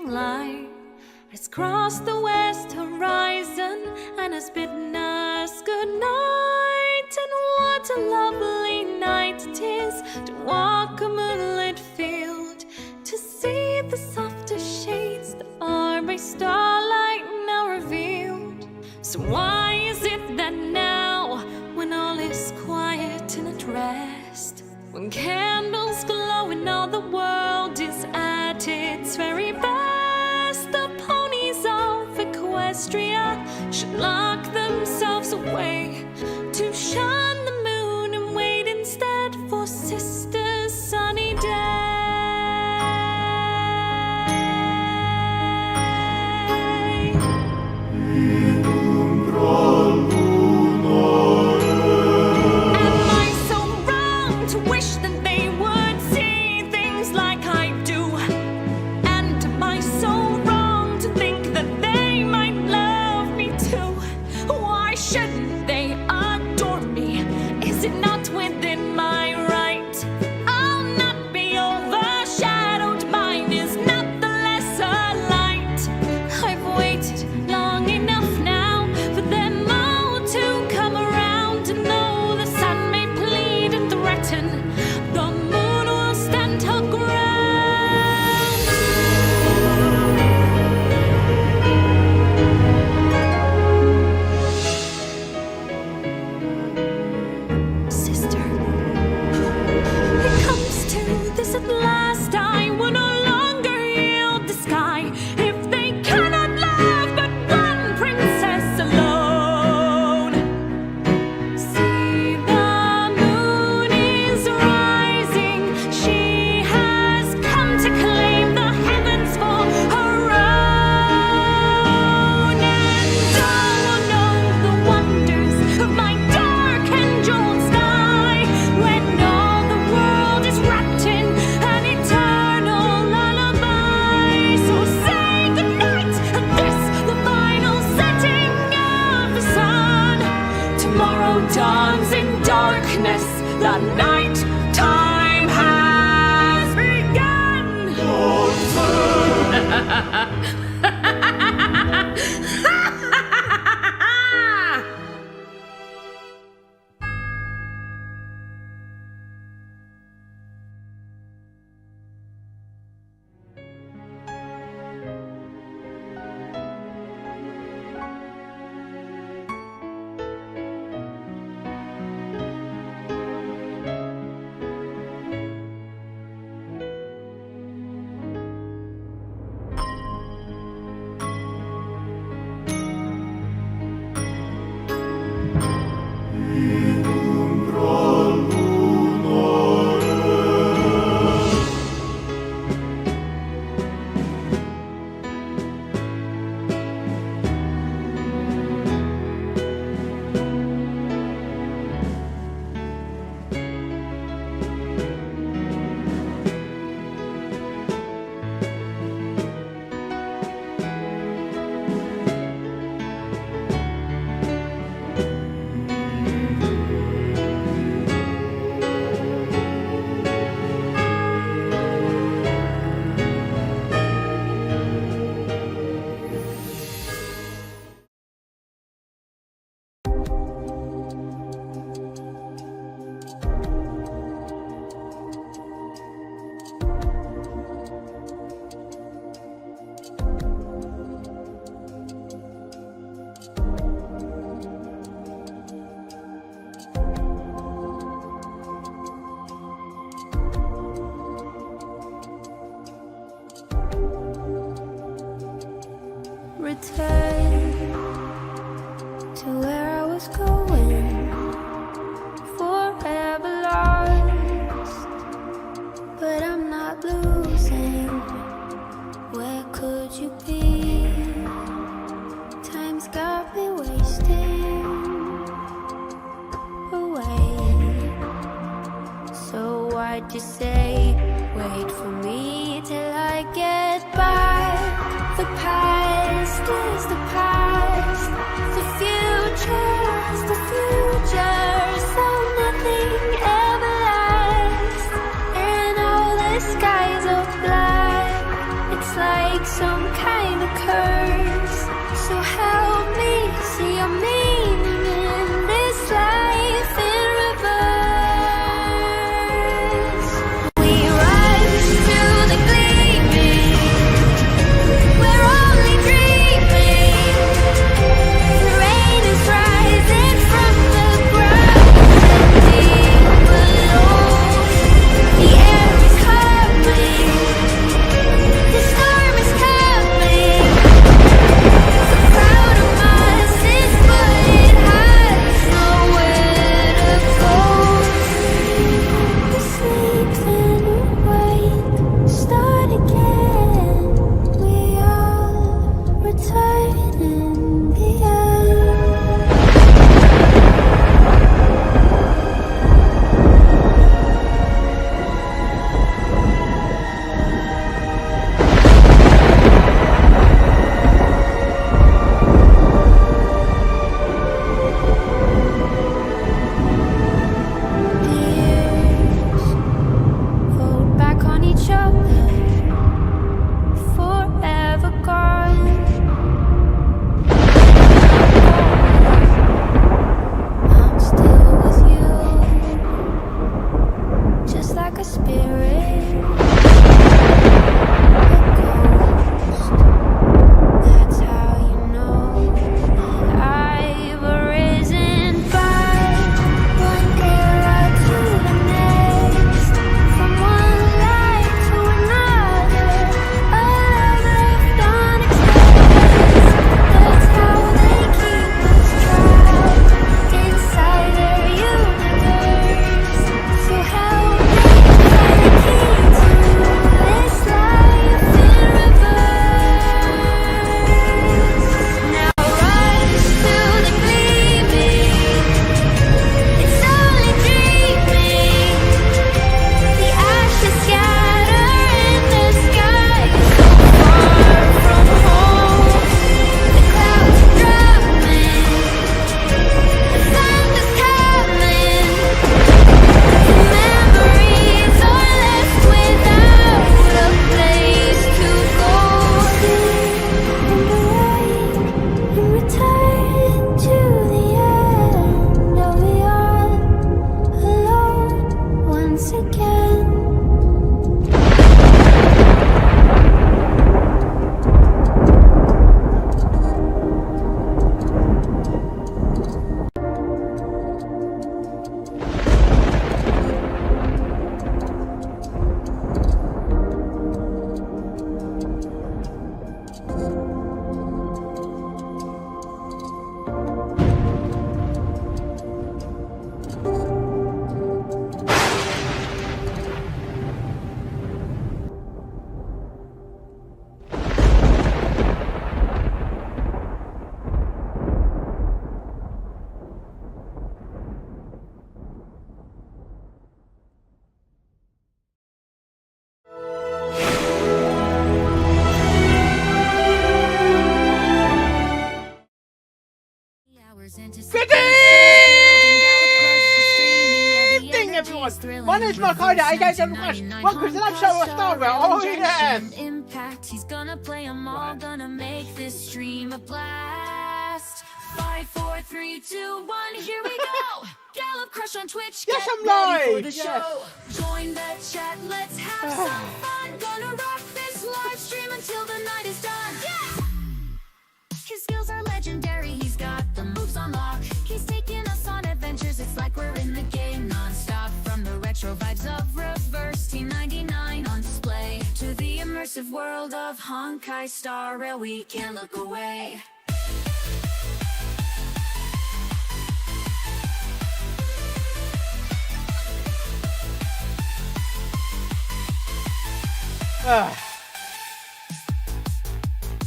morning light has crossed the west horizon and has bidden us good night. And what a lovely night it is to walk a moonlit field, to see the softer shades that are by starlight now revealed. So why is it that now, when all is quiet and at rest, when candles glow and all the world is at its very best, the ponies of Equestria should lock themselves away to shun the moon and wait instead for Sister's sunny day. Dawns in darkness, the night time has begun. Return to where I was going, forever lost, but I'm not losing. Where could you be? Time's got me wasting away. So why'd you say, wait for me till I get back? The past is the past, the future is the future, so nothing ever lasts. And all the skies are black, it's like some My name's Mark Hyder, aka Devil Crash. Welcome to the live show of Starville. Oh yeah! Impact, he's gonna play 'em all, gonna make this stream a blast. 5, 4, 3, 2, 1, here we go. Gallop Crush on Twitch. Yes, get I'm ready for live, the yes. show. Join the chat, let's have some fun. Gonna rock this live stream until the night is done. Yeah! His skills are legendary, he's got the moves on lock. He's taking us on adventures, it's like we're in the game non-stop. From the retro vibes of Reverse T99 on display to the immersive world of Honkai Star Rail, we can't look away.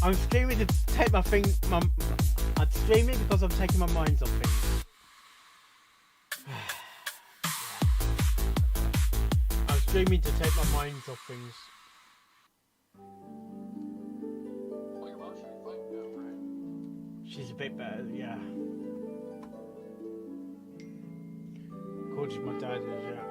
I'm streaming to take my thing. I'm streaming because I'm taking my minds off things. I'm streaming to take my minds off things. She's a bit better, yeah. Gorgeous, my dad is, yeah.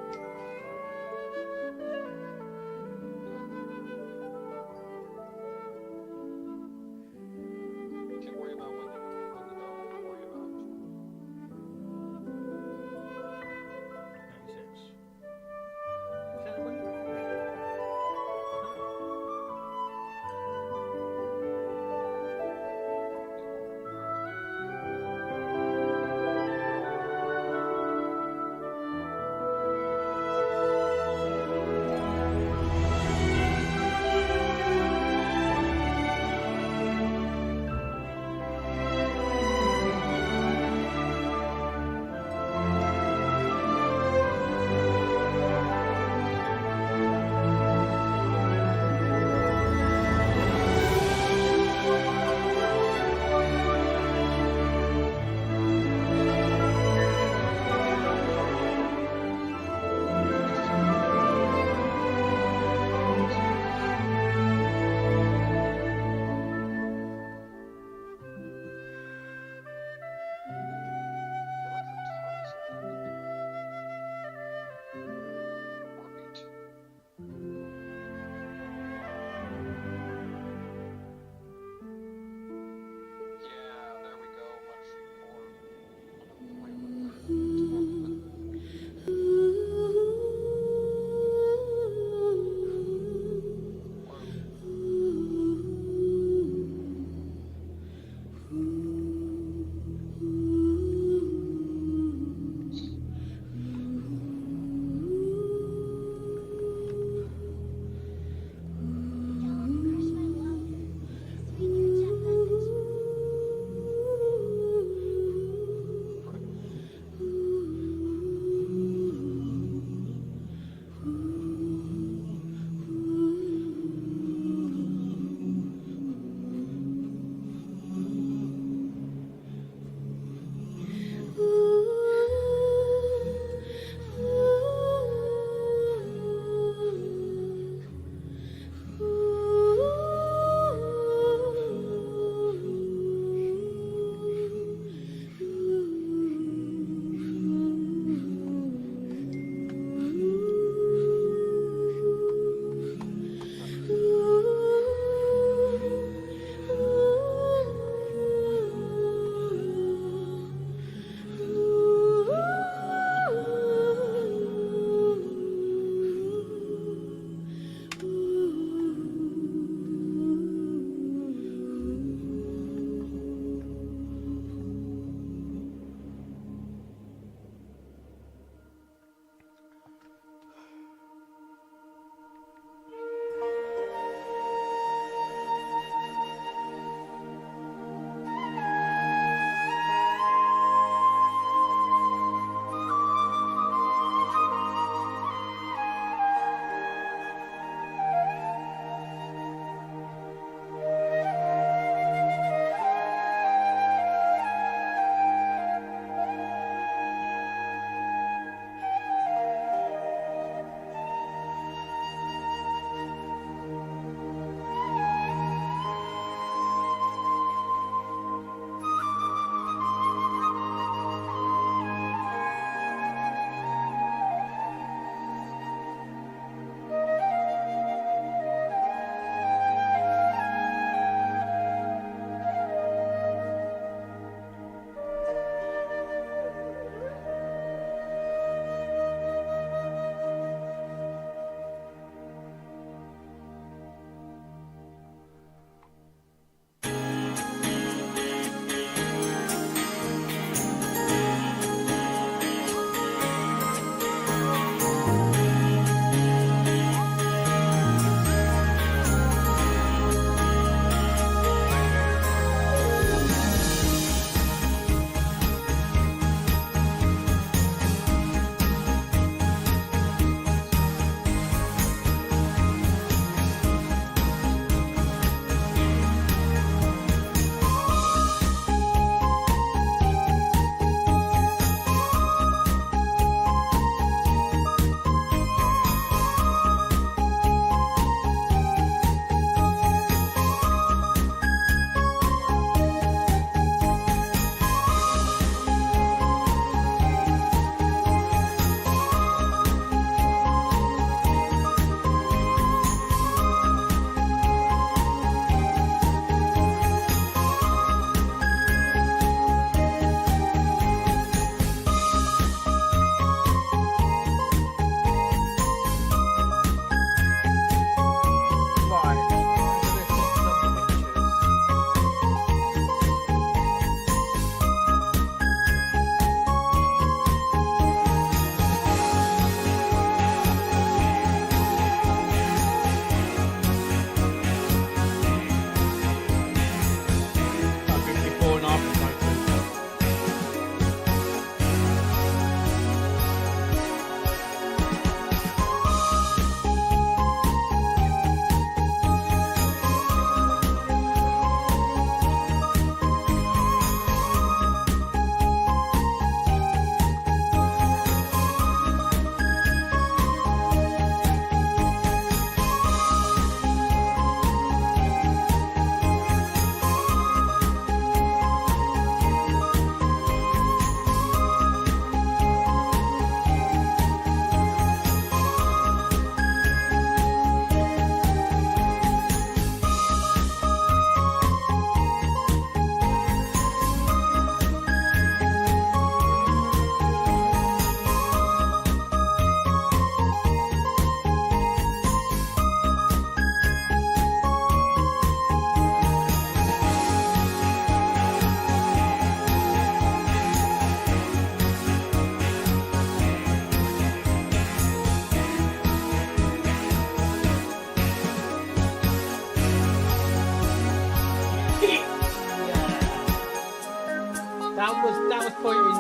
That was pointing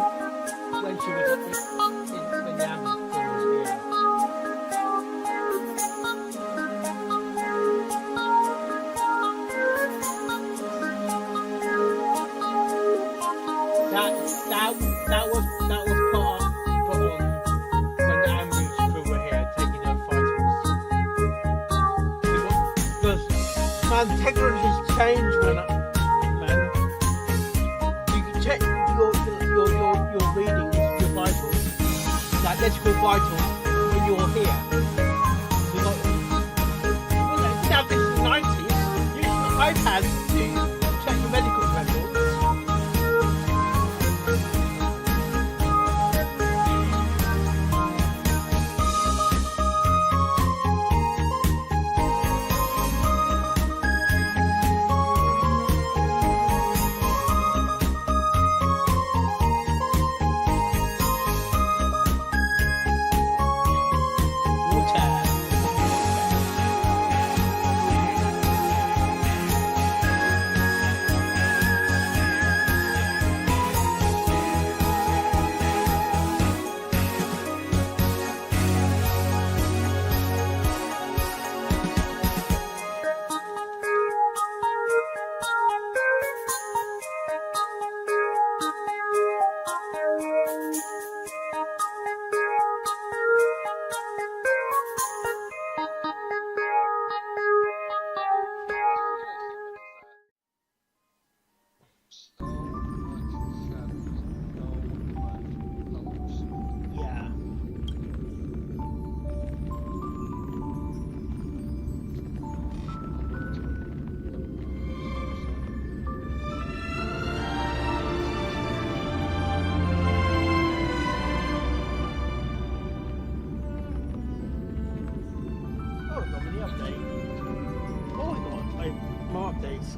when she was when the ambulance crew was here. That was put on when the ambulance crew were here taking their vitals. Because man, technology's changed, man. You can check your readings, your vitals, like electrical vitals when you're here. Now this is the 90s. Using iPads to check your medical records. More updates.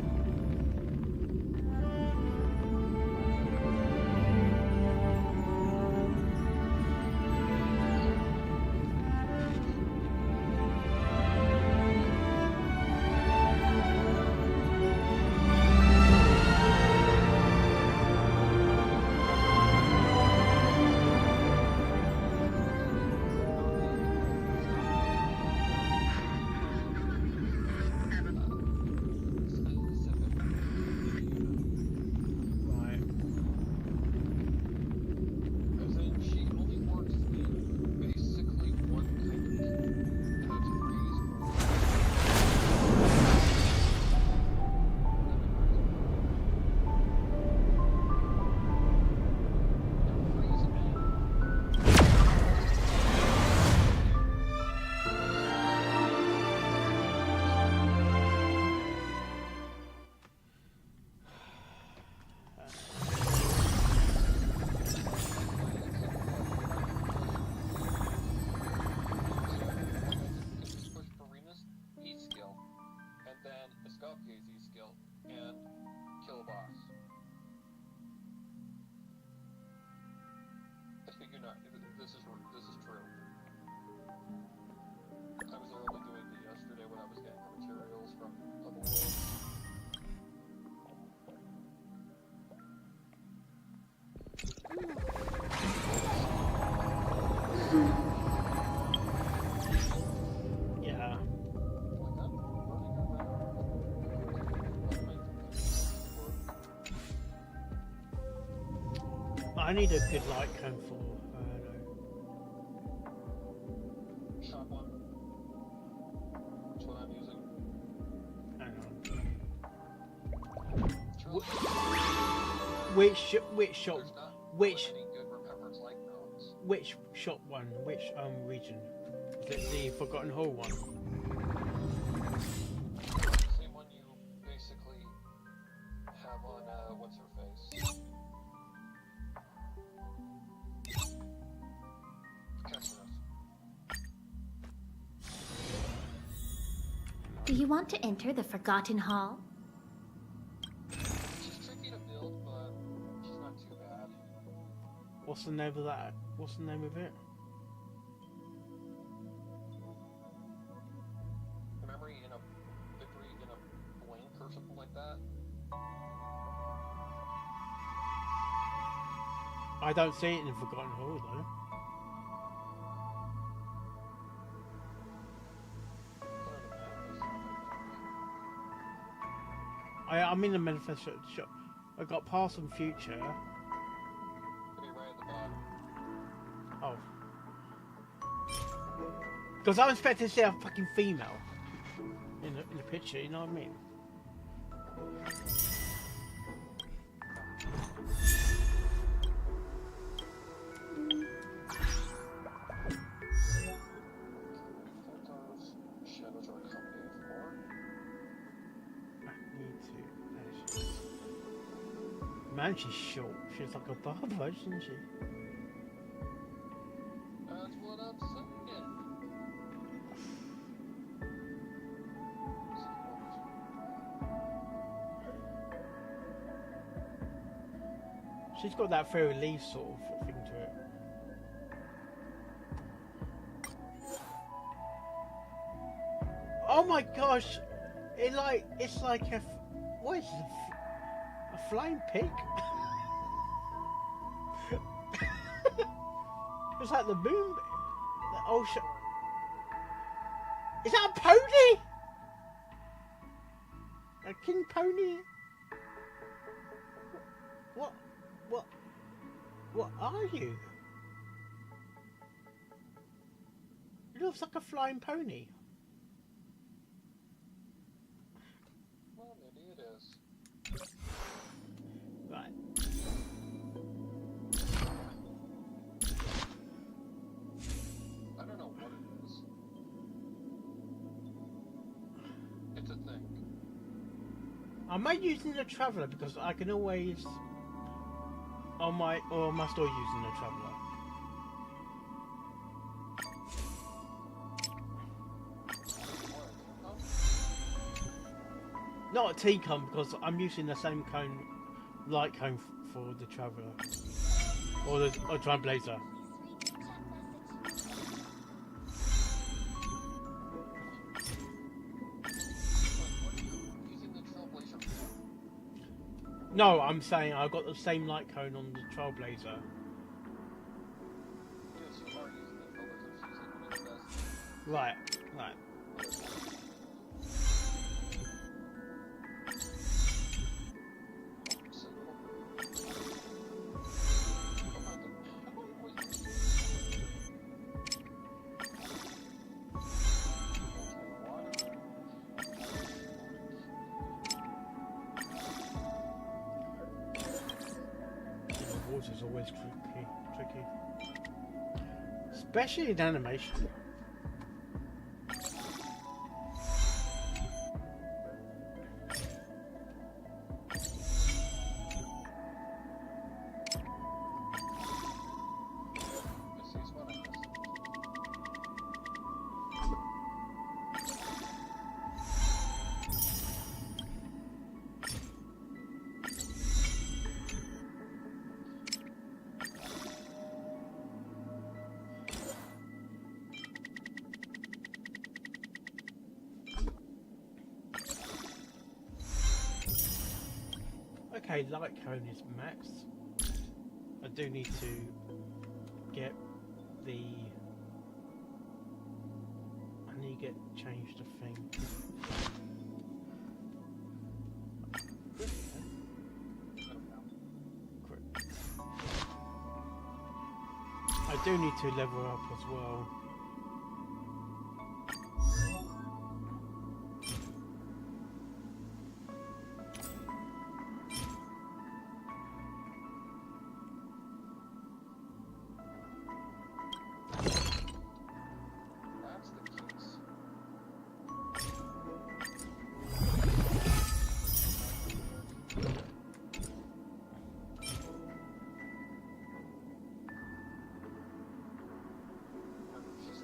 This is true. I was only doing it yesterday when I was getting the materials from Otherworld. Yeah. I need a good light cone for Shop one. That's what I'm using. hang on. There's not which any good remembrance like those. which shop one? Which region? Is it the Forgotten Hall one? Same one you basically have on what's her face. Do you want to enter the Forgotten Hall? She's tricky to build, but she's not too bad. What's the name of that? What's the name of it? Memory in a victory in a blink or something like that. I don't see it in Forgotten Hall though. I'm in the manifesto shop. I got past and future. Could be right at the bottom. Oh. Because I'm expecting to see a fucking female in the picture, you know what I mean? Shadows are company of four. I need to. Man, she's short. She's like a barber, isn't she? That's what I'm saying. She's got that fairy leaf sort of thing to it. Oh my gosh! It's like a what is it? A flying pig? It's like the moon. The ocean. Is that a pony? A king pony? What are you? It looks like a flying pony. Well, maybe it is. Right. I don't know what it is. It's a thing. Am I using the Traveller because I can always or am I still using the Traveller? Not a T-cone because I'm using the same cone, light cone for the Traveller or Trailblazer. No, I'm saying I've got the same light cone on the Trailblazer. Yes, you are using the Trailblazer. She's using the best. Right. Is always tricky. Especially in animation. Okay, light cone is maxed. I do need to get the. I need to change the thing. I do need to level up as well. That's the case. She's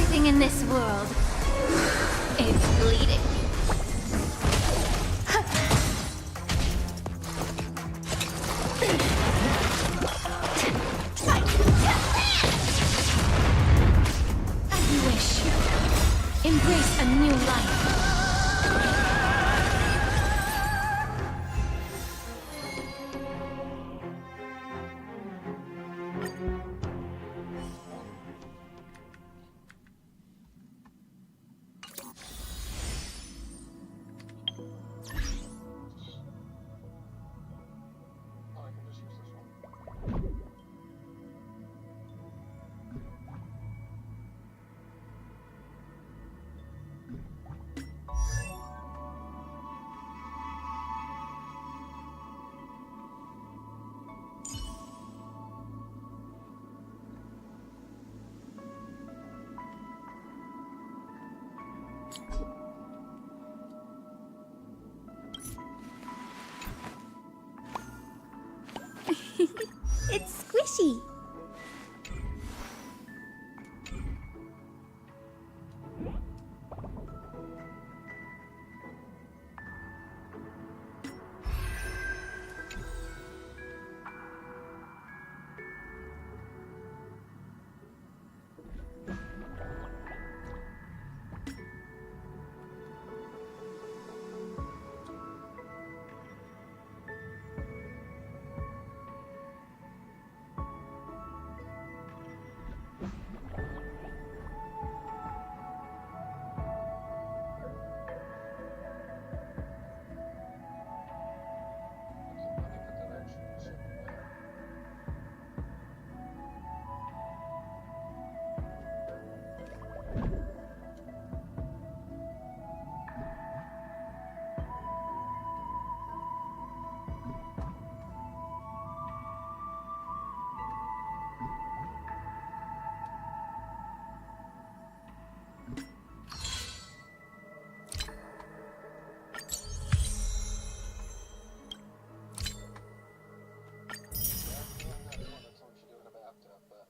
Everything in this world is bleeding. As you wish. Embrace a new life. Oh, I can just use this one. It's squishy. Let me put that action so that's what you do in a bathtub, but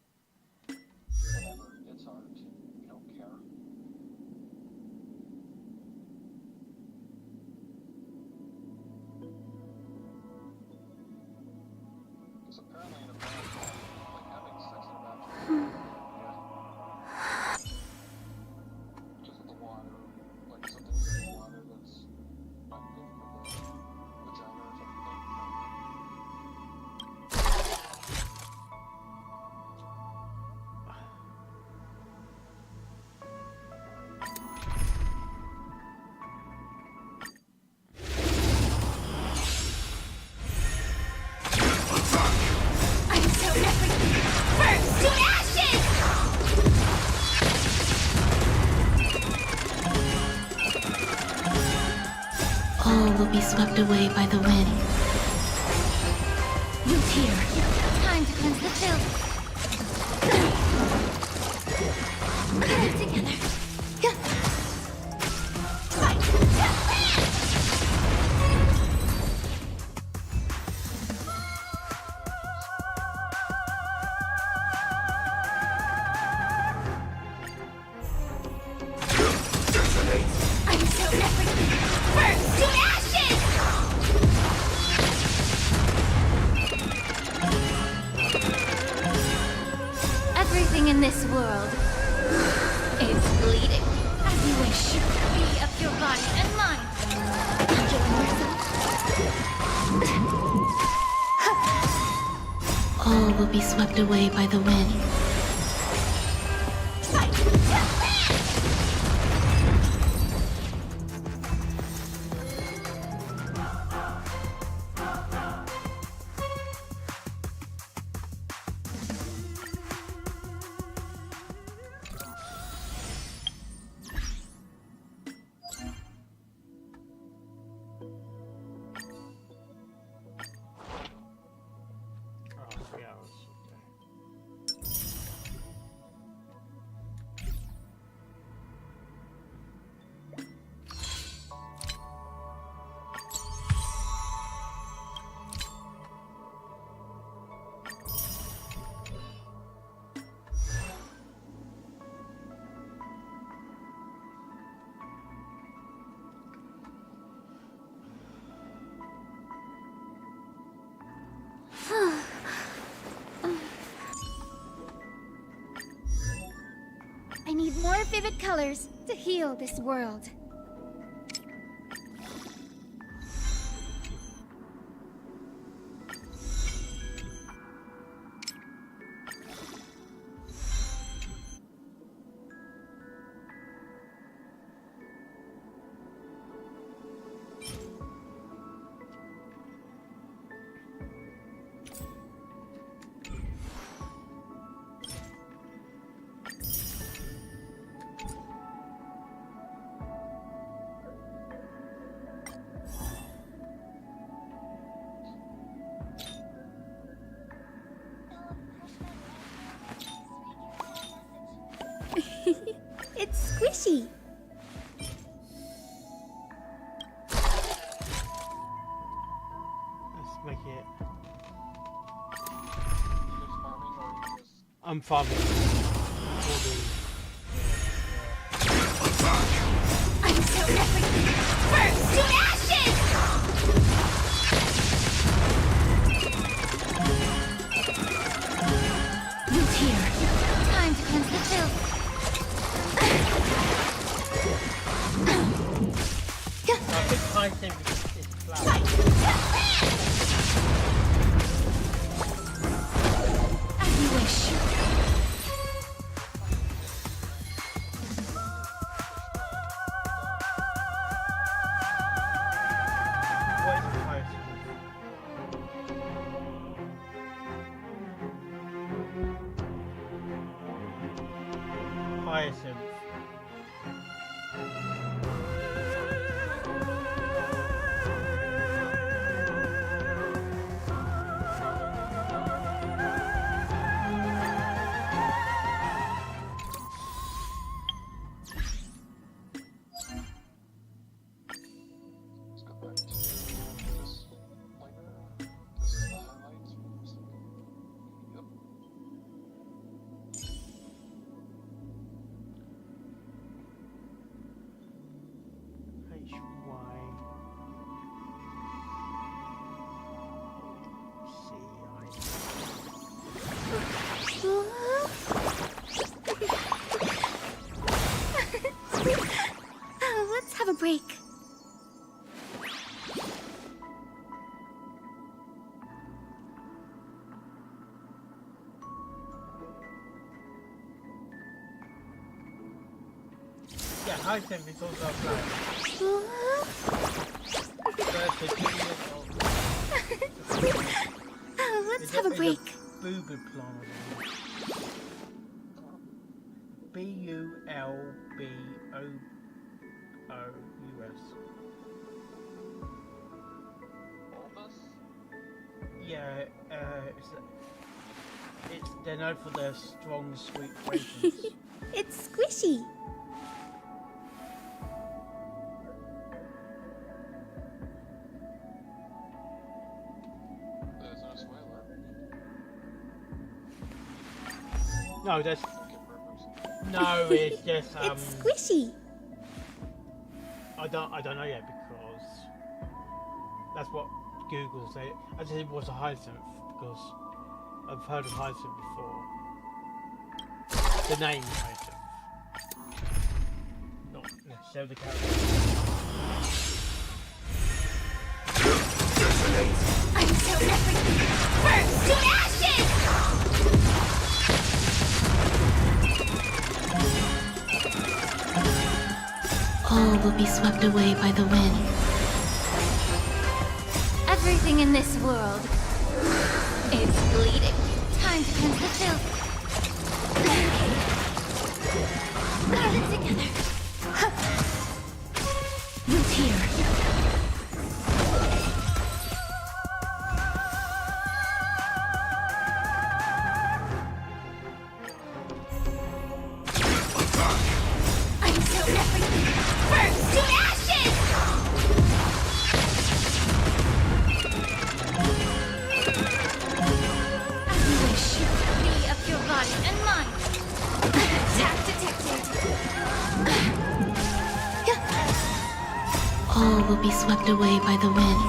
whatever, it's art. You don't care. Because apparently in a bathtub, like having sex in a bathtub, yeah. Just with the water, like something's in the water that's not good for the vagina or something. I'm so everything burns to ashes! All will be swept away by the wind. Root here. Time to cleanse the filth. Get it together. I'm so everything burns to ashes! Everything in this world is bleeding. As you wish. Be of your body and mind. All will be swept away by the wind. Oh, 3 hours. Okay. vivid colors to heal this world. It's squishy. Let's make it. You just farming or you just I'm farming. I'm so everything. Burns to ashes! Root here. Time to cleanse the filth. I think high temp is flower. As you wish. What is hyacinth? Hyacinth. let's go back to this later. This is the highlights. Yep. Oh, let's have a break. Yeah, hyacinth is also a flower. First, it's 2 years old. Oh, let's It's have a it's break. Boo-boo plant. Bulbous. Bulbous? Yeah, they're known for their strong, sweet fragrance. It's squishy. There's no spoiler. No, that's Get burgers. no. It's just It's squishy. I don't know yet because that's what Google said. I just said it was a hyacinth because I've heard of hyacinth before. The name hyacinth, not necessarily the character. I'm so everything. Burns to ashes! All will be swept away by the wind. Everything in this world is bleeding. Time to cleanse the filth. Gather together. Root here. I'm so everything. Burns to ashes! As you wish. Be of your body and mind. Attack detected. All will be swept away by the wind.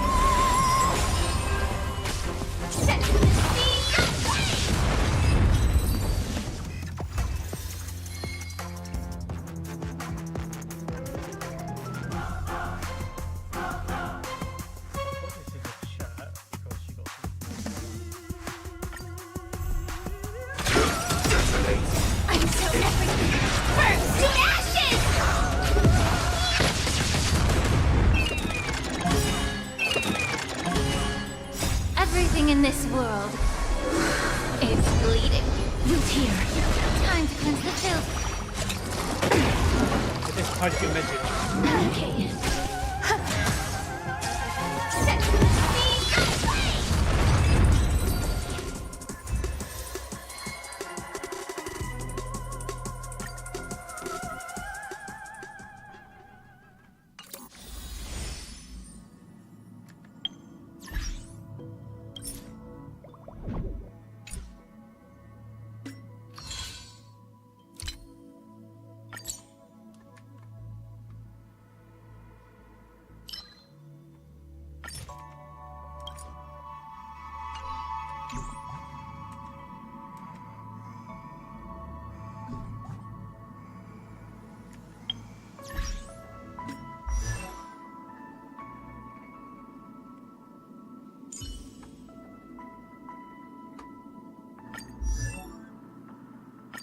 Set the scene ablaze! Everything in this world is bleeding. Root here. Time to cleanse the filth. Just type your message. Okay. Set me free.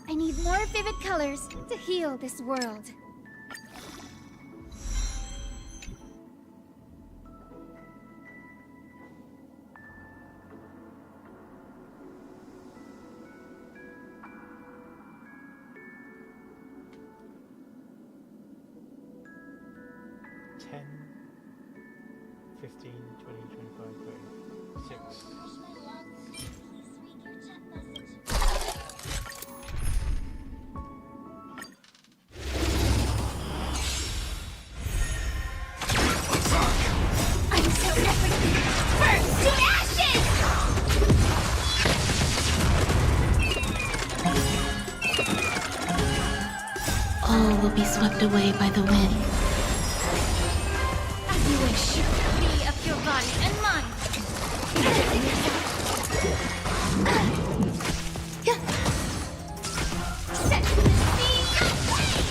I need more vivid colors to heal this world. Ten, 15, 20, 25, 30, 6. I'm so everything. Burn to ashes! All will be swept away by the wind. As you wish. Be of your body and mind. Set the sea aflame!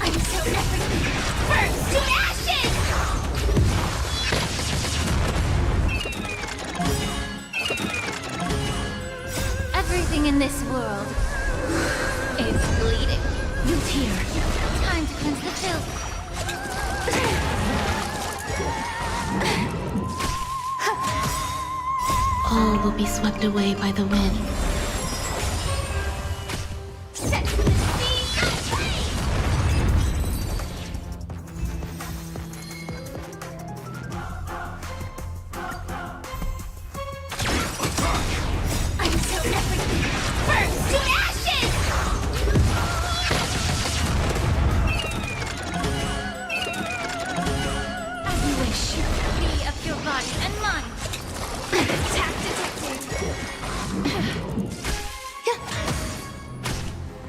I'm so everything. Burn to ashes! Everything in this world is bleeding. Root here. Time to cleanse the filth. All will be swept away by the wind. Set the sea aflame! I'm so everything. Burn to ashes! As you wish. Be of your body and mind. Attack detected!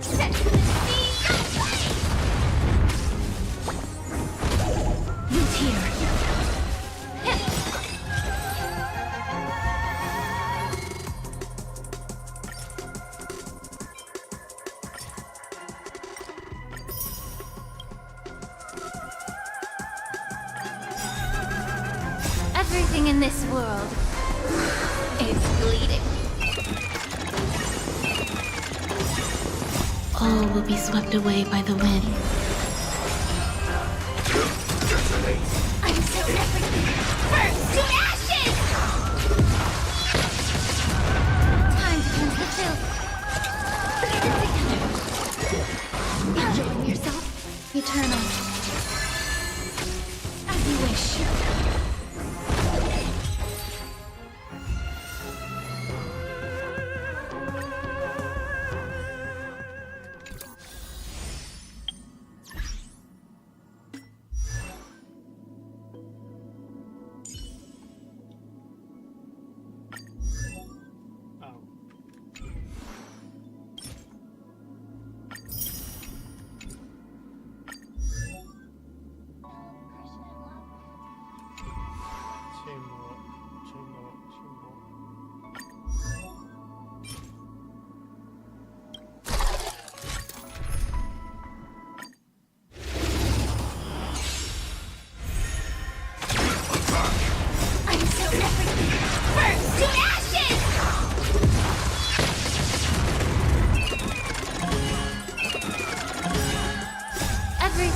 Set the sea aflame! Root here. Everything in this world is bleeding. All will be swept away by the wind. I'm so everything. Burn to ashes! Time to cleanse the filth. Enjoying yourself? Eternal. As you wish. Oh.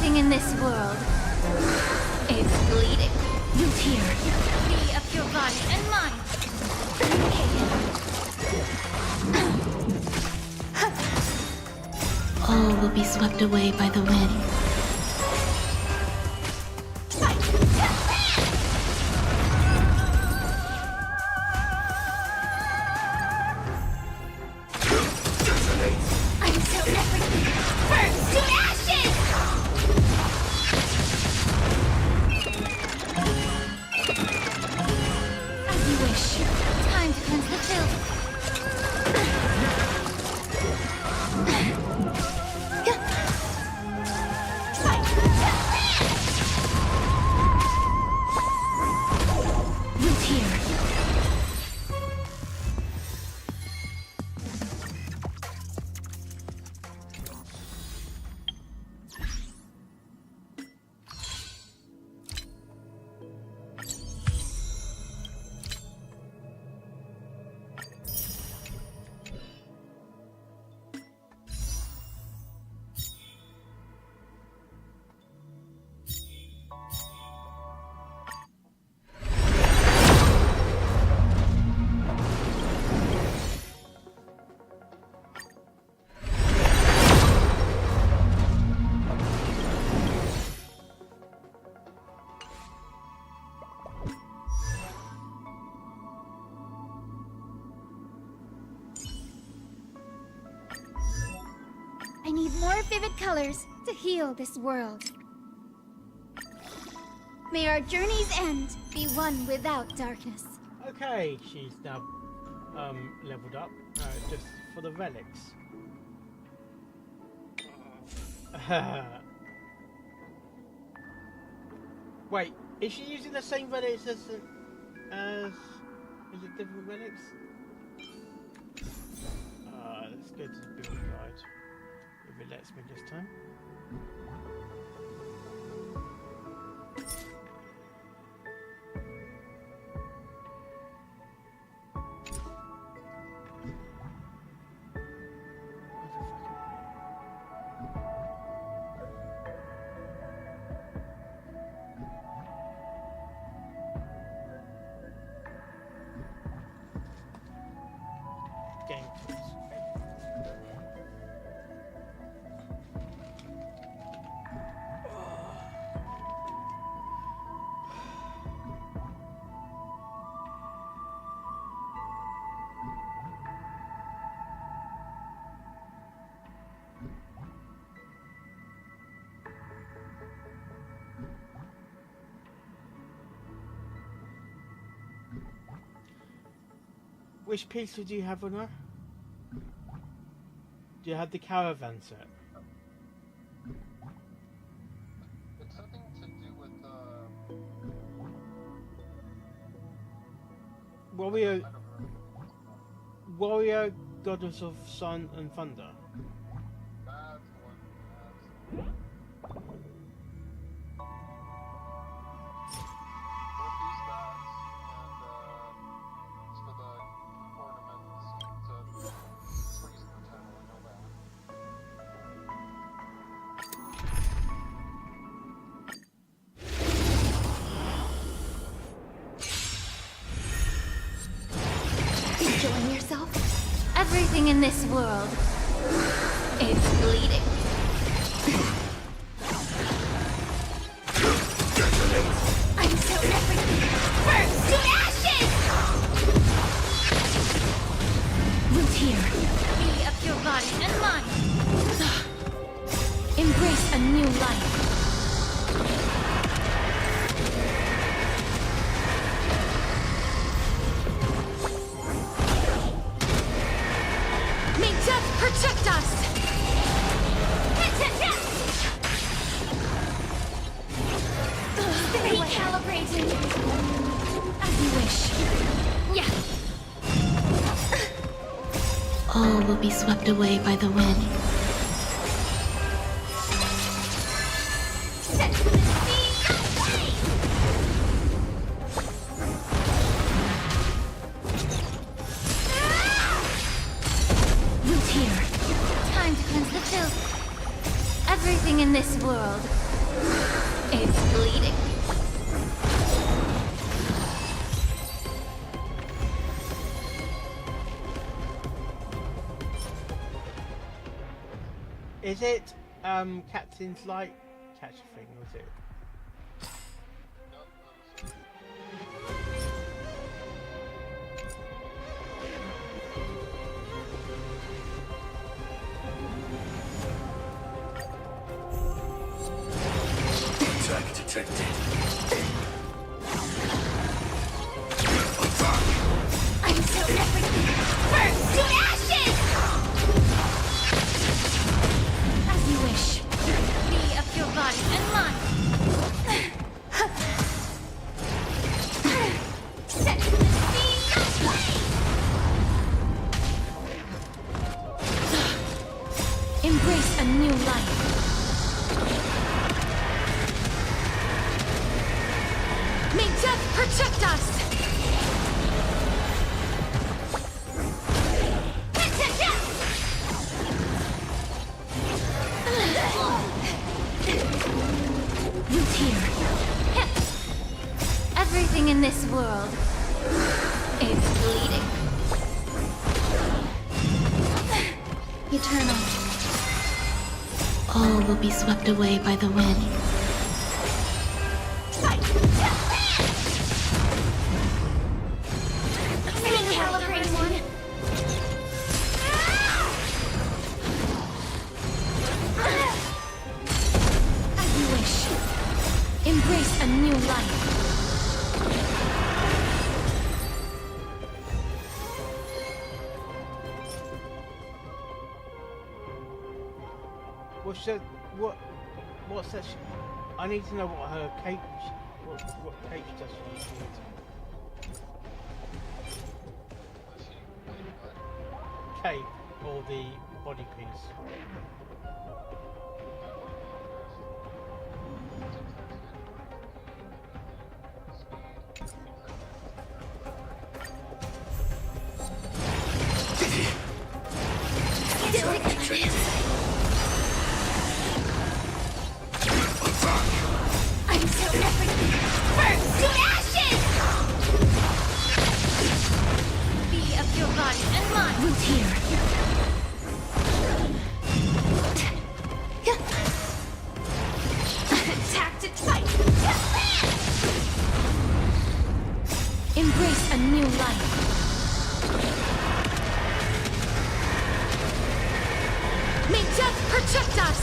Everything in this world is bleeding. You tear. Be of your body and mind. All will be swept away by the wind. Until everything burns to ashes! As you wish. Time to cleanse the filth. You tear. I need more vivid colors to heal this world. May our journey's end be one without darkness. Okay, she's now leveled up. Just for the relics. Wait, is she using the same relics as is it different relics? Let's go to the build guide. If it lets me this time. Game tools. Which pistol do you have on her? Do you have the caravan set? It's something to do with Warrior, I don't remember. warrior, goddess of sun and thunder. That's one. That's one. 4-piece bats, and it's for the ornaments to freeze the channel, I know that. Enjoying yourself? Everything in this world is bleeding. Until everything burns to ashes! Root here. Be of your body and mind. Embrace a new life. May death protect us! Recalibrating. As you wish. Yeah. All will be swept away by the wind. Set to the sea. Root here. Time to cleanse the filth. Everything in this world It's bleeding. Is it Captain's light catch thing, or is it? Attack detected. Until everything burns to ashes! As you wish. Be of your body and mind. Set the scene aflame! Embrace a new life. May death protect us! Root here. Everything in this world is bleeding. Eternal. All will be swept away by the wind. Recalibrating one. As you wish. Embrace a new life. What's that? I need to know what her cape. What cape does she use? Cape or the body piece? Until everything burns to ashes! Be of your body and mind. Root here. Attack to fight. Embrace a new life. May death protect us!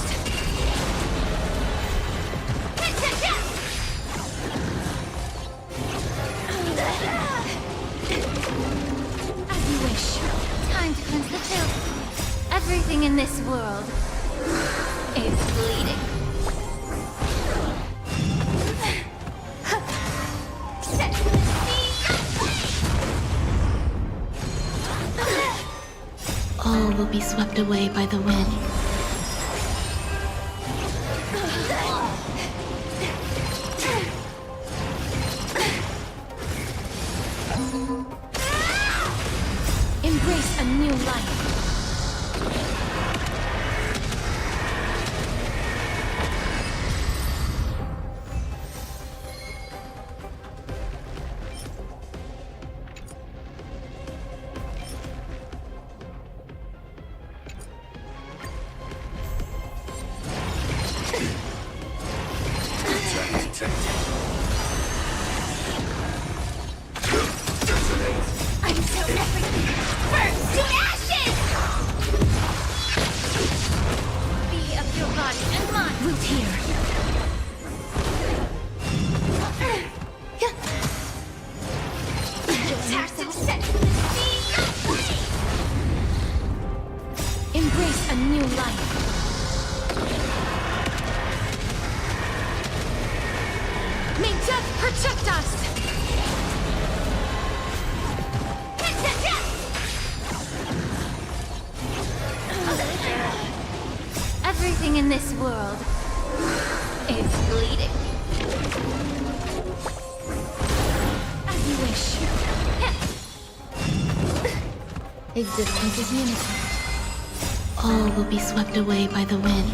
As you wish. Time to cleanse the filth. Everything in this world is bleeding. Set the scene aflame! All will be swept away by the wind. Embrace a new life. Attack detected. Until everything burns to ashes! Be of your body and mind. Root here. Attack to set the scene aflame! Embrace a new life. May death protect us! Everything in this world is bleeding. As you wish. Existence is unity. All will be swept away by the wind.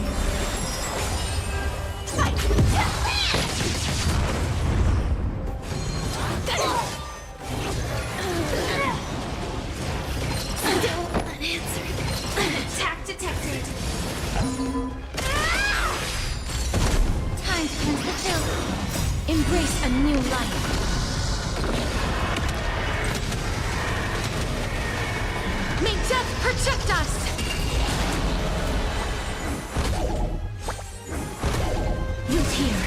Fight! Time to cleanse the filth. Embrace a new life. May death protect us! You here.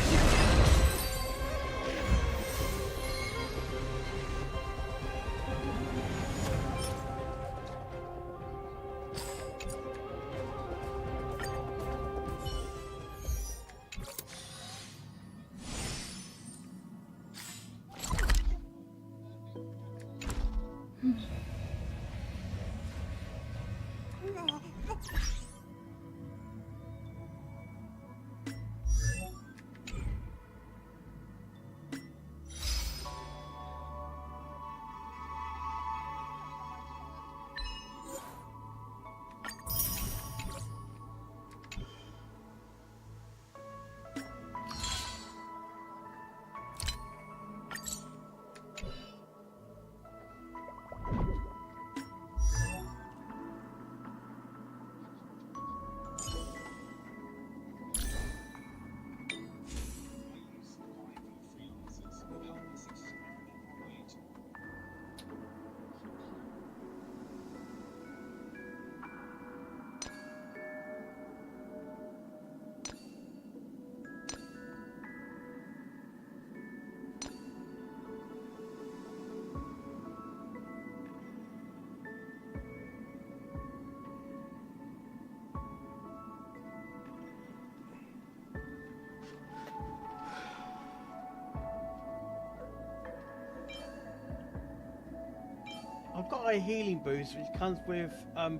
I've got a healing boost which comes with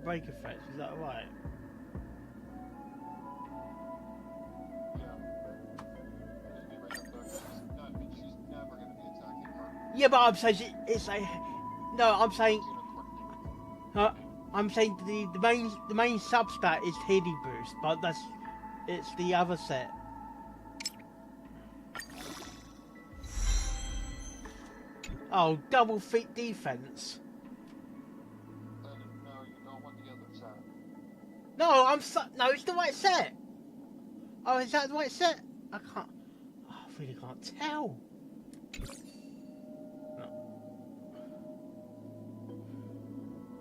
break effects, is that right? Yeah, but I'm saying it's a no. I'm saying the main substat is healing boost, but it's the other set. Oh, double feet defense. No, no, it's the right set. Oh, is that the right set? I really can't tell.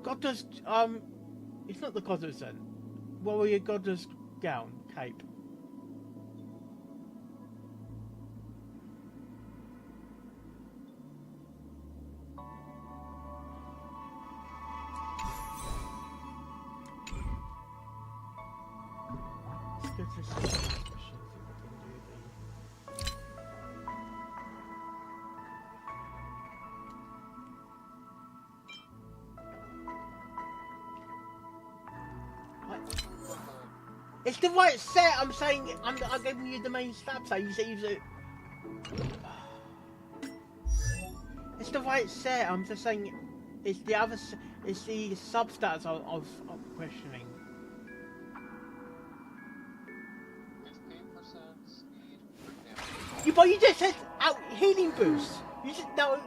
Godda's, it's not the Godda's then. Warrior Godda's gown, cape. Let's go to the second question, see if we can do It's the right set. I'm saying I'm giving you the main stab set. You say use it. It's the right set. I'm just saying it's the other. It's the substats of questioning. But you just said out healing boost. You just no.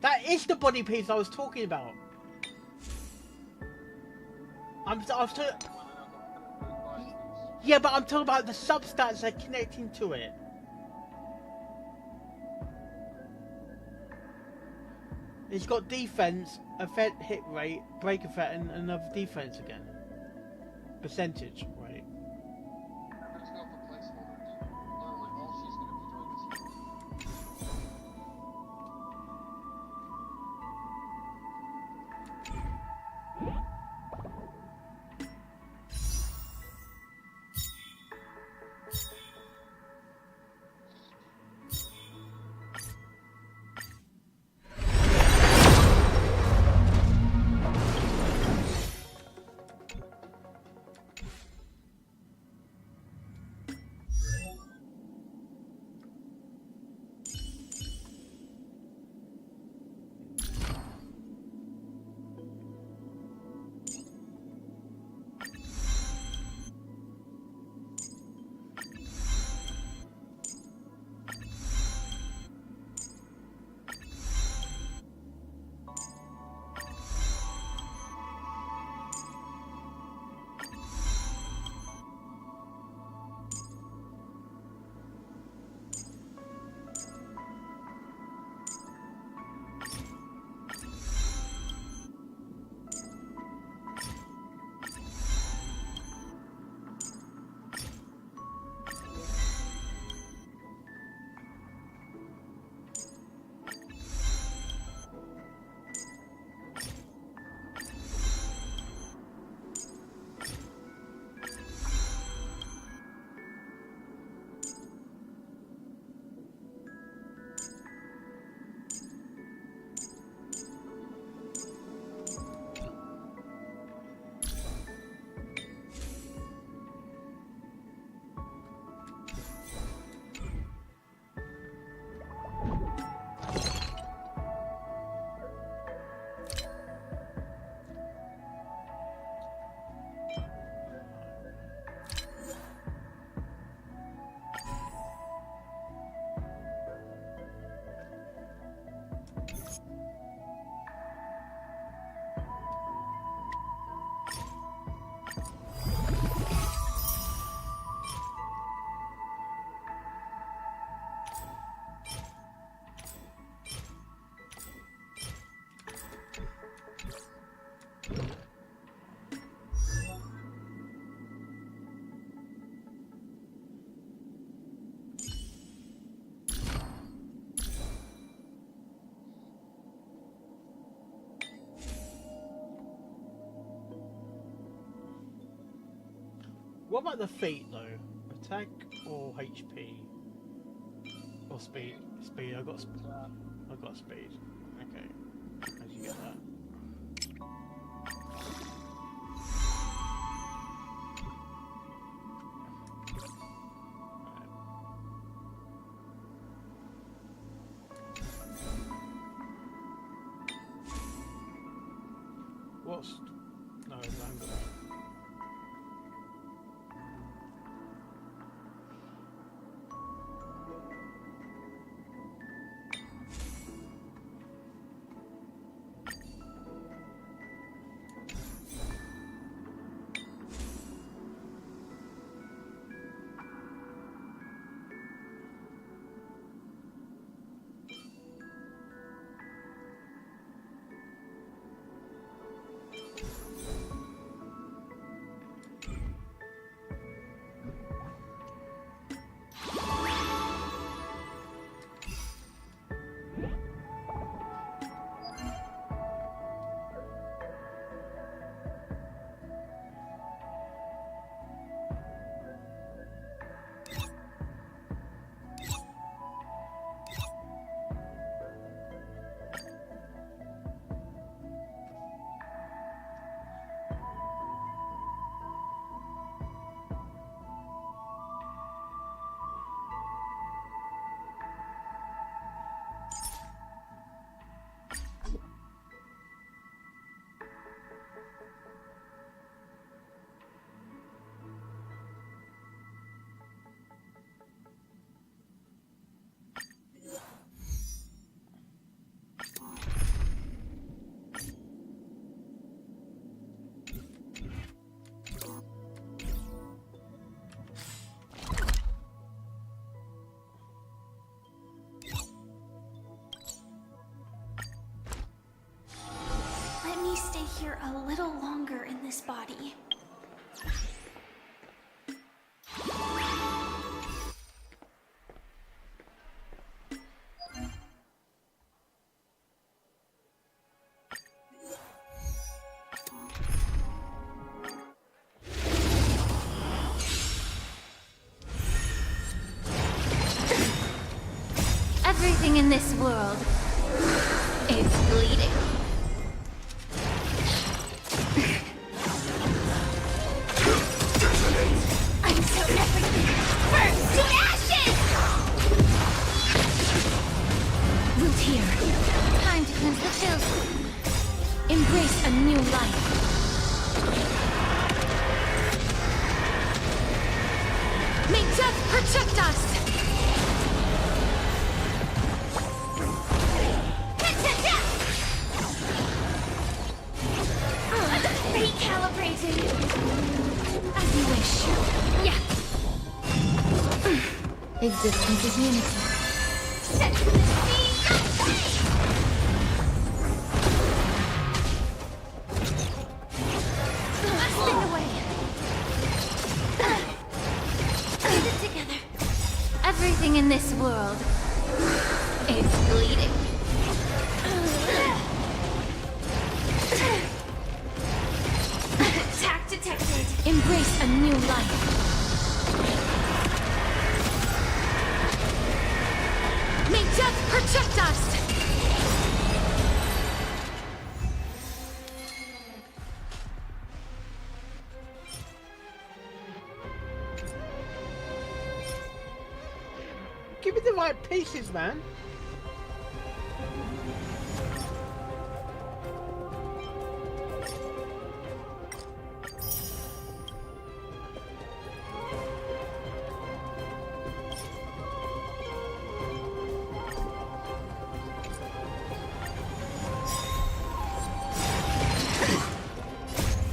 That is the body piece I was talking about. I was talking. Yeah, but I'm talking about the substats that are connecting to it. It's got defense, effect, hit rate, break effect, and another defense again. Percentage rate. What about the feet though? Attack or HP? Or speed? Speed. I got speed. Okay. How'd you get that? What's... No, I haven't got that. Let me stay here a little longer in this body. Everything in this world is bleeding. Until everything burns to ashes! Root here. Time to cleanse the filth. Embrace a new life. May death protect us! Recalibrated. As you wish. Yeah. Existence is unity. Set to the speed of light! Spin away. Put it together. Everything in this world is bleeding. Attack detected. Embrace a new life. May death protect us! Give me the right pieces, man.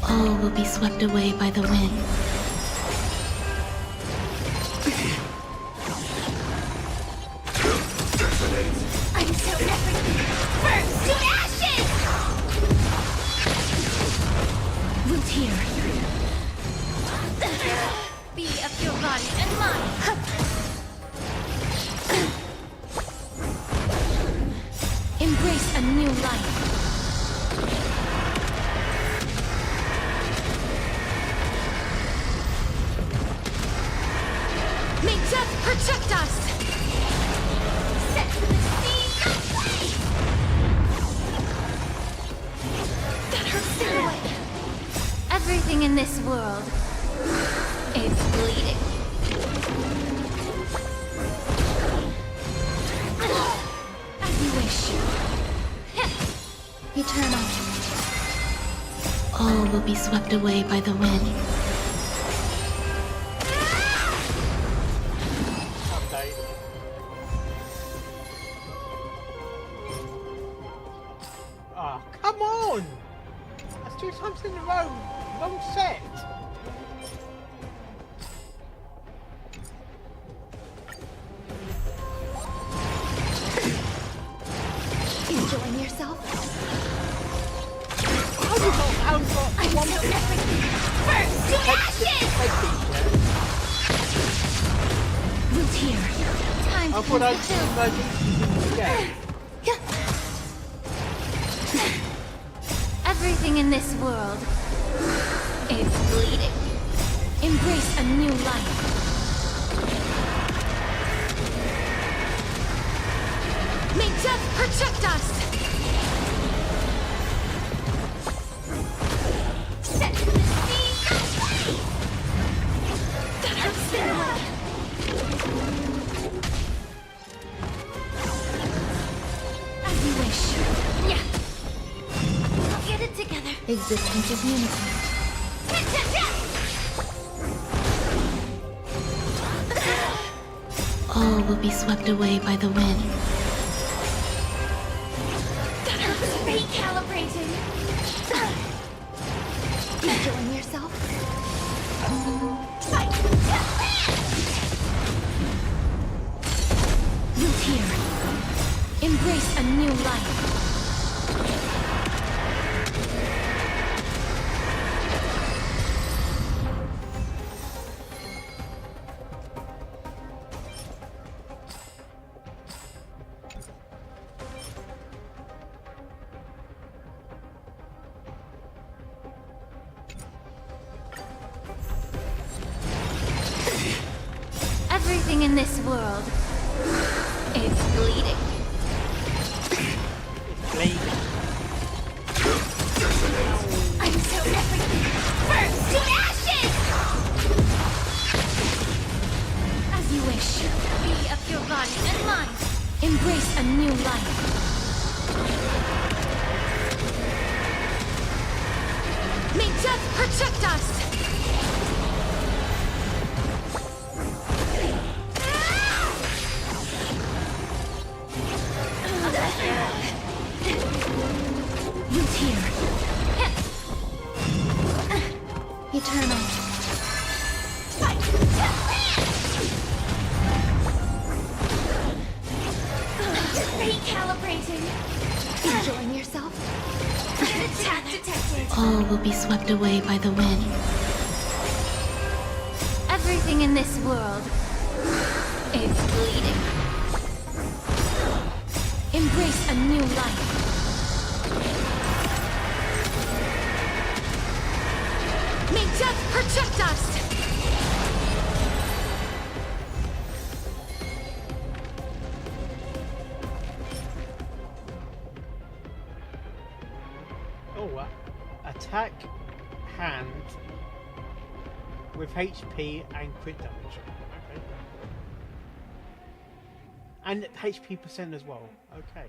All will be swept away by the wind. Until everything burns to ashes! Root here. Be of your body and mind. Embrace a new life. protect us! Set the scene aflame! That hurts Stay so away. Everything in this world is bleeding. As you wish. Eternal. All will be swept away by the wind. Update. Oh, come on! That's 2 times in a row. Wrong set. Enjoying yourself? How do you not have got one Burn to ashes! Root here. Time I to thought I'd cleanse the seen filth. those again. Everything in this world is bleeding. Embrace a new life. May death protect us! Set the scene aflame! That hurts so As you wish. Yeah. I'll get it together. Existence is unity. All will be swept away by the wind. Recalibrating. Enjoying yourself? Fight to Root here. Embrace a new life. Everything in this world is bleeding. Bleeding. Until everything burns to ashes! As you wish. Be of your body and mind. Embrace a new life. May death protect us! Root here. Eternal. Fight to recalibrating. Enjoying yourself? Attack detected. All will be swept away by the wind. Everything in this world is bleeding. Embrace a new life. May death protect us! Oh, attack hand with HP and crit damage. Okay. And HP percent as well. Okay.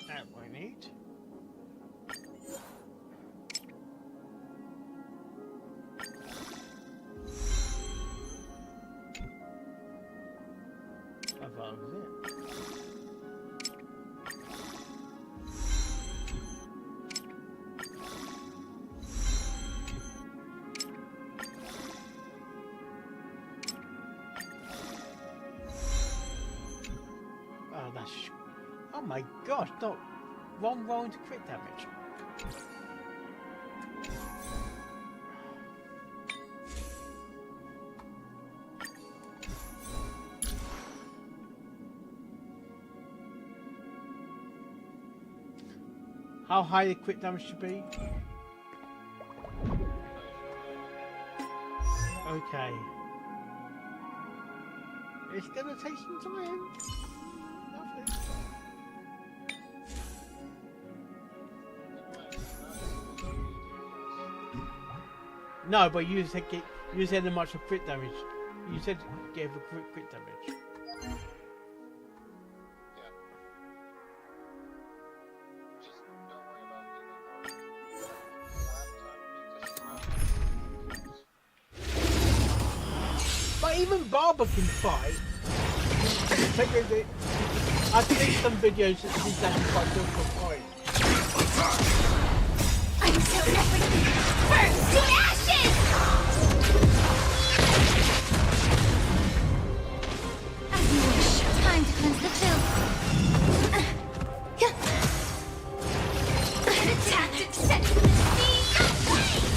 That we need. Oh my gosh, not wrong to crit damage. How high the crit damage should be? Okay. It's gonna take some time. Lovely. No, but you said how much of crit damage. You said gave a crit damage. But even Barber can fight. I've seen some videos that she's actually quite good for fight. I'm so everything burns to ashes! As you wish. Time to cleanse the filth. An attack that sets the sea aflame!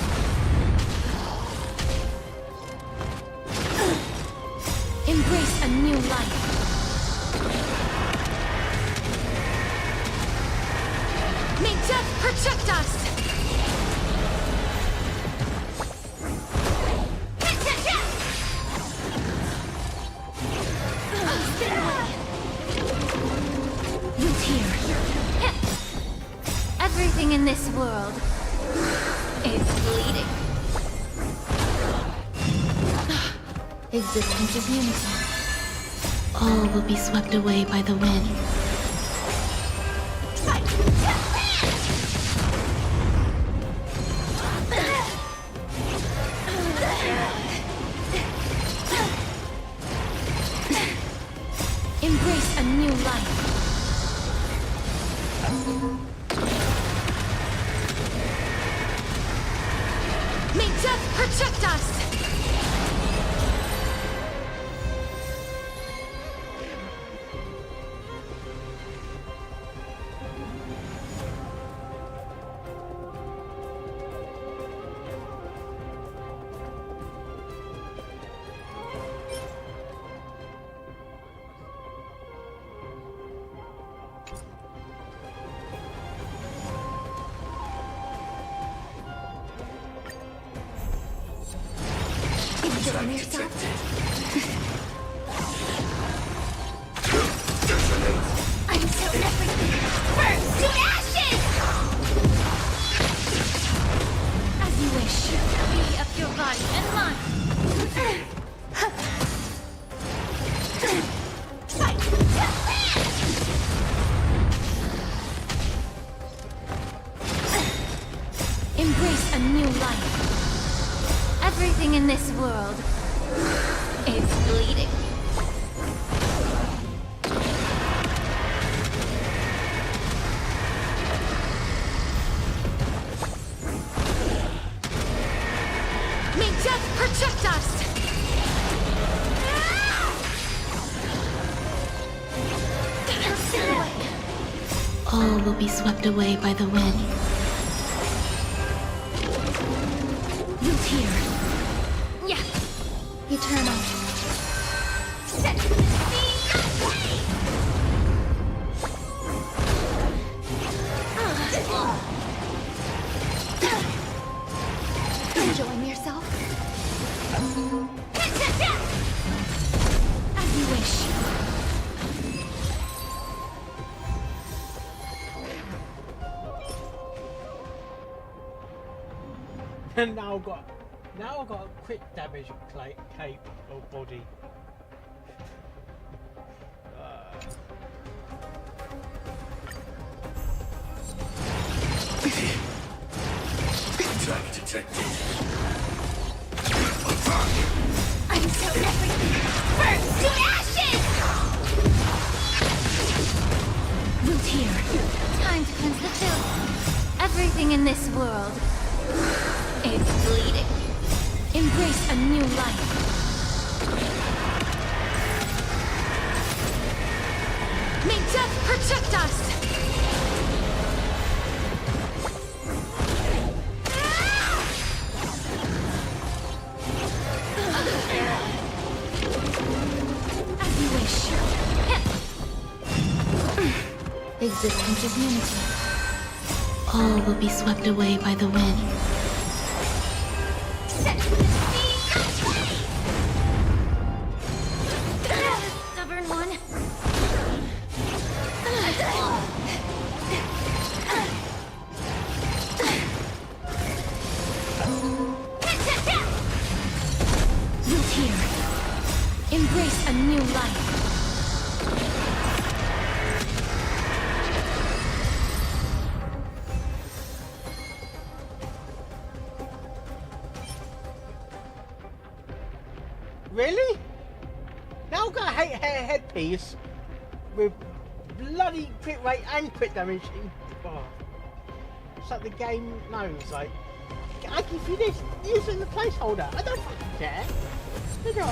Embrace a new life. May death protect us! Root here. Everything in this world is bleeding. Existence is unity. All will be swept away by the wind. Embrace a new life. May death protect us! Attack detected. I'm so everything burns to ashes! As you wish. Be of your body and mind. Fight to land! Embrace a new life. Everything in this world is bleeding. May death protect us! All will be swept away by the wind. Root here. Yeah. Eternal. Set the sea aflame! Enjoying yourself? As you wish. And now I've got a crit damage cape or body. Attack detected. I'm so everything burns to ashes! Root here. Time to cleanse the filth. Everything in this world is bleeding. Embrace a new life. May death protect us! As you wish. Existence is unity. All will be swept away by the wind. Stubborn one. Root here. Embrace a new life. Really? Now I've got a headpiece with bloody crit rate and crit damage in. Oh. It's like the game knows, like, I give you this using the placeholder. I don't fucking care. You know,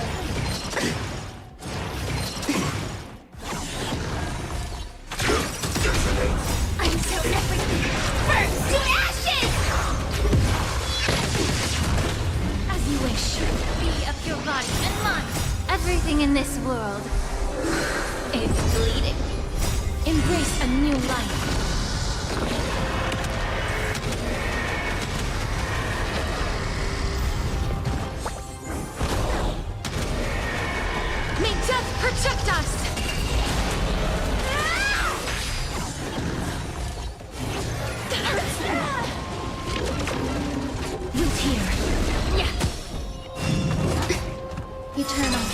I'm so everything. Burn to ashes! As you wish. Be of your body and mind. Everything in this world is bleeding. Embrace a new life. May death protect us! Root here. Eternal.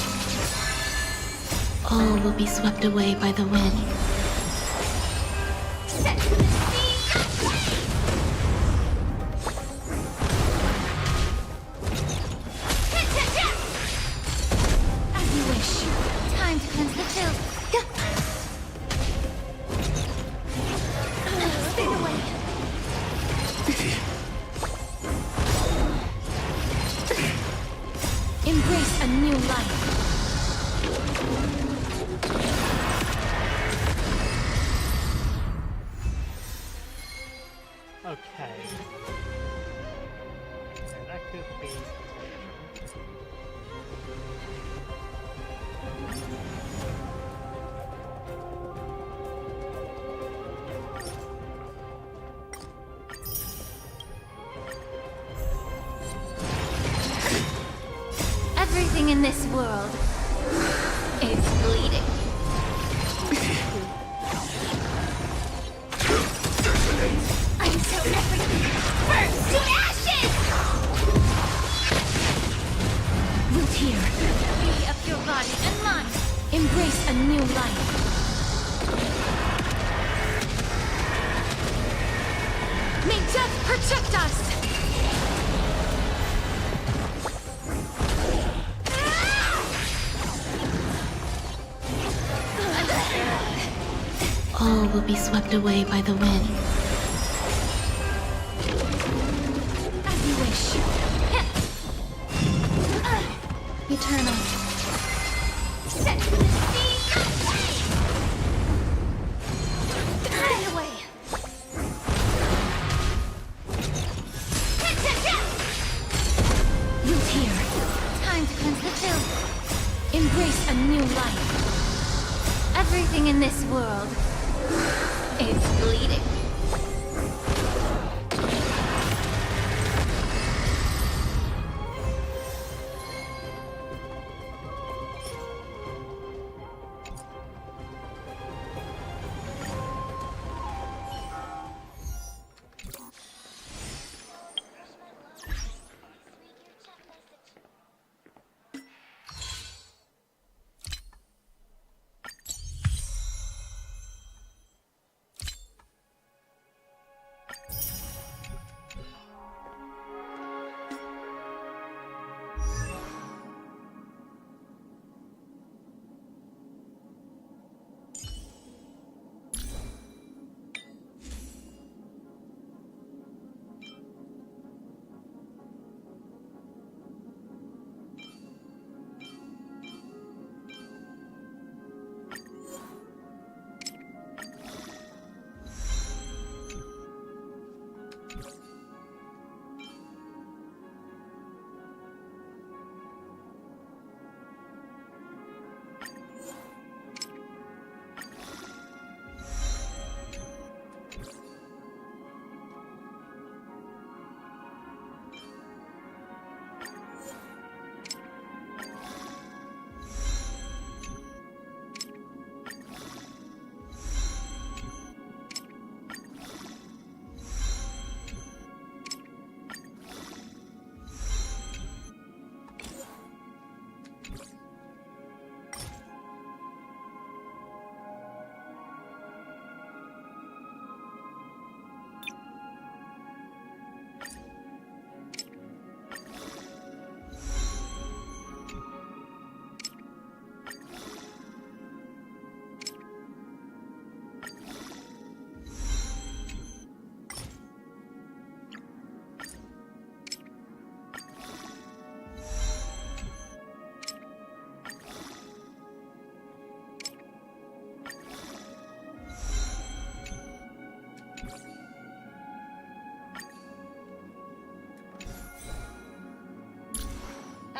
All will be swept away by the wind. As you wish. Time to cleanse the filth. Stay away. Embrace a new life. okay. Yeah, that could be. Everything in this world is bleeding. I'm so everything. Burn to ashes! Root here. Be of your body and mind. Embrace a new life. May death protect us! All will be swept away by the wind. As you wish. Eternal. Set Stay away. Root here. Time to cleanse the filth. Embrace a new life. Everything in this world is bleeding.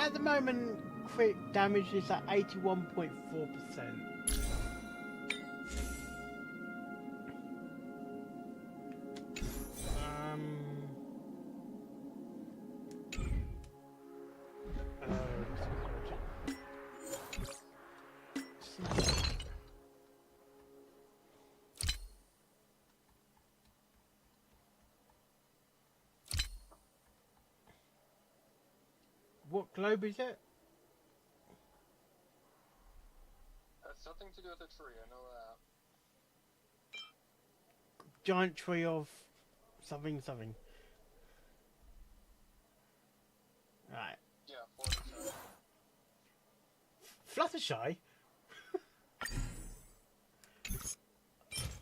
At the moment, crit damage is at 81.4%. What globe is it? Has something to do with a tree, I know that. Giant tree of something something. Right. Yeah, Fluttershy. Fluttershy?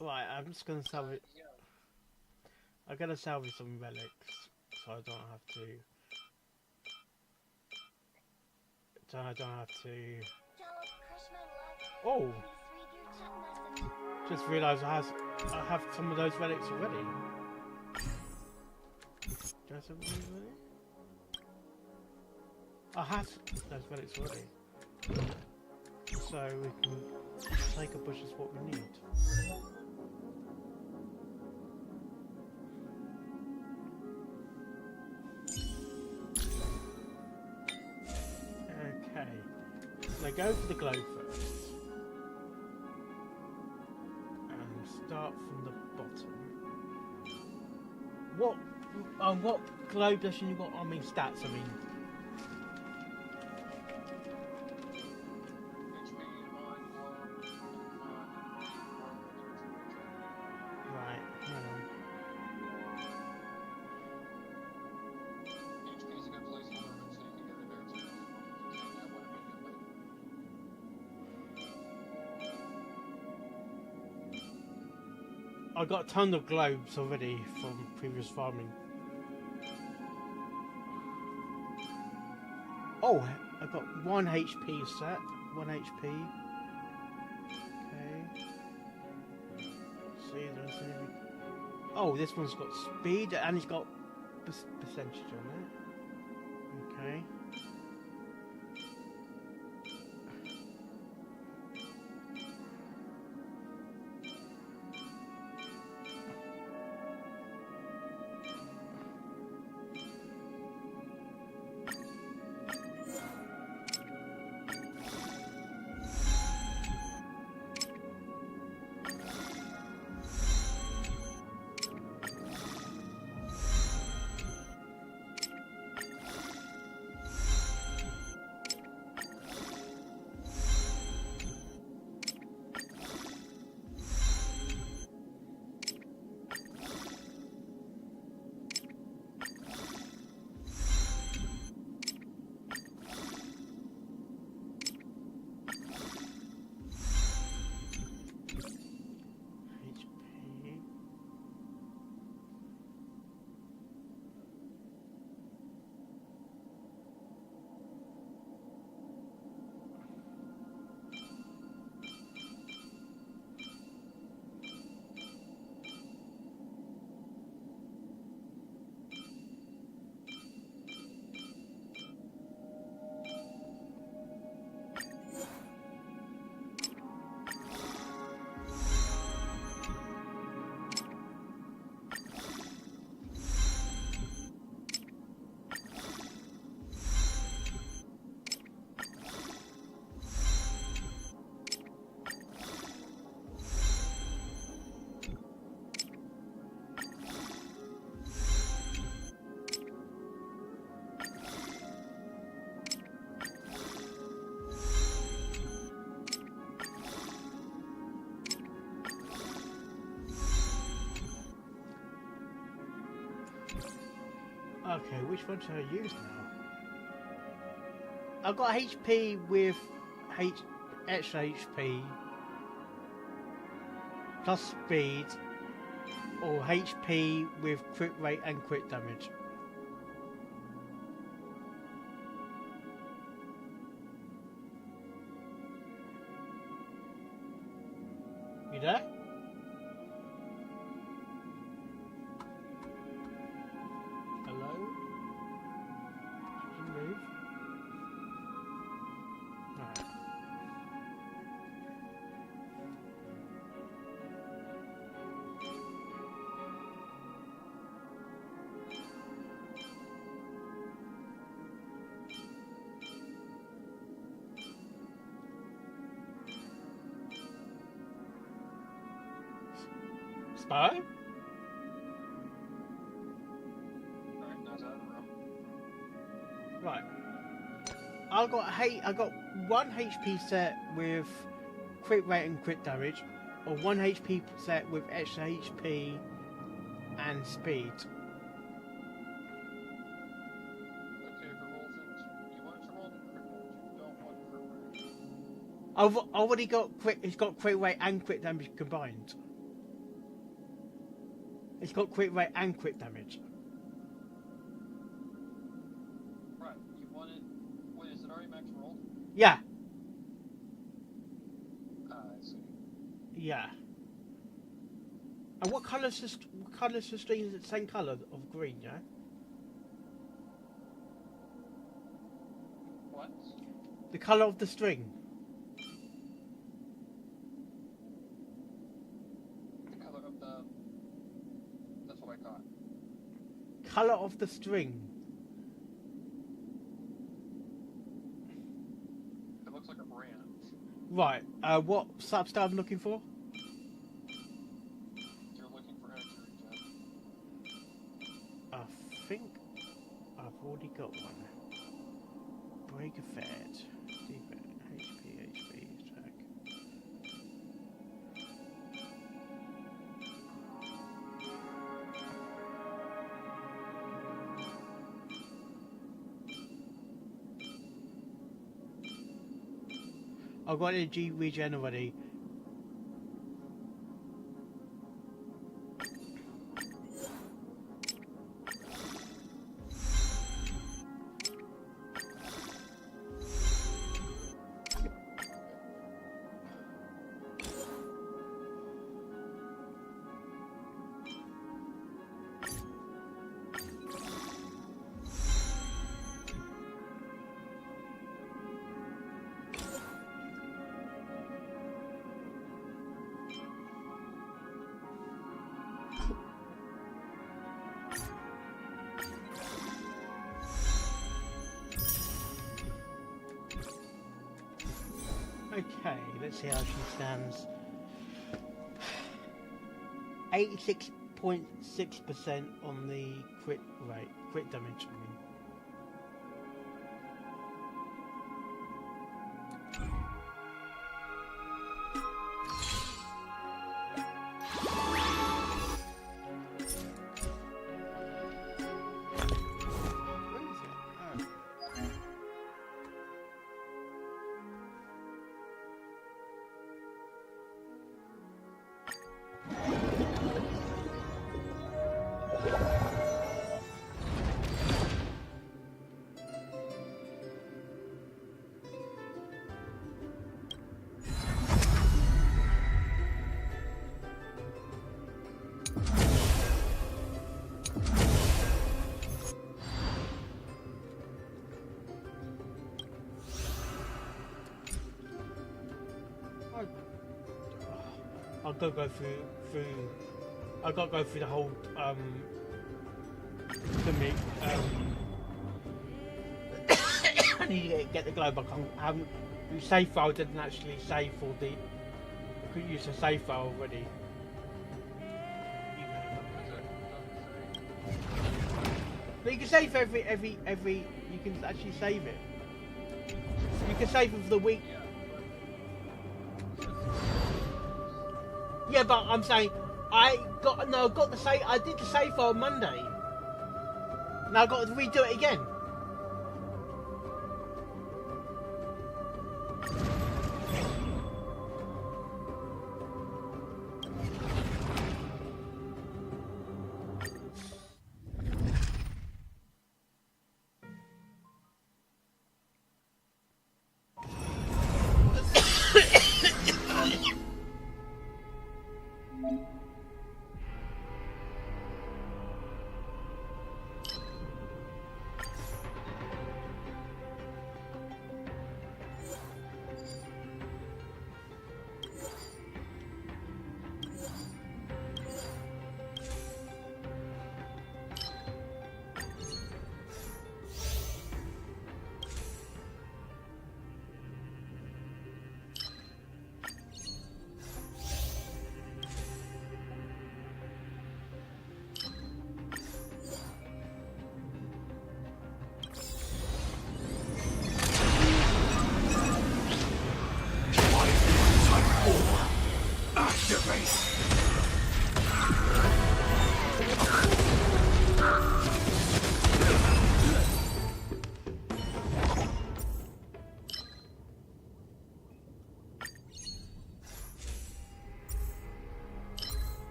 Right, I'm just gonna salvage. Yeah. I'm gonna salvage some relics so I don't have to. So I don't have to. Oh! Just realised I have some of those relics already. Do I have some of these already? I have those relics already. So we can take a bush is what we need. Okay. So go for the globe first. And start from the bottom. What globe does you got? I mean stats, I mean. I got a ton of globes already from previous farming. Oh, I got 1 HP set. 1 HP. Okay. See, there's anything. Oh, this one's got speed and it's got percentage on it. Okay. Okay, which one should I use now? I've got HP with extra HP plus speed, or HP with crit rate and crit damage. You there? Hello? Did you move? Sparrow? Alright, now it's out of the room. Right. I got 1 HP set with crit rate and crit damage, or 1 HP set with extra HP and speed. Okay, if it rolls into... You want it to roll into crit damage, you don't want crit rate. I've already got crit. It's got crit rate and crit damage combined. It's got crit rate and crit damage. Right, you want it... Wait, is it already max rolled? Yeah, I see. yeah. And what colour's the string? Is it the same colour of green? Yeah. What? The colour of the string. The color of the... That's what I got. Colour of the string. It looks like a brand. Right. What substance I'm looking for? You're looking for energy regen. I think I've already got one. Break effect. Defense. HP. Attack. I've got energy regen already. Okay, let's see how she stands. 86.6% on the crit rate, crit damage. I mean. Where is it? Oh. I've got to go through. I've got to go through the whole gimmick. I need to get the globe. I haven't. The save file didn't actually save for the. I couldn't use the save file already. But you can save every. You can actually save it. You can save it for the week. Yeah, but I'm saying I got the save. I did the save file on Monday. Now I've got to redo it again.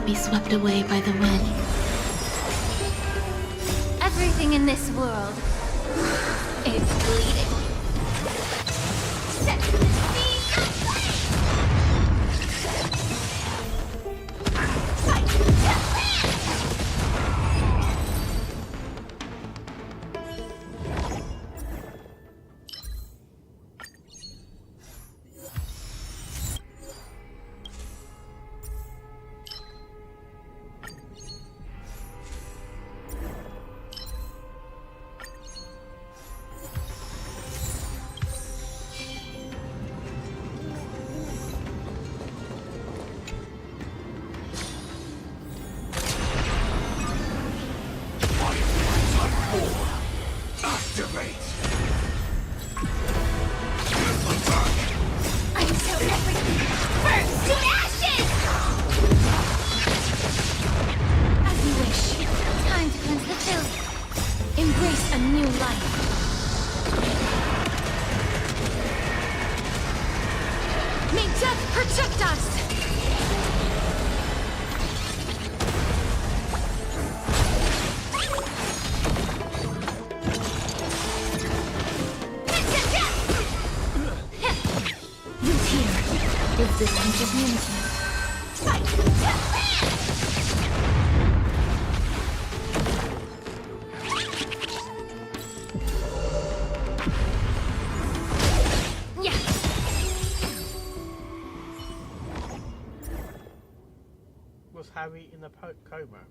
be swept away by the wind. Everything in this world is bleeding. Set the seas aflame! Fight to land! Activate! Until everything burns to ashes! As you wish. Time to cleanse the filth. Embrace a new life. May death protect us! Root here. Gives this much immunity. Fight to land! Yeah. Was Harry in a coma?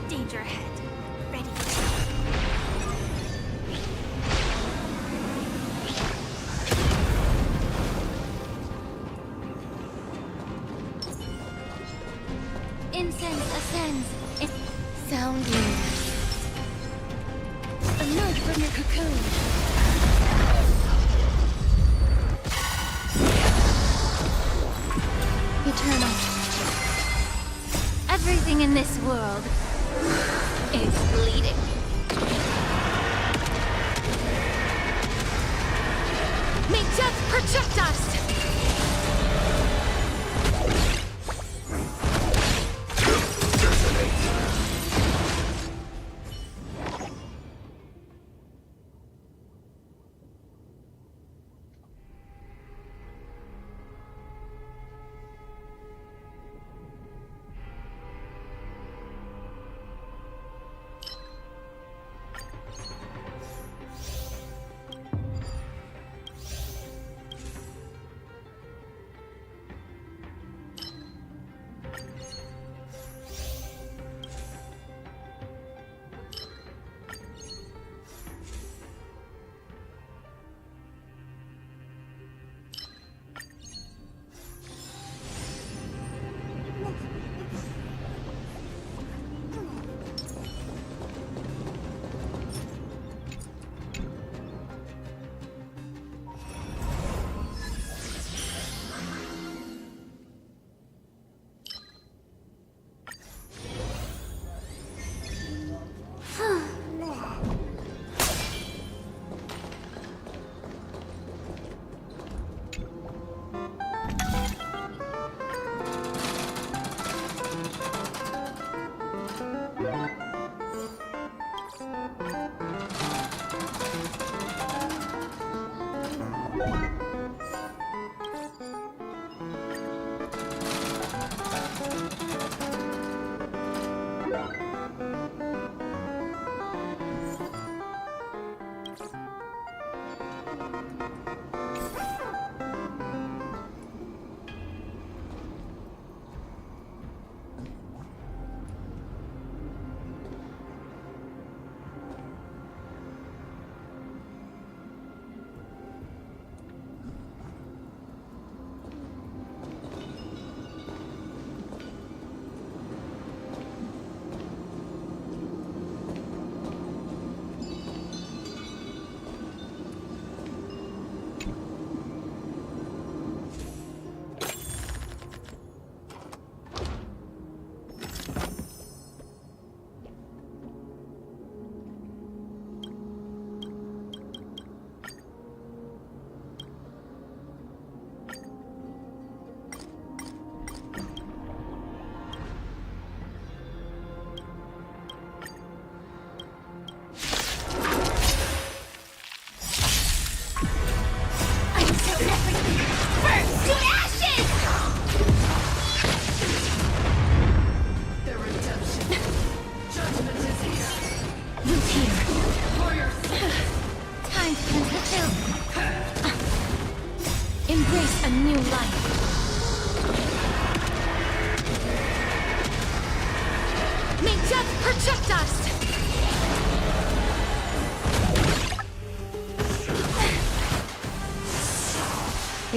Danger ahead. Ready. Incense ascends. Sounding. Emerge from your cocoon. Eternal. Everything in this world is bleeding. May death protect us!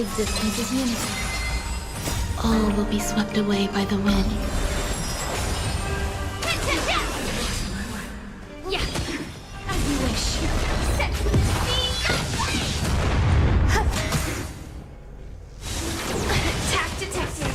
Existence is unity. All will be swept away by the wind. Yeah, as you wish. Set the attack detected.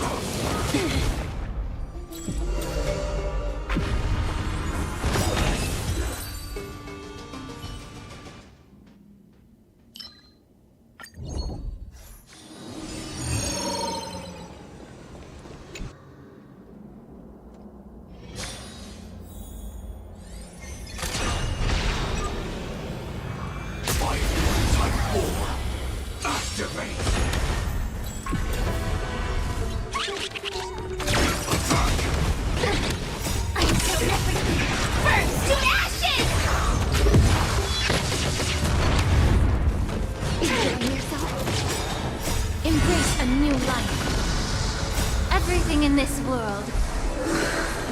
Embrace a new life. Everything in this world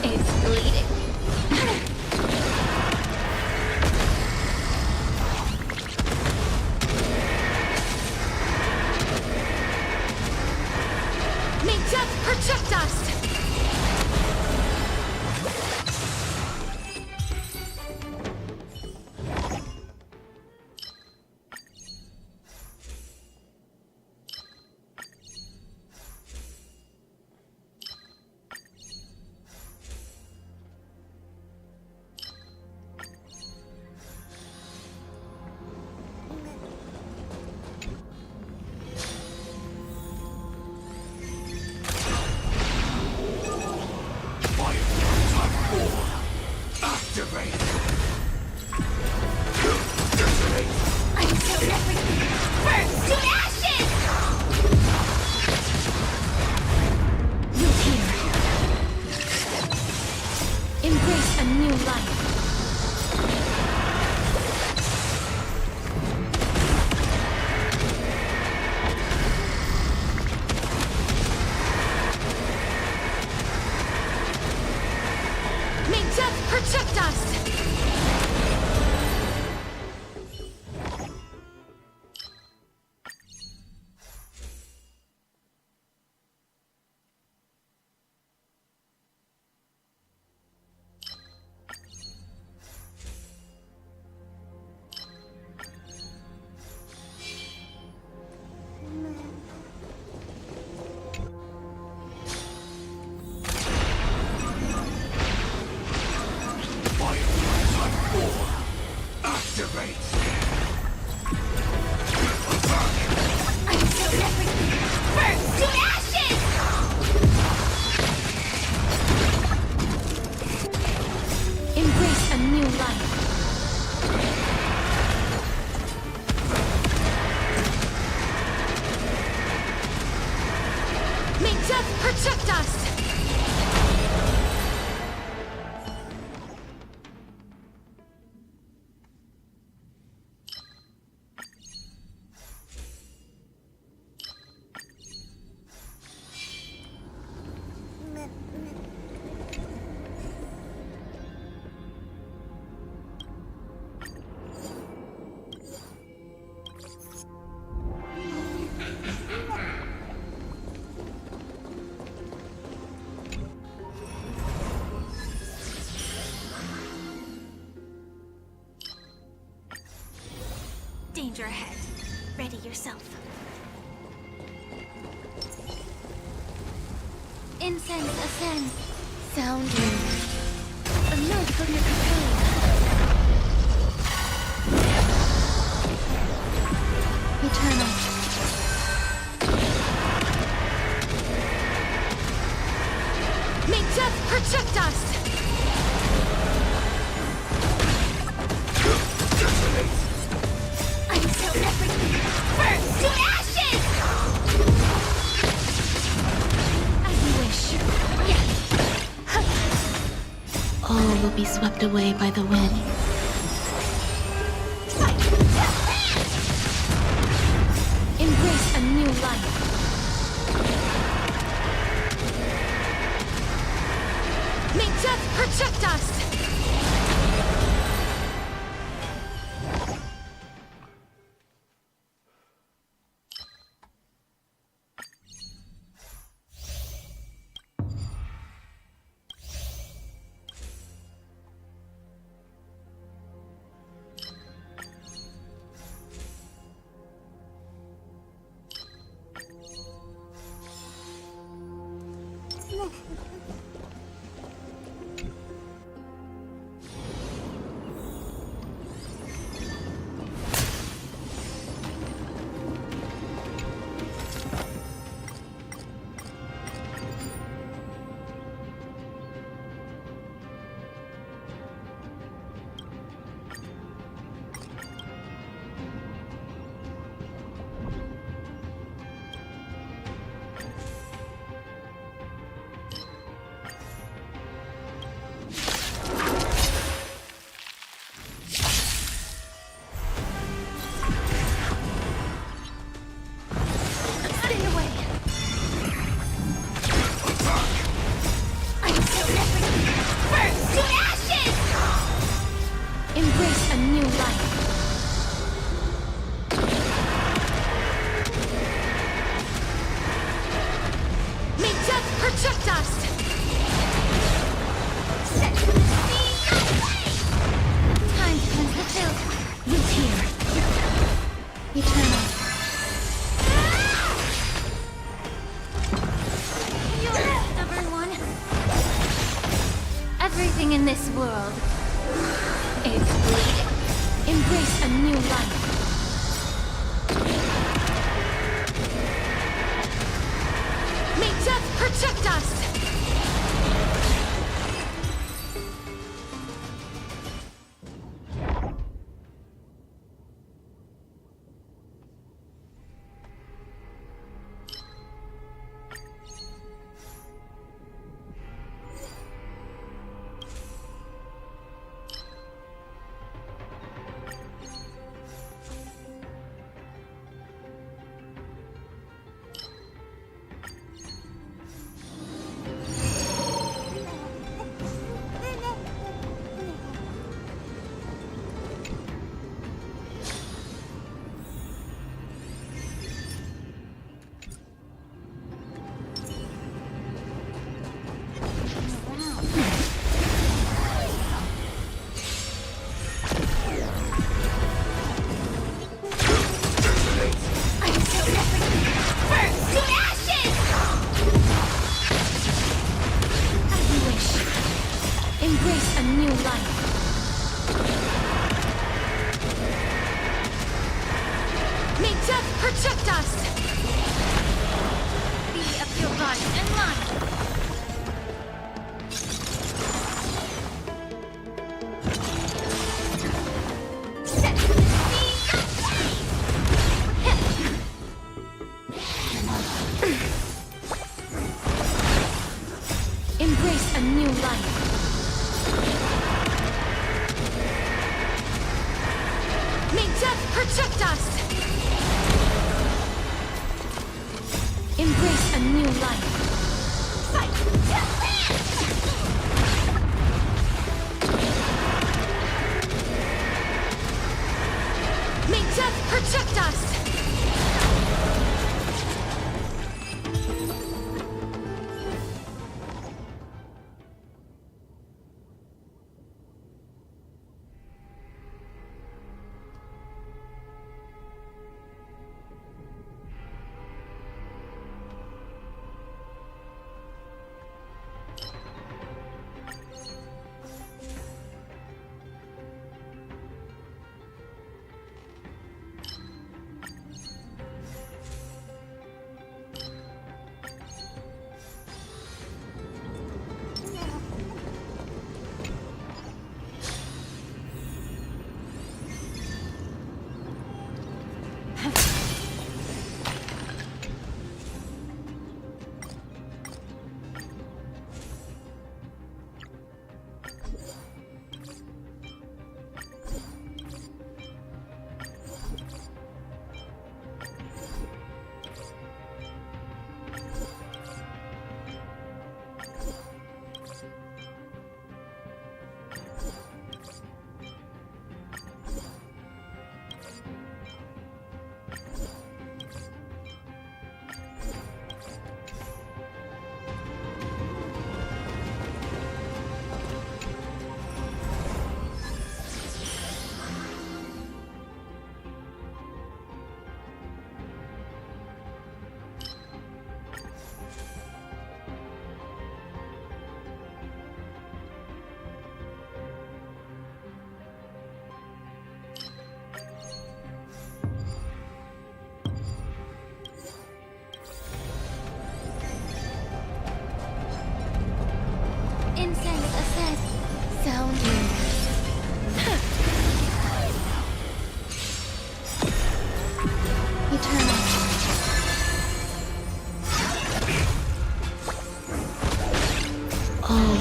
is bleeding. May death protect us! Embrace a new life. May death protect us! Embrace a new life. May death protect us! Danger ahead. Ready yourself. Incense ascends. Sound alert from your cocoon. Eternal. May death protect us! Until everything burns to ashes! As you wish. All will be swept away by the wind. Embrace a new life. May death protect us! Stay away! I'm so different! Burn to ashes! Embrace a new life. May death protect us! Set the sea away! Time to cleanse the filth. Root here. Eternal. You're a stubborn one. Everything in this world is bleeding. Embrace a new life. May death protect us! I'm so different! Burn to ashes! As you wish. Embrace a new life. May death protect us! Be of your body and mind. Set the sea away! Embrace a new life. May death protect us! Embrace a new life. Fight to live! May death protect us!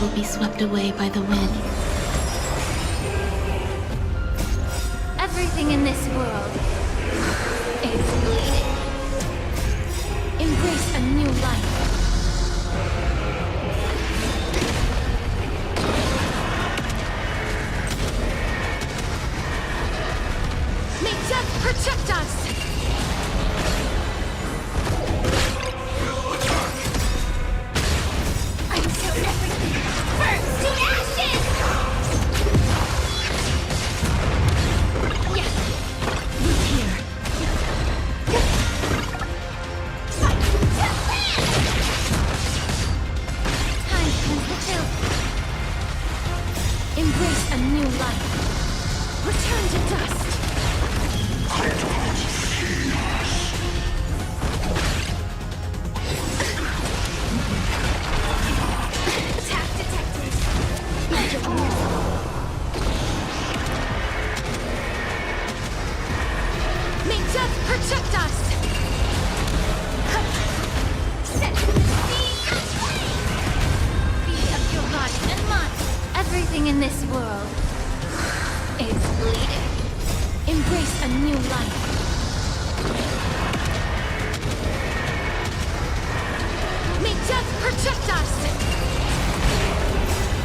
will be swept away by the wind. Everything in this world is bleeding. Embrace a new life. May death protect us! Until everything burns to ashes! Yes! Look here. Time to cleanse the filth. Embrace a new life. Return to dust. Attack detected. May death protect us! Set the sea aflame! Feed up your body and mind. Everything in this world is bleeding. Embrace a new life. May death protect us!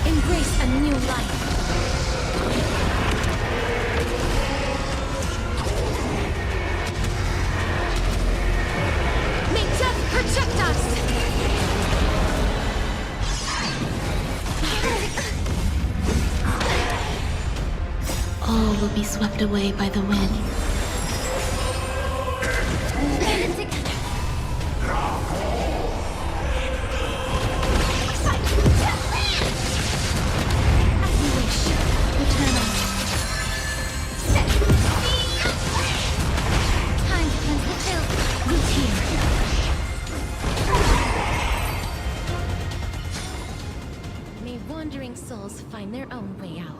Embrace a new life. May death protect us! All will be swept away by the wind. Band together. As you wish. Return on. Set the sea aflame! Time to cleanse the filth. Root here. May wandering souls find their own way out.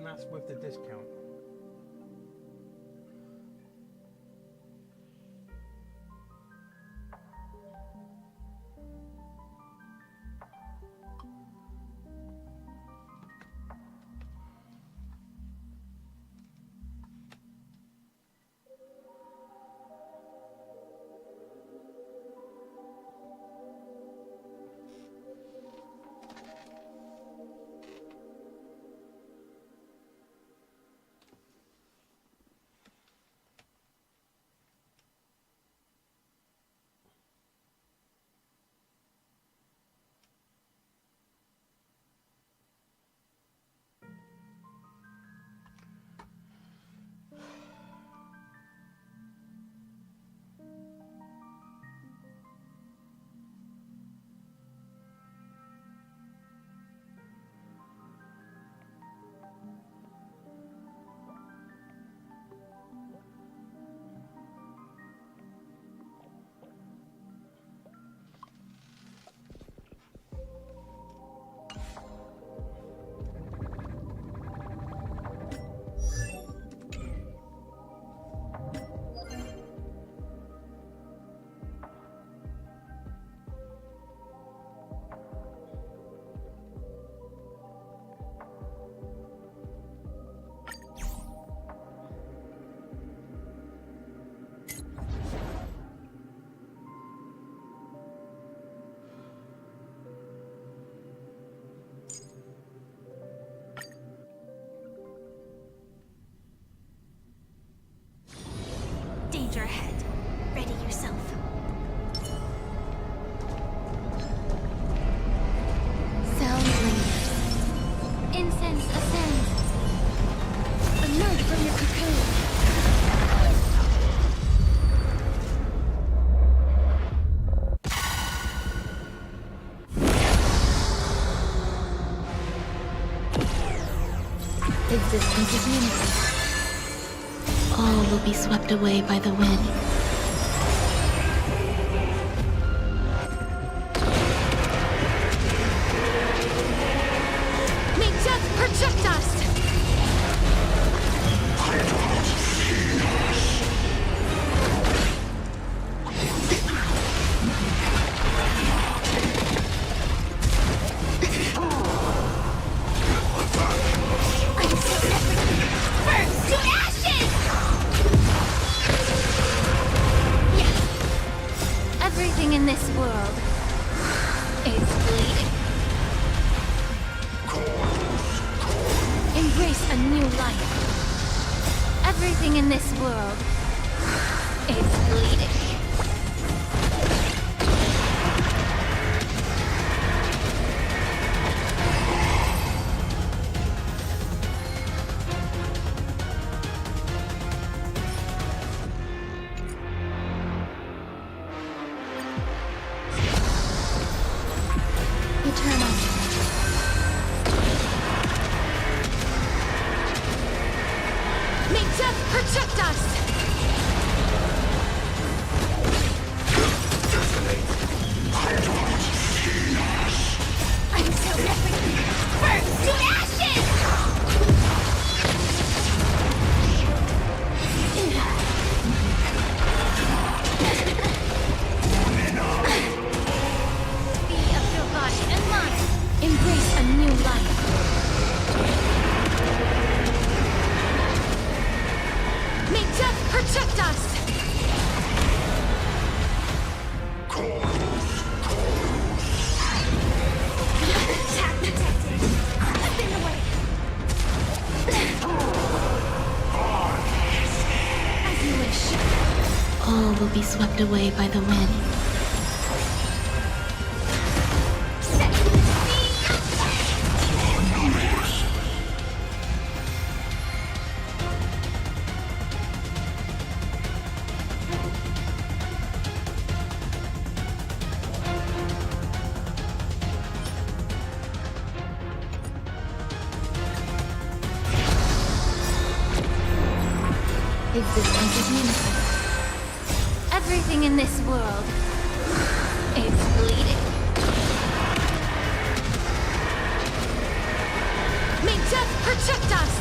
and that's with the discount. Danger ahead. Ready yourself. Sound lingers. Incense ascends. Emerge from your cocoon. Existence is meaningless. All will be swept away by the wind. May death project us! Burn to ashes! Everything in this world is bleeding. Embrace a new life. Everything in this world is bleeding. Eternal. May death protect us! Until everything burns to ashes! Be of your body and mind. Embrace a new life. May death protect us! Attack detected. Spin away. As you wish. All will be swept away by the wind. Set. Existence is meaningful. Everything in this world is bleeding. May death protect us!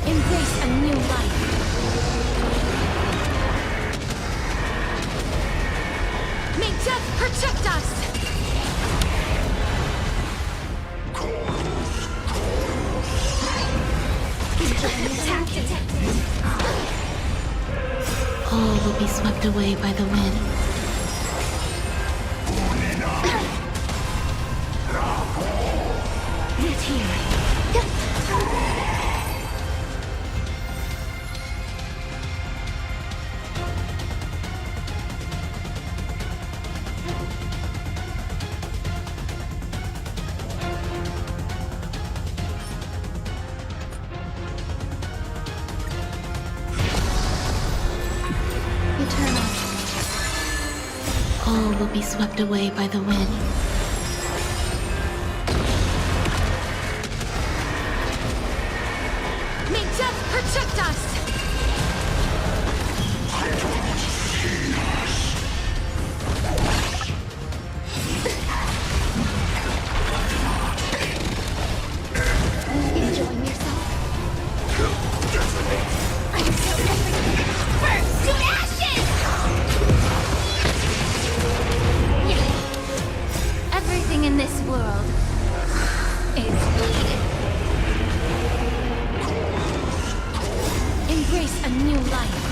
Embrace a new life. May death protect us! Attack detected. All will be swept away by the wind. Get here. Eternal. All will be swept away by the wind. May death protect us! Enjoying yourself? I'm so everything. Burns to ashes! Everything in this world is bleeding. Embrace a new life.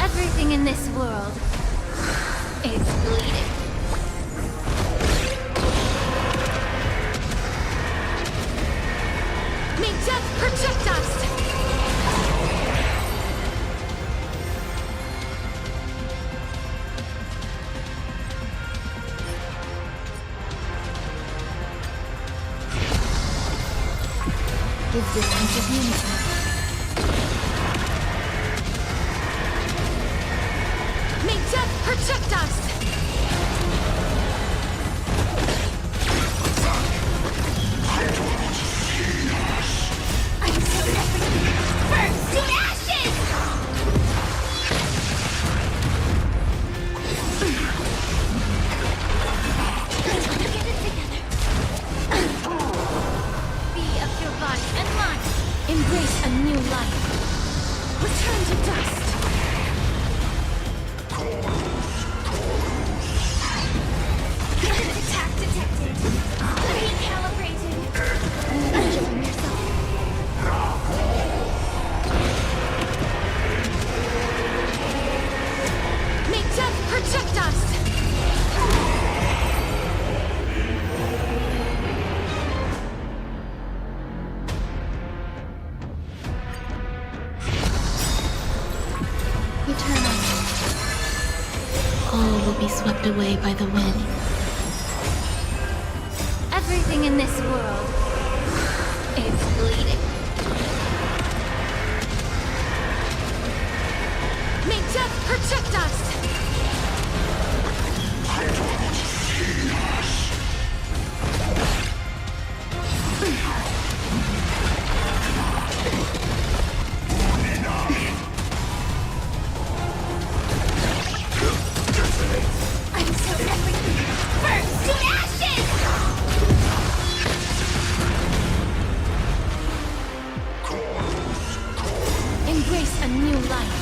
Everything in this world is bleeding. May death protect us! Existence of unity. May death protect us! I'm so everything. Burns to ashes! Get it together. Be of your body and mind. Embrace a new life. Return to dust. Attack detected. Recalibrating. Enjoying yourself? May death protect us! Eternal. All will be swept away by the wind. Everything in this world is bleeding. May death protect us! I'm so everything. Burns to ashes! Embrace a new life.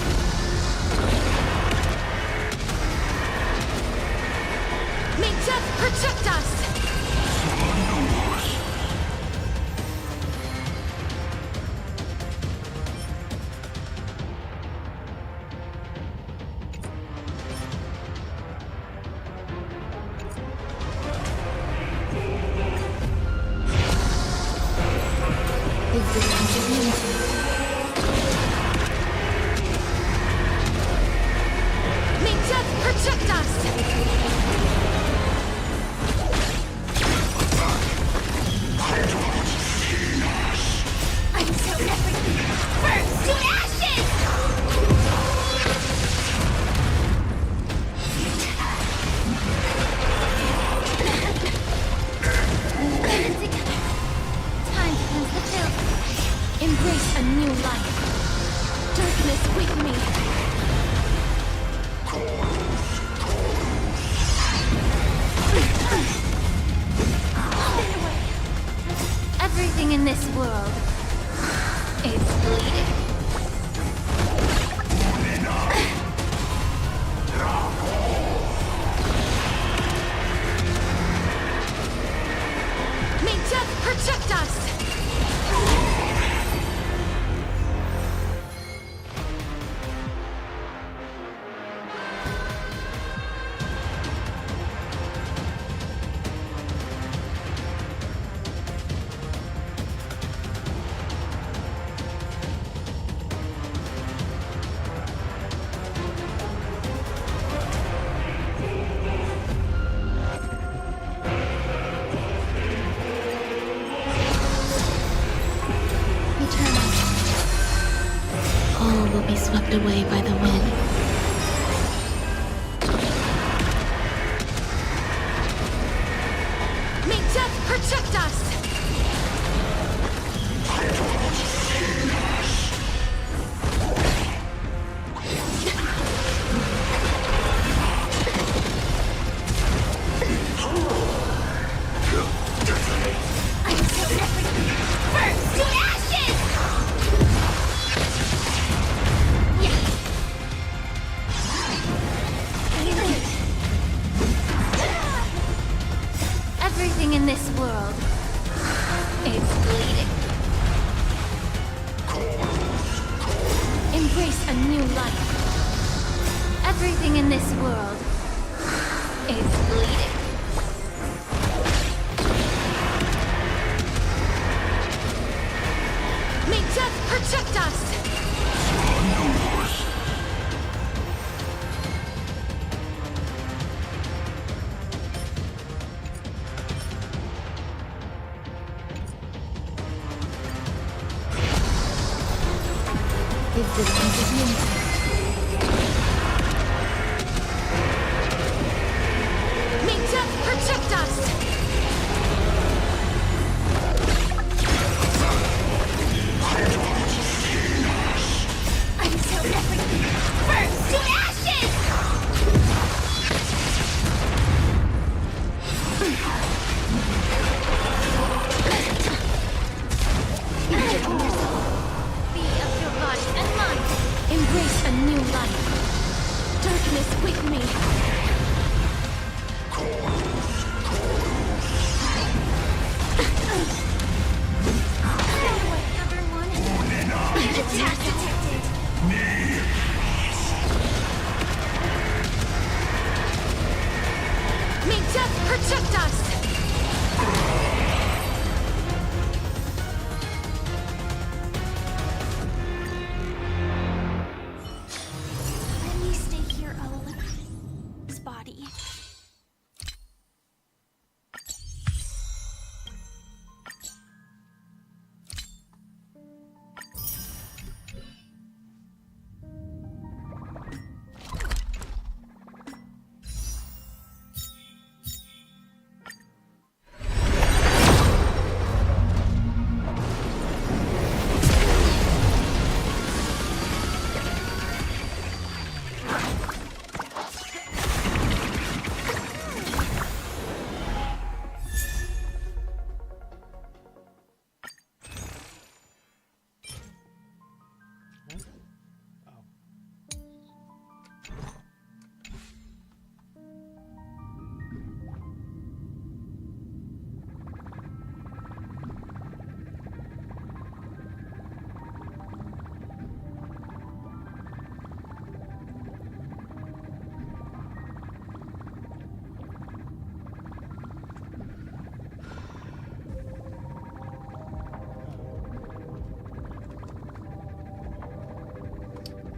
May death protect us! Existence of unity. May death protect us! I'm so everything. Burns to ashes! Embrace a new life. Darkness with me. Everything in this world is bleeding. May death protect us! All will be swept away by the wind. May death protect us! Burn to ashes! Everything in this world is bleeding. Embrace a new life. Everything in this world is bleeding. May death protect us! May death protect us! Until everything burns to ashes! Be of your body and mind. Embrace a new life. Darkness with me. Everyone. Attack detected. May death protect us! Let me stay here alone. His body.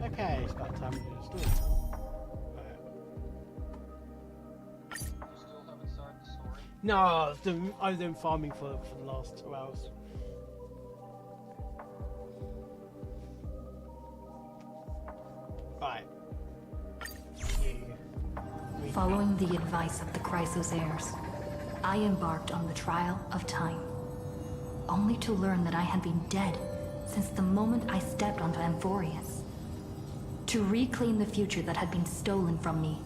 Okay, it's about time to do the story. Right. You still haven't started the story? No, I was doing farming for the last 2 hours. Right. Following the advice of the Chrysos heirs, I embarked on the trial of time, only to learn that I had been dead since the moment I stepped onto Amphorius. To reclaim the future that had been stolen from me,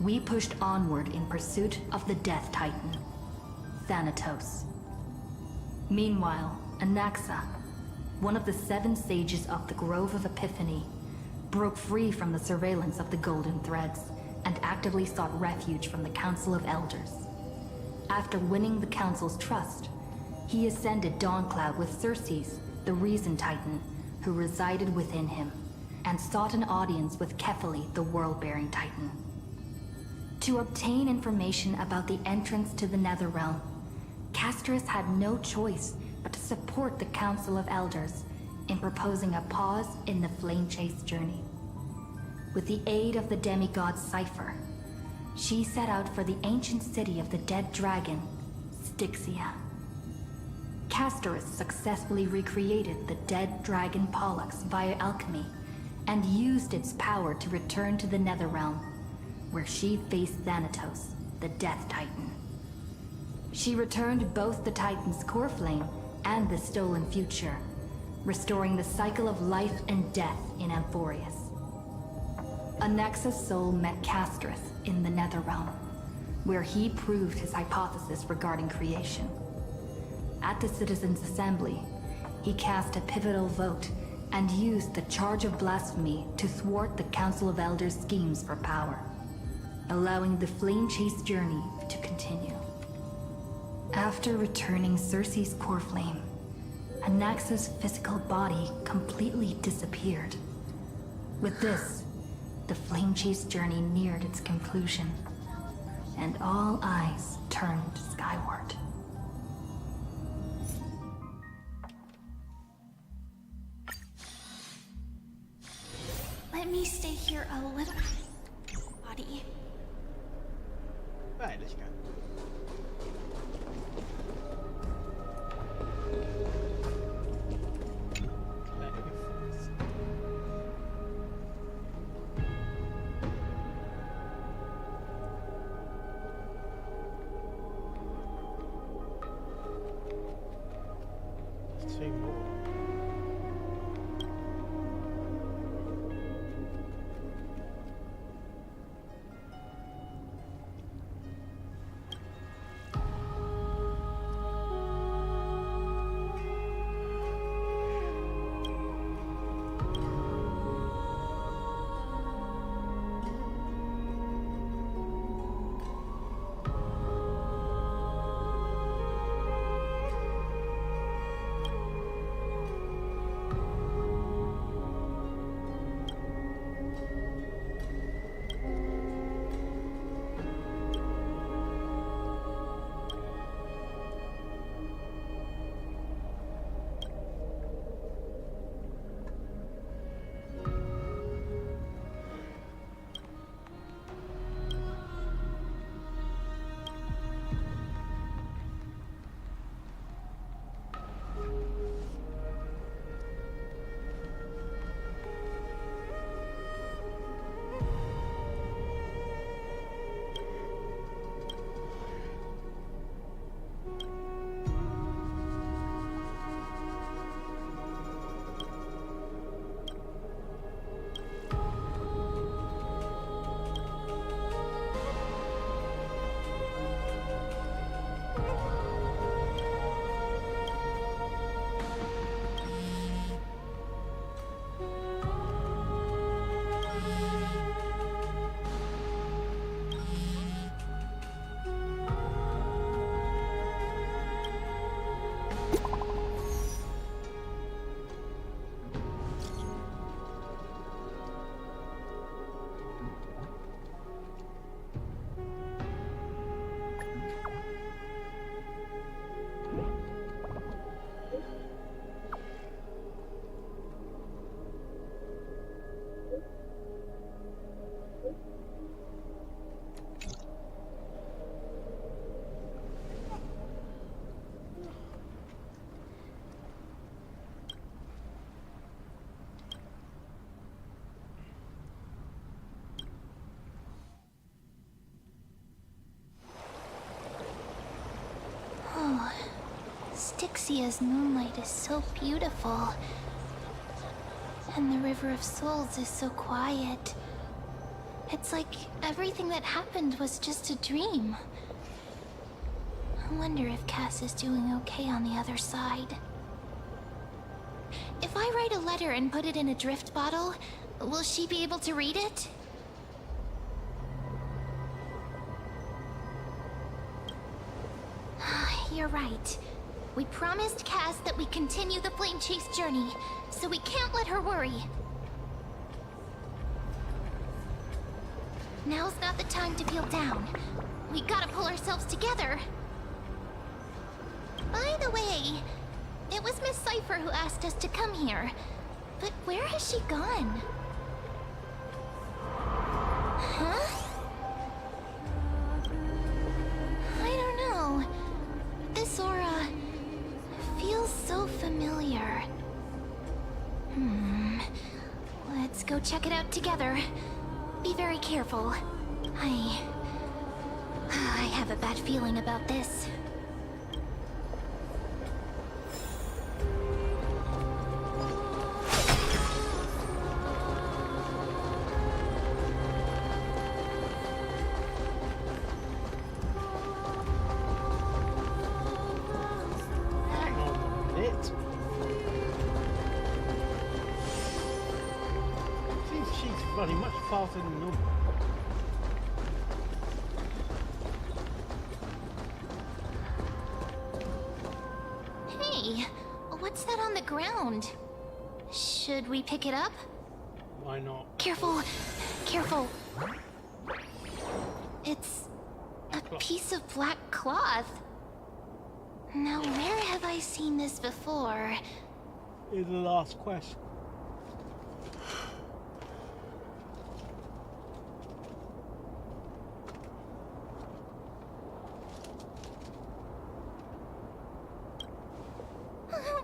we pushed onward in pursuit of the Death Titan, Thanatos. Meanwhile, Anaxa, one of the 7 sages of the Grove of Epiphany, broke free from the surveillance of the Golden Threads and actively sought refuge from the Council of Elders. After winning the Council's trust, he ascended Dawncloud with Xerxes, the Reason Titan, who resided within him, and sought an audience with Kefali, the World-Bearing Titan. To obtain information about the entrance to the Netherrealm, Castris had no choice but to support the Council of Elders in proposing a pause in the Flame Chase journey. With the aid of the demigod Cypher, she set out for the ancient city of the dead dragon, Styxia. Castris successfully recreated the dead dragon Pollux via alchemy and used its power to return to the Netherrealm, where she faced Thanatos, the Death Titan. She returned both the Titan's core flame and the stolen future, restoring the cycle of life and death in Amphorius. Anaxa's soul met Castris in the Netherrealm, where he proved his hypothesis regarding creation. At the Citizens' Assembly, he cast a pivotal vote and used the charge of blasphemy to thwart the Council of Elders' schemes for power, allowing the Flame Chase journey to continue. After returning Circe's core flame, Anaxa's physical body completely disappeared. With this, the Flame Chase journey neared its conclusion, and all eyes turned skyward. Let me stay here a little. Body. Right, let's go. There's 2 more. Dixia's moonlight is so beautiful. And the River of Souls is so quiet. It's like everything that happened was just a dream. I wonder if Cass is doing okay on the other side. If I write a letter and put it in a drift bottle, will she be able to read it? You're right. We promised Cass that we'd continue the Flame Chase journey, so we can't let her worry. Now's not the time to feel down. We gotta pull ourselves together. By the way, it was Miss Cipher who asked us to come here. But where has she gone? Huh? I don't know. This aura feels so familiar. Let's go check it out together. Be very careful. I have a bad feeling about this. Hang on a minute. Seems she's running much faster than normal. Hey, what's that on the ground? Should we pick it up? Why not? Careful, careful. It's a piece of black cloth. Now, where have I seen this before? Here's the last quest.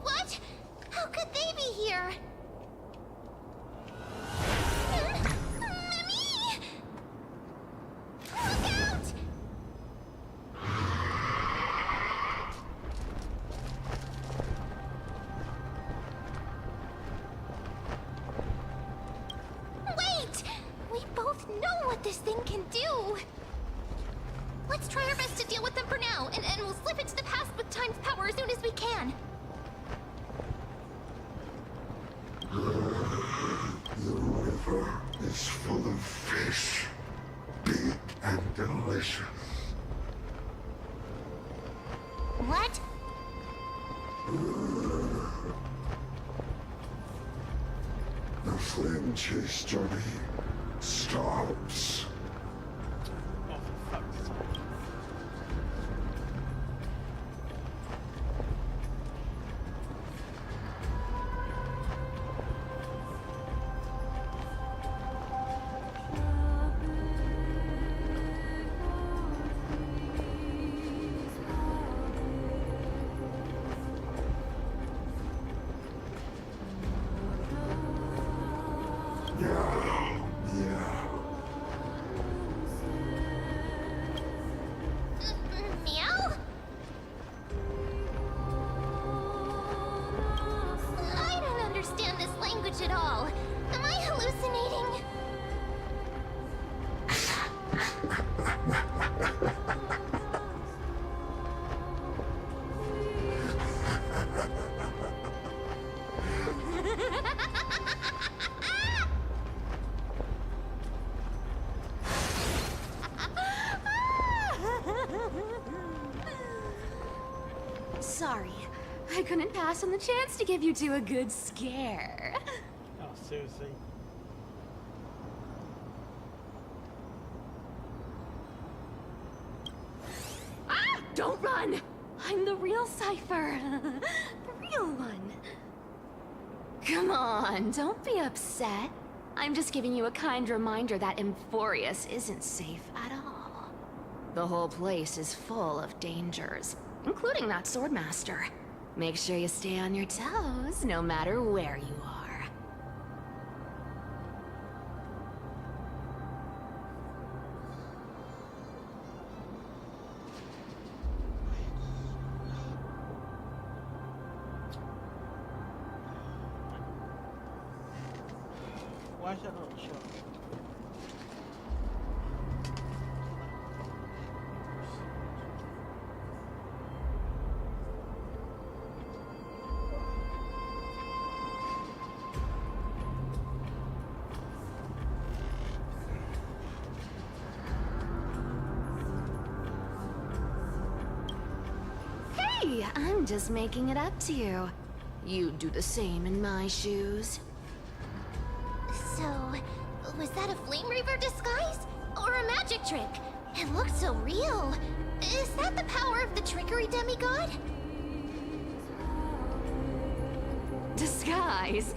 What? How could they be here? Mimi! Look out! Wait! We both know what this thing can do. Let's try our best to deal with them for now, and we'll slip into the past with Time's power as soon as we can. The river is full of fish, big and delicious. What? The Flame Chase journey starts. Oh, for fuck's sake. Yeah. Meow? I don't understand this language at all. Am I hallucinating? Sorry, I couldn't pass on the chance to give you two a good scare. Oh, seriously. Ah! Don't run! I'm the real Cipher. The real one. Come on, don't be upset. I'm just giving you a kind reminder that Emphorius isn't safe at all. The whole place is full of dangers, including that Swordmaster. Make sure you stay on your toes, no matter where you are. Why is that not a shot? Hey, I'm just making it up to you. You'd do the same in my shoes. So, was that a Flame Reaver disguise? Or a magic trick? It looked so real. Is that the power of the trickery demigod? Disguise?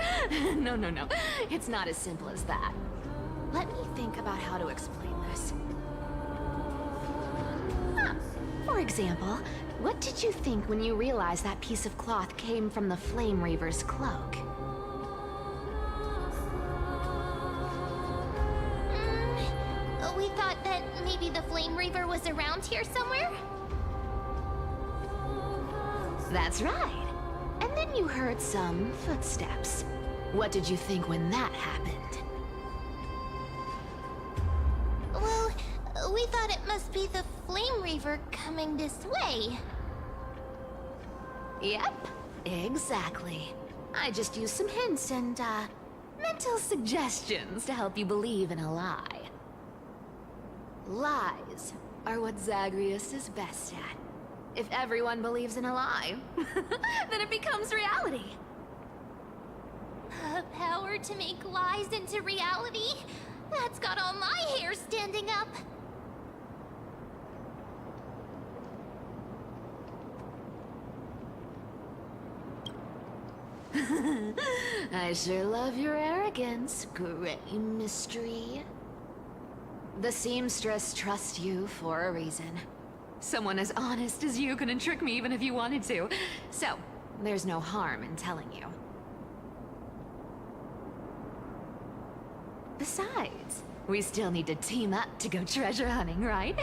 No. It's not as simple as that. Let me think about how to explain this. For example, what did you think when you realized that piece of cloth came from the Flame Reaver's cloak? We thought that maybe the Flame Reaver was around here somewhere? That's right. And then you heard some footsteps. What did you think when that happened? Well, we thought it must be the Flame Reaver coming this way. Yep, exactly. I just used some hints and, mental suggestions to help you believe in a lie. Lies are what Zagreus is best at. If everyone believes in a lie, then it becomes reality. Power to make lies into reality? That's got all my hair standing up. I sure love your arrogance, Gray Mystery. The seamstress trusts you for a reason. Someone as honest as you couldn't trick me even if you wanted to. So, there's no harm in telling you. Besides, we still need to team up to go treasure hunting, right?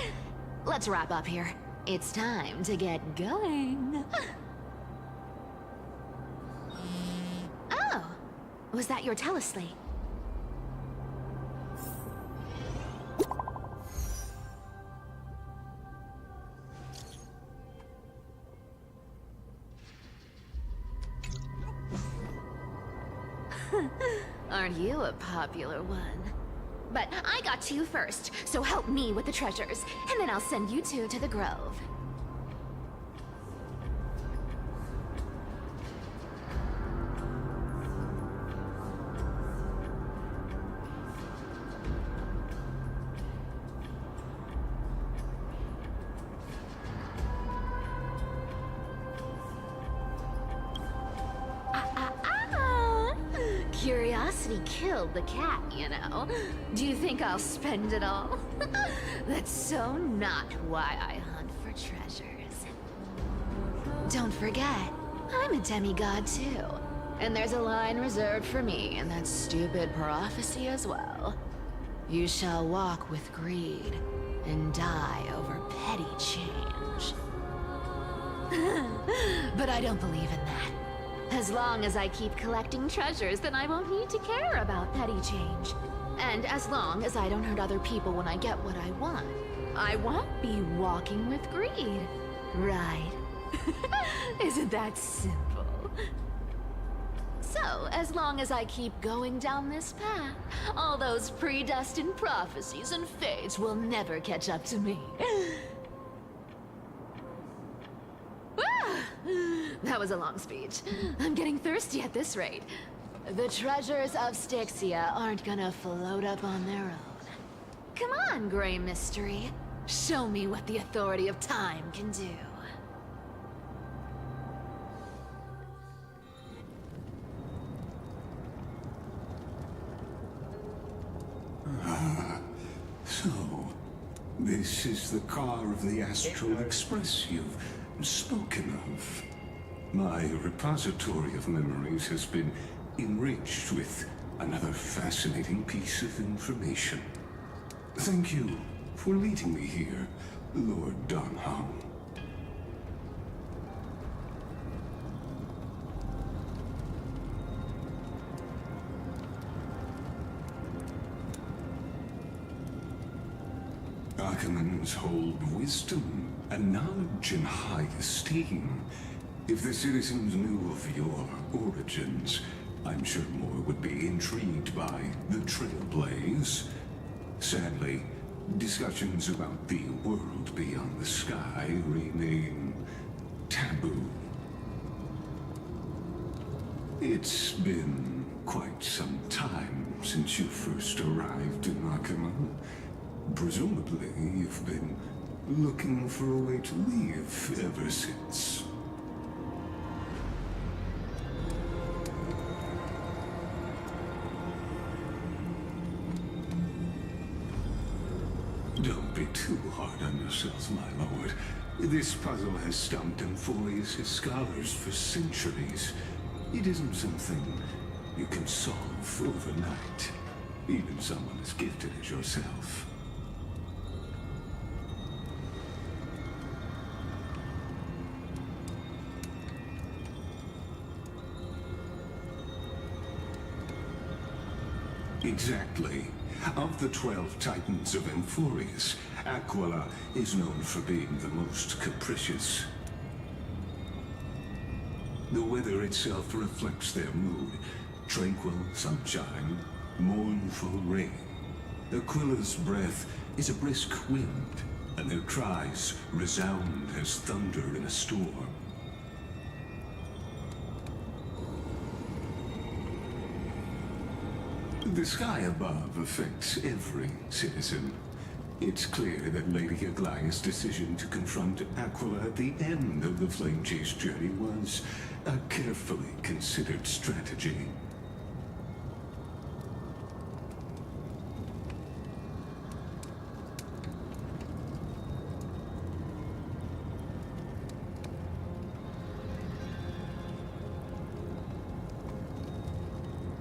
Let's wrap up here. It's time to get going. Oh, was that your telesleep? Aren't you a popular one? But I got to you first, so help me with the treasures, and then I'll send you two to the grove. Curiosity killed the cat, you know. Do you think I'll spend it all? That's so not why I hunt for treasures. Don't forget, I'm a demigod too. And there's a line reserved for me in that stupid prophecy as well. You shall walk with greed and die over petty change. But I don't believe in that. As long as I keep collecting treasures, then I won't need to care about petty change. And as long as I don't hurt other people when I get what I want, I won't be walking with greed. Right? Isn't that simple? So, as long as I keep going down this path, all those predestined prophecies and fates will never catch up to me. That was a long speech. I'm getting thirsty at this rate. The treasures of Styxia aren't gonna float up on their own. Come on, Gray Mystery. Show me what the authority of time can do. So, this is the car of the Astral Express you've spoken of. My repository of memories has been enriched with another fascinating piece of information. Thank you for leading me here, Lord Donham. Archimans hold wisdom and knowledge in high esteem. If the citizens knew of your origins, I'm sure more would be intrigued by the Trailblaze. Sadly, discussions about the world beyond the sky remain taboo. It's been quite some time since you first arrived in Akima. Presumably, you've been looking for a way to leave ever since. Don't be too hard on yourself, my lord. This puzzle has stumped Amphorius' scholars for centuries. It isn't something you can solve overnight, even someone as gifted as yourself. Exactly. Of the 12 Titans of Amphorius, Aquila is known for being the most capricious. The weather itself reflects their mood. Tranquil sunshine, mournful rain. Aquila's breath is a brisk wind, and their cries resound as thunder in a storm. The sky above affects every citizen. It's clear that Lady Aglaya's decision to confront Aquila at the end of the Flame Chase journey was a carefully considered strategy.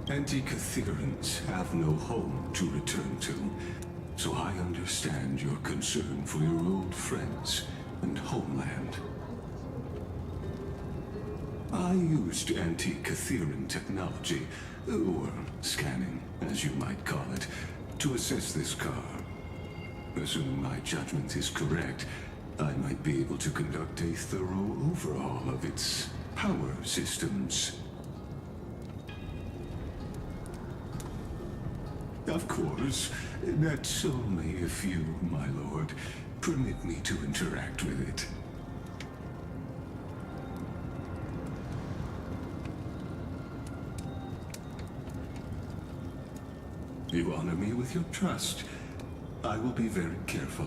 Antikytherans have no home to return to, so I understand your concern for your old friends and homeland. I used Antikytheran technology, or scanning, as you might call it, to assess this car. Assuming my judgment is correct, I might be able to conduct a thorough overhaul of its power systems. Of course, that's only if you, my lord, permit me to interact with it. You honor me with your trust. I will be very careful.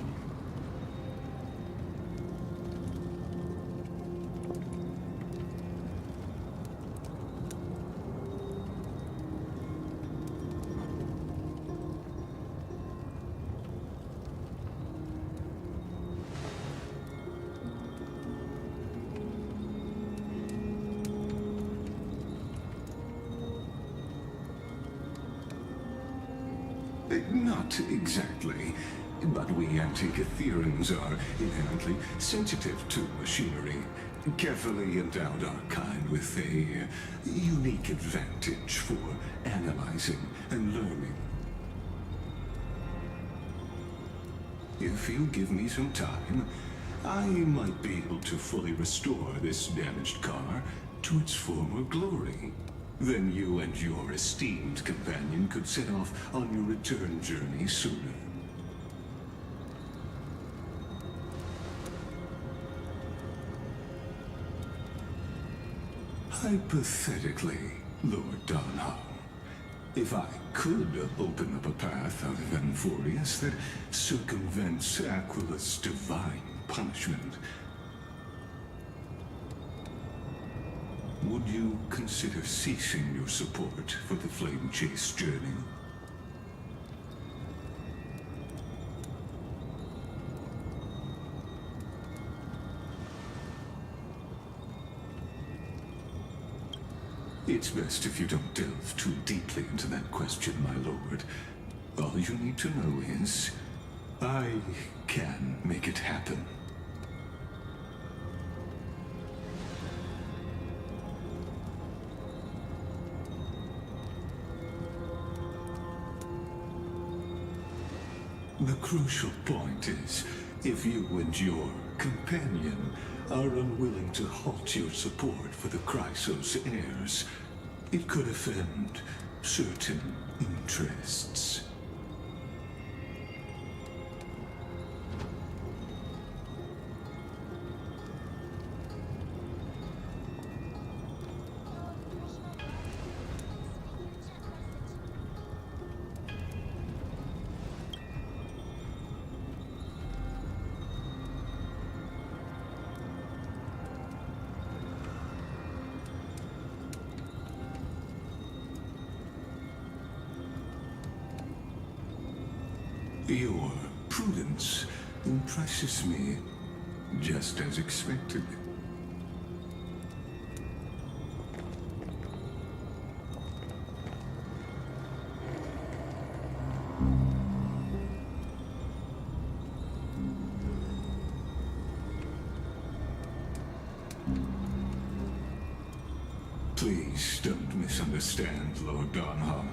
Not exactly, but we Antikytherans are inherently sensitive to machinery. Carefully endowed our kind with a unique advantage for analyzing and learning. If you give me some time, I might be able to fully restore this damaged car to its former glory. Then you and your esteemed companion could set off on your return journey sooner. Hypothetically, Lord Donhall, if I could open up a path out of Amphorius that circumvents Aquila's divine punishment, would you consider ceasing your support for the Flame Chase journey? It's best if you don't delve too deeply into that question, my lord. All you need to know is, I can make it happen. The crucial point is, if you and your companion are unwilling to halt your support for the Chrysos heirs, it could offend certain interests. Your prudence impresses me, just as expected. Please don't misunderstand, Lord Donhong.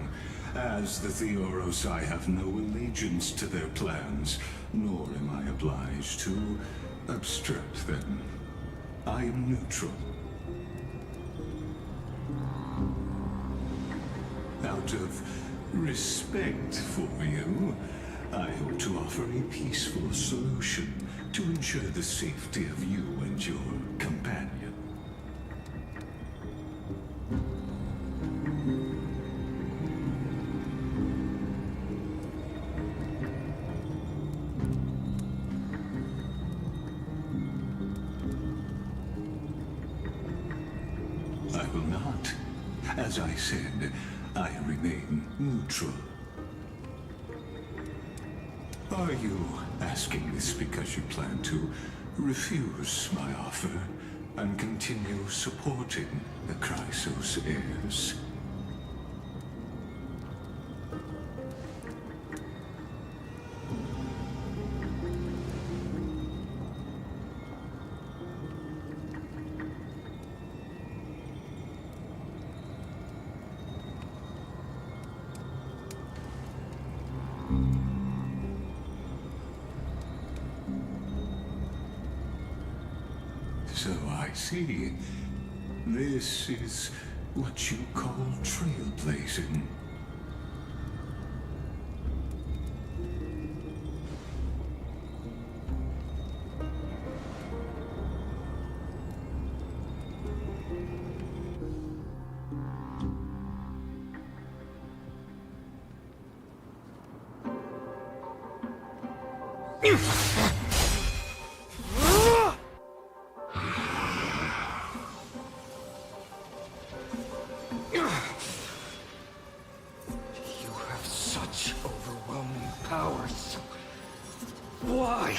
As the Theoros, I have no allegiance to their plans, nor am I obliged to obstruct them. I am neutral. Out of respect for you, I hope to offer a peaceful solution to ensure the safety of you and your companion. I will not. As I said, I remain neutral. Are you asking this because you plan to refuse my offer and continue supporting the Chrysos heirs? So I see. This is what you call trailblazing. You have such overwhelming powers. Why?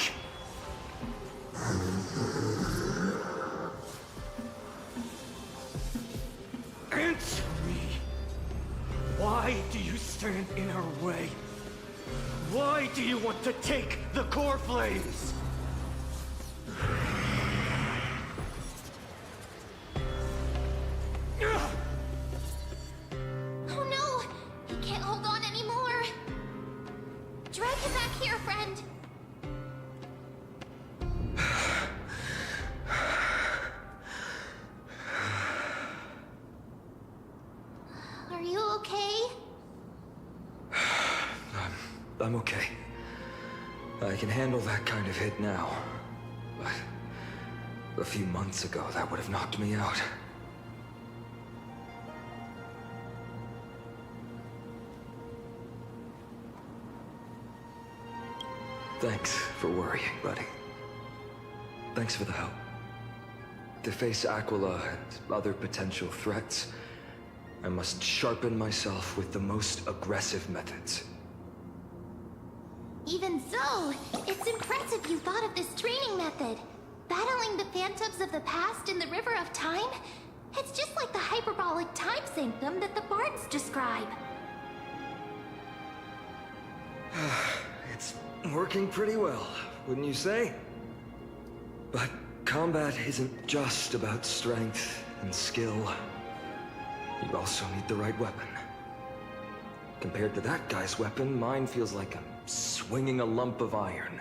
Answer me. Why do you stand in our way? Why do you want to take the core flames? Oh no! He can't hold on anymore! Drag him back here, friend! Are you okay? I'm okay. I can handle that kind of hit now. But a few months ago, that would have knocked me out. Thanks for worrying, buddy. Thanks for the help. To face Aquila and other potential threats, I must sharpen myself with the most aggressive methods. Even so, it's impressive you thought of this training method. Battling the phantoms of the past in the River of Time? It's just like the hyperbolic time sanctum that the bards describe. It's working pretty well, wouldn't you say? But combat isn't just about strength and skill. You also need the right weapon. Compared to that guy's weapon, mine feels like I'm swinging a lump of iron.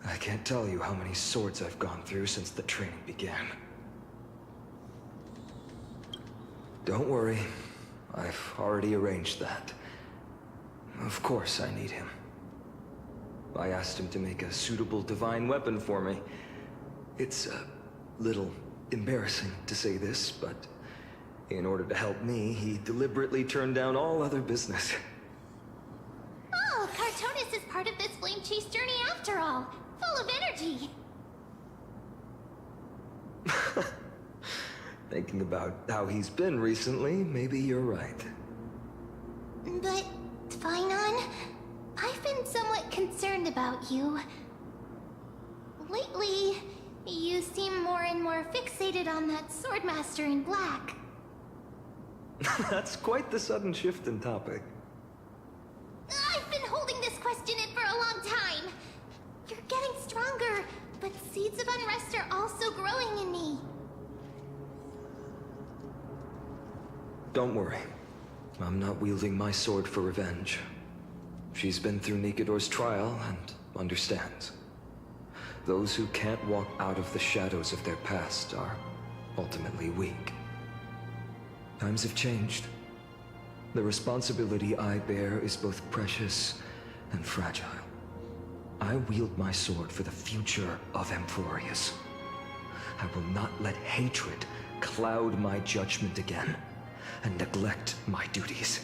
I can't tell you how many swords I've gone through since the training began. Don't worry, I've already arranged that. Of course I need him. I asked him to make a suitable divine weapon for me. It's a little embarrassing to say this, but in order to help me, he deliberately turned down all other business. Oh, Cartonis is part of this flame chase journey after all. Full of energy. Thinking about how he's been recently, maybe you're right. But, Finon, I've been somewhat concerned about you. Lately, you seem more and more fixated on that Swordmaster in black. That's quite the sudden shift in topic. I've been holding this question in for a long time. You're getting stronger, but seeds of unrest are also growing in me. Don't worry. I'm not wielding my sword for revenge. She's been through Nikedor's trial and understands. Those who can't walk out of the shadows of their past are ultimately weak. Times have changed. The responsibility I bear is both precious and fragile. I wield my sword for the future of Amphorius. I will not let hatred cloud my judgment again and neglect my duties.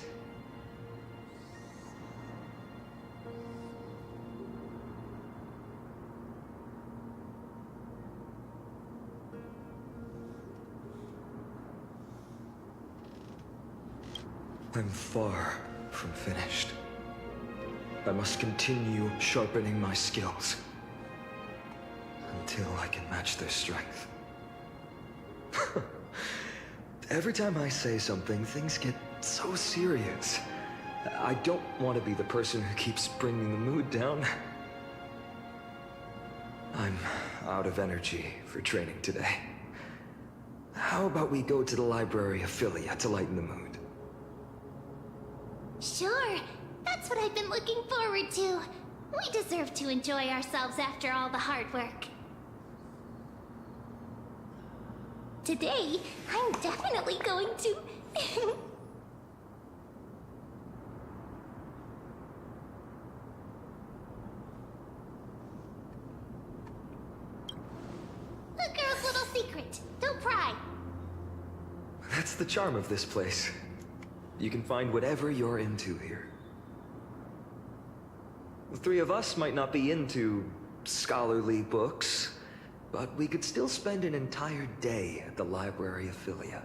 I'm far from finished. I must continue sharpening my skills until I can match their strength. Every time I say something, things get so serious. I don't want to be the person who keeps bringing the mood down. I'm out of energy for training today. How about we go to the Library of Philia to lighten the mood? Sure, that's what I've been looking forward to. We deserve to enjoy ourselves after all the hard work. Today, I'm definitely going to... A girl's little secret. Don't pry. That's the charm of this place. You can find whatever you're into here. The three of us might not be into scholarly books, but we could still spend an entire day at the Library of Philia.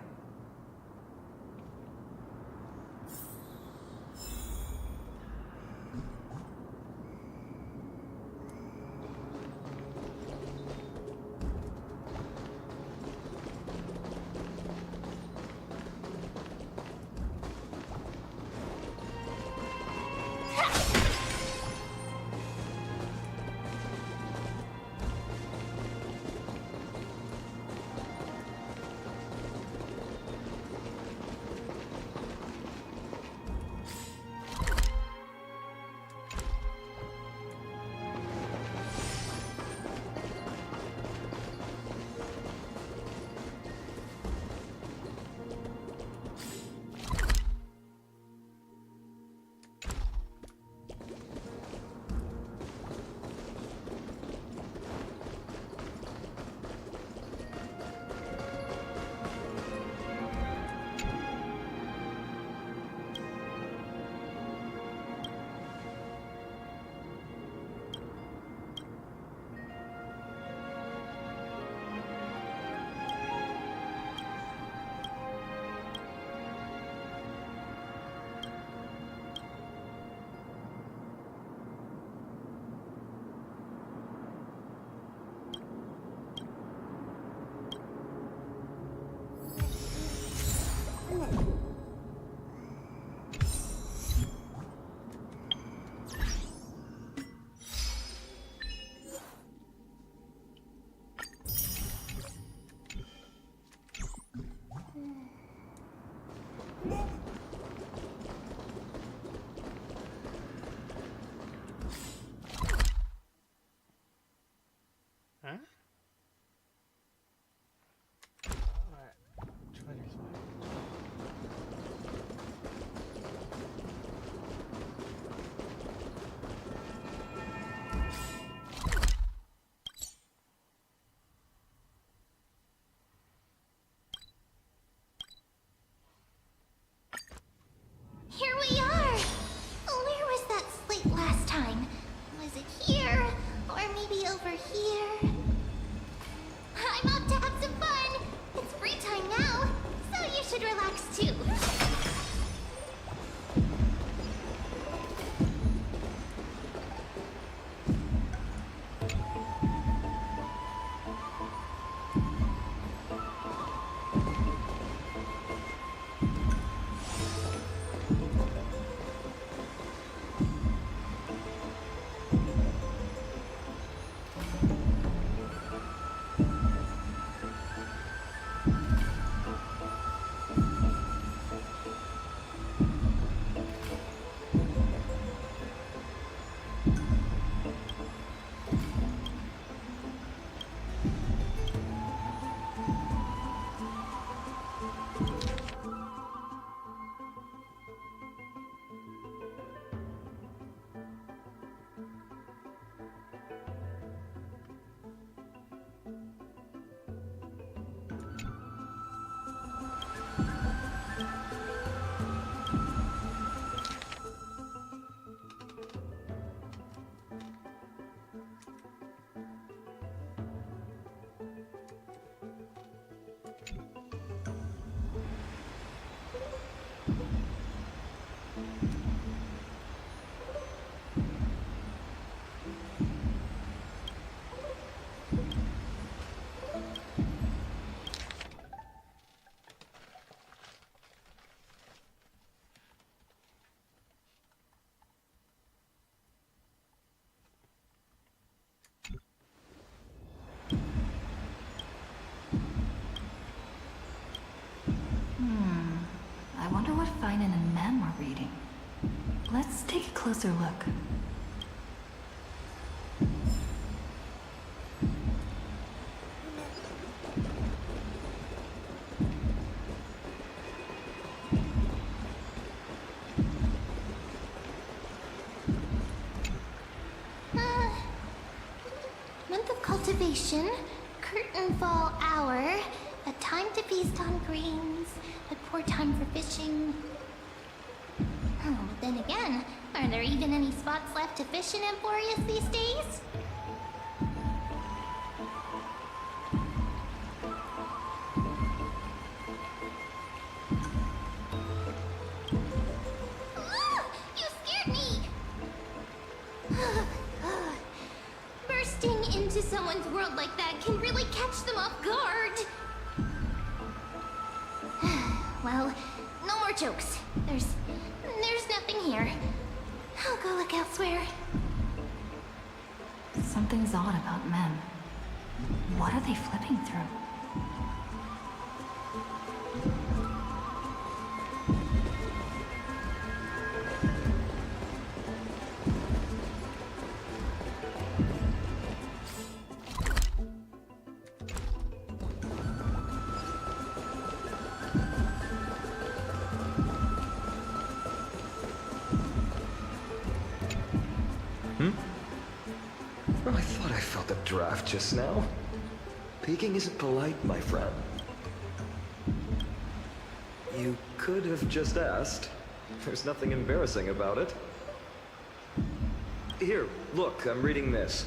Is it here? Or maybe over here? I'm up to have some fun! It's free time now, so you should relax too. I wonder what Finan and Mem are reading. Let's take a closer look. Month of cultivation, curtain fall hour, a time to feast on greens, a poor time for fishing. Oh, but then again, are there even any spots left to fish in Emporius these days? Ah, you scared me! Bursting into someone's world like that can really catch them off guard. Well, no more jokes. There's nothing here. I'll go look elsewhere. Something's odd about Mem. What are they flipping through? Oh, I thought I felt a draft just now. Peeking isn't polite, my friend. You could have just asked. There's nothing embarrassing about it. Here, look, I'm reading this.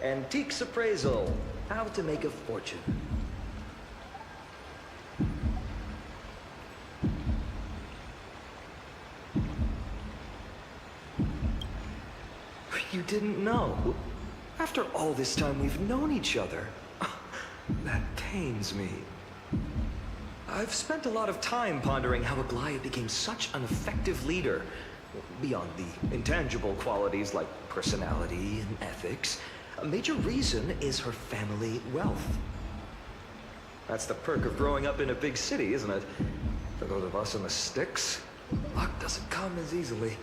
Antiques Appraisal. How to make a fortune. You didn't know? After all this time we've known each other. That pains me. I've spent a lot of time pondering how Aglaia became such an effective leader. Beyond the intangible qualities like personality and ethics, a major reason is her family wealth. That's the perk of growing up in a big city, isn't it? For those of us in the sticks, luck doesn't come as easily.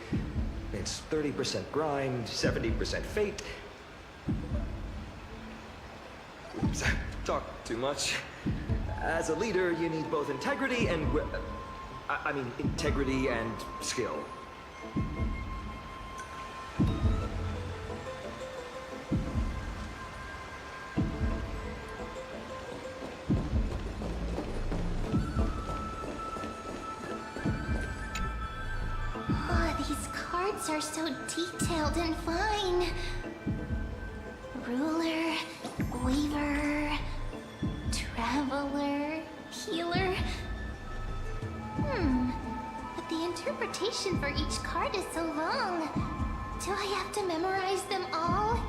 It's 30% grind, 70% fate. Oops, talk too much. As a leader, you need both integrity and... integrity and skill. names are so detailed and fine. Ruler, Weaver, Traveler, Healer. But the interpretation for each card is so long. Do I have to memorize them all?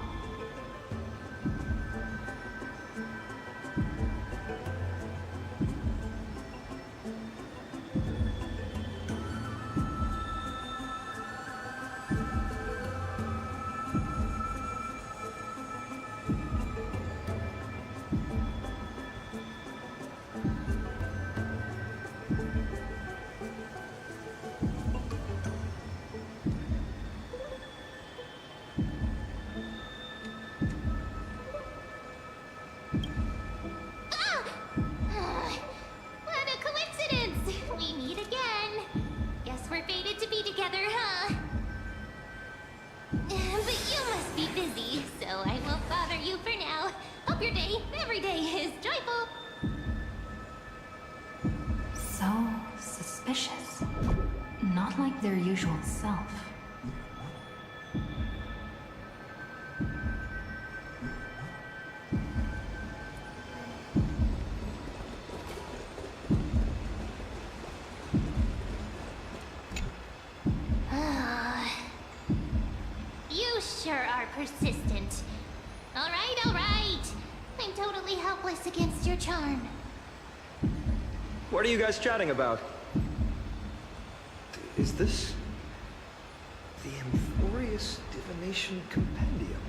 What a coincidence! We meet again. Guess we're fated to be together, huh? But you must be busy, so I won't bother you for now. Hope your day, every day, is joyful. So suspicious. Not like their usual self. You sure are persistent. All right, all right. I'm totally helpless against your charm. What are you guys chatting about? Is this the Amphorius Divination Compendium?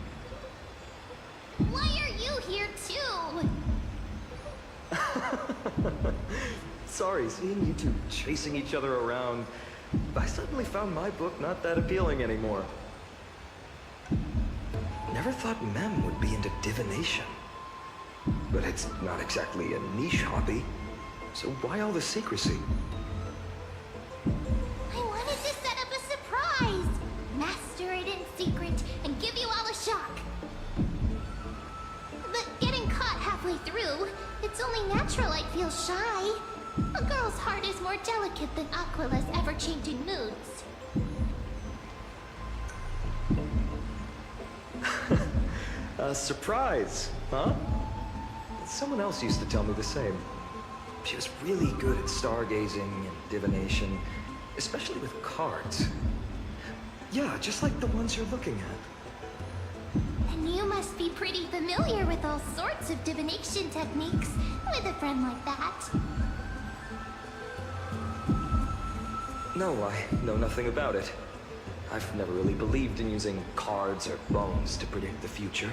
Why are you here too? Sorry, seeing you two chasing each other around, I suddenly found my book not that appealing anymore. Never thought Mem would be into divination. But it's not exactly a niche hobby, so why all the secrecy? I wanted to set up a surprise. Master it in secret and give you all a shock. But getting caught halfway through, it's only natural I'd feel shy. A girl's heart is more delicate than Aquila's ever-changing moods. A surprise, huh? Someone else used to tell me the same. She was really good at stargazing and divination, especially with cards. Yeah, just like the ones you're looking at. And you must be pretty familiar with all sorts of divination techniques with a friend like that. No, I know nothing about it. I've never really believed in using cards or bones to predict the future.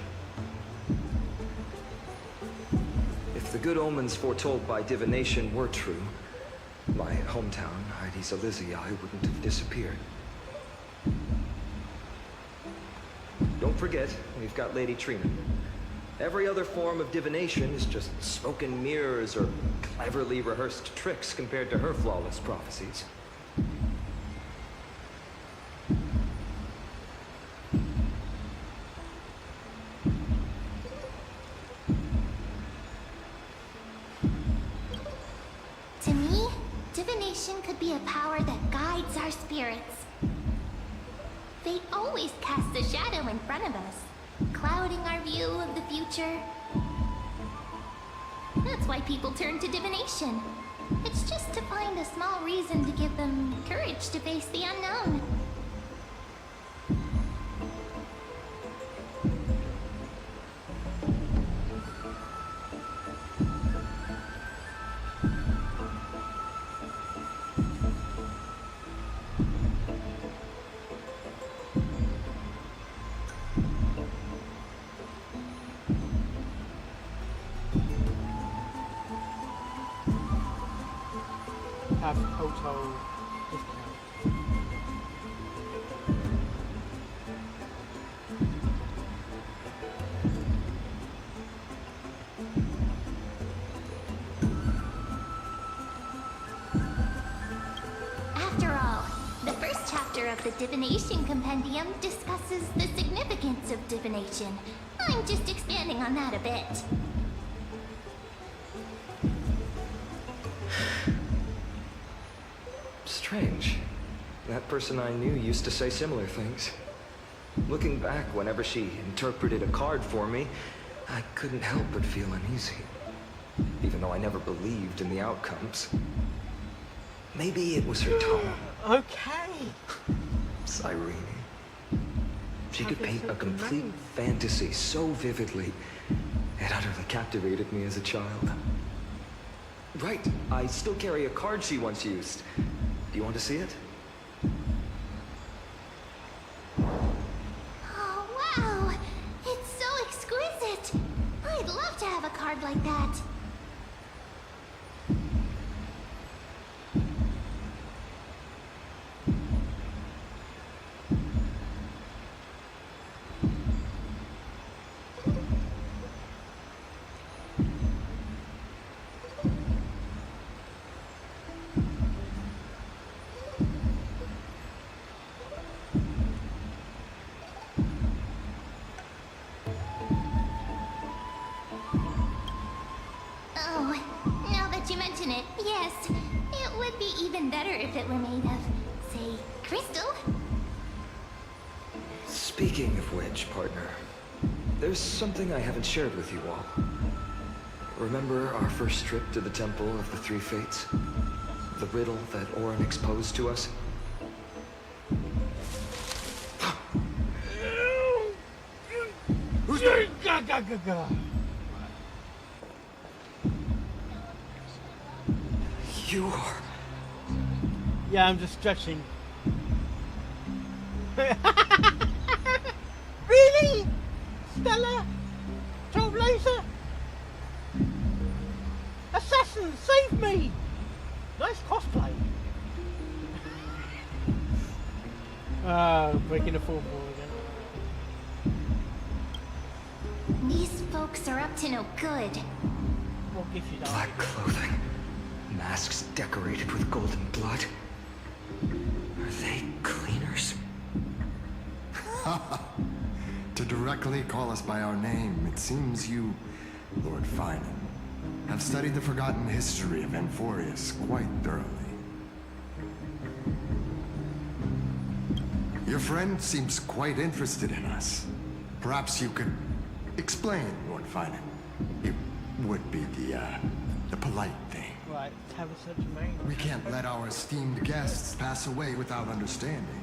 If the good omens foretold by divination were true, my hometown, Hydes Elysiae, wouldn't have disappeared. Don't forget, we've got Lady Trina. Every other form of divination is just smoke and mirrors or cleverly rehearsed tricks compared to her flawless prophecies. To me, divination could be a power that guides our spirits. They always cast a shadow in front of us, clouding our view of the future. That's why people turn to divination. It's just to find a small reason to give them courage to face the unknown. Have hotel discount. After all, the first chapter of the Divination Compendium discusses the significance of divination. I'm just expanding on that a bit. Strange. That person I knew used to say similar things. Looking back, whenever she interpreted a card for me, I couldn't help but feel uneasy. Even though I never believed in the outcomes. Maybe it was her tone. Okay. Cyrene. She could paint a complete fantasy so vividly, it utterly captivated me as a child. Right, I still carry a card she once used. Do you want to see it? Oh, wow! It's so exquisite! I'd love to have a card like that. Oh, now that you mention it, yes. It would be even better if it were made of, say, crystal. Speaking of which, partner, there's something I haven't shared with you all. Remember our first trip to the Temple of the Three Fates? The riddle that Orynyx posed to us? Who's there? Go. You are... Yeah, I'm just stretching. Really? Stella? Trailblazer? Assassin, save me! Nice cosplay. Breaking the fourth wall again. These folks are up to no good. What gift you Black clothing. Masks decorated with golden blood. Are they cleaners? To directly call us by our name, it seems you, Lord Finan, have studied the forgotten history of Amphorius quite thoroughly. Your friend seems quite interested in us. Perhaps you could explain, Lord Finan. It would be the polite thing. Right, have a search of main. We can't let our esteemed guests pass away without understanding.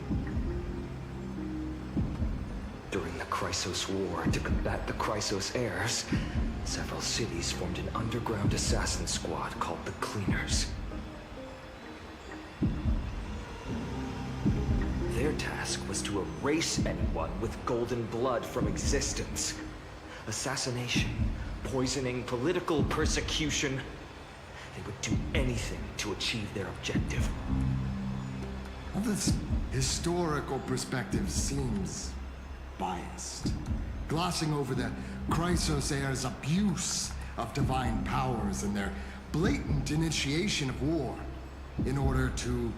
During the Chrysos War, to combat the Chrysos heirs, several cities formed an underground assassin squad called the Cleaners. Their task was to erase anyone with golden blood from existence. Assassination, poisoning, political persecution. They would do anything to achieve their objective. Well, this historical perspective seems biased, glossing over the Chrysos heirs' abuse of divine powers and their blatant initiation of war in order to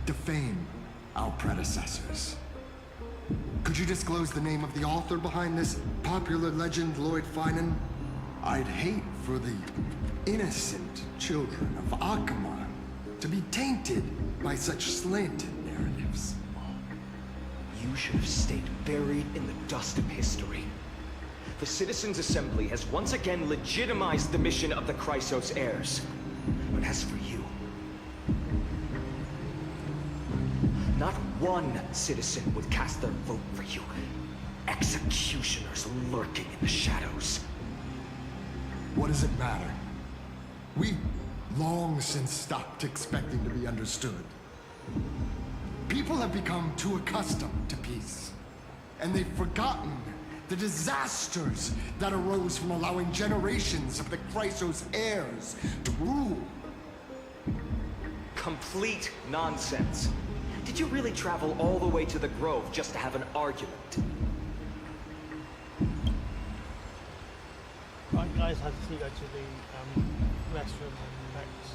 defame our predecessors. Could you disclose the name of the author behind this popular legend, Lord Finan? I'd hate for the innocent children of Akamar to be tainted by such slanted narratives. You should have stayed buried in the dust of history. The Citizens' Assembly has once again legitimized the mission of the Chrysos heirs. But as for you, not one citizen would cast their vote for you. Executioners lurking in the shadows. What does it matter? We've long since stopped expecting to be understood. People have become too accustomed to peace, and they've forgotten the disasters that arose from allowing generations of the Chrysos heirs to rule. Complete nonsense. Did you really travel all the way to the Grove just to have an argument? Right, guys, I have to go to the restroom and next.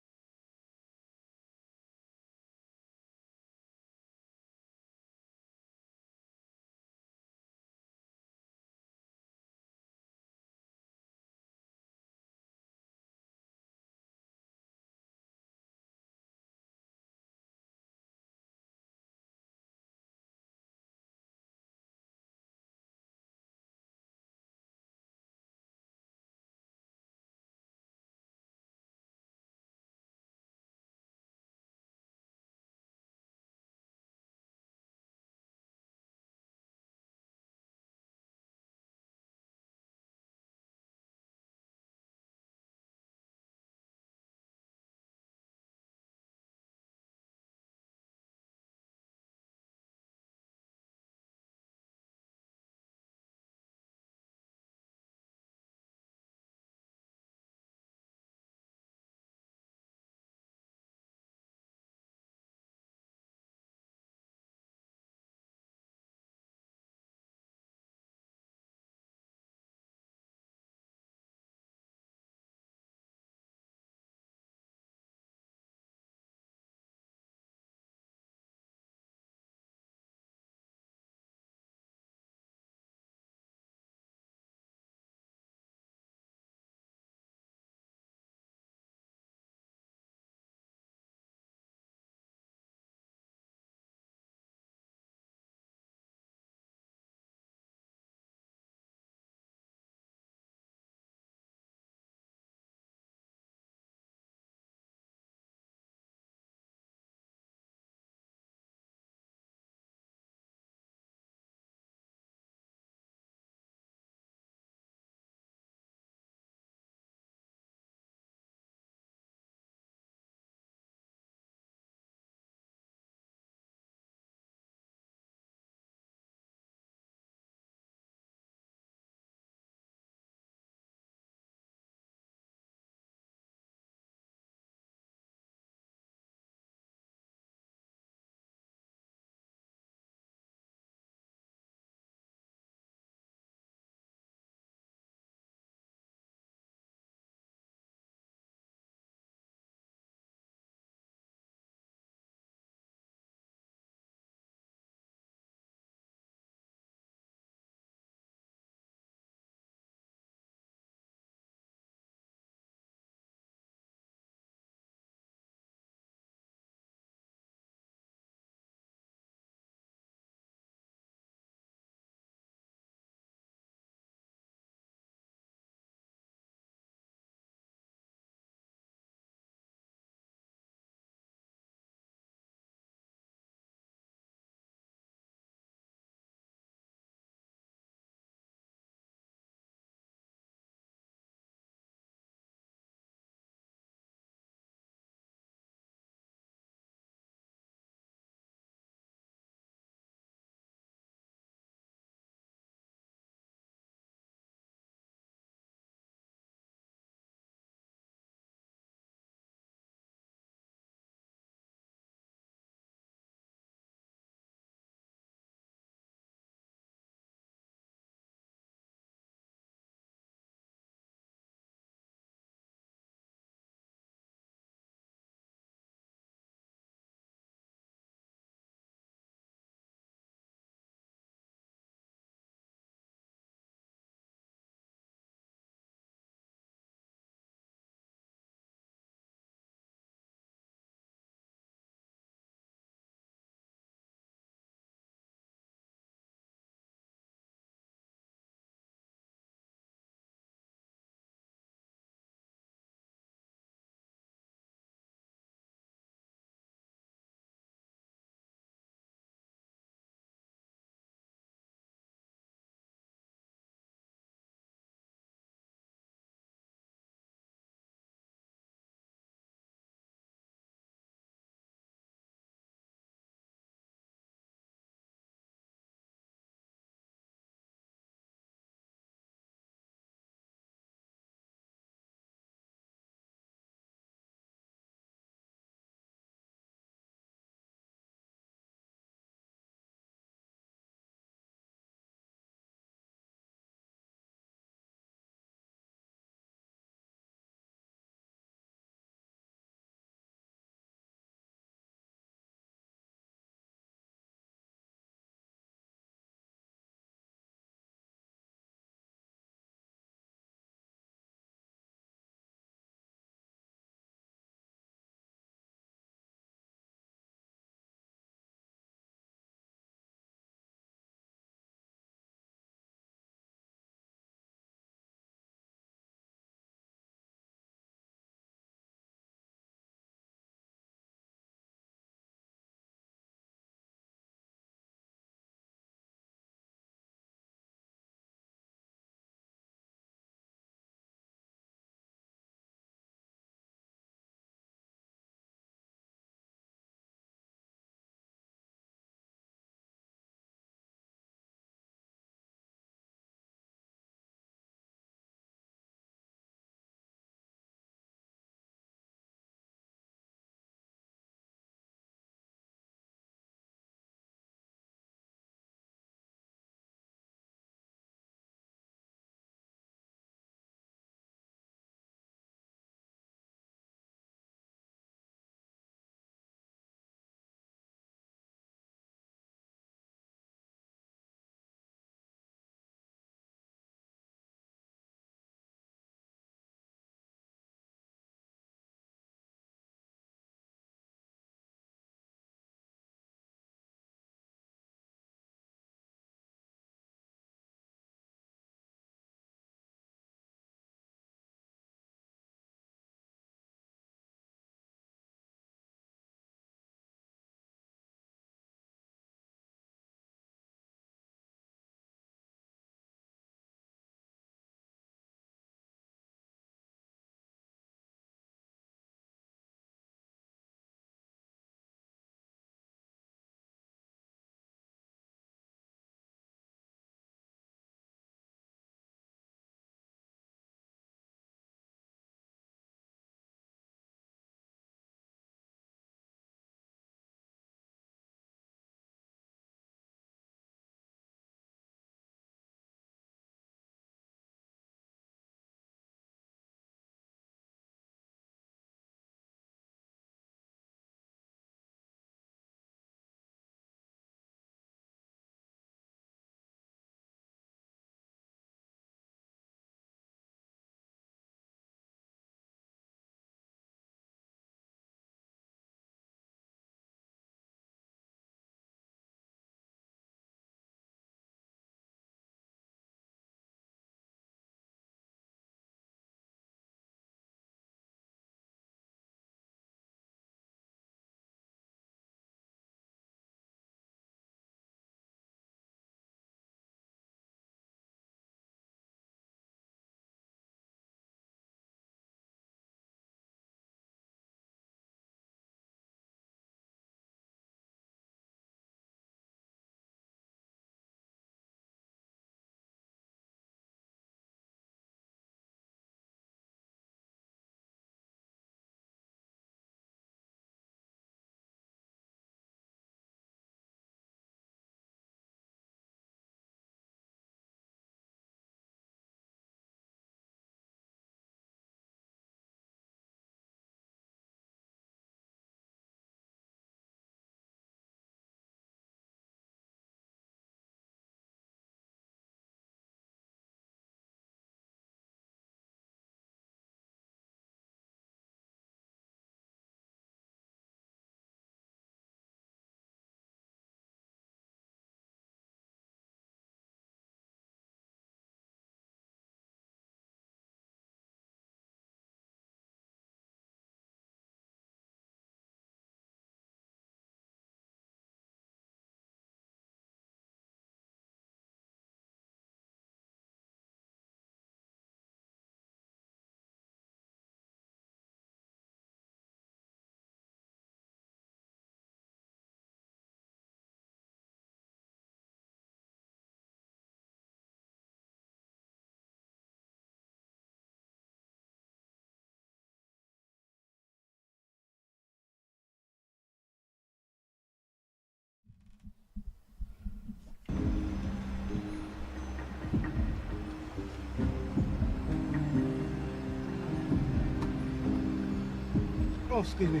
Oh, excuse me.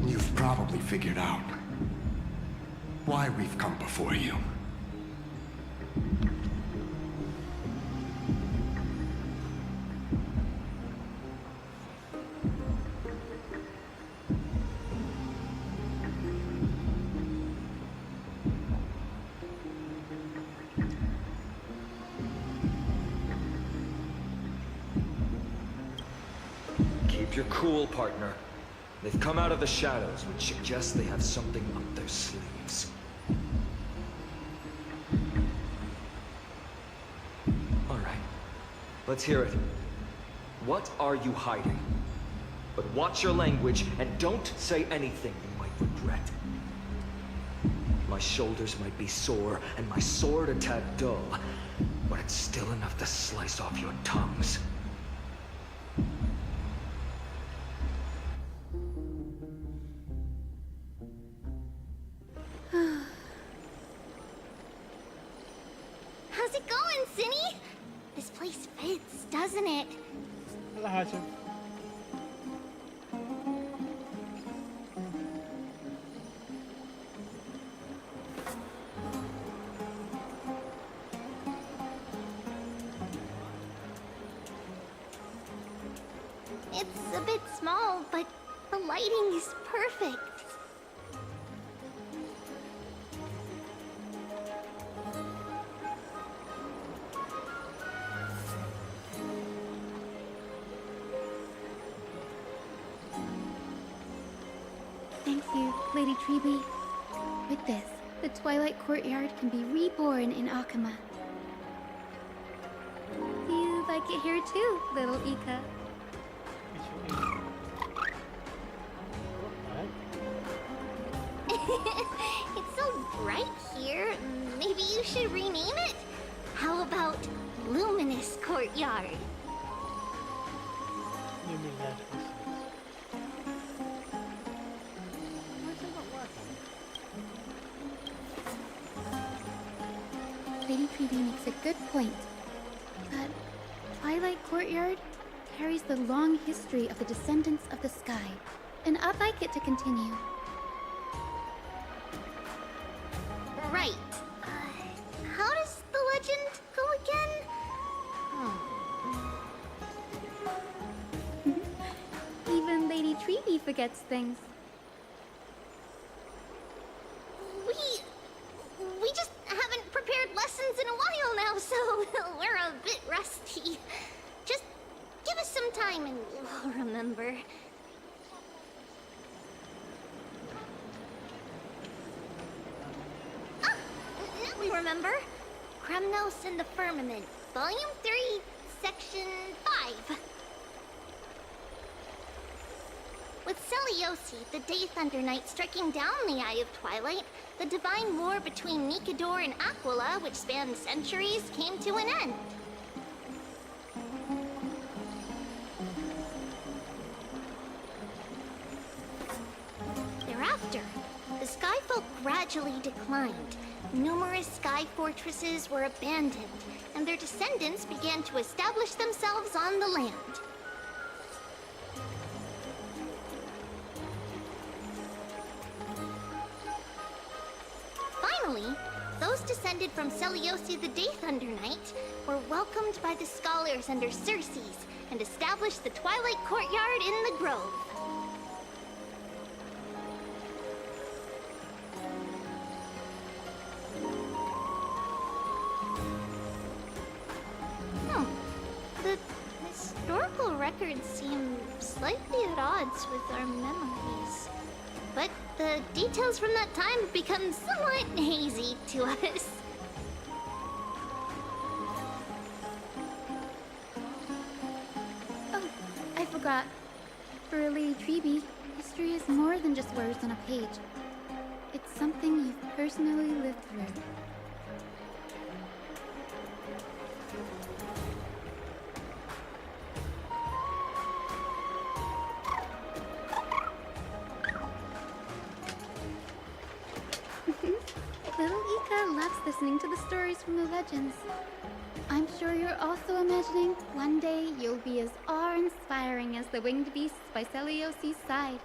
You've probably figured out why we've come before you. Keep your cool, partner. They've come out of the shadows, which suggests they have something up their sleeves. All right. Let's hear it. What are you hiding? But watch your language and don't say anything you might regret. My shoulders might be sore and my sword a tad dull, but it's still enough to slice off your tongues. How's it going, Cinny? This place fits, doesn't it? Hello, Hazel. It's a bit small, but the lighting is perfect. Thank you, Lady Treeby. With this, the Twilight Courtyard can be reborn in Akama. You like it here too, little Ika. It's so bright here. Maybe you should rename it? How about Luminous Courtyard? You mean that? Lady Treeby makes a good point. That Twilight Courtyard carries the long history of the descendants of the sky, and I'd like it to continue. Right. How does the legend go again? Even Lady Treeby forgets things. We just haven't prepared lessons in a while now, so we're a bit rusty. Just give us some time and we'll remember. Ah! Now we remember. Kremnos and the Firmament, Volume 3, Section 5. With Seliosi, the Day Thunder Knight, striking down the Eye of Twilight, the divine war between Nikador and Aquila, which spanned centuries, came to an end. Thereafter, the Skyfolk gradually declined. Numerous sky fortresses were abandoned, and their descendants began to establish themselves on the land. Finally, those descended from Seliosi the Day Thunder Knight were welcomed by the scholars under Circes and established the Twilight Courtyard in the Grove. The historical records seem slightly at odds with our memories. But the details from that time have become somewhat hazy to us. Oh, I forgot. For Lady Treeby, history is more than just words on a page. It's something you've personally lived through. Little Ika loves listening to the stories from the legends. I'm sure you're also imagining one day you'll be as awe-inspiring as the winged beasts by Celiosi's side.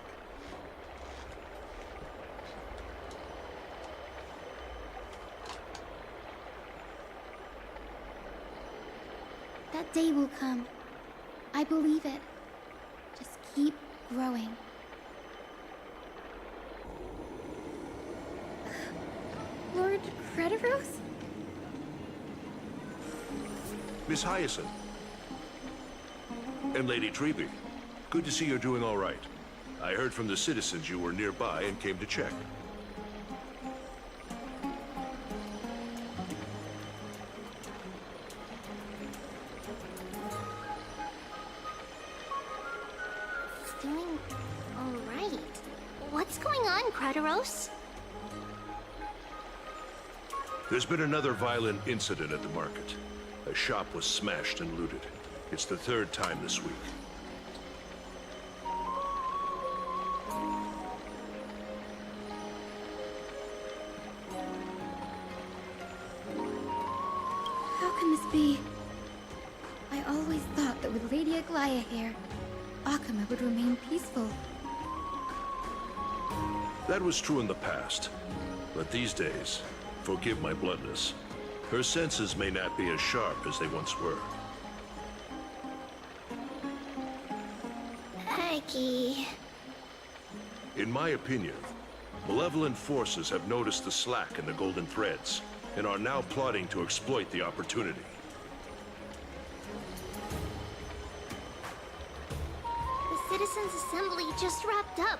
That day will come. I believe it. Just keep growing. Lord Crediros? Miss Hyacinth. And Lady Treby. Good to see you're doing all right. I heard from the citizens you were nearby and came to check. Doing all right. What's going on, Crediros? There's been another violent incident at the market. A shop was smashed and looted. It's the third time this week. How can this be? I always thought that with Lady Aglaya here, Akama would remain peaceful. That was true in the past. But these days, forgive my bluntness, her senses may not be as sharp as they once were. Aggie. In my opinion, malevolent forces have noticed the slack in the Golden Threads and are now plotting to exploit the opportunity. The Citizens' Assembly just wrapped up.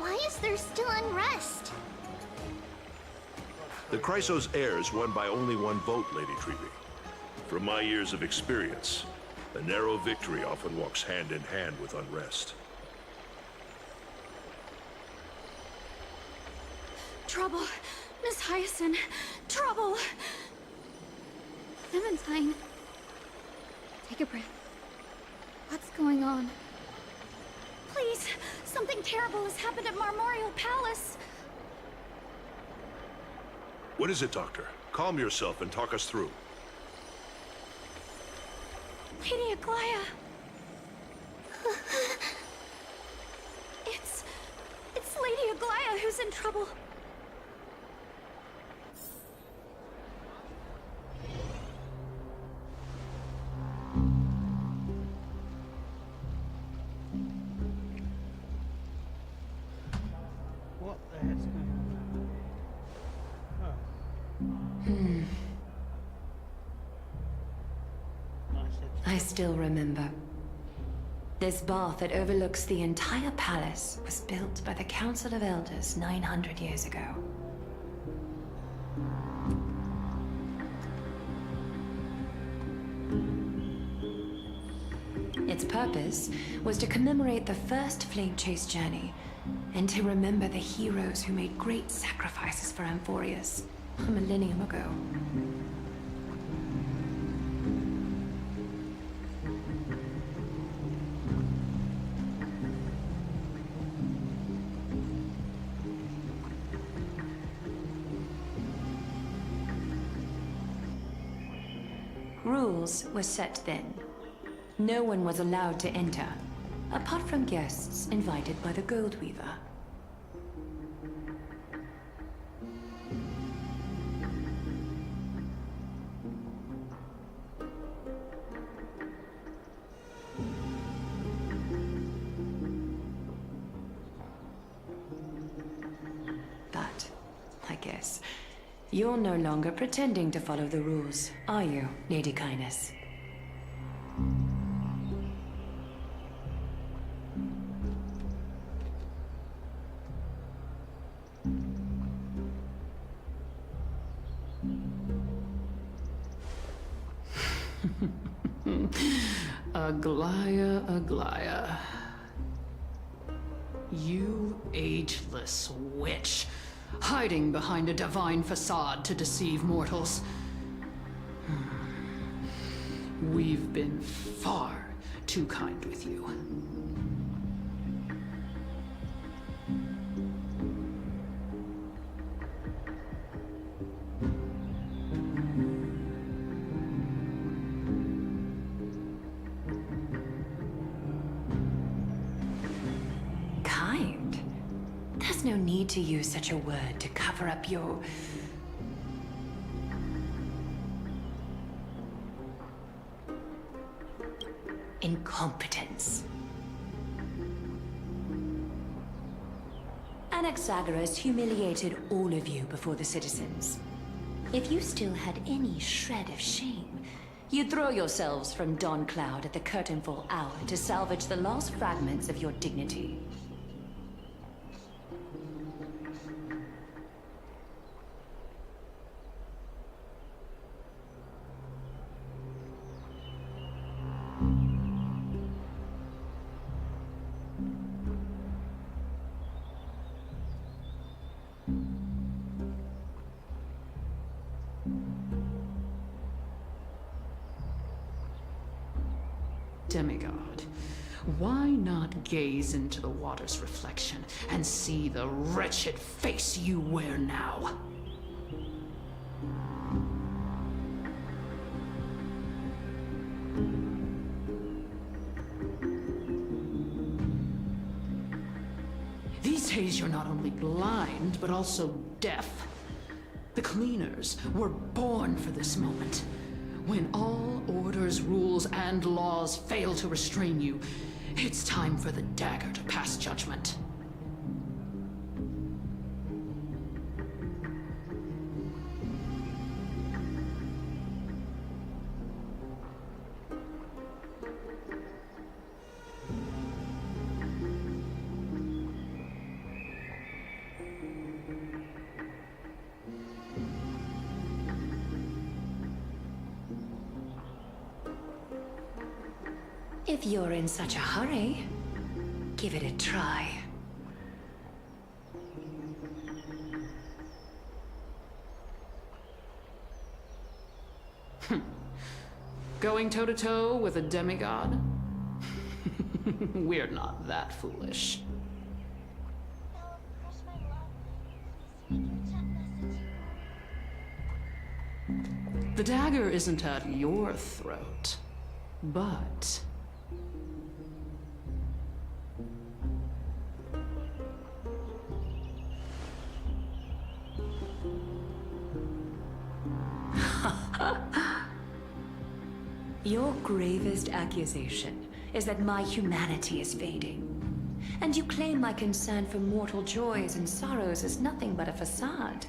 Why is there still unrest? The Chrysos heirs won by only one vote, Lady Treby. From my years of experience, a narrow victory often walks hand in hand with unrest. Trouble! Miss Hyacinth! Trouble! Clementine. Take a breath. What's going on? Please! Something terrible has happened at Marmorial Palace! What is it, Doctor? Calm yourself and talk us through. Lady Aglaya! It's Lady Aglaya who's in trouble. What the heck's going on? I still remember. This bath that overlooks the entire palace was built by the Council of Elders 900 years ago. Its purpose was to commemorate the first Flame Chase journey, and to remember the heroes who made great sacrifices for Amphorius a millennium ago. Rules were set then. No one was allowed to enter, apart from guests invited by the Goldweaver. But, I guess, you're no longer pretending to follow the rules, are you, Lady Kyness? Aglaya, Aglaya. You ageless witch, hiding behind a divine facade to deceive mortals. We've been far too kind with you. There's no need to use such a word to cover up your... incompetence. Anaxagoras humiliated all of you before the citizens. If you still had any shred of shame, you'd throw yourselves from Dawn Cloud at the curtainfall hour to salvage the last fragments of your dignity. Demigod, why not gaze into the water's reflection and see the wretched face you wear now? These days you're not only blind, but also deaf. The Cleaners were born for this moment. When all orders, rules, and laws fail to restrain you, it's time for the dagger to pass judgment. If you're in such a hurry, give it a try. Going toe-to-toe with a demigod? We're not that foolish. The dagger isn't at your throat, but... Your gravest accusation is that my humanity is fading. And you claim my concern for mortal joys and sorrows is nothing but a facade.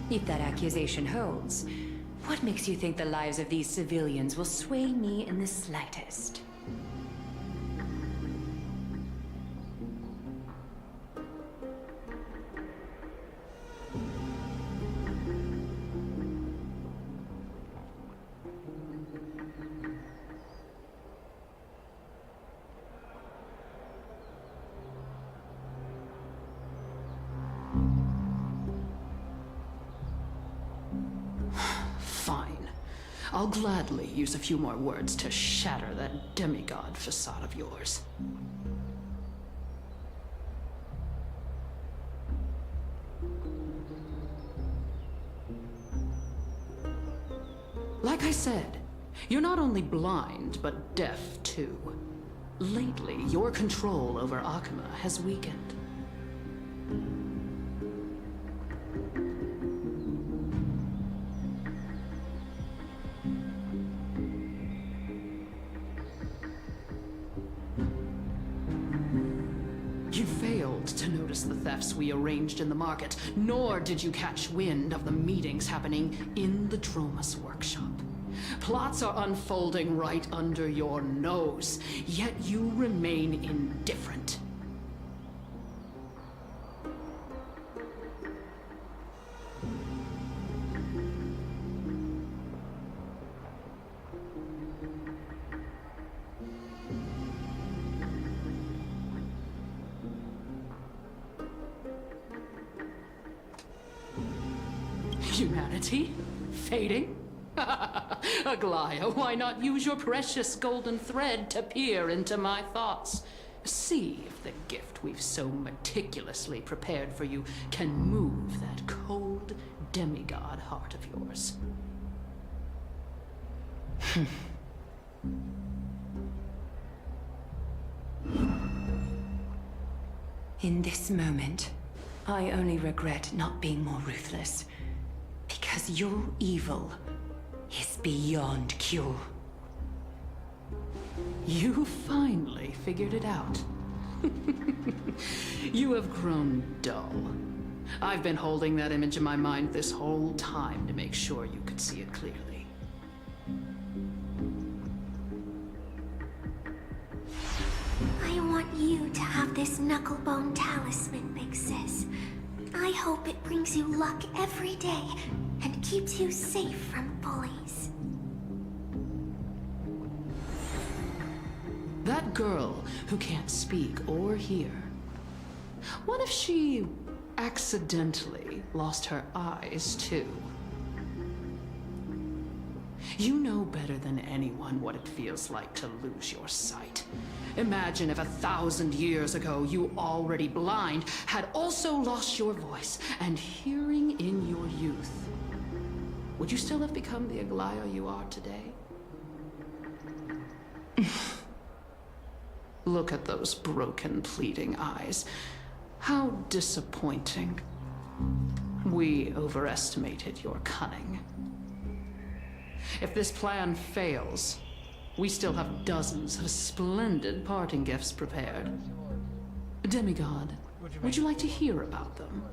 If that accusation holds, what makes you think the lives of these civilians will sway me in the slightest? Fine. I'll gladly use a few more words to shatter that demigod facade of yours. Like I said, you're not only blind, but deaf too. Lately, your control over Akuma has weakened. You failed to notice the thefts we arranged in the market, nor did you catch wind of the meetings happening in the Dromus workshop. Plots are unfolding right under your nose, yet you remain indifferent. Humanity? Fading? Aglaya, why not use your precious golden thread to peer into my thoughts? See if the gift we've so meticulously prepared for you can move that cold demigod heart of yours. In this moment, I only regret not being more ruthless. Because your evil is beyond cure. You finally figured it out. You have grown dull. I've been holding that image in my mind this whole time to make sure you could see it clearly. I want you to have this knucklebone talisman, Big Sis. I hope it brings you luck every day and keeps you safe from bullies. That girl who can't speak or hear. What if she accidentally lost her eyes too? You know better than anyone what it feels like to lose your sight. Imagine if 1,000 years ago you, already blind, had also lost your voice and hearing in your youth. Would you still have become the Aglaya you are today? Look at those broken, pleading eyes. How disappointing. We overestimated your cunning. If this plan fails, we still have dozens of splendid parting gifts prepared. Demigod, would you like to hear about them?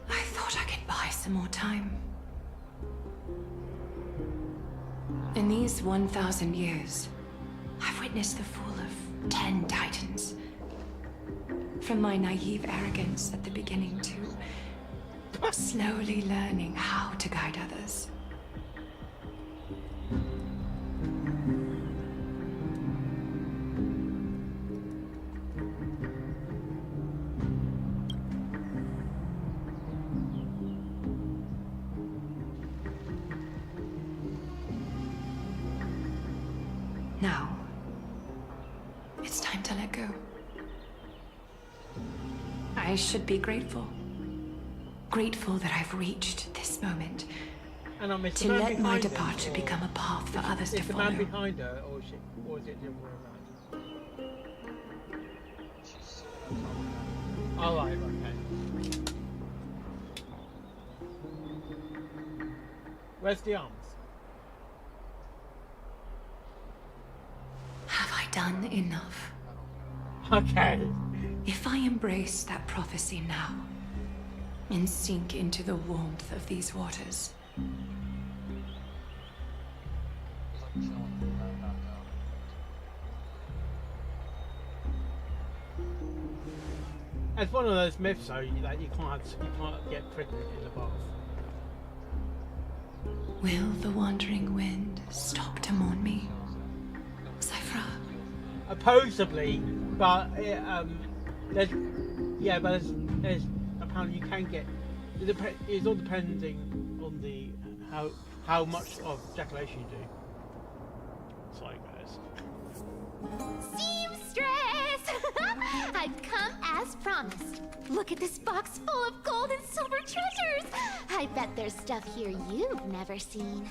I thought I could buy some more time. In these 1,000 years, I've witnessed the fall of 10 titans. From my naive arrogance at the beginning to slowly learning how to guide others. Now, it's time to let go. I should be grateful. Grateful that I've reached this moment. And it's to the man let my behind her, departure or- become a path for others to Is the follow. man behind her, or is it the other way around? Oh, right, okay. Where's the arms? Have I done enough? Okay. If I embrace that prophecy now, and sink into the warmth of these waters, It's one of those myths, though, that you can't get pregnant in the bath. will the wandering wind stop to mourn me? Cypher, Supposedly, but there's apparently you can get. It's all depending on the how much of ejaculation you do. Sorry, guys. Seamstress! I've come as promised. Look at this box full of gold and silver treasures. I bet there's stuff here you've never seen.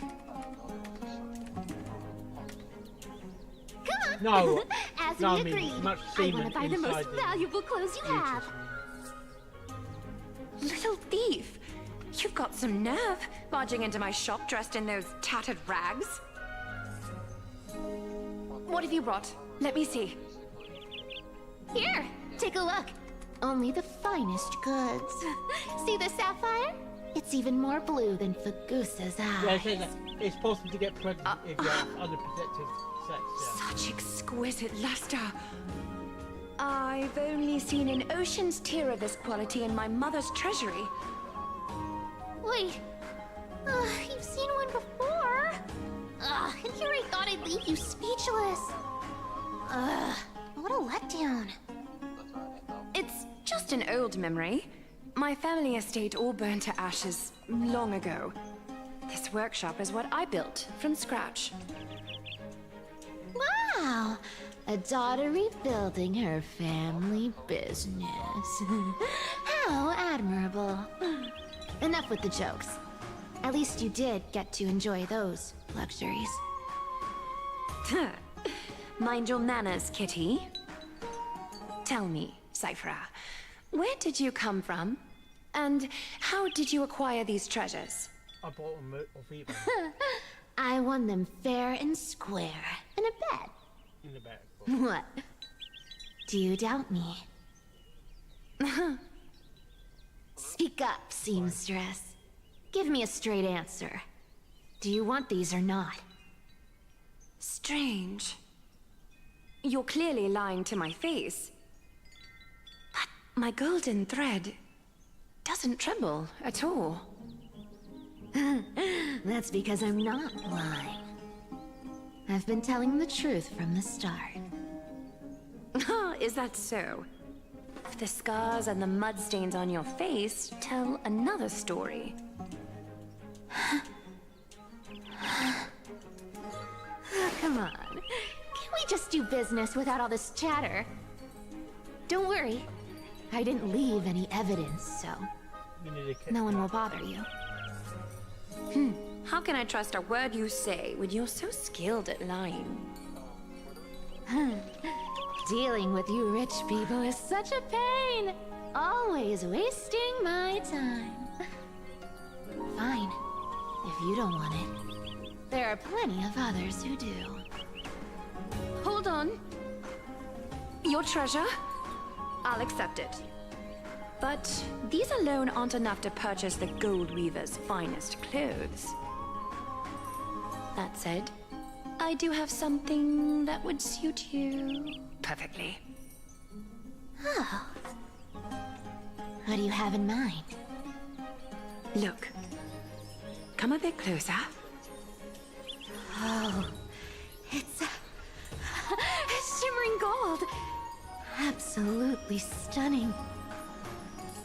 Come on. No. As No, we I mean, agreed, much I semen want to buy the most inside the valuable clothes you have. Little thief! You've got some nerve, barging into my shop dressed in those tattered rags. What have you brought? Let me see. Here, take a look. Only the finest goods. See the sapphire? It's even more blue than Fagusa's Yeah, eyes. it's possible to get pregnant if you're unprotected sex. Yeah. Such exquisite luster. I've only seen an ocean's tier of this quality in my mother's treasury. Wait, you've seen one before. And here I thought I'd leave you speechless. What a letdown. It's just an old memory. My family estate all burned to ashes long ago. This workshop is what I built from scratch. Wow! A daughter rebuilding her family business. How admirable. Enough with the jokes. At least you did get to enjoy those luxuries. Mind your manners, Kitty. Tell me, Cyphra, where did you come from? And how did you acquire these treasures? I bought them off eBay. I won them fair and square. In a bet. In the bag. What? Do you doubt me? Speak up, seamstress. Give me a straight answer. Do you want these or not? Strange. You're clearly lying to my face. But my golden thread doesn't tremble at all. That's because I'm not lying. I've been telling the truth from the start. Is that so? The scars and the mud stains on your face tell another story. Come on. Can we just do business without all this chatter? Don't worry. I didn't leave any evidence, so no one will bother you. How can I trust a word you say when you're so skilled at lying? Dealing with you rich people is such a pain. Always wasting my time. Fine. If you don't want it, there are plenty of others who do. Hold on. Your treasure? I'll accept it. But these alone aren't enough to purchase the Gold Weaver's finest clothes. That said, I do have something that would suit you perfectly. Oh. What do you have in mind? Look. Come a bit closer. Oh, it's shimmering gold. Absolutely stunning.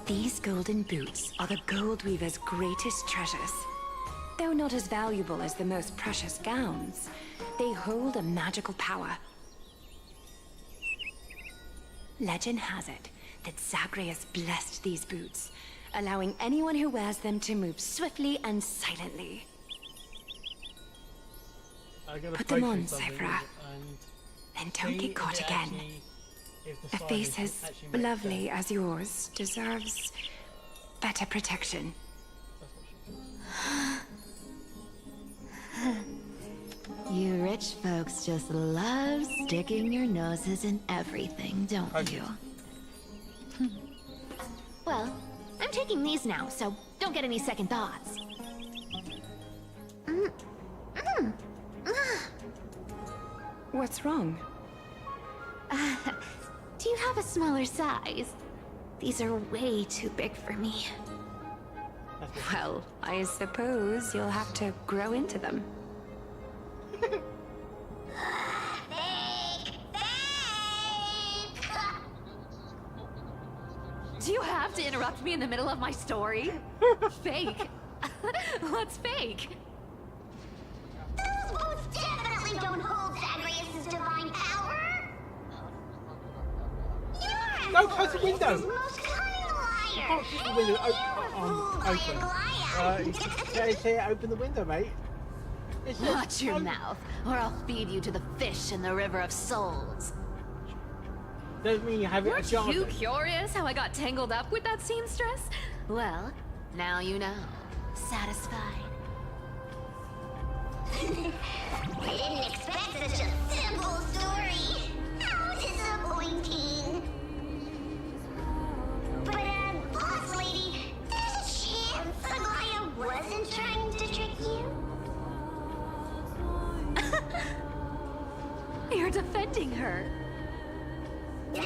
These golden boots are the Gold Weaver's greatest treasures. Though not as valuable as the most precious gowns, they hold a magical power. Legend has it that Zagreus blessed these boots, allowing anyone who wears them to move swiftly and silently. Put them on, Cyphra. And don't get caught again. A face as lovely as yours deserves better protection. You rich folks just love sticking your noses in everything, don't you? Well, I'm taking these now, so don't get any second thoughts. What's wrong? Do you have a smaller size? These are way too big for me. Well, I suppose you'll have to grow into them. Do you have to interrupt me in the middle of my story? Fake? What's fake? Those boots definitely don't hold Zagreus' divine power. No, close the window! Most cunning liar. You can't keep the window open. Say open the window, mate. Watch your mouth, or I'll feed you to the fish in the River of Souls. Doesn't mean you have it ajar. Weren't you curious how I got tangled up with that seamstress? Well, now you know. Satisfied? I didn't expect such a simple story. How disappointing. But, boss lady, there's a chance Aglaia wasn't trying to trick you? You're defending her. No.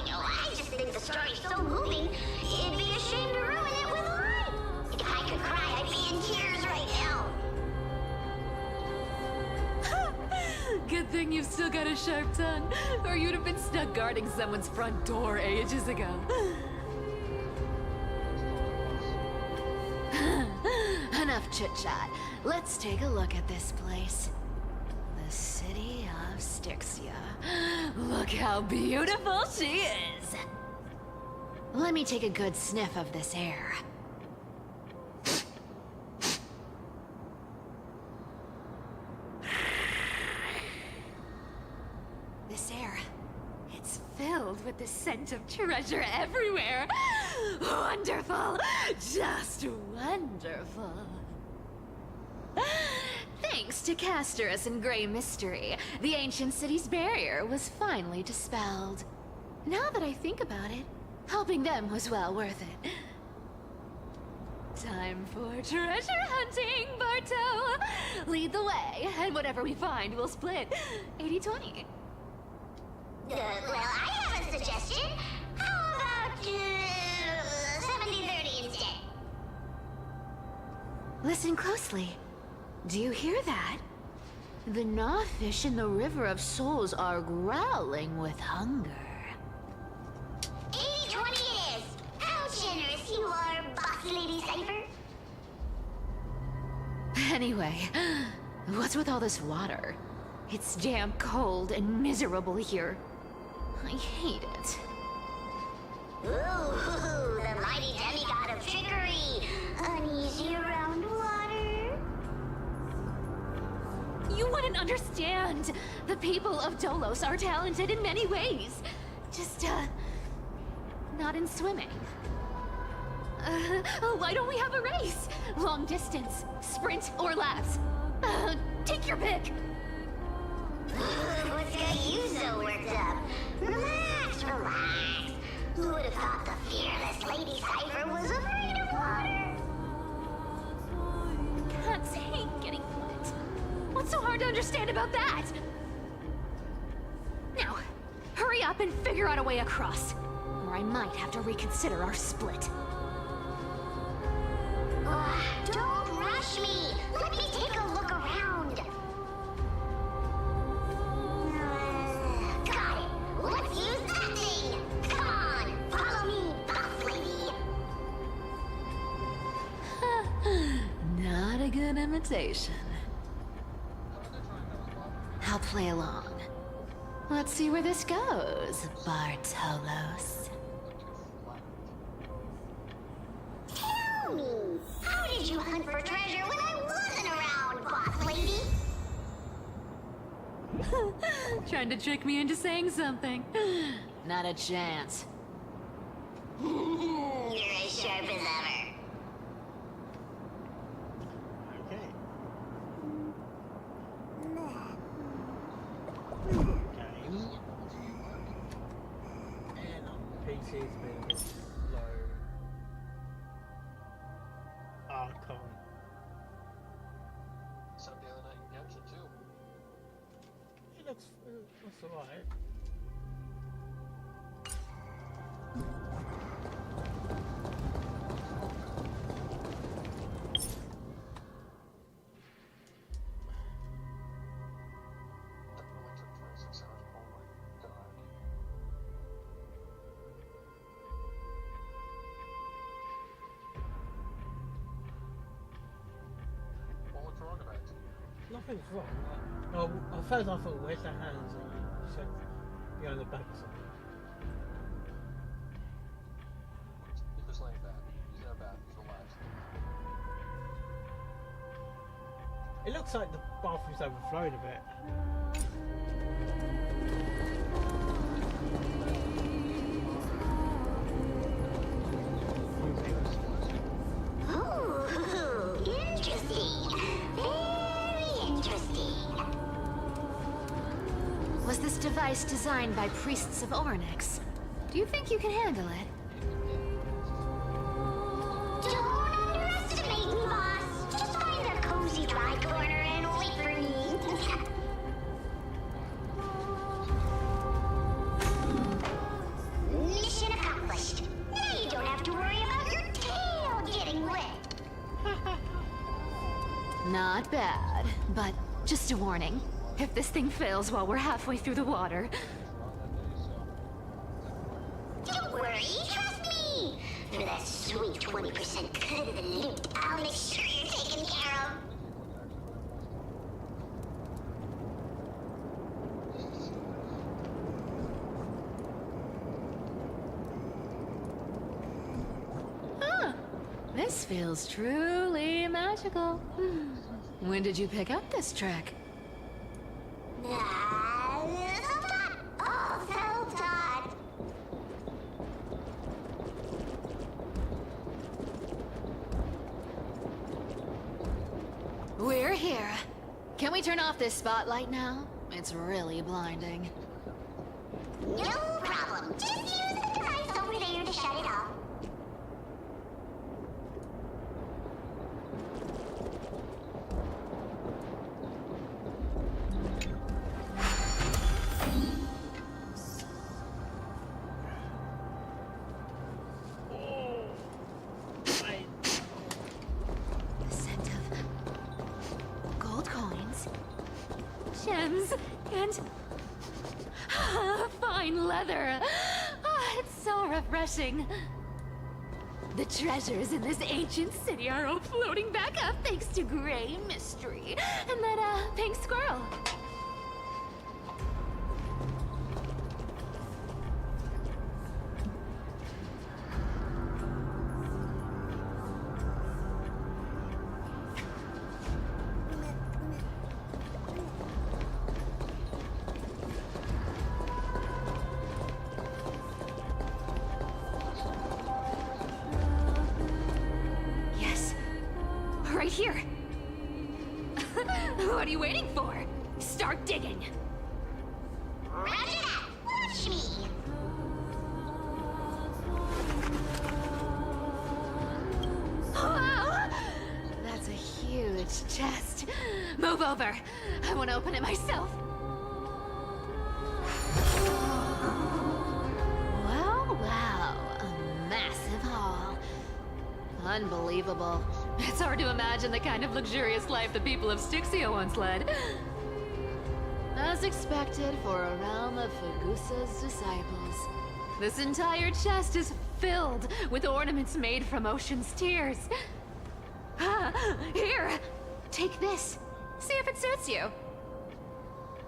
I just think the story's so moving, it'd be a shame to ruin it with a lie. If I could cry, I'd be in tears right now. Good thing you've still got a sharp tongue, or you'd have been stuck guarding someone's front door ages ago. Enough chit-chat. Let's take a look at this place. The city of Styxia. Look how beautiful she is! Let me take a good sniff of this air. This air, it's filled with the scent of treasure everywhere. Wonderful! Just wonderful. Thanks to Castorus and Grey Mystery, the ancient city's barrier was finally dispelled. Now that I think about it, helping them was well worth it. Time for treasure hunting, Barto! Lead the way, and whatever we find, we'll split 80-20. Well, I have a suggestion. How about 70-30 instead? Listen closely. Do you hear that? The Gnawfish in the River of Souls are growling with hunger. 80-20 it is. How generous you are, Boss Lady Cypher. Anyway, what's with all this water? It's damp, cold, and miserable here. I hate it. Ooh, the mighty demigod of trickery. Uneasy around water. You wouldn't understand. The people of Dolos are talented in many ways. Just, not in swimming. Why don't we have a race? Long distance, sprint, or laps? Take your pick. What's got you so worked up? Relax, relax. Who would have thought the fearless Lady Cypher was afraid of water? Can't take getting wet. What's so hard to understand about that? Now, hurry up and figure out a way across, or I might have to reconsider our split. Don't rush me. Let me take a look around. Got it. Let's use that thing. Come on, follow me, Boss Lady. Not a good imitation. I'll play along. Let's see where this goes, Bartolos. Tell me, how did you hunt for treasure when I wasn't around, Boss Lady? Trying to trick me into saying something. Not a chance. You're as sharp as ever. Okay. Game. And on PC's been a bit slow. Archon. Except the other night in Genshin too. It looks alright. That only took 26 hours. Oh my god. Well, what's wrong about it? Nothing's wrong. Oh, at first I thought, where's the hands? And you said behind the back or something. He's just laying back. He's in a bath. He's relaxed. It looks like the bathroom's overflowing a bit. Ooh, interesting. Very interesting. Was this device designed by priests of Ornyx? Do you think you can handle it? Don't underestimate me, boss. Just find a cozy dry corner and wait for me. Mission accomplished. Now you don't have to worry about your tail getting wet. Not bad, but just a warning. If this thing fails while we're halfway through the water, Don't worry, trust me. For that sweet 20% cut of the loot, I'll make sure you're taken care of. This feels truly magical. When did you pick up this trick? We're here. Can we turn off this spotlight now? It's really blinding. No problem. Just use the device over there to shut it off. The scent of gold coins, gems, and fine leather. It's so refreshing. The treasures in this ancient city are all floating back up thanks to Grey Mystery and that pink squirrel. Right here. What are you waiting for? Start digging. Roger that. Watch me. Wow! That's a huge chest. Move over. I want to open it myself. Wow. A massive haul. Unbelievable. It's hard to imagine the kind of luxurious life the people of Styxia once led. As expected for a realm of Fagusa's disciples. This entire chest is filled with ornaments made from ocean's tears. Here, take this. See if it suits you.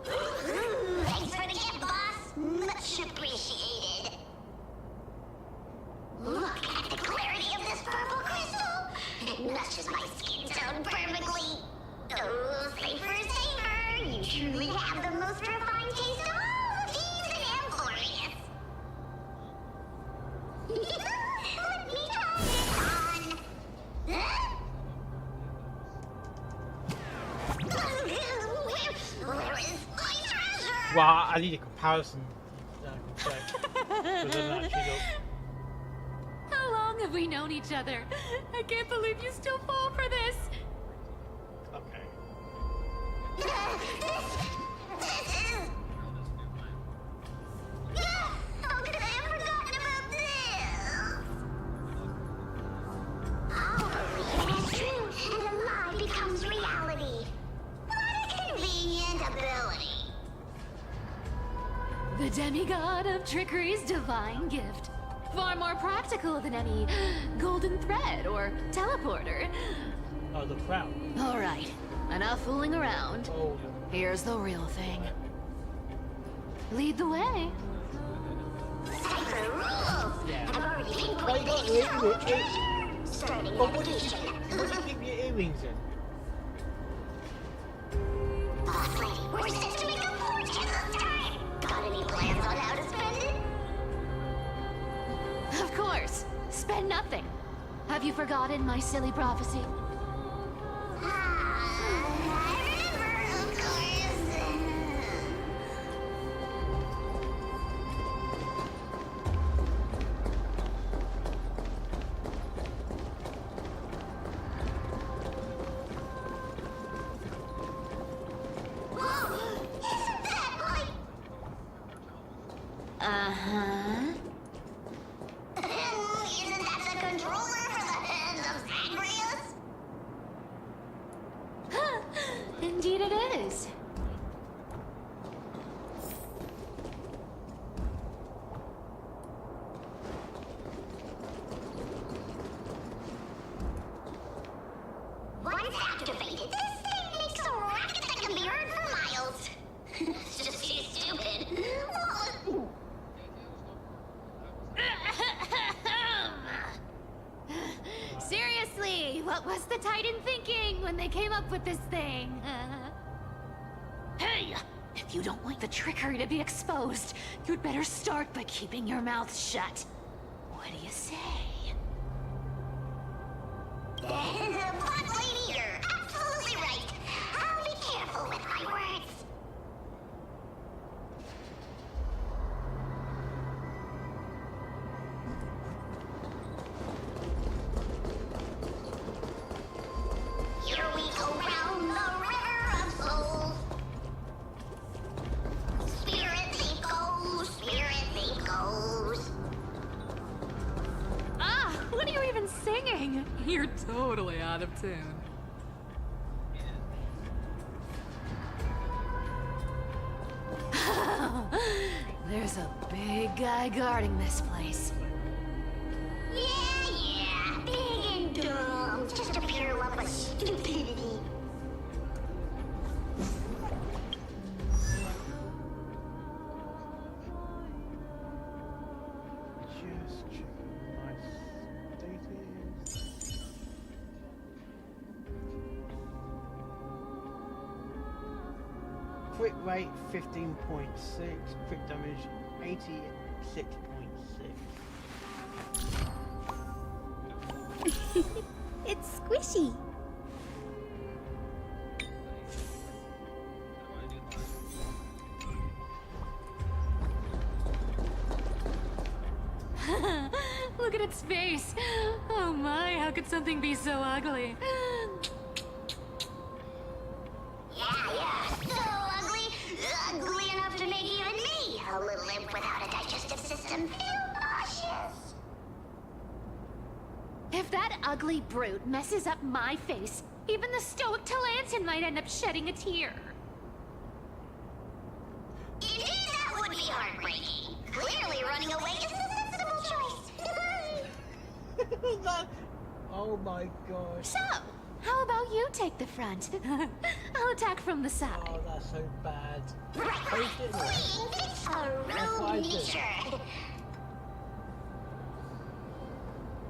Thanks for the gift, boss. Much appreciated. Look at the clarity of this purple crystal. It matches my skin tone perfectly. Oh, safer. You truly have the most refined taste of all of these and Amphorius. Let me try it on. Where is my treasure? Well, I need a comparison. Check. So then actually go. How long have we known each other? I can't believe you still fall for this. Okay. This is... How could I have forgotten about this? Our reading is true, and a lie becomes reality. What a convenient ability. The demigod of trickery's divine gift. Far more practical than any golden thread or teleporter. Oh, the crown. All right, enough fooling around. Oh. Here's the real thing. Lead the way. Cypher rules. Yeah. I've already Why you pinpointed got the your external earrings? treasure. Starting But what do navigation. you keep your earrings in? Boss lady, we're set to make a fortune this time. Got any plans on how to spend it? Of course. Spend nothing. Have you forgotten my silly prophecy? I remember, of course. Whoa! Isn't that like... Uh-huh. Isn't that the controller for the hands of Zagreus? Indeed it is. it's activated, this thing makes a racket that can be heard for miles. It's just too stupid. Seriously, what was the Titan thinking when they came up with this thing? Hey! If you don't want the trickery to be exposed, you'd better start by keeping your mouth shut. What do you say? But lady, you're absolutely right. I'll be careful with my words. Here we go round the river of souls. Spirit leap goes, spirit leap goes. Ah, what are you even singing? You're totally out of tune. There's a big guy guarding this place. Yeah, big and dumb. Just a pure love of stupidity. Just checking my status. Crit rate 15.6, crit damage 86.6. It's squishy. Look at its face. Oh my, how could something be so ugly? Yeah, so ugly. Ugly enough to make even me, a little imp without a digestive system, feel nauseous. If that ugly brute messes up my face, even the stoic Talantin might end up shedding a tear. Indeed, that would be heartbreaking. Clearly running away is a sensible choice. Oh my gosh. So, how about you take the front? I'll attack from the side. Oh, that's so bad. Right, fleeing fits a rogue nature.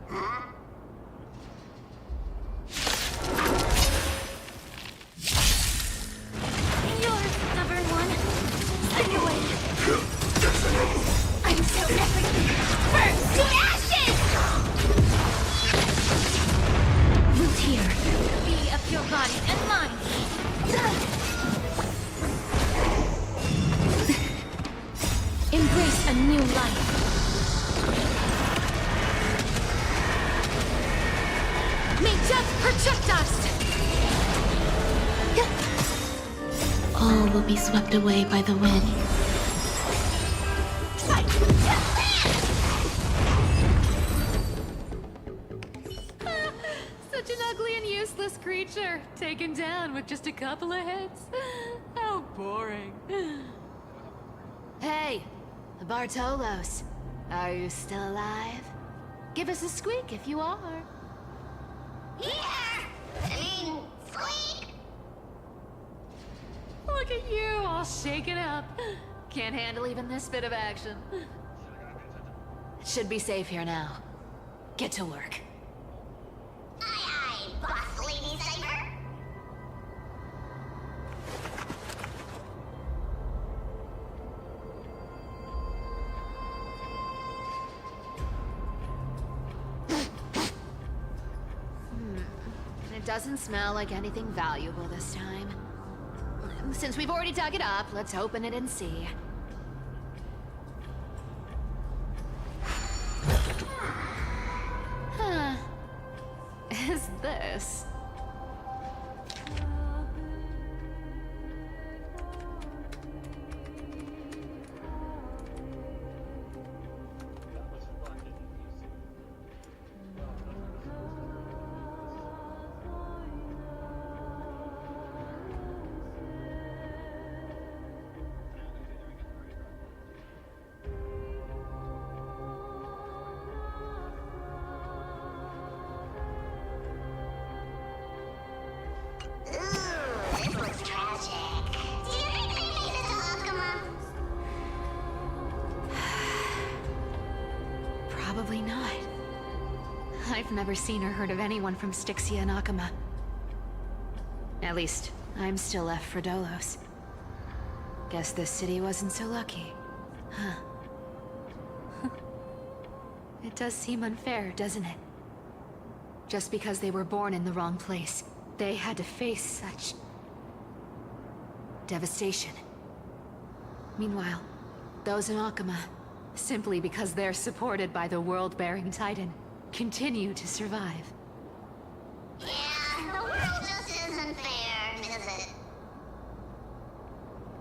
Huh? You're stubborn one. Stay away. I'm so everything. Burn to ashes! Root here. Be of your body and mind. Embrace a new life. May death protect us! All will be swept away by the wind. Such an ugly and useless creature, taken down with just a couple of hits. How boring. Hey, Bartolos, are you still alive? Give us a squeak if you are. Squeak! Look at you, all shaken up. Can't handle even this bit of action. Should be safe here now. Get to work. Aye, boss lady Cypher. It doesn't smell like anything valuable this time. Since we've already dug it up, let's open it and see. Huh. Is this? Probably not. I've never seen or heard of anyone from Styxia and Akama. At least, I'm still left for Dolos. Guess this city wasn't so lucky. Huh. It does seem unfair, doesn't it? Just because they were born in the wrong place, they had to face such devastation. Meanwhile, those in Akama, simply because they're supported by the world-bearing Titan, continue to survive. Yeah, the world just isn't fair, is it?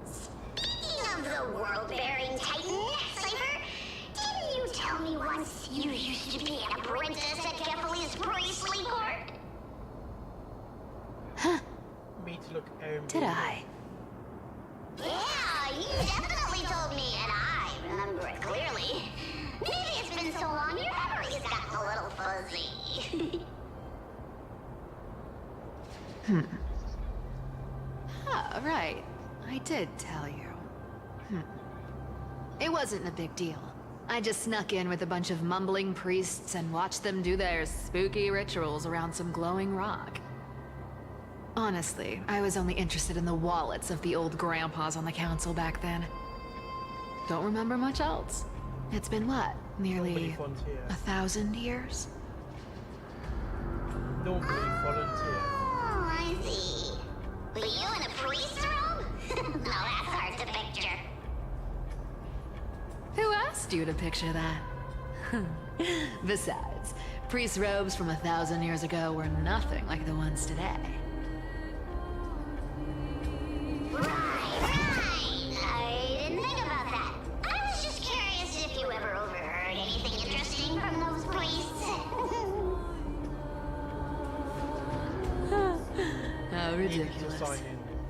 Speaking of the world-bearing Titan, Cypher, didn't you tell me once you used to be an apprentice at Kefali's priestly court? Huh. Me to look Did I? Yeah, you definitely told me, and I remember it clearly. Maybe it's been so long your memory's gotten a little fuzzy. Ah, right. I did tell you. It wasn't a big deal. I just snuck in with a bunch of mumbling priests and watched them do their spooky rituals around some glowing rock. Honestly, I was only interested in the wallets of the old grandpas on the council back then. Don't remember much else. It's been what? Nearly 1,000 years? Normally volunteer. Oh, I see. Were you in a priest's robe? No, that's hard to picture. Who asked you to picture that? Besides, priest robes from 1,000 years ago were nothing like the ones today. I didn't think about that. I was just curious if you ever overheard anything interesting from those priests. How ridiculous.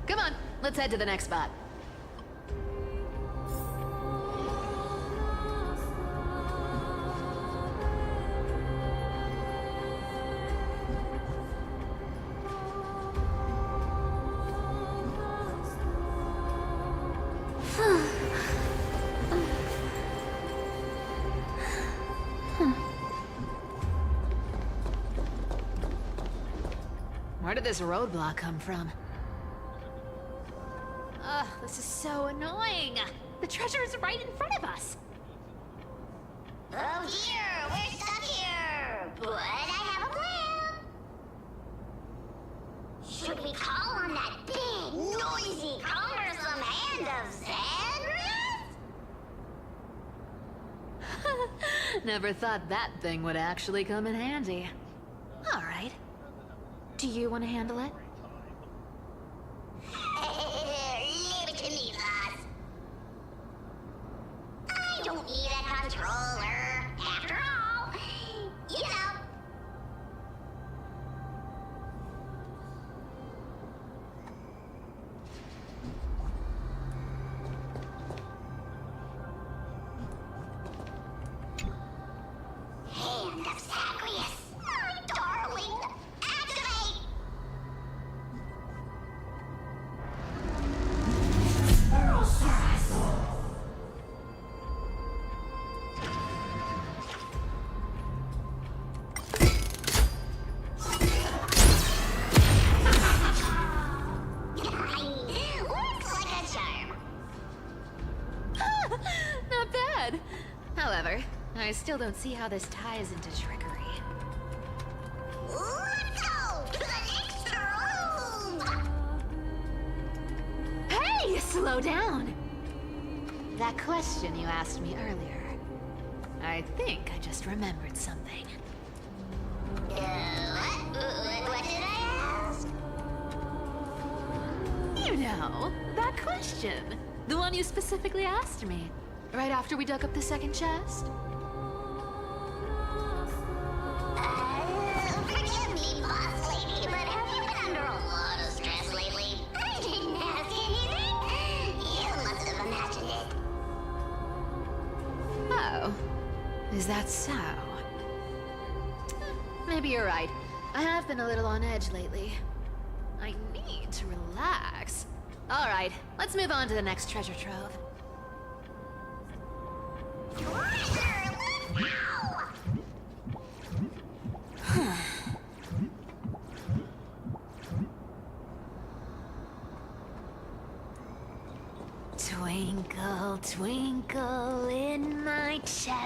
Come on, let's head to the next spot. Where did this roadblock come from? Ugh, this is so annoying. The treasure is right in front of us. Oh dear, we're stuck here. But I have a plan. Should we call on that big, noisy, cumbersome hand of Xandrith? Never thought that thing would actually come in handy. All right. Do you want to handle it? Leave it to me, boss. I don't need a controller. After all, you know. Hand of Zagreus. My darling. Activate! Looks like a charm. Not bad. However, I still don't see how this ties into trickery. Let's go to the next room! Hey, slow down! That question you asked me earlier. I think I just remembered something. What did I ask? You know, that question. The one you specifically asked me. Right after we dug up the second chest. Forgive me, boss lady, but have you been under a lot of stress lately? I didn't ask anything. You must have imagined it. Oh. Is that so? Maybe you're right. I have been a little on edge lately. I need to relax. Alright, let's move on to the next treasure trove. Treasure, let's go!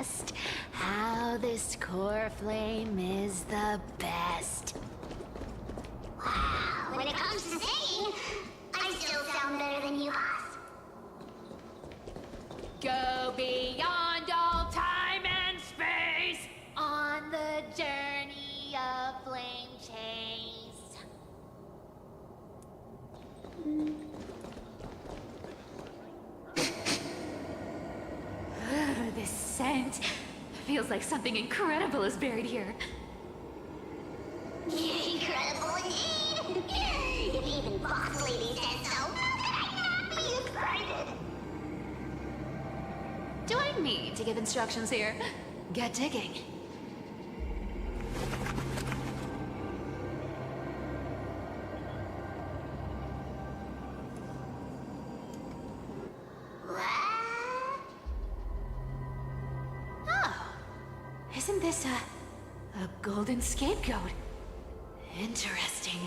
best. How this core flame is the best. Wow, when it comes to singing, I still sound better than you, Haas. Go beyond all time and space on the journey of flame chase. This scent feels like something incredible is buried here. Incredible indeed! If even Boss Lady said so, how could I not be excited? Do I need to give instructions here? Get digging. Oh, isn't this a golden scapegoat? Interesting.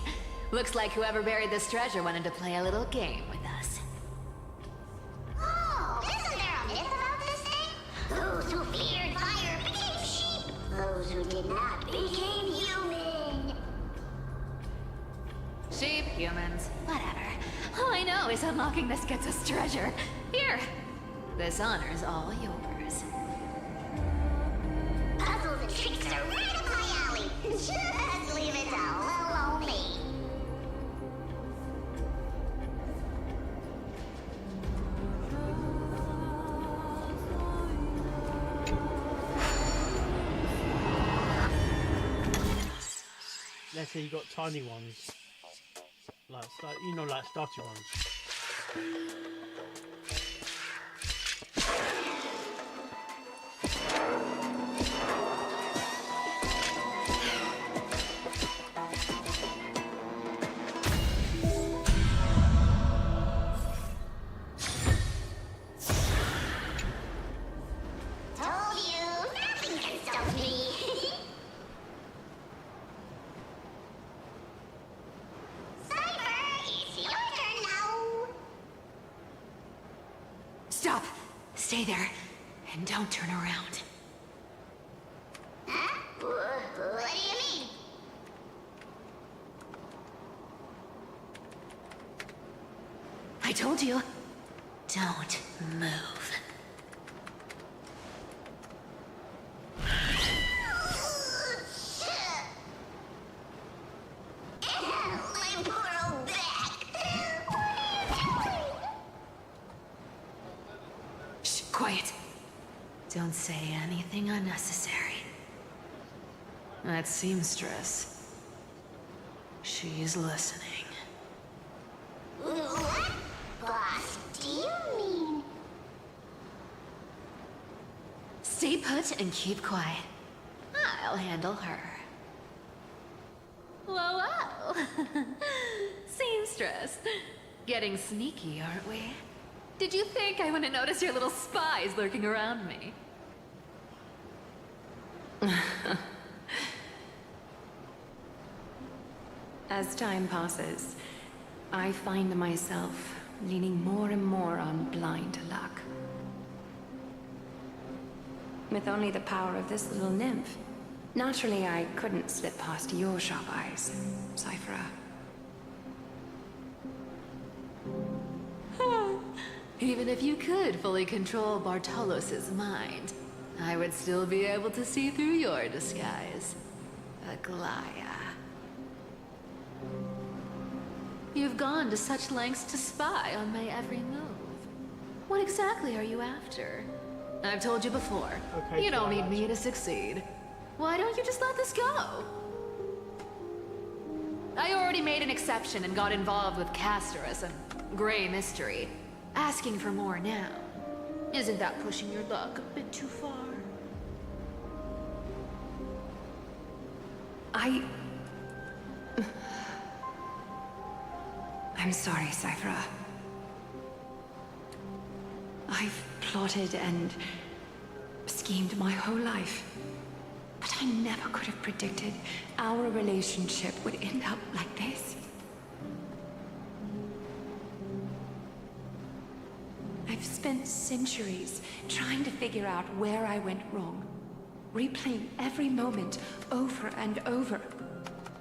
Looks like whoever buried this treasure wanted to play a little game with us. Oh, isn't there a myth about this thing? Those who feared fire became sheep. Those who did not became human. Sheep, humans, whatever. All I know is unlocking this gets us treasure. Here, this honor's all yours. Puzzles and tricks are right up my alley. Just leave it all alone me. Let's say you got tiny ones. Like, you know, like starter ones. Told you, nothing can stop me. Cypher, it's your turn now. Stop! Stay there, and don't turn around. Huh? What do you mean? I told you, don't move. My poor old back. Shh, quiet. Don't say anything unnecessary. That seamstress. She's listening. What? Boss, do you mean? Stay put and keep quiet. I'll handle her. Whoa, whoa! Seamstress. Getting sneaky, aren't we? Did you think I wouldn't notice your little spies lurking around me? As time passes, I find myself leaning more and more on blind luck. With only the power of this little nymph, naturally I couldn't slip past your sharp eyes, Cyphera. Even if you could fully control Bartolos' mind, I would still be able to see through your disguise. Aglaya. You've gone to such lengths to spy on my every move. What exactly are you after? I've told you before, Okay, you don't need Twilight. me to succeed. Why don't you just let this go? I already made an exception and got involved with Castorus and Grey Mystery. Asking for more now. Isn't that pushing your luck a bit too far? I'm sorry, Cyphera. I've plotted and schemed my whole life. But I never could have predicted our relationship would end up like this. I've spent centuries trying to figure out where I went wrong, replaying every moment over and over.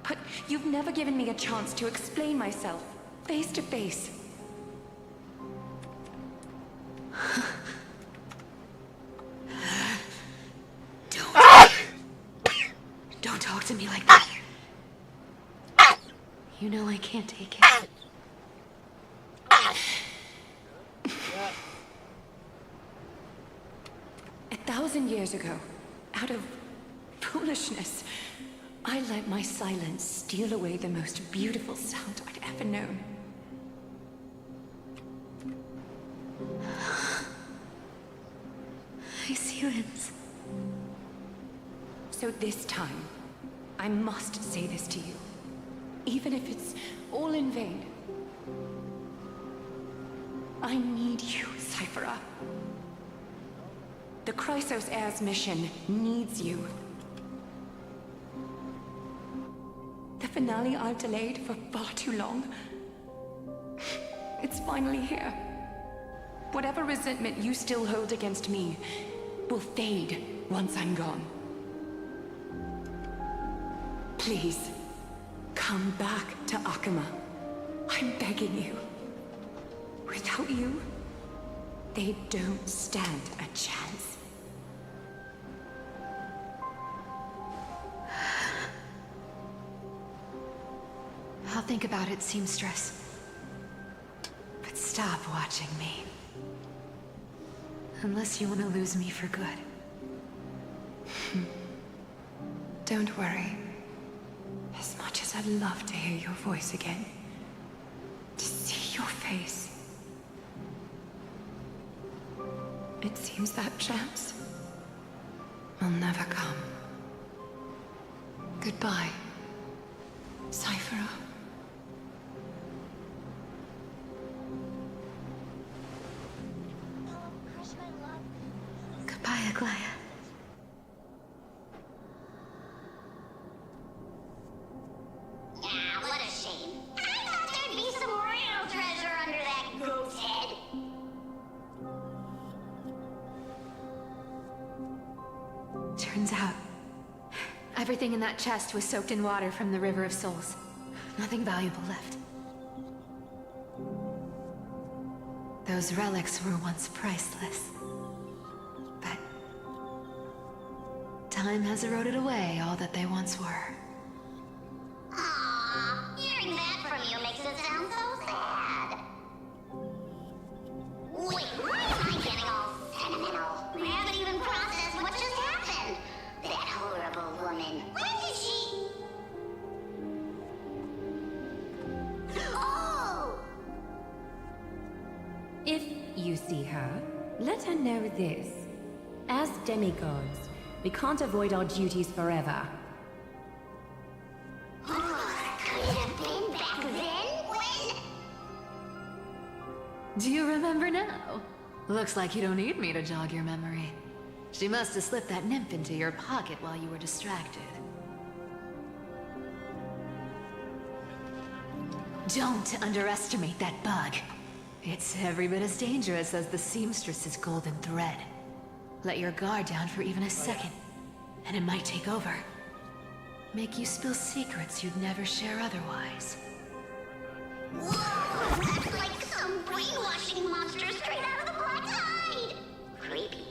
But you've never given me a chance to explain myself, face to face. Don't talk to me like that. You know I can't take it. 1,000 years ago, out of foolishness, I let my silence steal away the most beautiful sound I'd ever known. Ice humans. So this time, I must say this to you, even if it's all in vain. I need you, Cyphera. The Chrysos Heirs mission needs you. The finale I've delayed for far too long. It's finally here. Whatever resentment you still hold against me will fade once I'm gone. Please, come back to Akama. I'm begging you. Without you, they don't stand a chance. I'll think about it, seamstress. But stop watching me. Unless you want to lose me for good. Don't worry. As much as I'd love to hear your voice again, to see your face, it seems that chance will never come. Goodbye, Cyphera. Goodbye, Aglaya. Ah, what a shame. I thought there'd be some real treasure under that goat's head. Turns out, everything in that chest was soaked in water from the River of Souls. Nothing valuable left. Those relics were once priceless. But time has eroded away all that they once were. Aww, hearing that from you makes it sound so sad. Wait, why am I getting all sentimental? I haven't even processed what just happened. That horrible woman. When did she... Oh! If you see her, let her know this. As demigods, we can't avoid our duties forever. Could it have been back then? When? Do you remember now? Looks like you don't need me to jog your memory. She must have slipped that nymph into your pocket while you were distracted. Don't underestimate that bug. It's every bit as dangerous as the seamstress's golden thread. Let your guard down for even a second, and it might take over. Make you spill secrets you'd never share otherwise. Whoa, that's like some brainwashing monster straight out of the Black Tide. Creepy.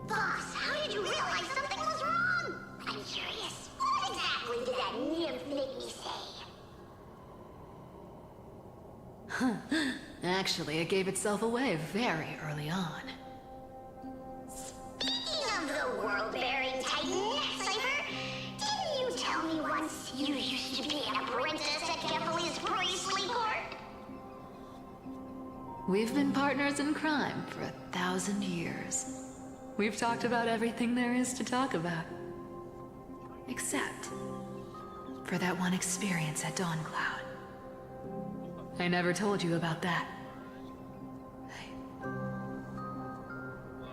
Boss, how did you realize something was wrong? I'm curious. What exactly did that nymph make me say? Actually, it gave itself away very early on. Speaking of the world-bearing titan, Cypher, didn't you tell me once you used to be an apprentice at Kefali's priestly court? We've been partners in crime for 1,000 years. We've talked about everything there is to talk about. Except for that one experience at Dawncloud. I never told you about that.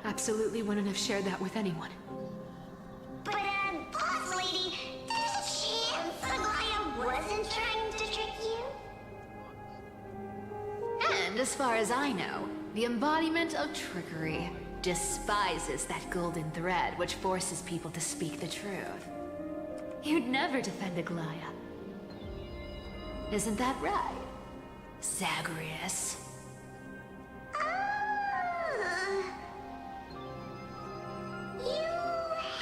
I absolutely wouldn't have shared that with anyone. But, boss lady, there's a chance Aglaya wasn't trying to trick you? And as far as I know, the embodiment of trickery despises that golden thread which forces people to speak the truth. You'd never defend Aglaya. Isn't that right, Zagreus? You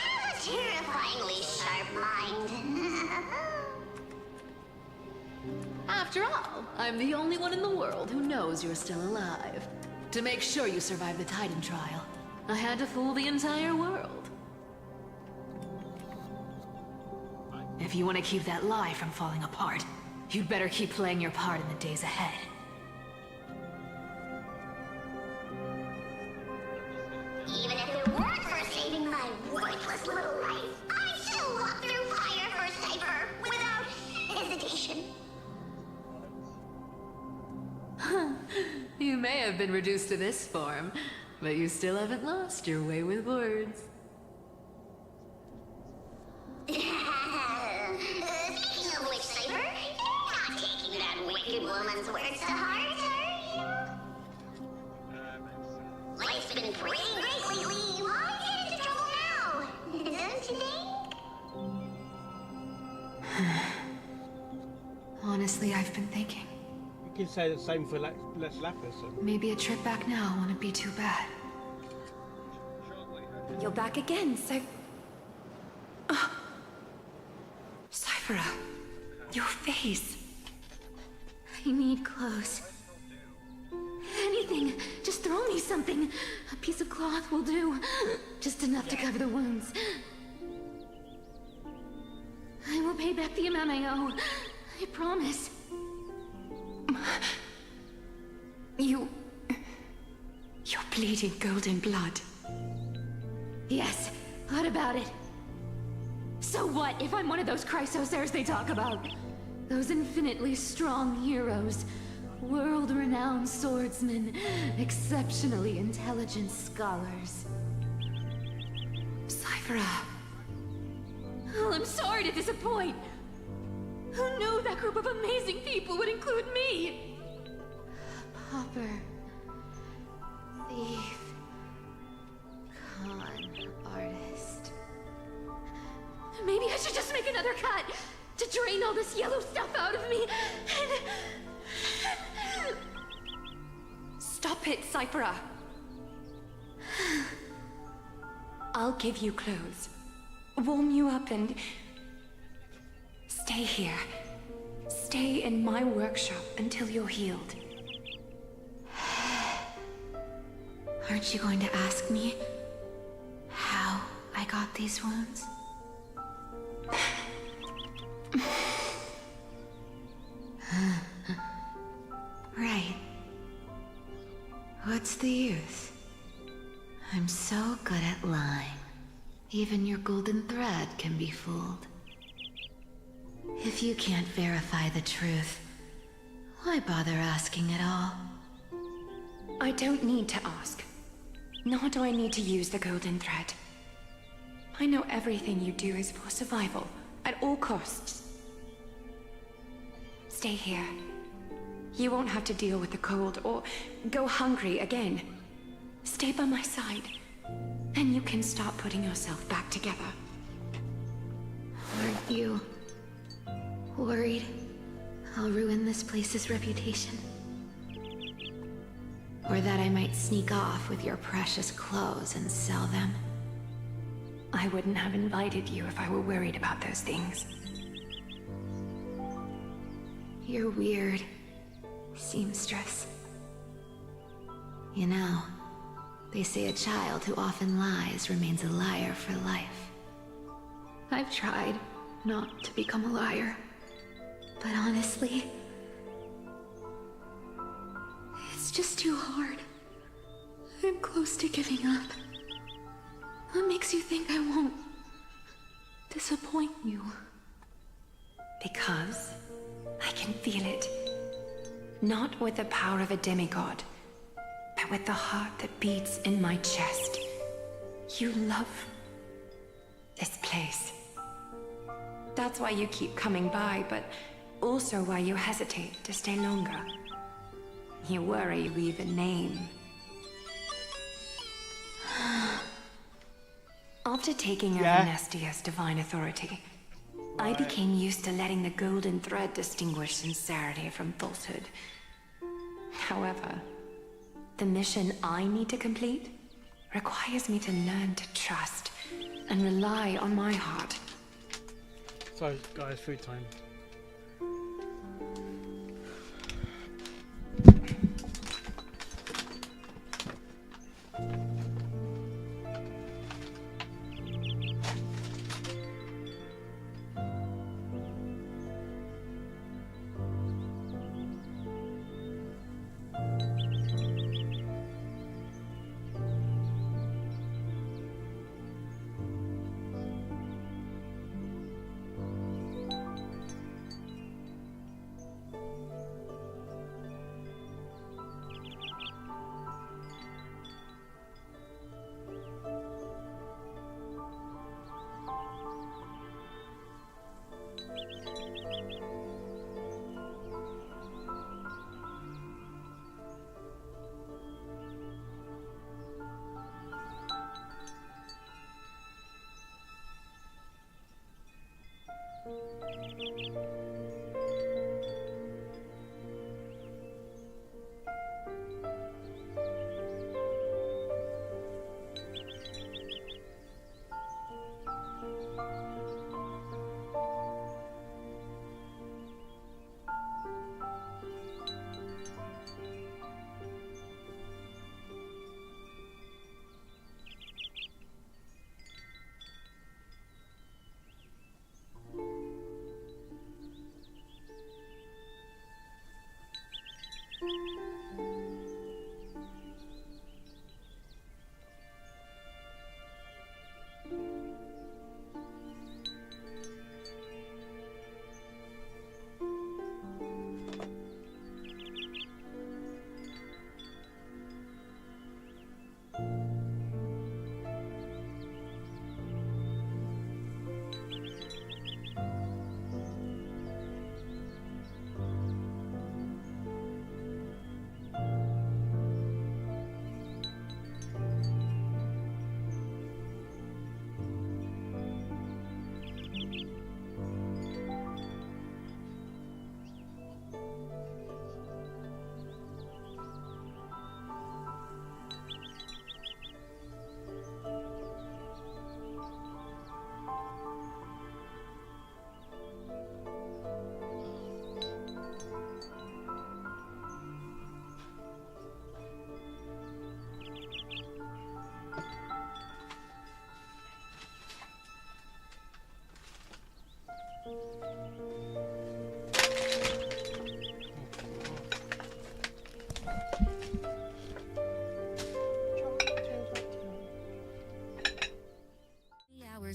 have a terrifyingly sharp mind. After all, I'm the only one in the world who knows you're still alive. To make sure you survive the Titan trial, I had to fool the entire world. If you want to keep that lie from falling apart, you'd better keep playing your part in the days ahead. Even if it weren't for saving my worthless little life, I'd still walk through fire for Cypher without hesitation. You may have been reduced to this form, but you still haven't lost your way with words. Speaking of which, Cypher, you're not taking that wicked woman's words to heart, are you? Life's been pretty great lately. Why get into trouble now? Don't you think? Honestly, I've been thinking. You can say the same for Les Lapis. Maybe a trip back now wouldn't be too bad. You're back again, so... Cyphera, your face. I need clothes. Anything. Just throw me something. A piece of cloth will do. Just enough to cover the wounds. I will pay back the amount I owe. I promise. You're bleeding golden blood. Yes, what about it? So what if I'm one of those Chrysosers they talk about? Those infinitely strong heroes, world-renowned swordsmen, exceptionally intelligent scholars. Cyphera. Oh, I'm sorry to disappoint. Who knew that group of amazing people would include me? Pauper. Thief. Con artist. Maybe I should just make another cut to drain all this yellow stuff out of me and... Stop it, Cyphera. I'll give you clothes, warm you up, and stay here. Stay in my workshop until you're healed. Aren't you going to ask me how I got these wounds? Right. What's the use? I'm so good at lying. Even your golden thread can be fooled. If you can't verify the truth, why bother asking at all? I don't need to ask. Nor do I need to use the golden thread. I know everything you do is for survival, at all costs. Stay here. You won't have to deal with the cold or go hungry again. Stay by my side, and you can start putting yourself back together. Aren't you worried I'll ruin this place's reputation? Or that I might sneak off with your precious clothes and sell them? I wouldn't have invited you if I were worried about those things. You're weird, seamstress. You know, they say a child who often lies remains a liar for life. I've tried not to become a liar, but honestly, it's just too hard. I'm close to giving up. What makes you think I won't disappoint you? Because I can feel it. Not with the power of a demigod, but with the heart that beats in my chest. You love this place. That's why you keep coming by, but also why you hesitate to stay longer. You were a Weaver name. After taking over Nestia's divine authority, I became used to letting the golden thread distinguish sincerity from falsehood. However, the mission I need to complete requires me to learn to trust and rely on my heart. So, guys, food time.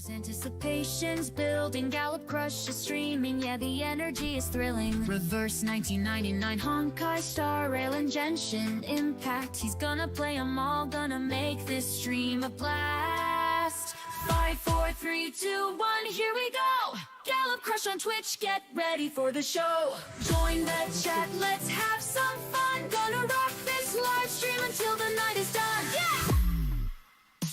Anticipation's building, Gallop Crush is streaming, yeah, the energy is thrilling. Reverse 1999, Honkai Star Rail and Genshin Impact. He's gonna play 'em all, gonna make this stream a blast. 5, 4, 3, 2, 1, here we go! Gallop Crush on Twitch, get ready for the show. Join the chat, let's have some fun. Gonna rock this live stream until the night is done. Yeah!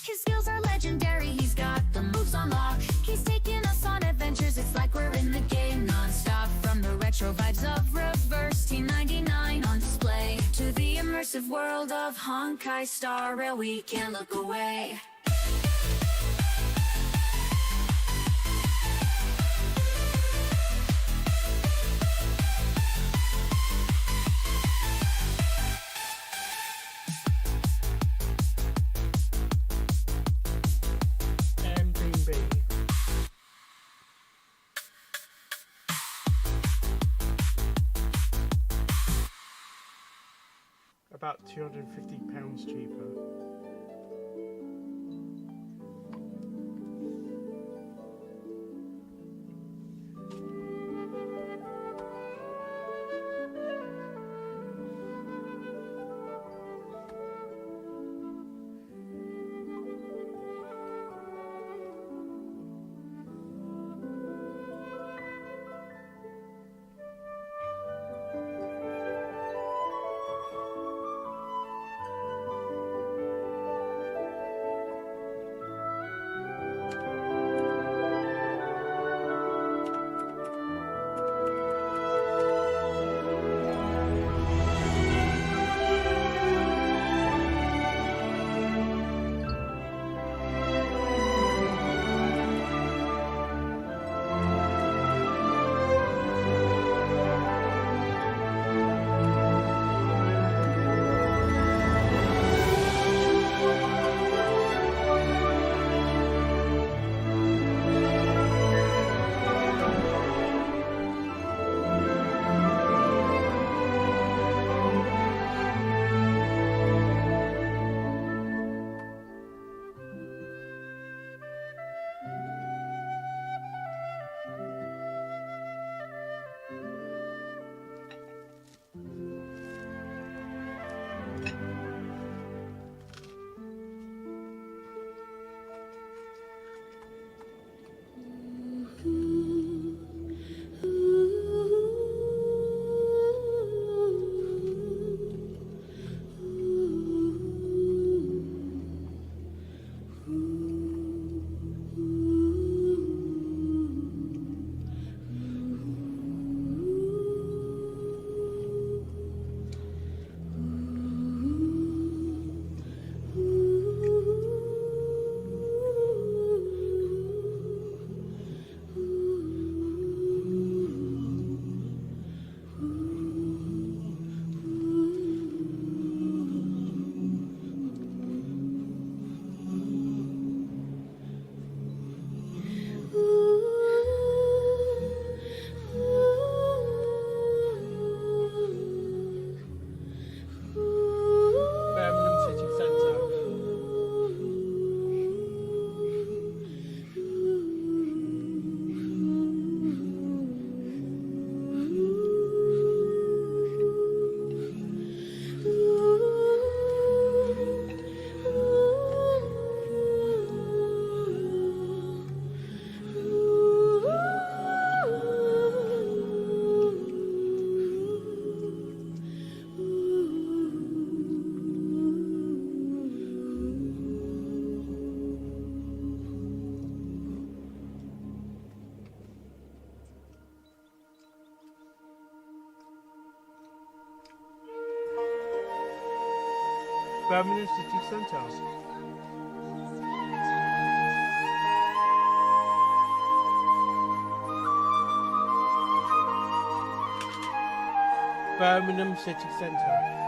His skills are legendary, he's got the moves on lock. He's taking us on adventures, it's like we're in the game non-stop. From the retro vibes of Reverse T99 on display to the immersive world of Honkai Star Rail, we can't look away. About £250 cheaper. Birmingham City Centre. Birmingham City Centre.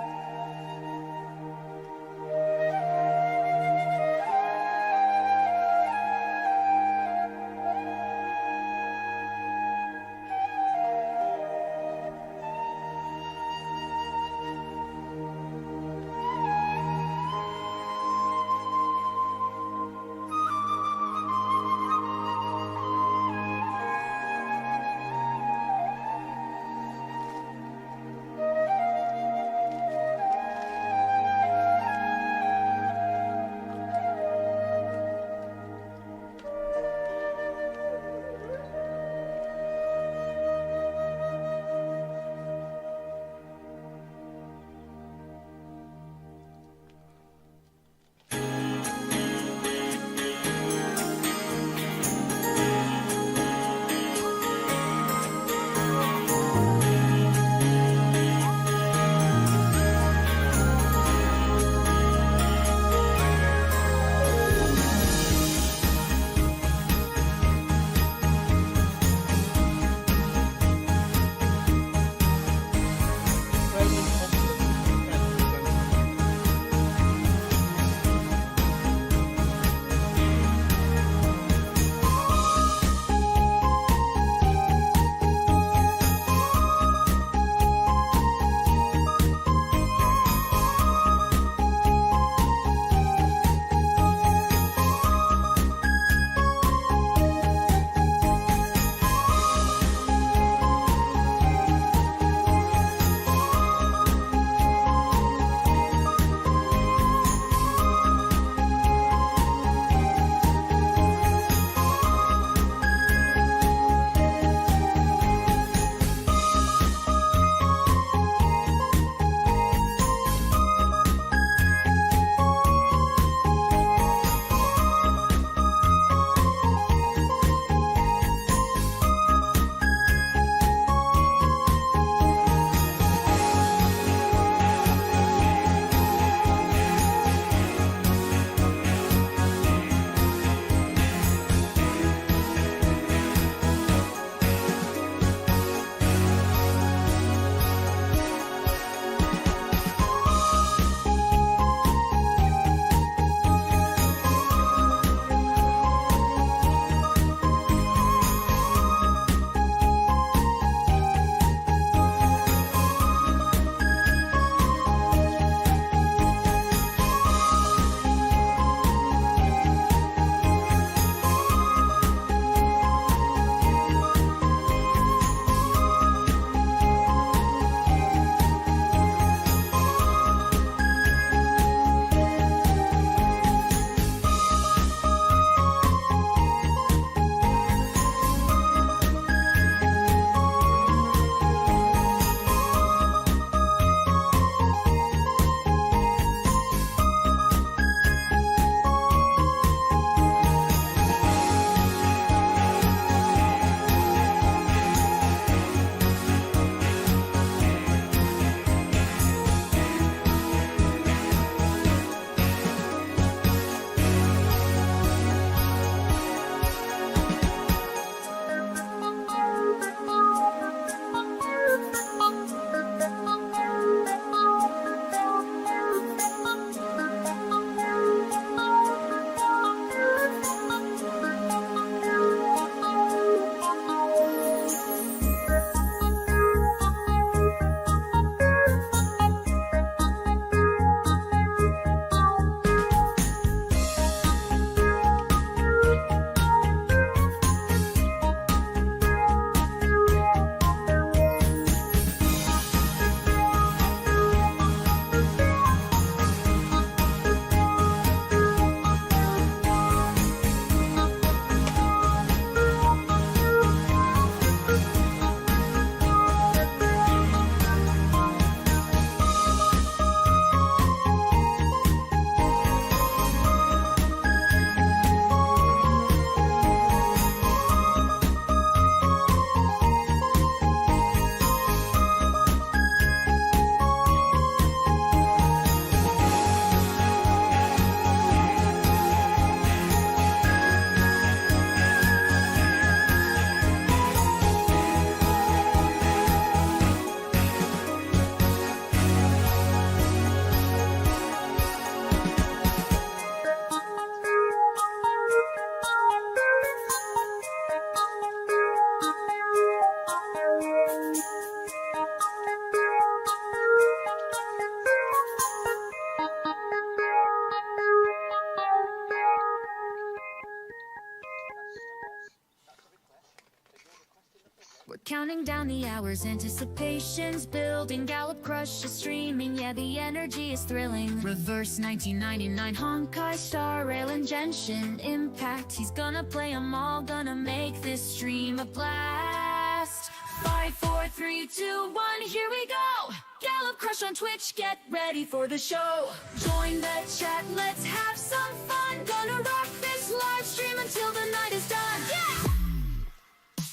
We're counting down the hours, anticipation's building. Gallop Crush is streaming, yeah, the energy is thrilling. Reverse 1999, Honkai Star Rail and Genshin Impact. He's gonna play 'em all, gonna make this stream a blast. 5, 4, 3, 2, 1, here we go! Gallop Crush on Twitch, get ready for the show. Join the chat, let's have some fun. Gonna rock this live stream until the night is done. Yeah!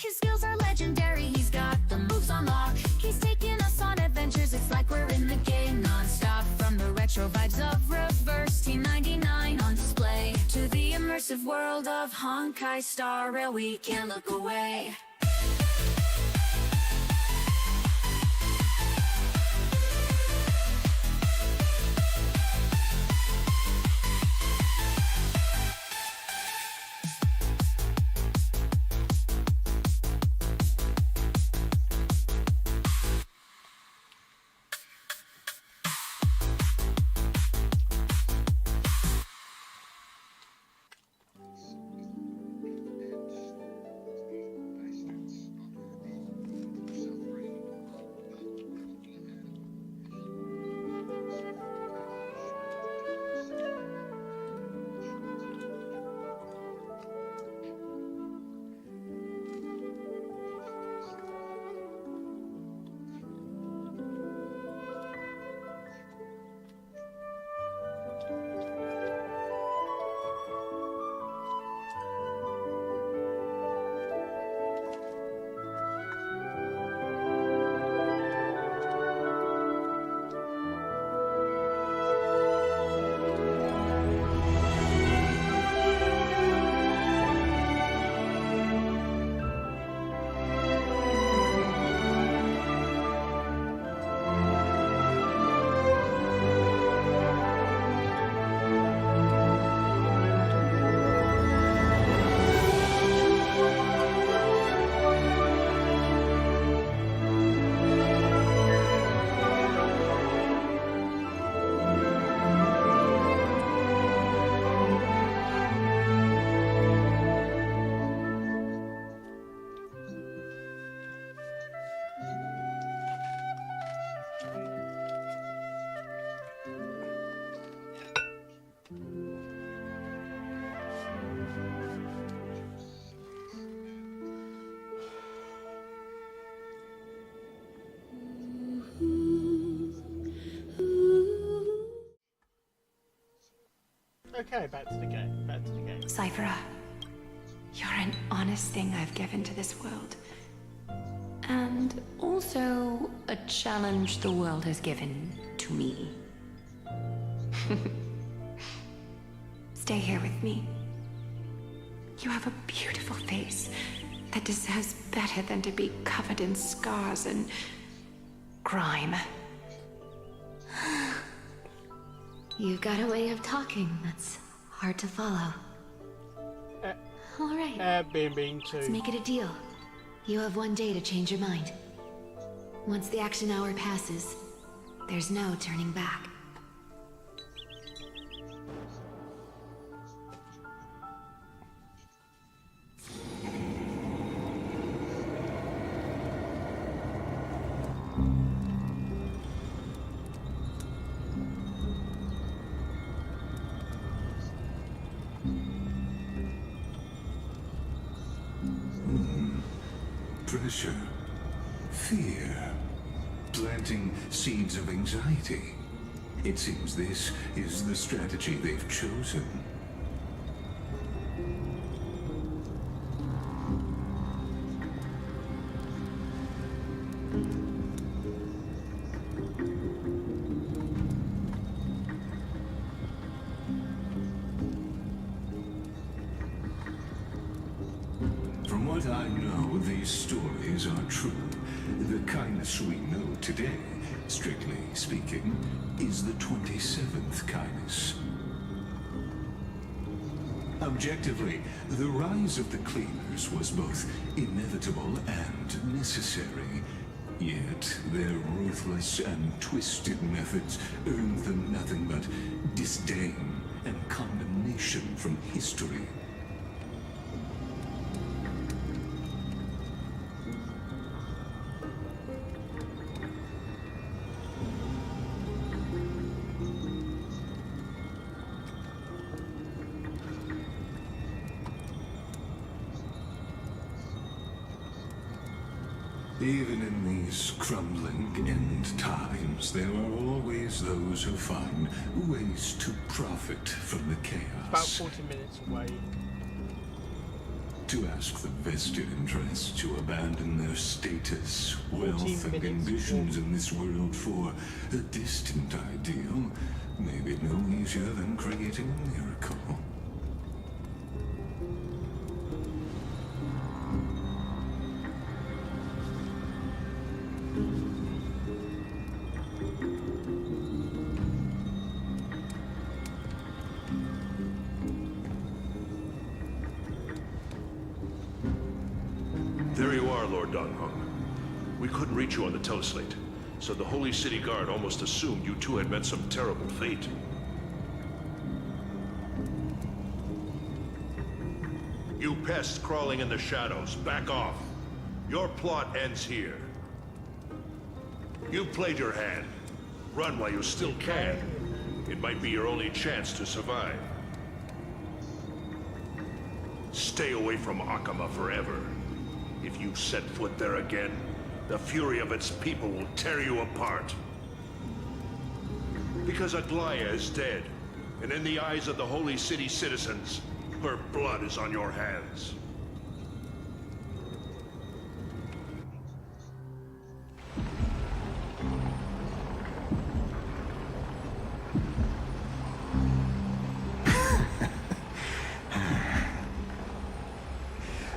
His skills are legendary, he's got the moves on lock. He's taking us on adventures, it's like we're in the game non-stop. From the retro vibes of Reverse T99 on display to the immersive world of Honkai Star Rail, we can't look away. Okay, back to the game. Back to the game. Cyphera, you're an honest thing I've given to this world. And also a challenge the world has given to me. Stay here with me. You have a beautiful face that deserves better than to be covered in scars and grime. You've got a way of talking that's hard to follow. All right. Being too. Let's make it a deal. You have 1 day to change your mind. Once the action hour passes, there's no turning back. Pressure, fear, planting seeds of anxiety. It seems this is the strategy they've chosen. From what I know, these stories are true. The kindness we know today, strictly speaking, is the 27th kindness. Objectively, the rise of the Cleaners was both inevitable and necessary. Yet, their ruthless and twisted methods earned them nothing but disdain and condemnation from history. Even in these crumbling end times, there are always those who find ways to profit from the About chaos. 40 minutes away. To ask the vested interests to abandon their status, 14 wealth, and minutes. ambitions in this world for a distant ideal may be no easier than creating a miracle. There you are, Lord Donghong. We couldn't reach you on the teleslate, so the Holy City Guard almost assumed you two had met some terrible fate. You pests crawling in the shadows, back off. Your plot ends here. You played your hand. Run while you still can. It might be your only chance to survive. Stay away from Akama forever. If you set foot there again, the fury of its people will tear you apart. Because Aglaya is dead, and in the eyes of the Holy City citizens, her blood is on your hands.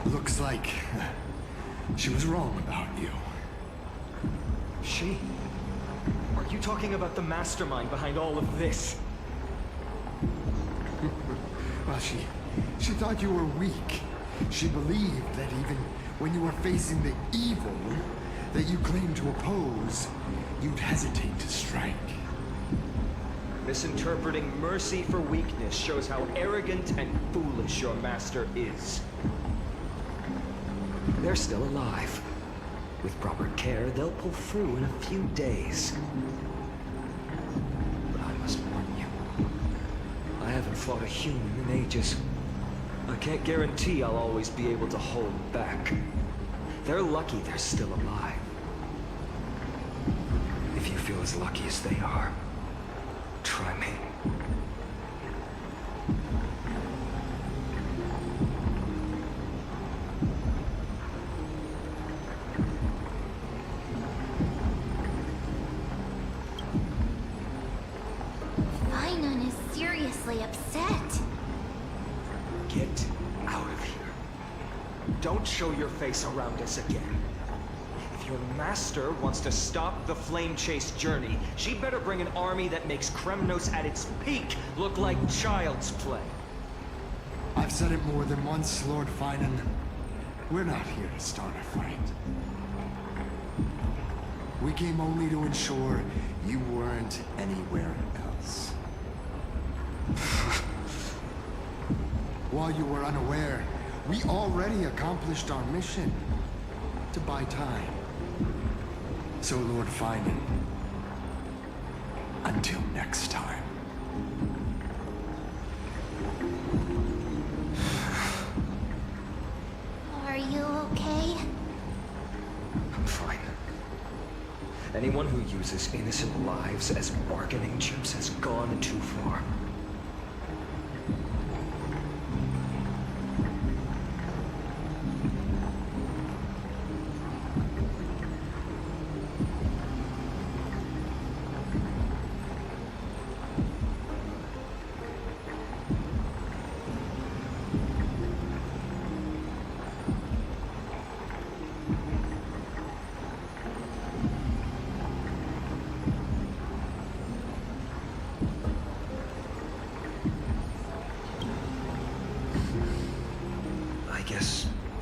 Looks like she was wrong about you. She? Are you talking about the mastermind behind all of this? Well, she thought you were weak. She believed that even when you were facing the evil that you claimed to oppose, you'd hesitate to strike. Misinterpreting mercy for weakness shows how arrogant and foolish your master is. They're still alive. With proper care, they'll pull through in a few days. But I must warn you. I haven't fought a human in ages. I can't guarantee I'll always be able to hold back. They're lucky they're still alive. If you feel as lucky as they are, try me. Finon is seriously upset. Get out of here. Don't show your face around us again. If your master wants to stop the Flame Chase journey, she better bring an army that makes Kremnos at its peak look like child's play. I've said it more than once, Lord Finan. We're not here to start a fight. We came only to ensure you weren't anywhere else. While you were unaware, we already accomplished our mission to buy time. So, Lord Finan, until next time. Are you okay? I'm fine. Anyone who uses innocent lives as bargaining chips has gone too far.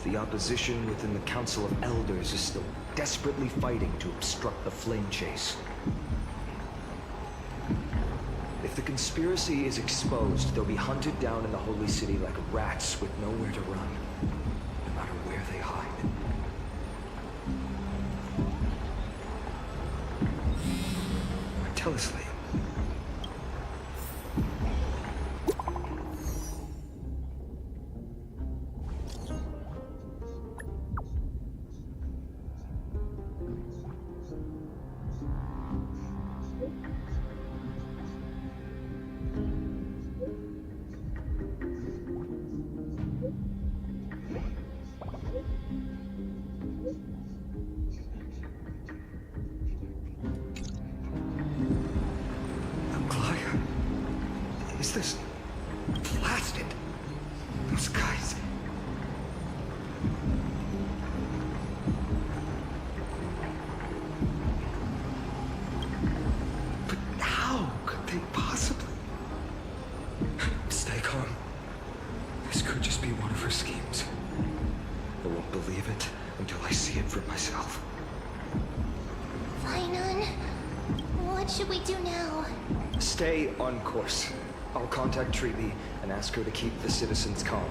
The opposition within the Council of Elders is still desperately fighting to obstruct the Flame Chase. If the conspiracy is exposed, they'll be hunted down in the Holy City like rats with nowhere to run, no matter where they hide. Teleslate. is this? Blasted. Those guys. But how could they possibly? Stay calm. This could just be one of her schemes. I won't believe it until I see it for myself. Fainan, what should we do now? Stay on course. I'll contact Treeby and ask her to keep the citizens calm.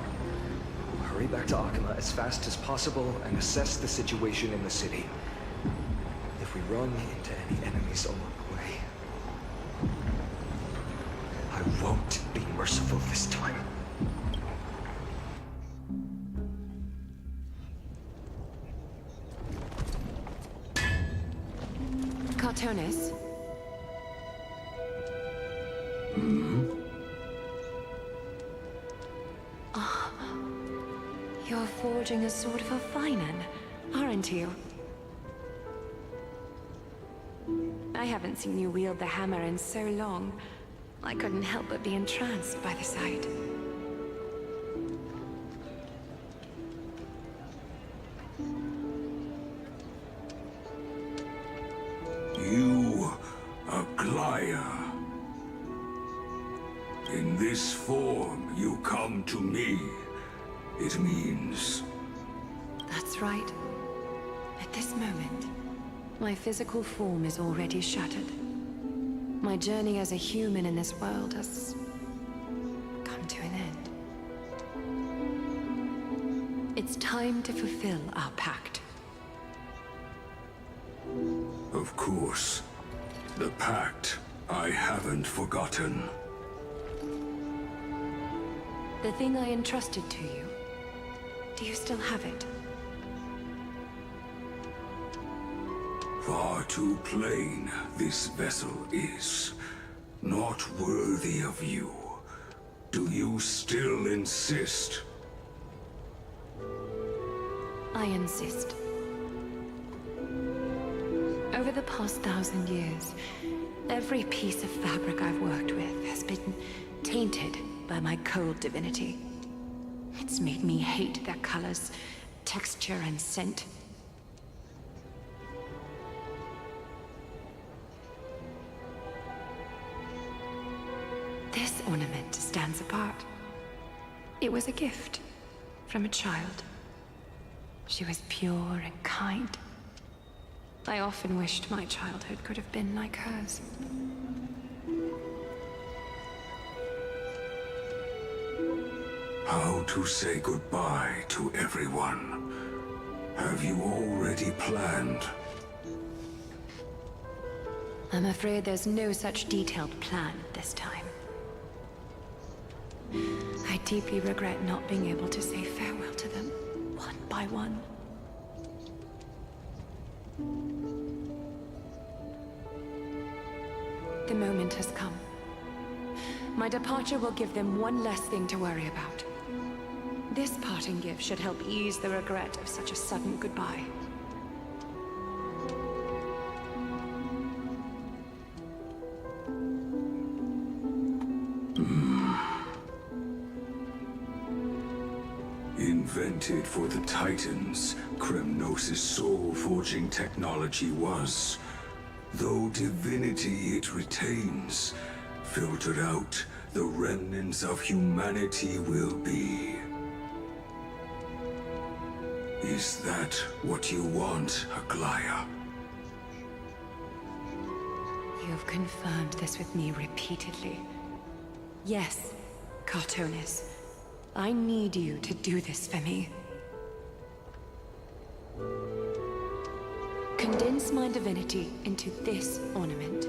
We'll hurry back to Akima as fast as possible and assess the situation in the city. If we run into any enemies along the way, I won't be merciful this time. Cartonis? You're forging a sword for Fainan, aren't you? I haven't seen you wield the hammer in so long. I couldn't help but be entranced by the sight. You, Aglaya. In this form, you come to me. It means... That's right. At this moment, my physical form is already shattered. My journey as a human in this world has come to an end. It's time to fulfill our pact. Of course. The pact I haven't forgotten. The thing I entrusted to you, do you still have it? Far too plain this vessel is. Not worthy of you. Do you still insist? I insist. Over the past 1,000 years, every piece of fabric I've worked with has been tainted by my cold divinity. It's made me hate their colors, texture, and scent. This ornament stands apart. It was a gift from a child. She was pure and kind. I often wished my childhood could have been like hers. How to say goodbye to everyone? Have you already planned? I'm afraid there's no such detailed plan this time. I deeply regret not being able to say farewell to them, one by one. The moment has come. My departure will give them one less thing to worry about. This parting gift should help ease the regret of such a sudden goodbye. Invented for the Titans, Kremnos' soul-forging technology was. Though divinity it retains, filtered out, the remnants of humanity will be. Is that what you want, Aglaya? You've confirmed this with me repeatedly. Yes, Cartonis. I need you to do this for me. Condense my divinity into this ornament.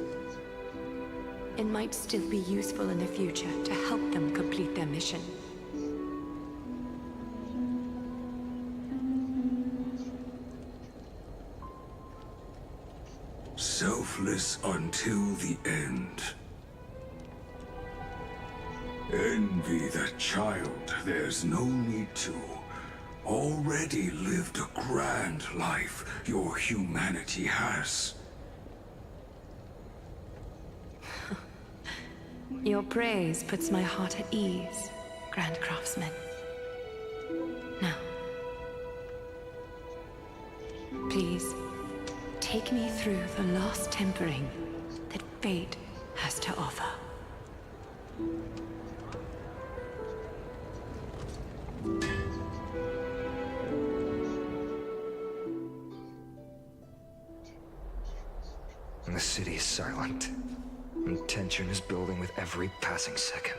It might still be useful in the future to help them complete their mission. Selfless until the end. Envy that child, there's no need to. Already lived a grand life your humanity has. Your praise puts my heart at ease, Grand Craftsman. Now, please, take me through the last tempering that fate has to offer. And the city is silent, and tension is building with every passing second.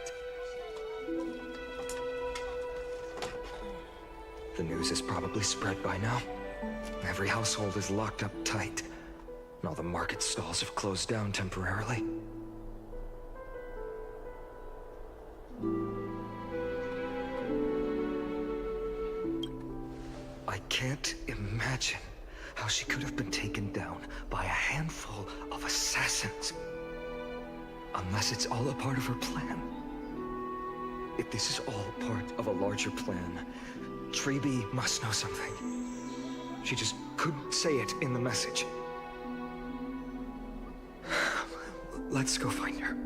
The news is probably spread by now. Every household is locked up tight, and all the market stalls have closed down temporarily. I can't imagine how she could have been taken down by a handful of assassins. Unless it's all a part of her plan. If this is all part of a larger plan, Treby must know something. She just couldn't say it in the message. Let's go find her.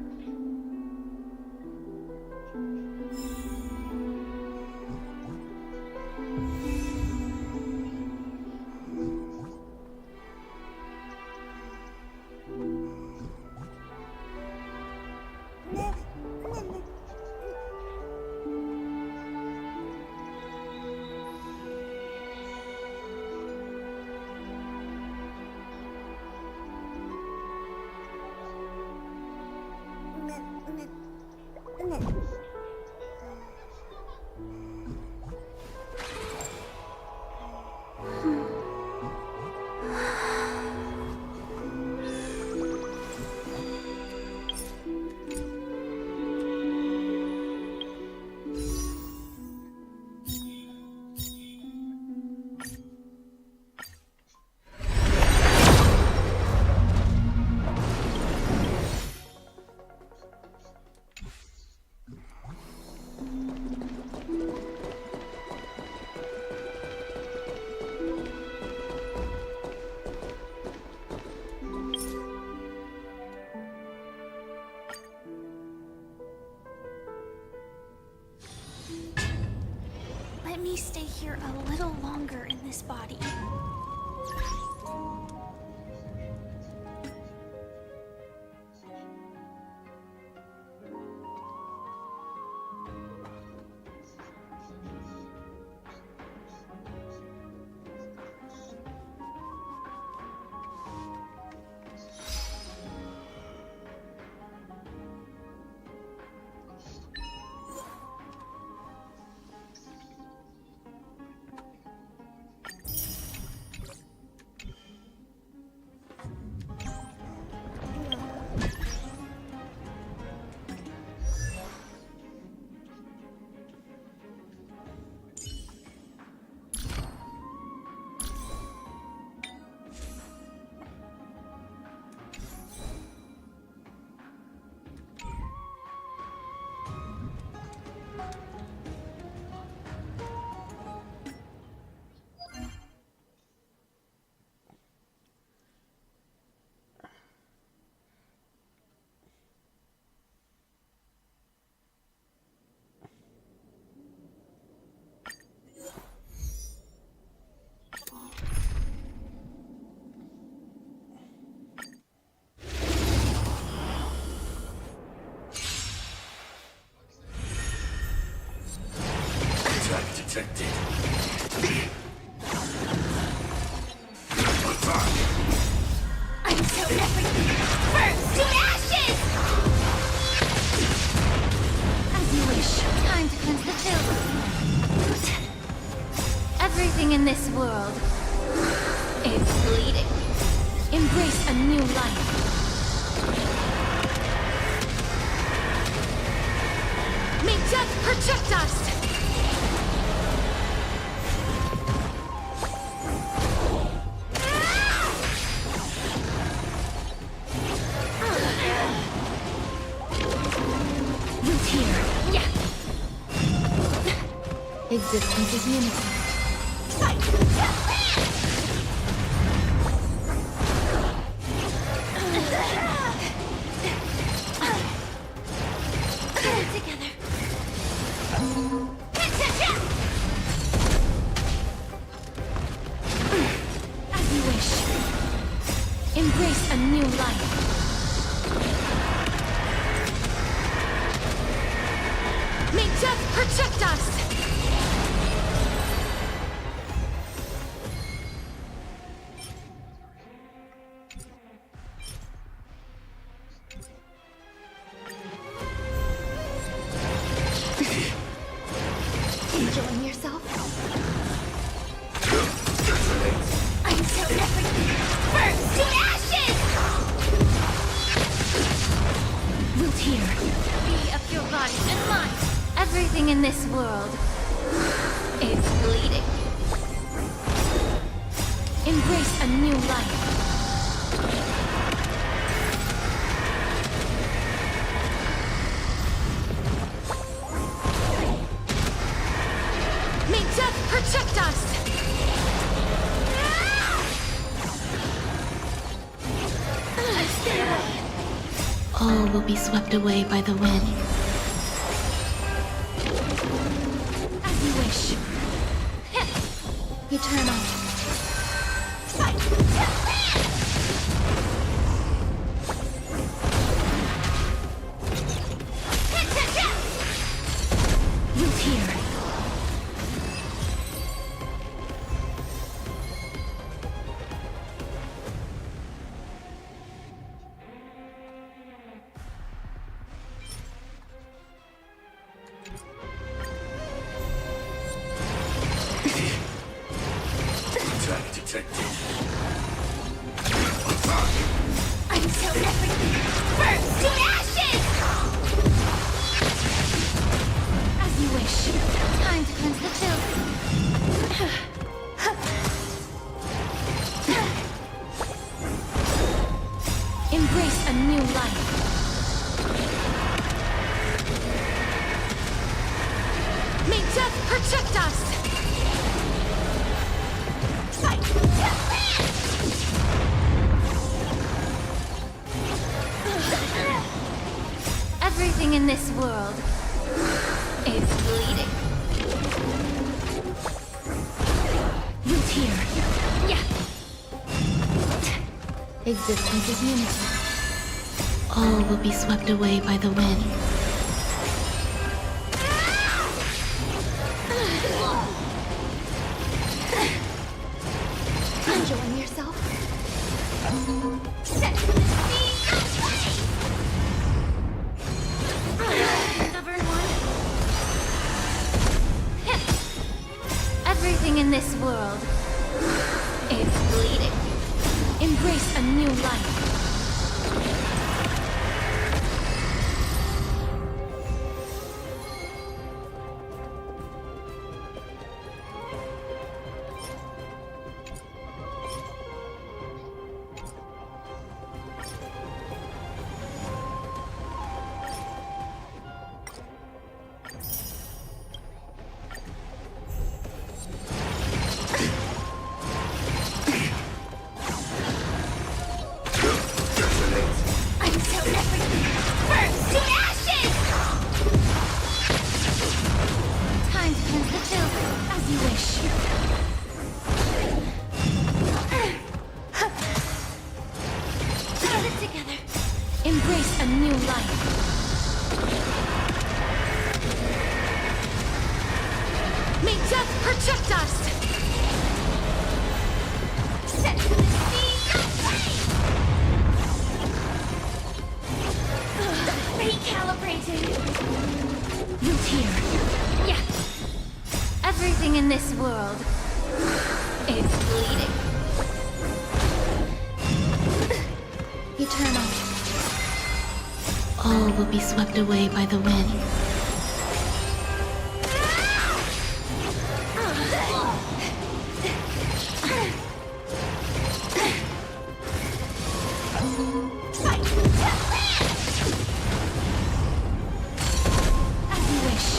Let me stay here a little longer in this body. Detected. Until everything burns to ashes! As you wish. Time to cleanse the field. Everything in this world is bleeding. Embrace a new life. May death protect us! Existence is unity. Embrace a new life. May death protect us! Enjoying yourself? I'm so everything. Burn to ashes! Root here. Be of your body and mind. Everything in this world is bleeding. Embrace a new life. May death protect us! All will be swept away by the wind. As you wish. Eternal. Root here. Attack detected. I'm so everything. Burn to ashes! As you wish. Time to cleanse the filth. Embrace a new life. May death protect us! Everything in this world is bleeding. Root here. Yeah. Existence is unity. All will be swept away by the wind. Enjoying yourself? Stubborn one. Everything in this world is bleeding. Embrace a new life. I'm so everything. Burn to ashes! Time to cleanse the filth. As you wish. Get it together. Embrace a new life. May death protect us! Set the seas aflame! Recalibrating. Root here. Yeah. Everything in this world is bleeding. Eternal. All will be swept away by the wind. As you wish.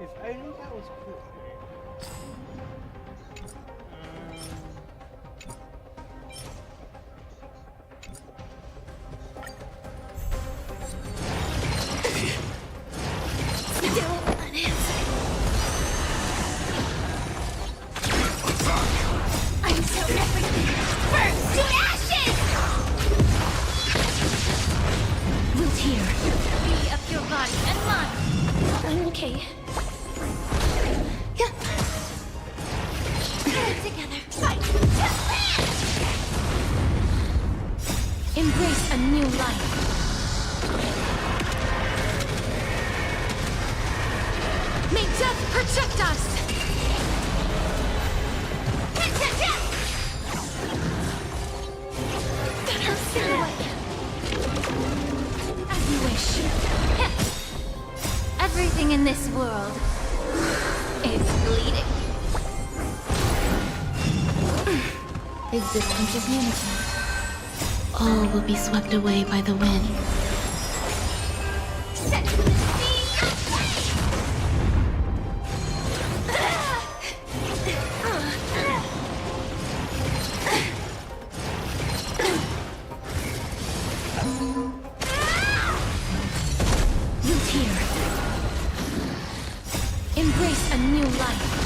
If only that was cool. Embrace a new life. May death protect us! That hurts anyway. As you wish. Everything in this world is bleeding. Existence is unity. All will be swept away by the wind. Look here. Embrace a new life.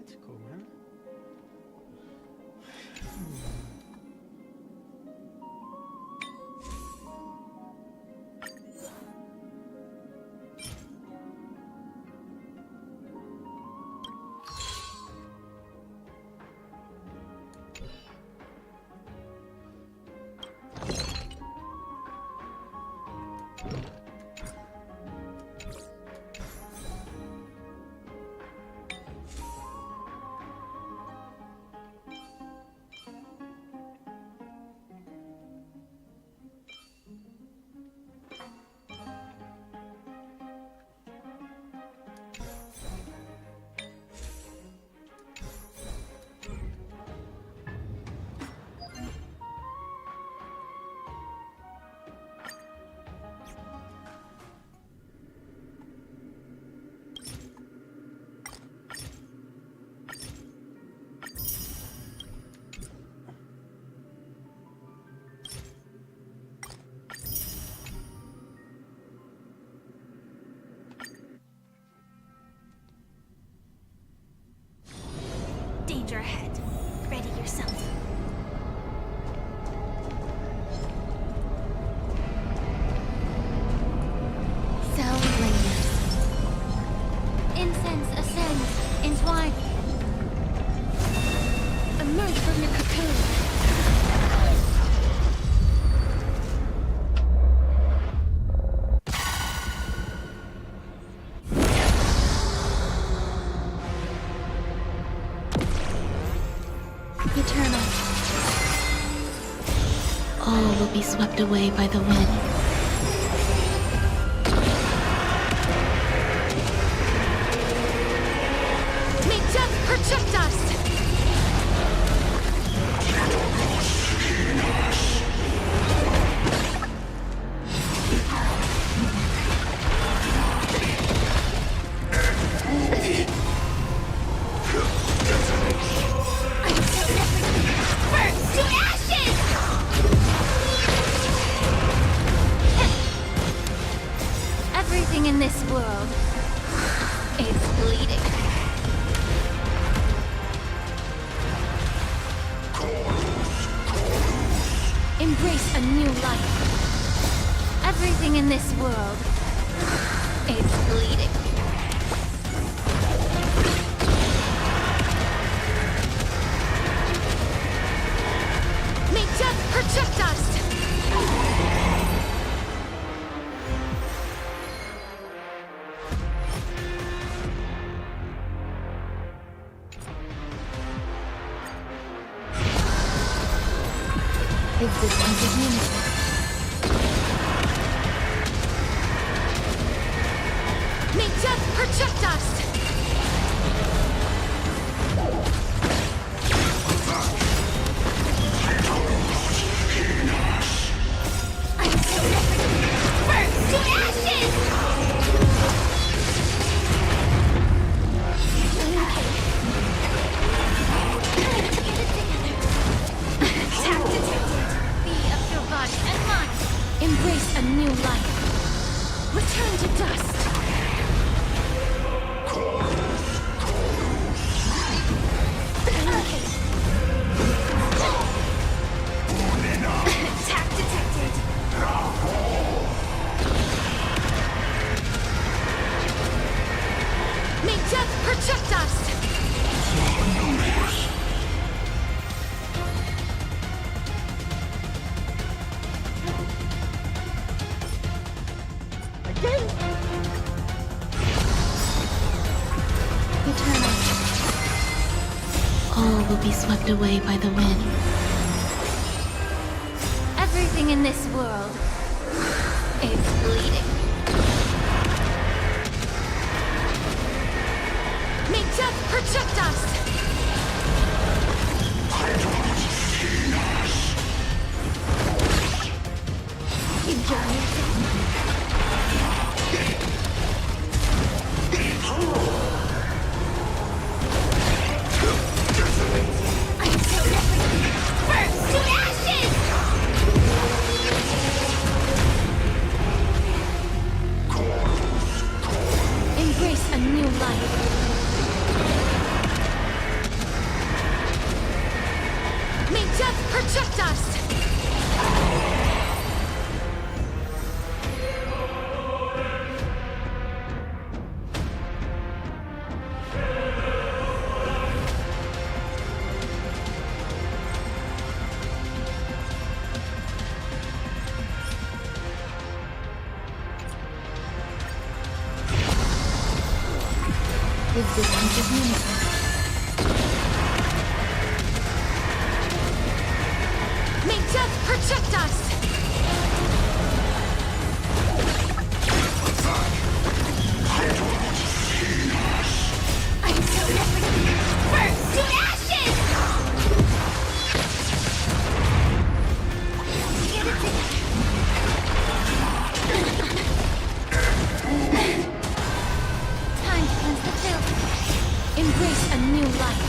tentacle, man. Danger ahead. Ready yourself. Cell layers. Incense ascends, entwine. Emerge from your cocoon. Eternal. All will be swept away by the wind. May death protect us! Everything in this world is bleeding. Embrace a new life. Everything in this world is bleeding. May death protect us! Existence is unity. May death protect us! I'm so burnt to ashes! Tap detected. Be of your body and mind. Embrace a new life. Return to dust. Tap detected. May death protect us! Eternal. All will be swept away by the wind. Everything in this world is bleeding. May death protect us! Enjoy yourself. I'm so burnt to ashes! Embrace a new life. death protect us! Existence is limited. May death protect us! I'm so burst to ashes! Time to cleanse the filth. Embrace a new life.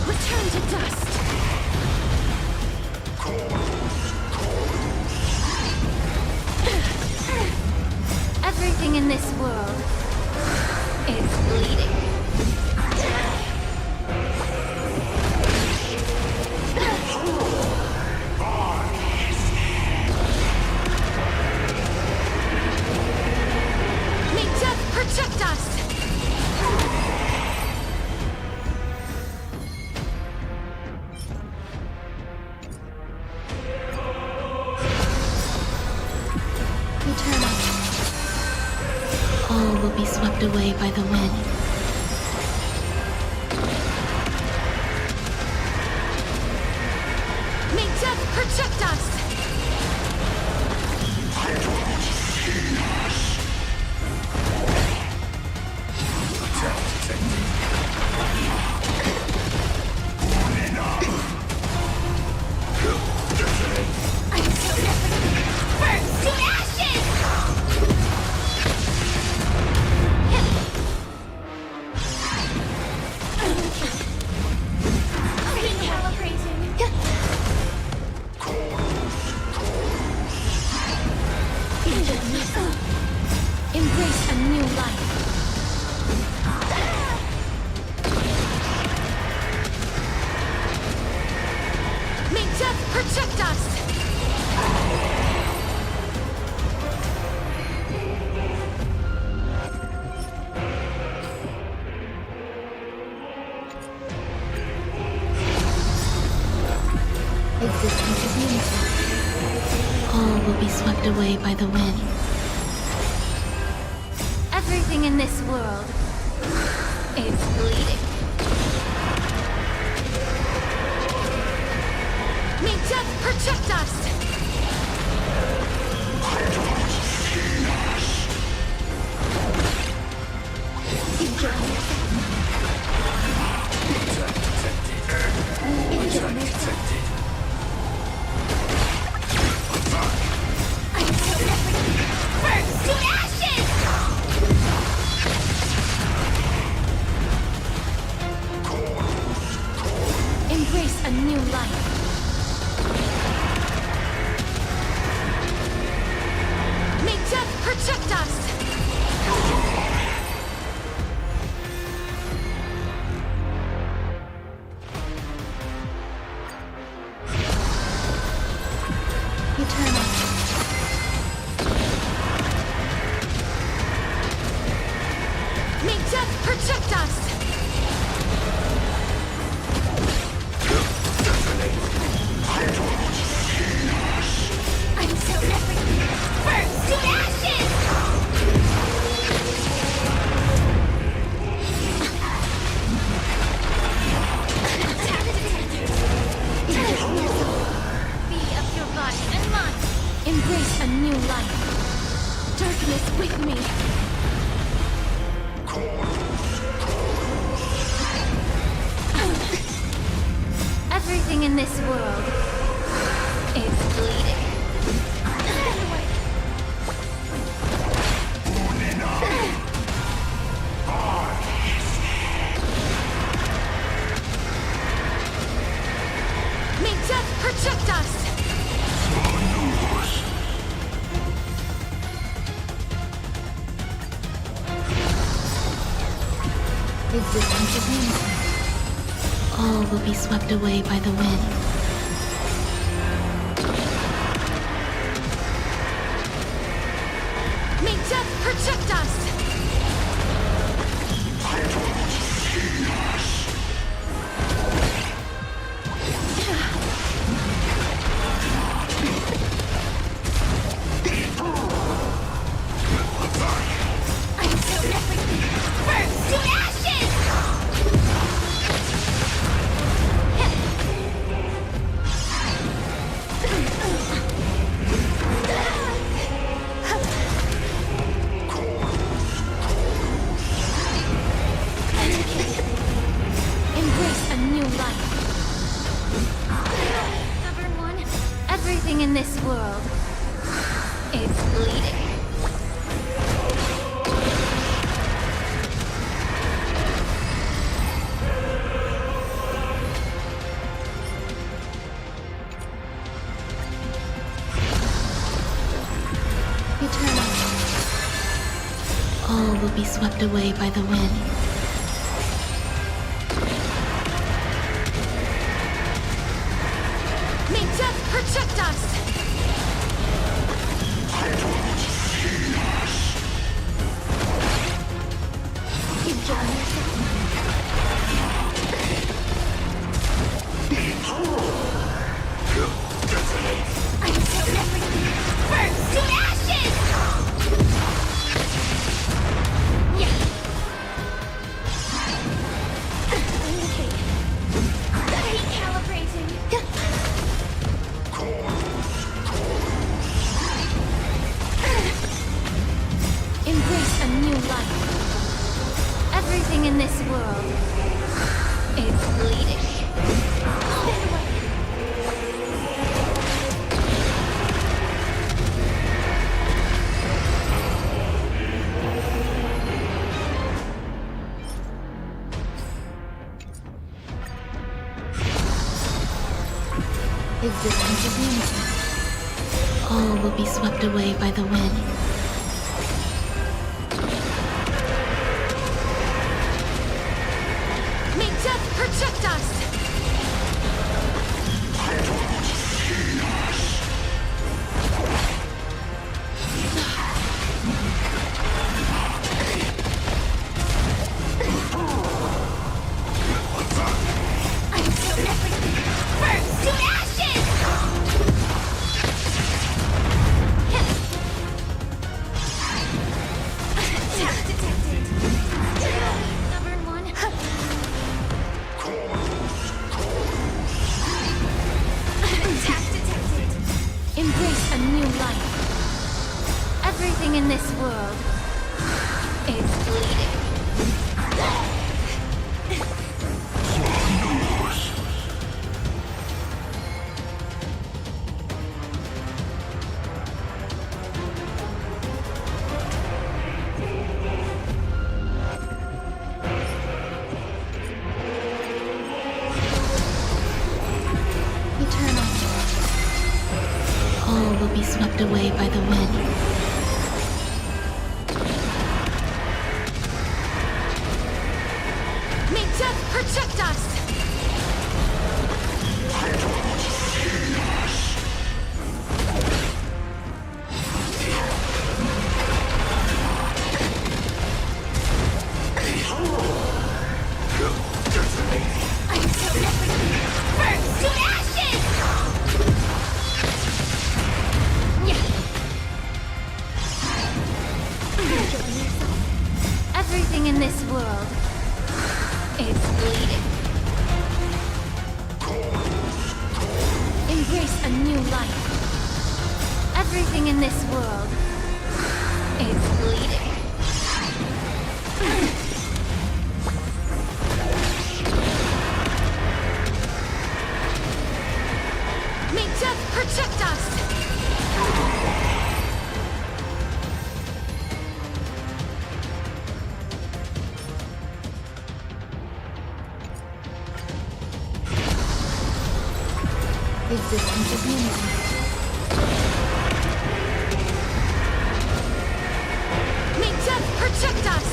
Return to dust. Everything in this world is bleeding. May death protect us! Eternal. All will be swept away by the wind. May death protect us! I'm so burst to ashes! Embrace a new life. May death protect us! Existence is limited. All will be swept away by the wind. Everything in this world is bleeding. May death protect us! Burst to ashes! Embrace a new life. May death protect us! Eternal. May death protect us! I'm so burst to ashes! Be of your body and mind. Embrace a new life. Darkness with me! Everything in this world is bleeding. May death protect us! Existence is limited. All will be swept away by the wind. protect us! Embrace a new life. Stubborn one, everything in this world is bleeding. All will be swept away by the wind. May death protect us! Embrace a new life. Everything in this world is bleeding. Existence is limited. All will be swept away by the wind. May death protect us! Stubborn one. Embrace a new life. Everything in this world is bleeding. All will be swept away by the wind. May death protect us! Everything in this world is bleeding. Embrace a new life. Everything in this world is bleeding. May death protect us! Existence is limited. May death protect us!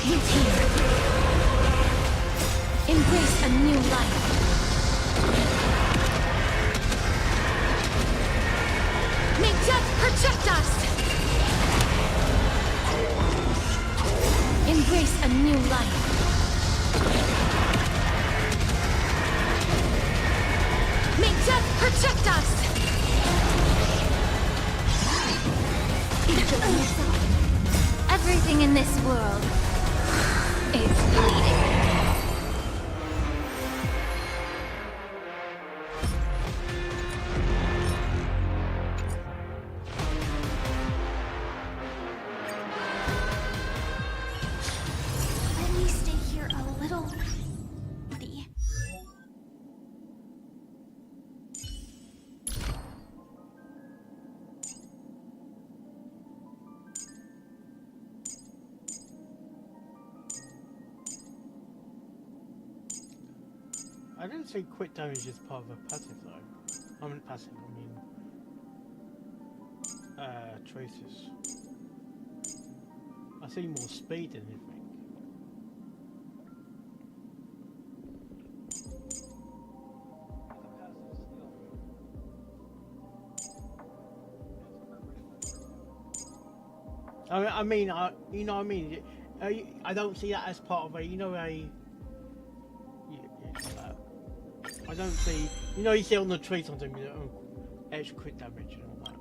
Look here. Embrace a new life. May death protect us! Embrace a new life. May death protect us! Everything in this world is bleeding. Let me stay here a little. I didn't say quick damage is part of a passive though. I mean passive, traces. I see more speed than anything. You know what I mean? I don't see that as part of a, I don't see, you see on the tree something, extra crit damage and all that.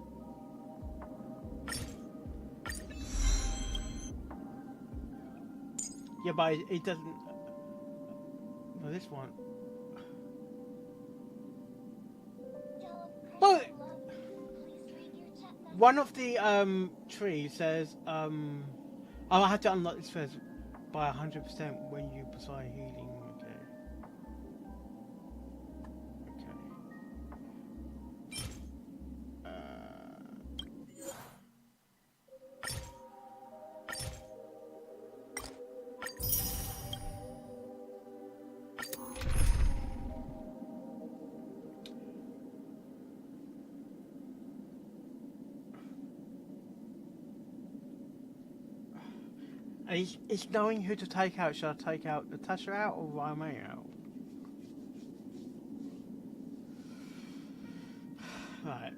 Yeah, but it doesn't, no, this one. But one of the trees says, I have to unlock this first by 100% when you apply healing. It's knowing who to take out. Should I take out Natasha out or Raimei out? Right.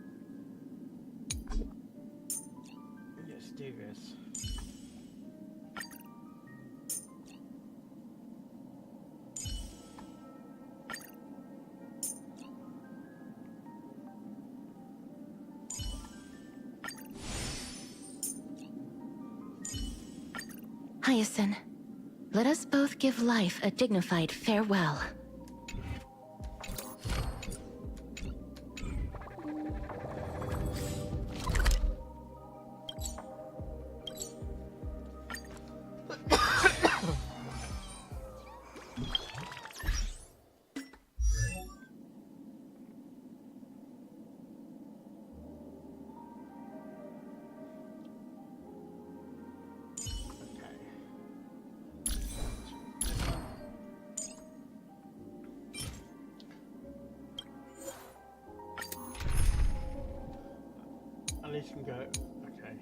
Let's do this. Hyacinth, let us both give life a dignified farewell. At least can go. Okay.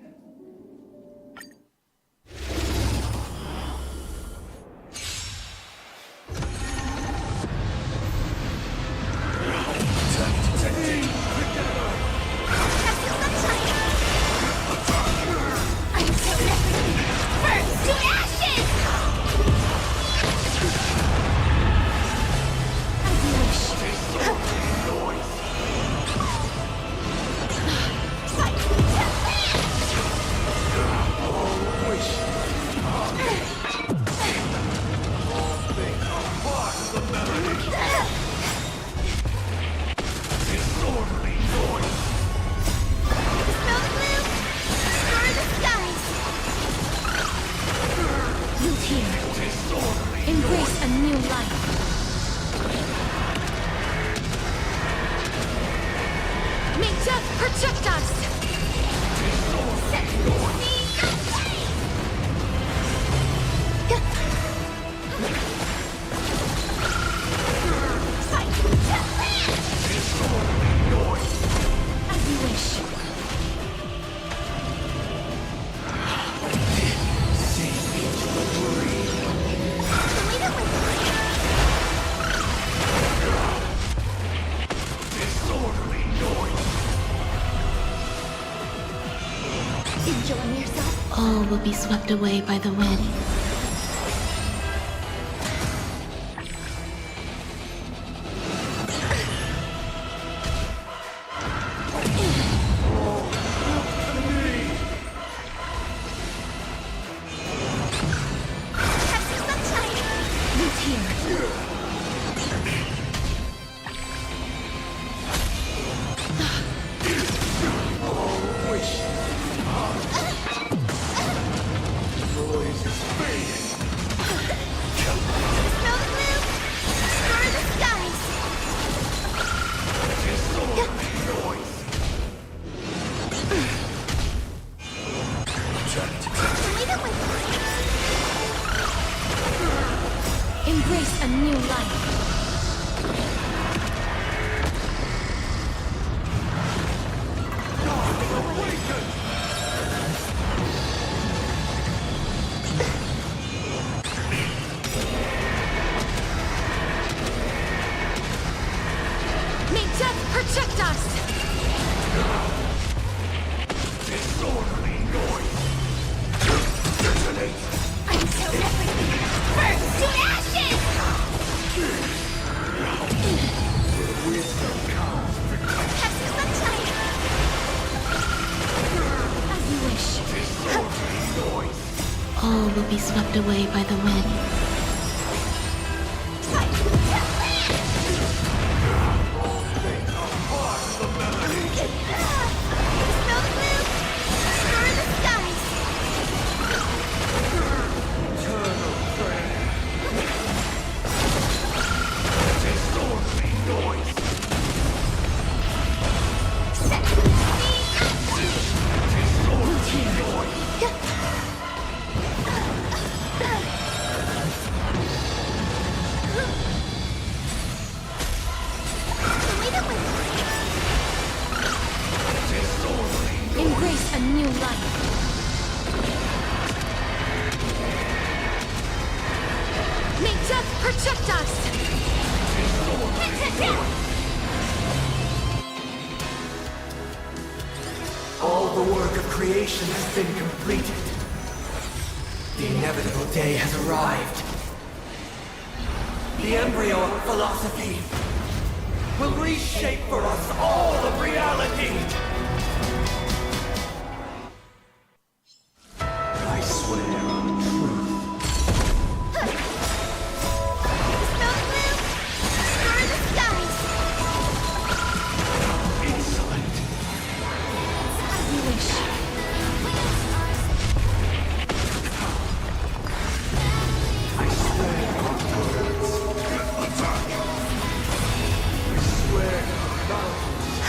Embrace a new life. May death protect us! As you wish. Save me to the All will be swept away by the wind. Embrace a new life. May death protect us! Disorderly noise! Detonate! I kill everything! Burn to ashes! Wisdom comes protection. Have some sunshine! As you wish. Disorderly noise! All will be swept away by the wind. Embrace a new life. May death protect us! All the work of creation has been completed. The inevitable day has arrived. The embryo of philosophy will reshape for us all of reality. I swear on truth. Insolent. As you wish. I swear on words. Attack. I swear on mountains.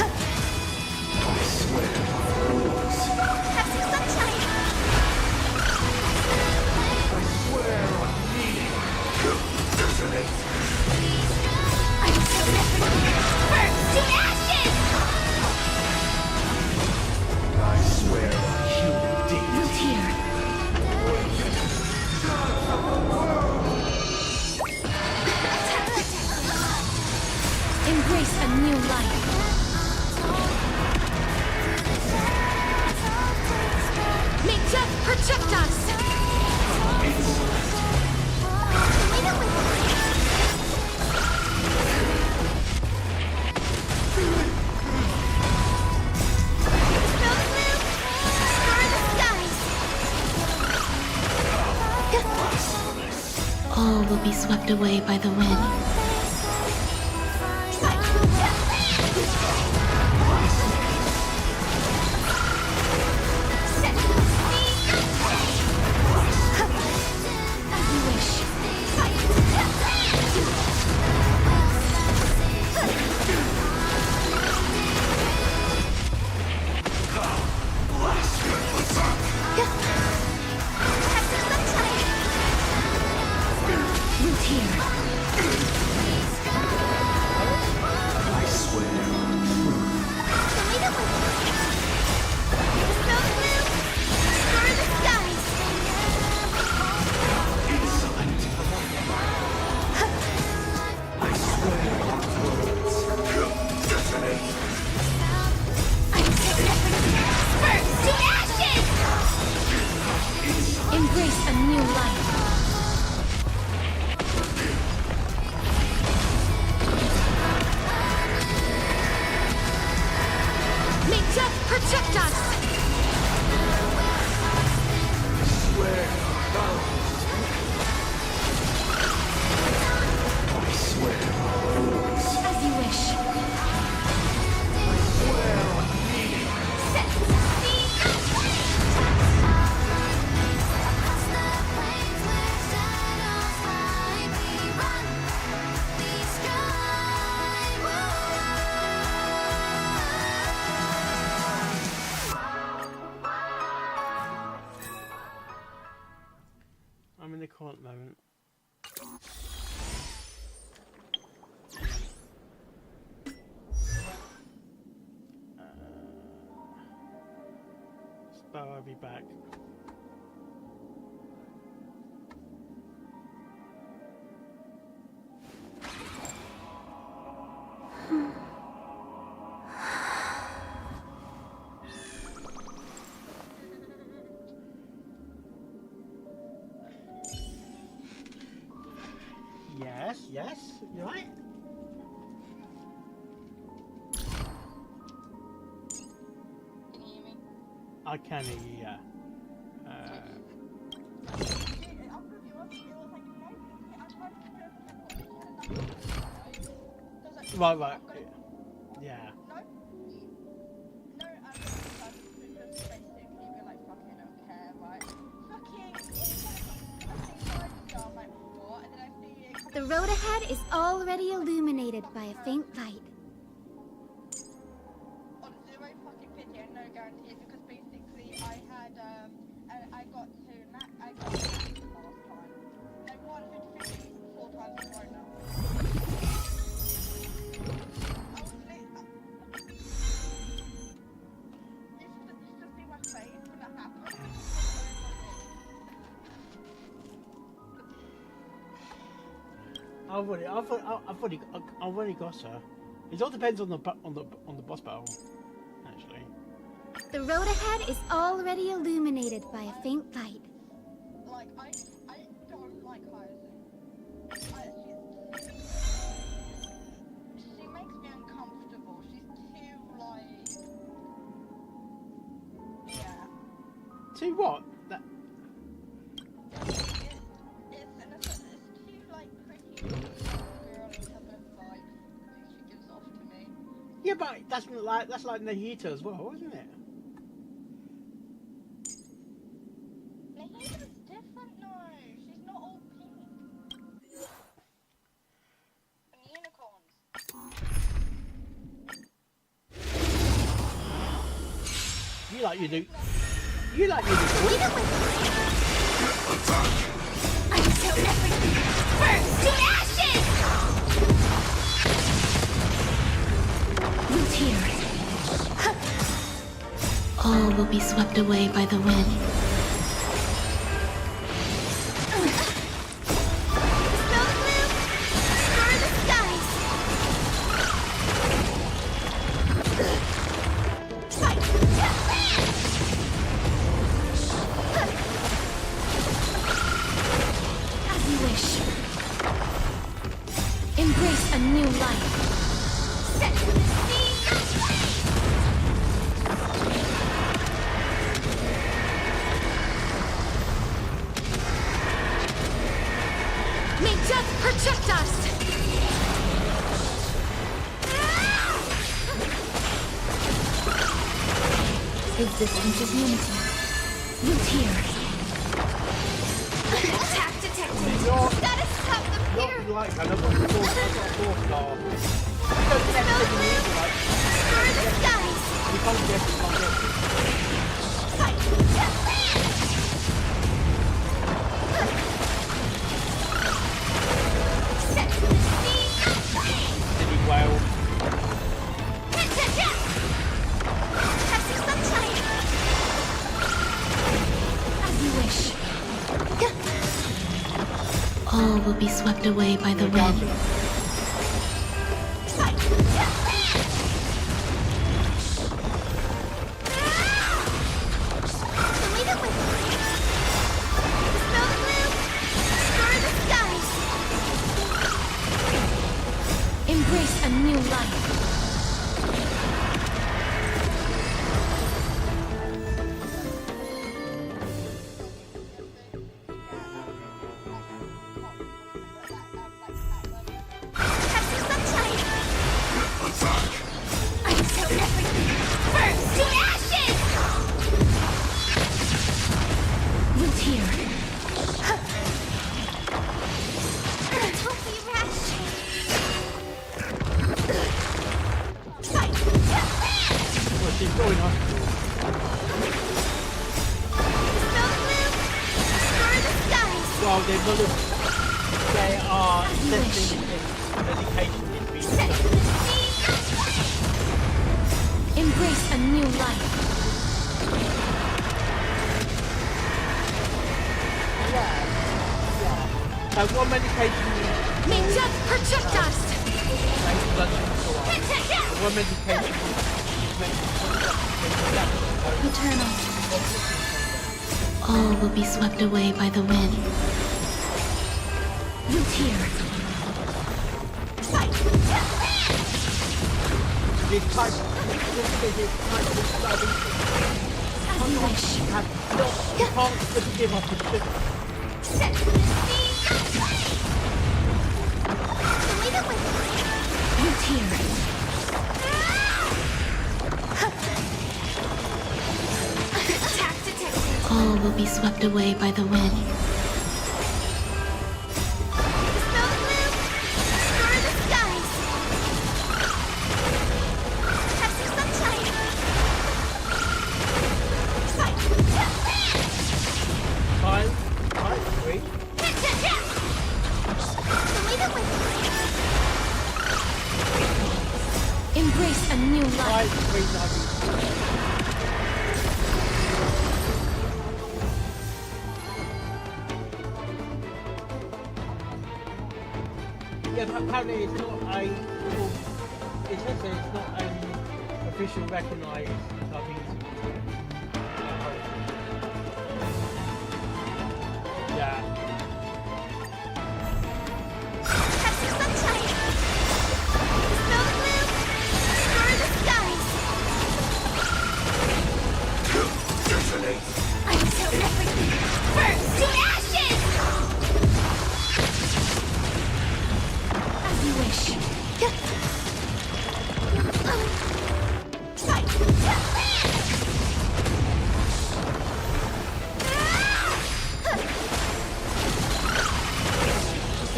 I swear on rules. Have some sunshine! I swear on meaning. Detonate. I kill everything! Burn to ashes! I swear on human dignity. Here. Embrace a new life. May death protect us! All will be swept away by the wind. As you wish. Root here. Embrace a new life. May death protect us! As you wish. I'm in the corner at the moment. Sparrow, I'll be back. Yes, you right? Can you hear me? I can hear you, yeah. Right. Yeah. The road ahead is already illuminated by a faint light. On zero fucking pity and no guarantees because basically I had I got to I got to last time. I won 50 4 times in a row now. You should see my face when that happened. I've already got her. It all depends on the boss battle, actually. The road ahead is already illuminated by a faint light. Like I don't like Hyacinth. She makes me uncomfortable. She's too like See what? That. It's too like pretty girly type of vibe she gives off to me. Yeah, but that's like Nahita as well, isn't it? Nahita's different though. She's not all pink. And unicorns. You like you do. You like you do. I'm so everything. Burn to ashes! Who's here? All will be swept away by the wind. Snow gloom, star the skies. Fight to land! As you wish. Embrace a new life. Set the sea aflame! May death protect us! Existence is unity. Who's here? Attack detected! Gotta stop them here! Not like I got a fourth star. Snow gloom, star the skies. You can't get it. Fight to land! Set the sea aflame! Any whale. Have some sunshine! As you wish. All will be swept away by the wind. Fight to land! Leave it with me! Don't be rash. What is going on? Well, they are sensing medication is being done. Embrace a new life. So what medication May death protect us! what medication Eternal. All will be swept away by the wind. Root here. this type of you can't just give up and Root here. All will be swept away by the wind. Embrace a new life. Yeah, but apparently it's not a it says that it's not an official recognised yeah.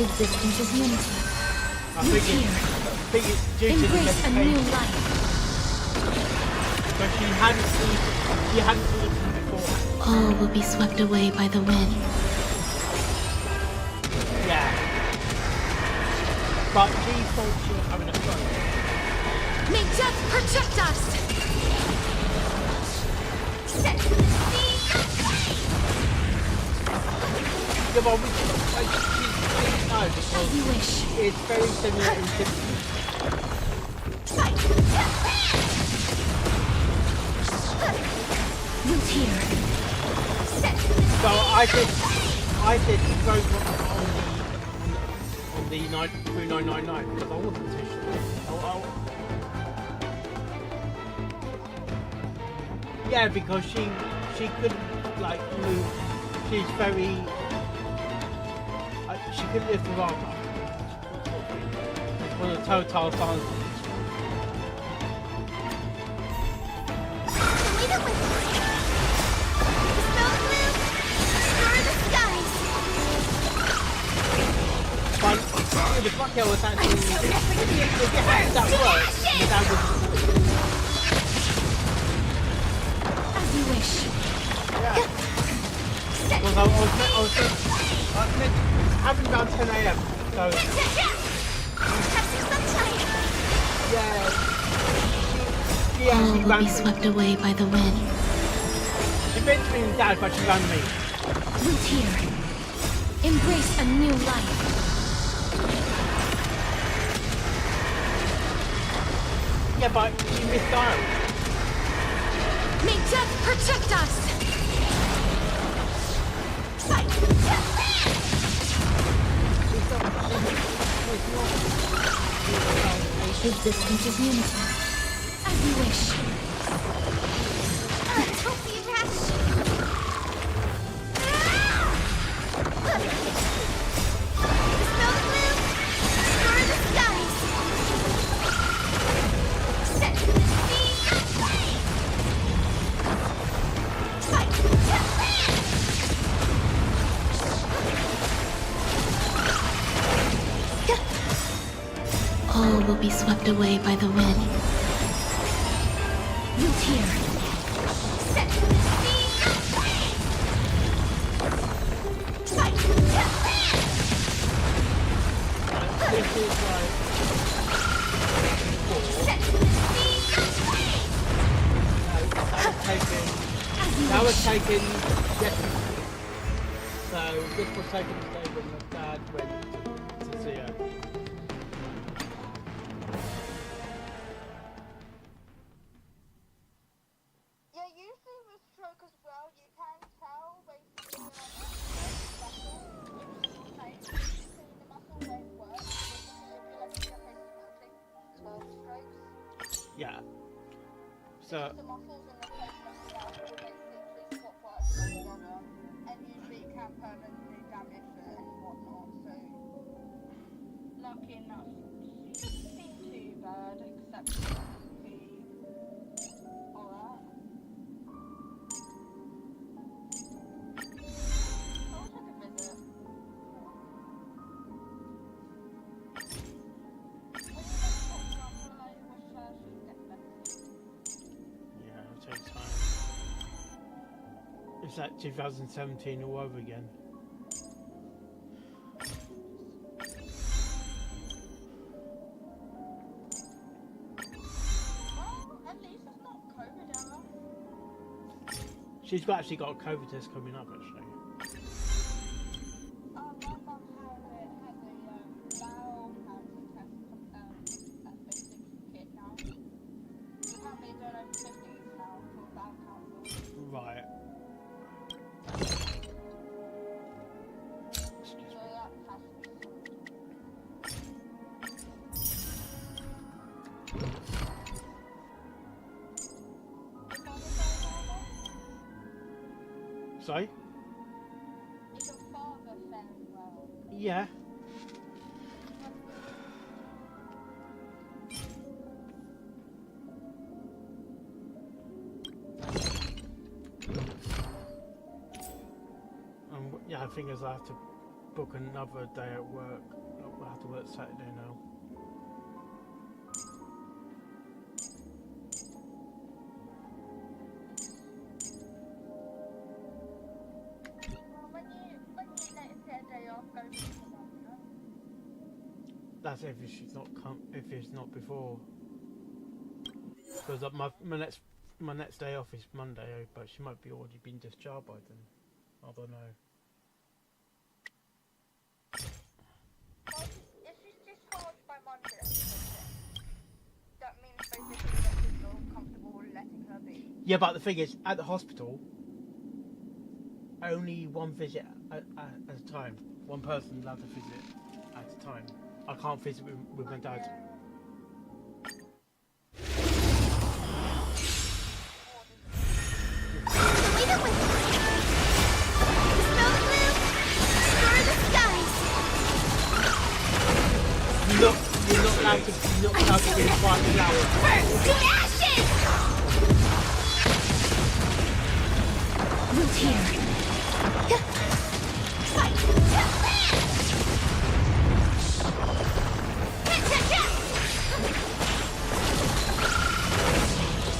Existence is unity. I think it's due to the Embrace a new medication. life. But she hadn't eaten before. All will be swept away by the wind. Yeah. But she thought she was having a stroke. May death protect us! Yeah, but we didn't know because you wish. It's very similar in symptoms. Root here. So I did go on the 3999 because I wasn't too sure. Yeah, because she couldn't like move. She's very. She couldn't lift her arm up. It's one of the total signs. But the fuck hell was actually. If you had that work, that was. As you wish. Yeah. Because I was meant having about 10 AM, so yeah. All She will ran be me. swept away by the wind. She meant to be in dad, but she ran me. Root here. Embrace a new life. Yeah, but she misdialed. May death protect us! Existence is unity. As you wish. Don't be rash. will be swept away by the wind. Root here. Set. This is like... That was taken yesterday. So this was taken today when my dad went to see her. Yeah, usually with stroke as well, you can tell basically the muscle where it works. Yeah. So the muscles in the place themselves will basically swap parts of one another, and usually it can permanently damage it and whatnot. So lucky enough, shouldn't be too bad, except the alright. I wish I could visit. yeah, it'll take time. It's like 2017 all over again. At least it's not COVID era. She's actually got a COVID test coming up actually. My mum had a bowel cancer test that's basically kit now. Apparently they're over 50s now for bowel cancer. Right. So that has to be Sorry? Is your father faring well? Yeah. Yeah, I think I have to book another day at work. I'll have to work Saturday now. When you next get a day off, go to the mum, you know? That's if she's not if it's not before. Because my next day off is Monday, but she might be already been discharged by then. I don't know. Well, if she's discharged by Monday, that means basically that you feel comfortable letting her be. Yeah, but the thing is, at the hospital, only one visit at a time. One person allowed to visit at a time. I can't visit with my dad. You're not allowed to be quite allowed. To ashes! Root here.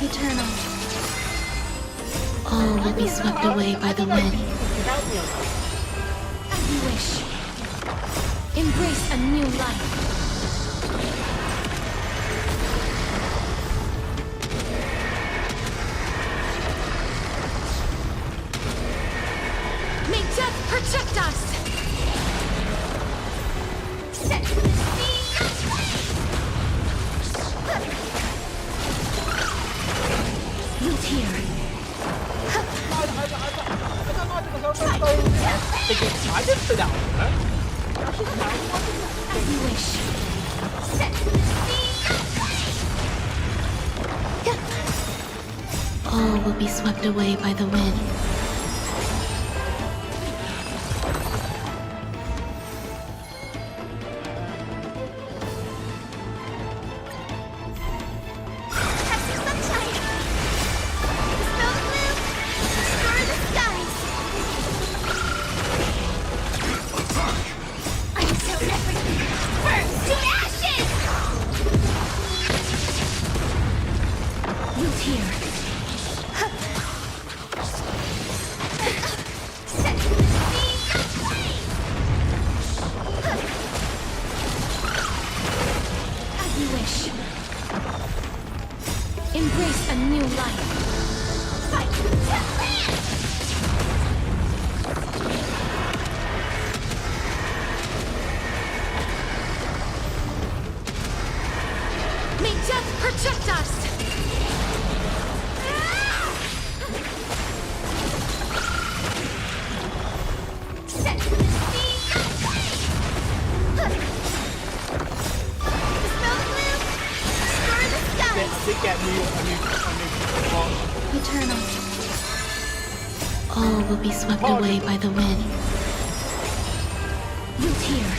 Eternal. All will be swept away by the wind. As you wish. Embrace a new life. May death protect us! Set the Root here. I didn't put that on her. As you wish. Set All will be swept away by the wind. life. May death protect us! Eternal. All will be swept away by the wind. Root here.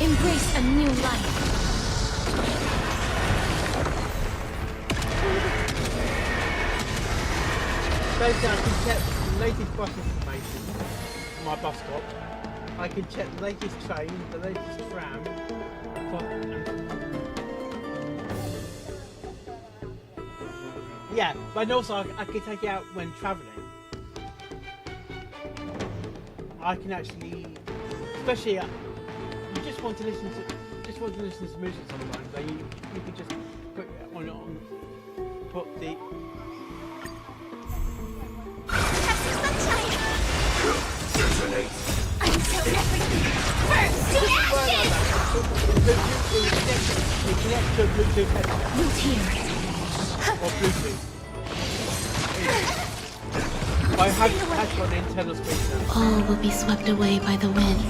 Embrace a new life. Basically, I can check the latest bus information from my bus stop. I can check the latest train, the latest tram. Yeah, but also I can take it out when travelling. I can actually, especially you just want to listen to music sometimes. So you can just put it on put the. Detonate. Until everything burns to ashes! You connect to Bluetooth. Root here. Or Bluetooth. I have got an internal speaker. All will be swept away by the wind.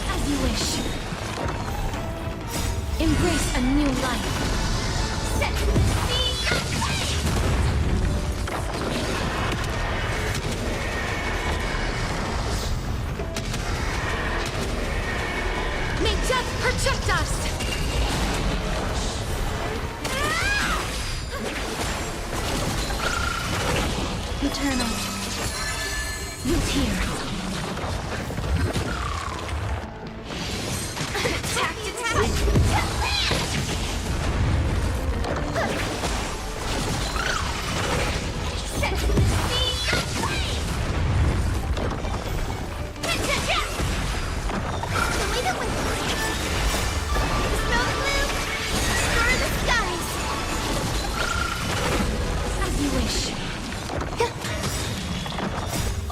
As you wish. Embrace a new life. May death protect us! Eternal. Root here.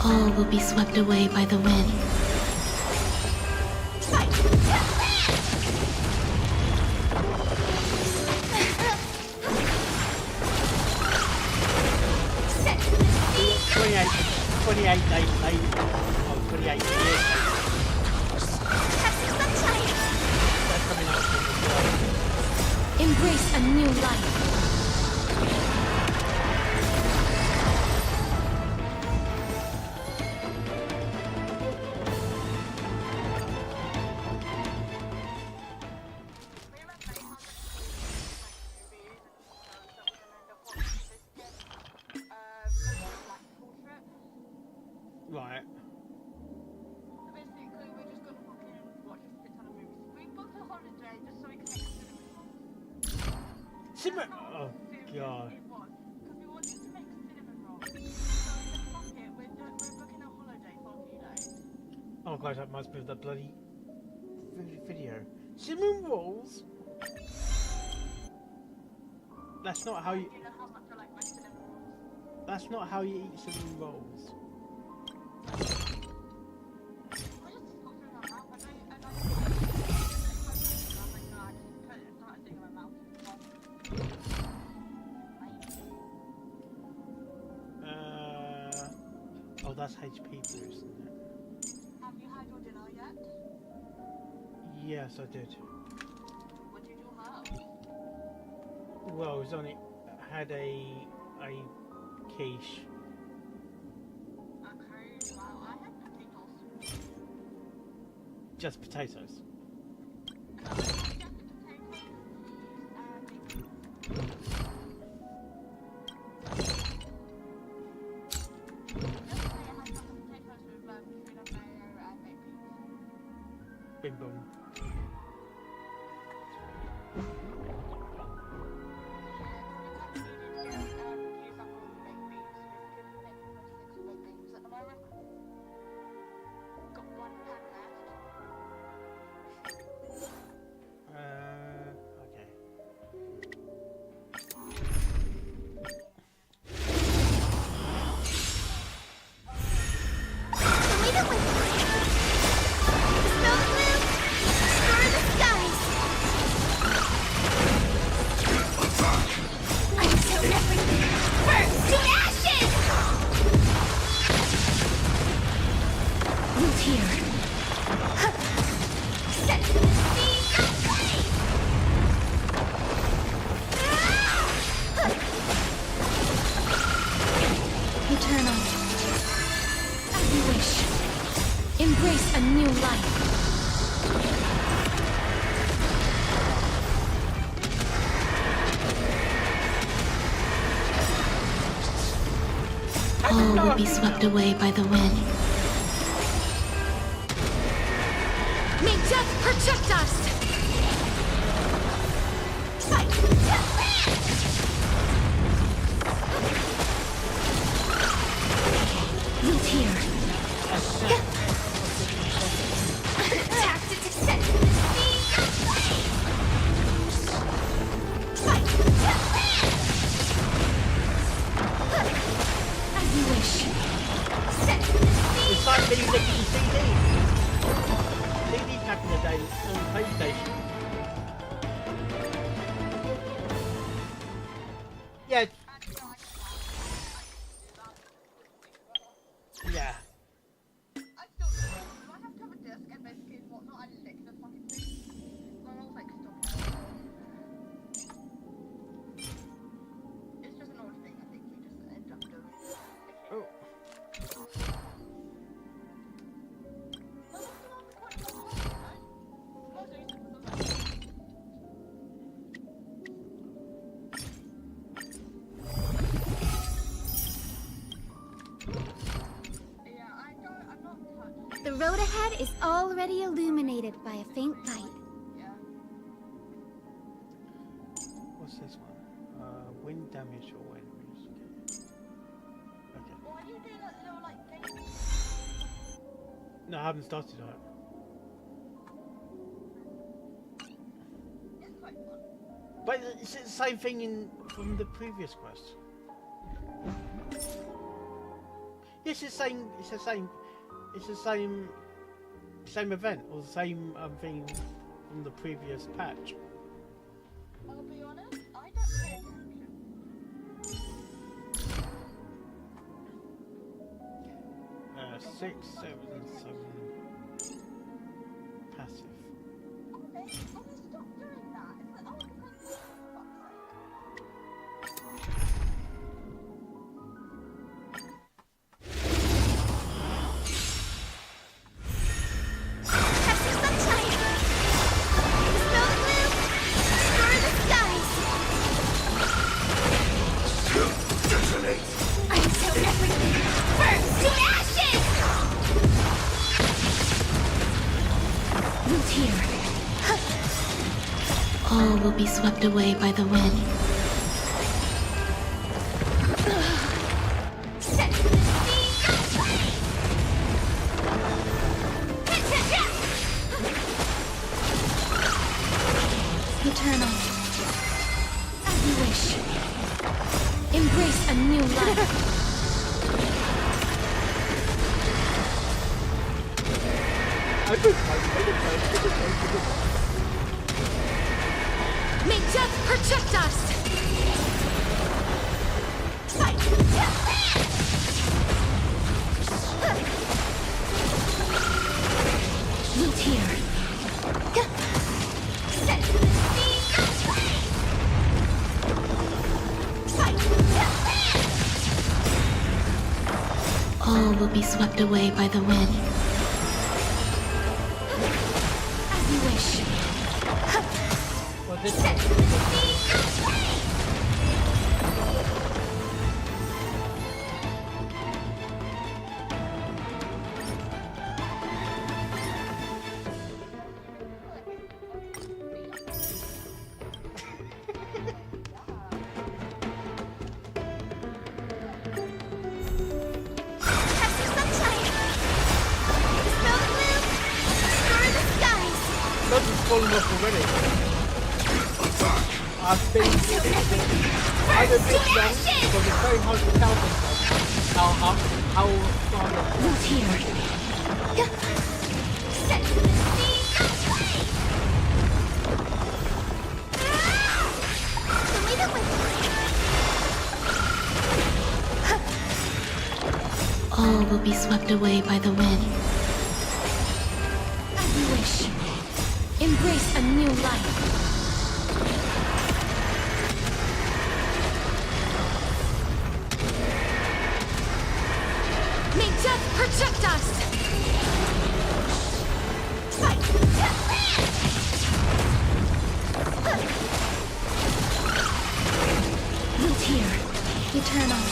All will be swept away by the wind. Embrace a new life. Right. Cinnamon. Oh god. Oh gosh, that must be the bloody video. Cinnamon rolls. That's not how you. That's not how you eat cinnamon rolls. Oh, that's HP boost, isn't it? Have you had your dinner yet? Yes, I did. Would you well, it was only had a quiche. Okay, well, I had potatoes. Just potatoes. Bing bong. Okay. Eternal. As you wish. Embrace a new life. All will be swept away by the wind. May death protect us! Loot here. Tactics accept. As you wish. It's like these CDs. CDs back in the day on PlayStation. Yeah. Yeah. The road ahead is already illuminated by a faint light. What's this one? Wind damage or enemies. Okay. No, I haven't started it. But it's the same thing from the previous quest. Yes, it's the same. It's the same. It's the same event or the same thing from the previous patch. I'll be honest, I don't pay attention. 6, 7, 7 passive. Okay, stop doing that. It's like, oh, All will be swept away by the wind. Eternal. As you wish. Embrace a new life. May death protect us! Loot here. All will be swept away by the wind. As you wish. Well, this falling off already. I've been young, but it's very hard to tell themselves how far Not here. All will be swept away by the wind. As you wish. Embrace a new life. May death protect us! Not here. Eternal.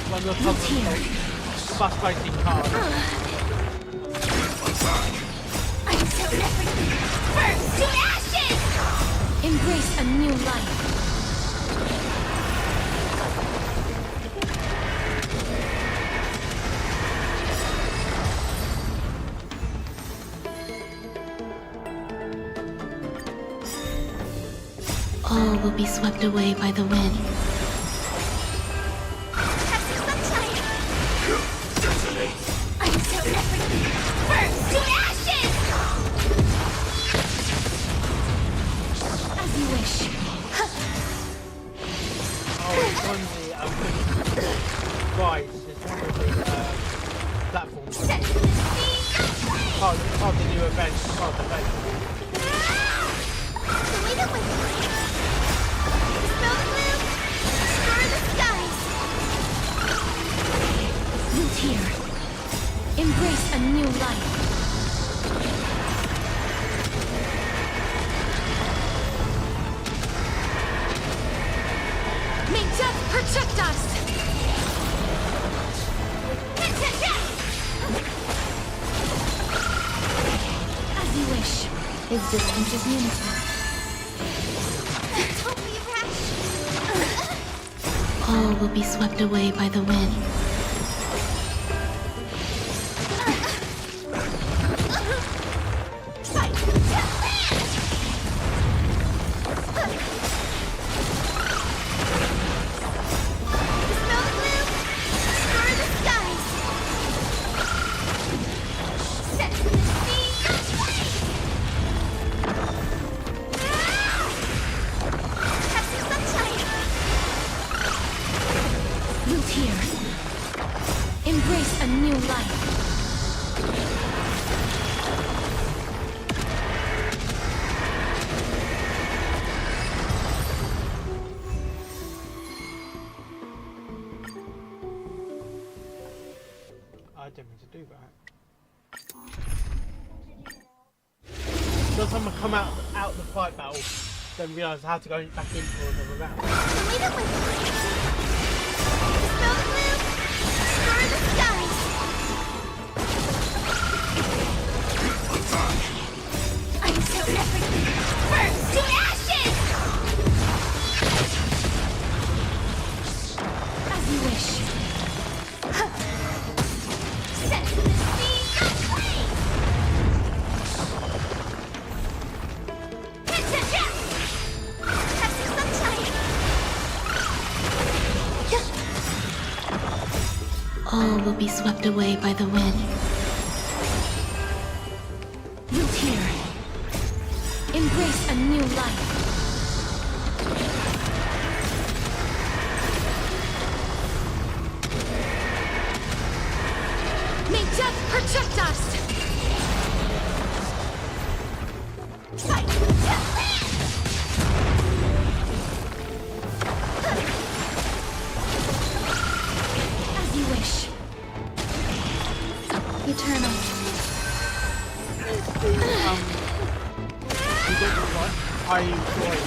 When you're covering the frustrating card. I'm so everything. Burn to ashes! Embrace a new life. All will be swept away by the wind. Part of the new event, part of the event. Not here. Embrace a new life. May death protect us! As you wish. Existence is unity. Don't be rash. All will be swept away by the wind. Embrace a new life. I didn't mean to do that. So someone come out the fight battle, then realise how to go back in for another round. I'm so everything. Burn to ashes! As you wish. Set the sea aflame! Have some sunshine! All will be swept away by the wind. protect us! As you wish. Eternal. You get what I enjoy.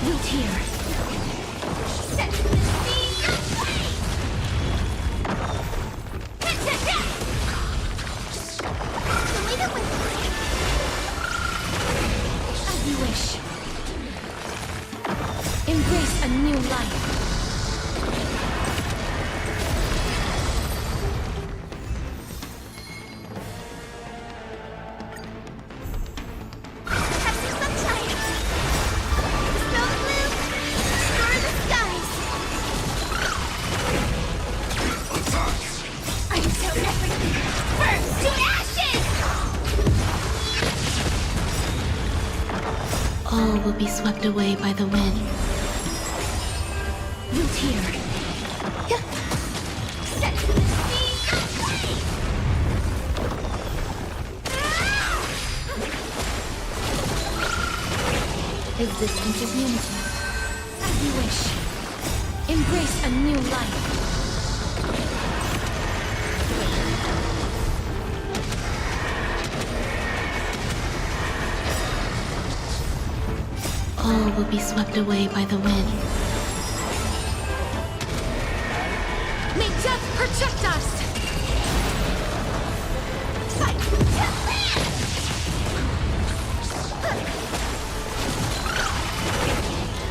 Wait here. As you wish. Embrace a new life. All will be swept away by the wind. Root here. Existence is unity. As you wish. Embrace a new life. All will be swept away by the wind. May death protect us!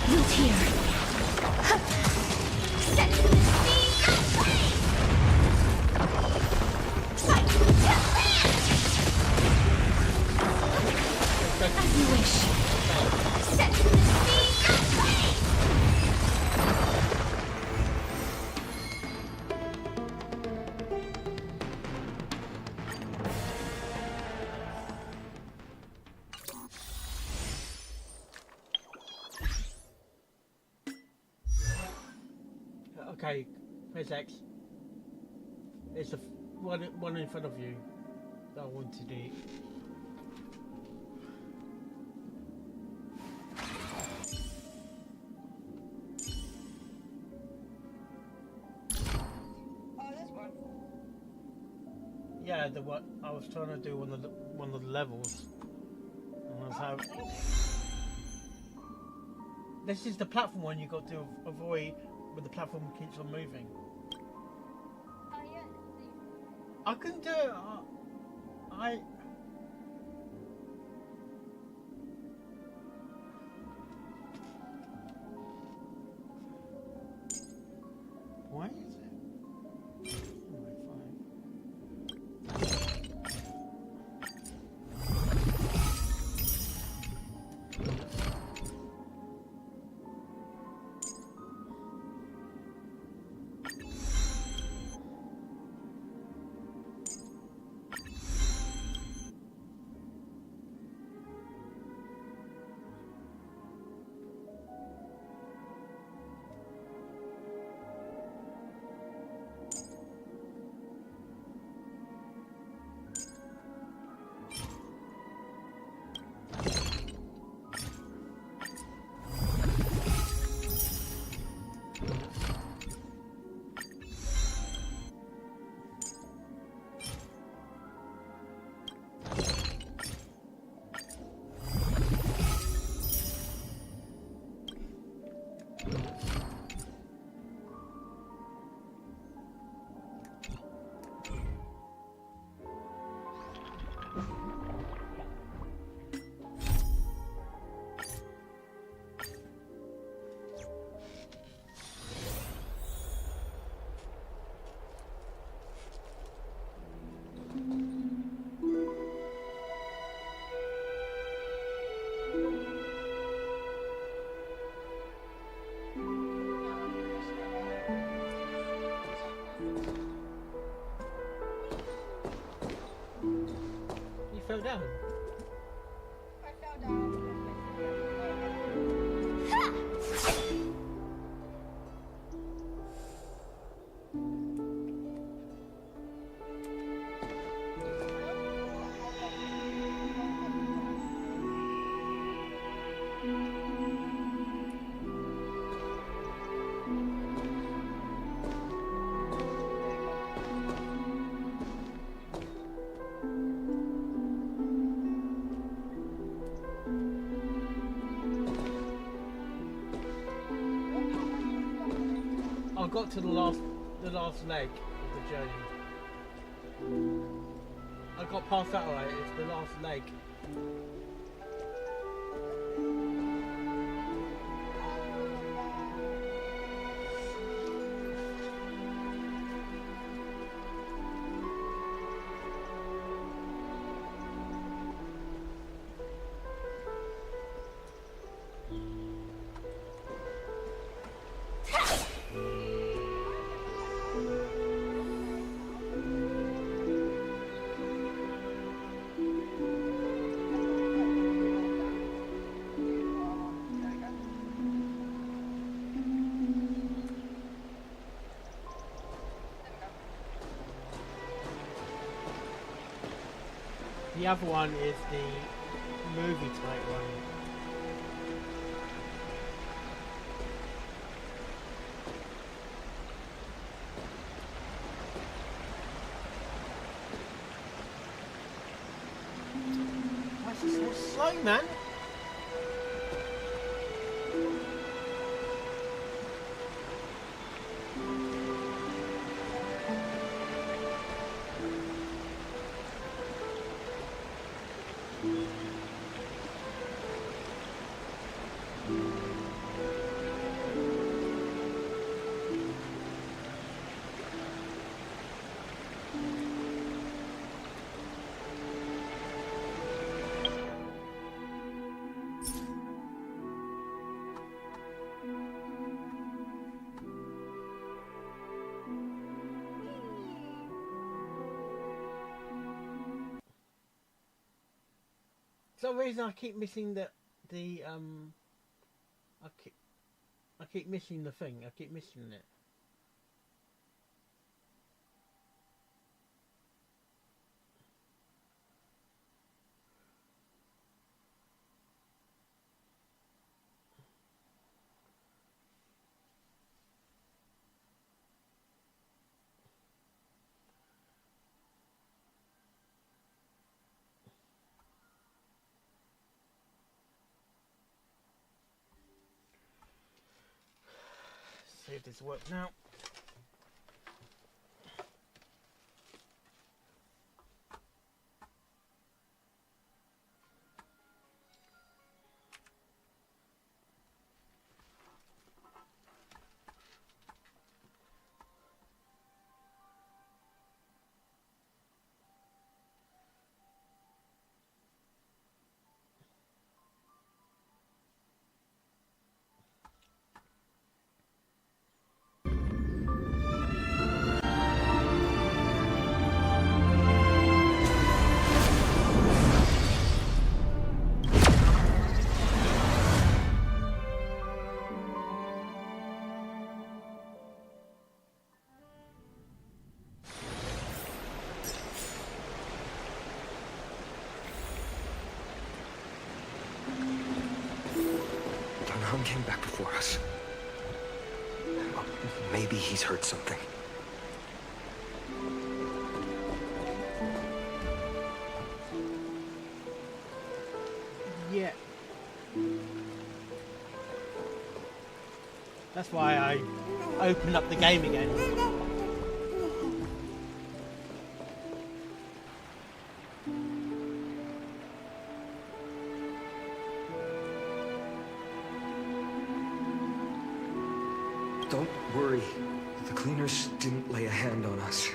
Root here. As you wish. Okay, press X. It's the one in front of you that I want to do. Yeah, the what I was trying to do one of the levels. And that's how. This is the platform one you got to avoid when the platform keeps on moving. I couldn't do it. Why is it? fell down. I got to the last leg of the journey. I got past that alright, it's the last leg. The other one is the movie type one. Why is it so slow, man? For some reason I keep missing I keep missing the thing. I keep missing it. See if this works now. Dunham came back before us. Well, maybe he's heard something. Yeah. That's why I opened up the game again. Don't worry. The cleaners didn't lay a hand on us.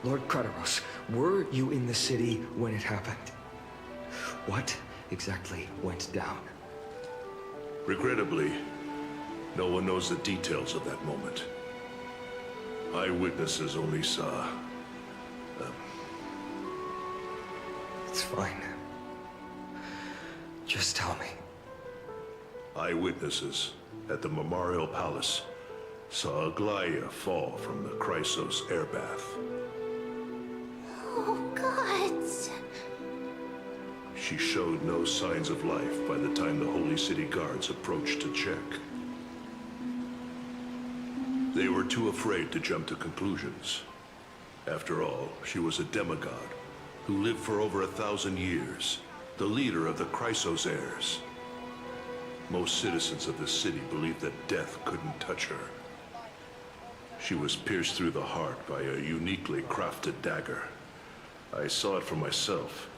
Lord Crateros, were you in the city when it happened? What exactly went down? Regrettably, no one knows the details of that moment. Eyewitnesses only saw... It's fine. Just tell me. Eyewitnesses at the Memorial Palace saw Aglaya fall from the Chrysos airbath. Oh, God. She showed no signs of life by the time the Holy City guards approached to check. They were too afraid to jump to conclusions. After all, she was a demigod who lived for over 1,000 years, the leader of the Chrysos heirs. Most citizens of the city believed that death couldn't touch her. She was pierced through the heart by a uniquely crafted dagger. I saw it for myself.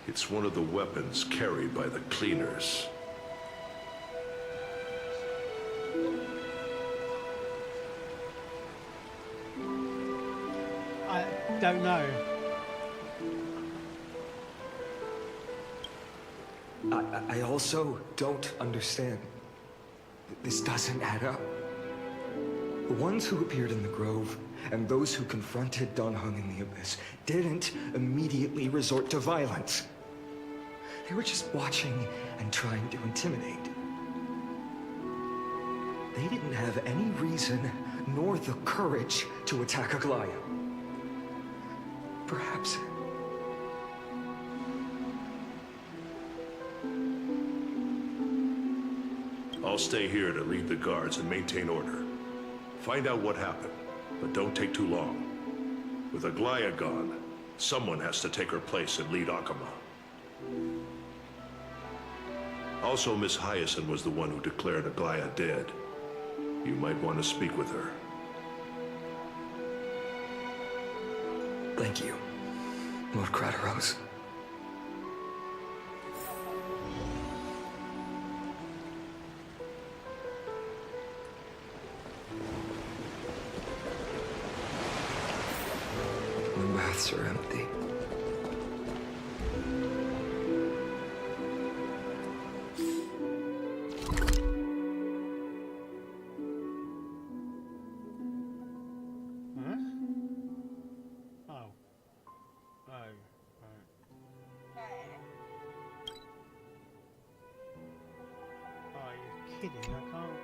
It's one of the weapons carried by the cleaners. I don't know. I also don't understand. This doesn't add up. The ones who appeared in the Grove and those who confronted Dan Heng in the Abyss didn't immediately resort to violence. They were just watching and trying to intimidate. They didn't have any reason nor the courage to attack Aglaya. Perhaps... I'll stay here to lead the guards and maintain order. Find out what happened, but don't take too long. With Aglaya gone, someone has to take her place and lead Akama. Also, Miss Hyacinth was the one who declared Aglaya dead. You might want to speak with her. Thank you, Lord Crateros. The baths are empty. Huh? Oh. Oh. Oh, you're kidding, I can't...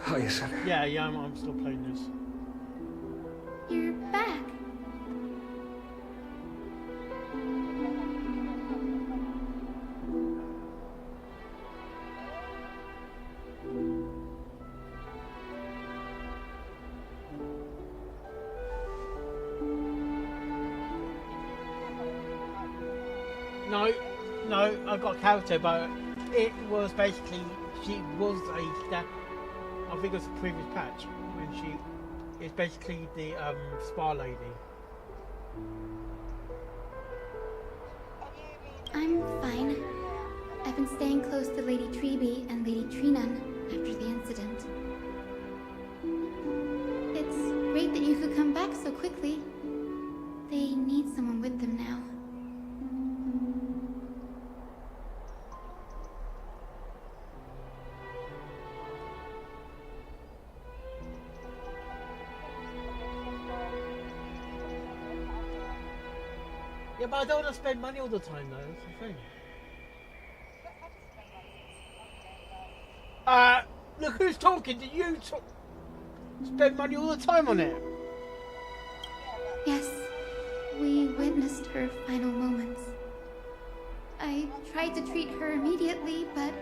Hyacinth. Yeah, I'm still playing this. You're back. No, I got a character, but it was basically, she was I think it was the previous patch, when it's basically the spa lady. I'm fine. I've been staying close to Lady Treeby and Lady Trinan after the incident. It's great that you could come back so quickly. They need someone with them now. Yeah, but I don't want to spend money all the time though, that's the thing. Look who's talking. Do you spend money all the time on it? Yes, we witnessed her final moments. I tried to treat her immediately, but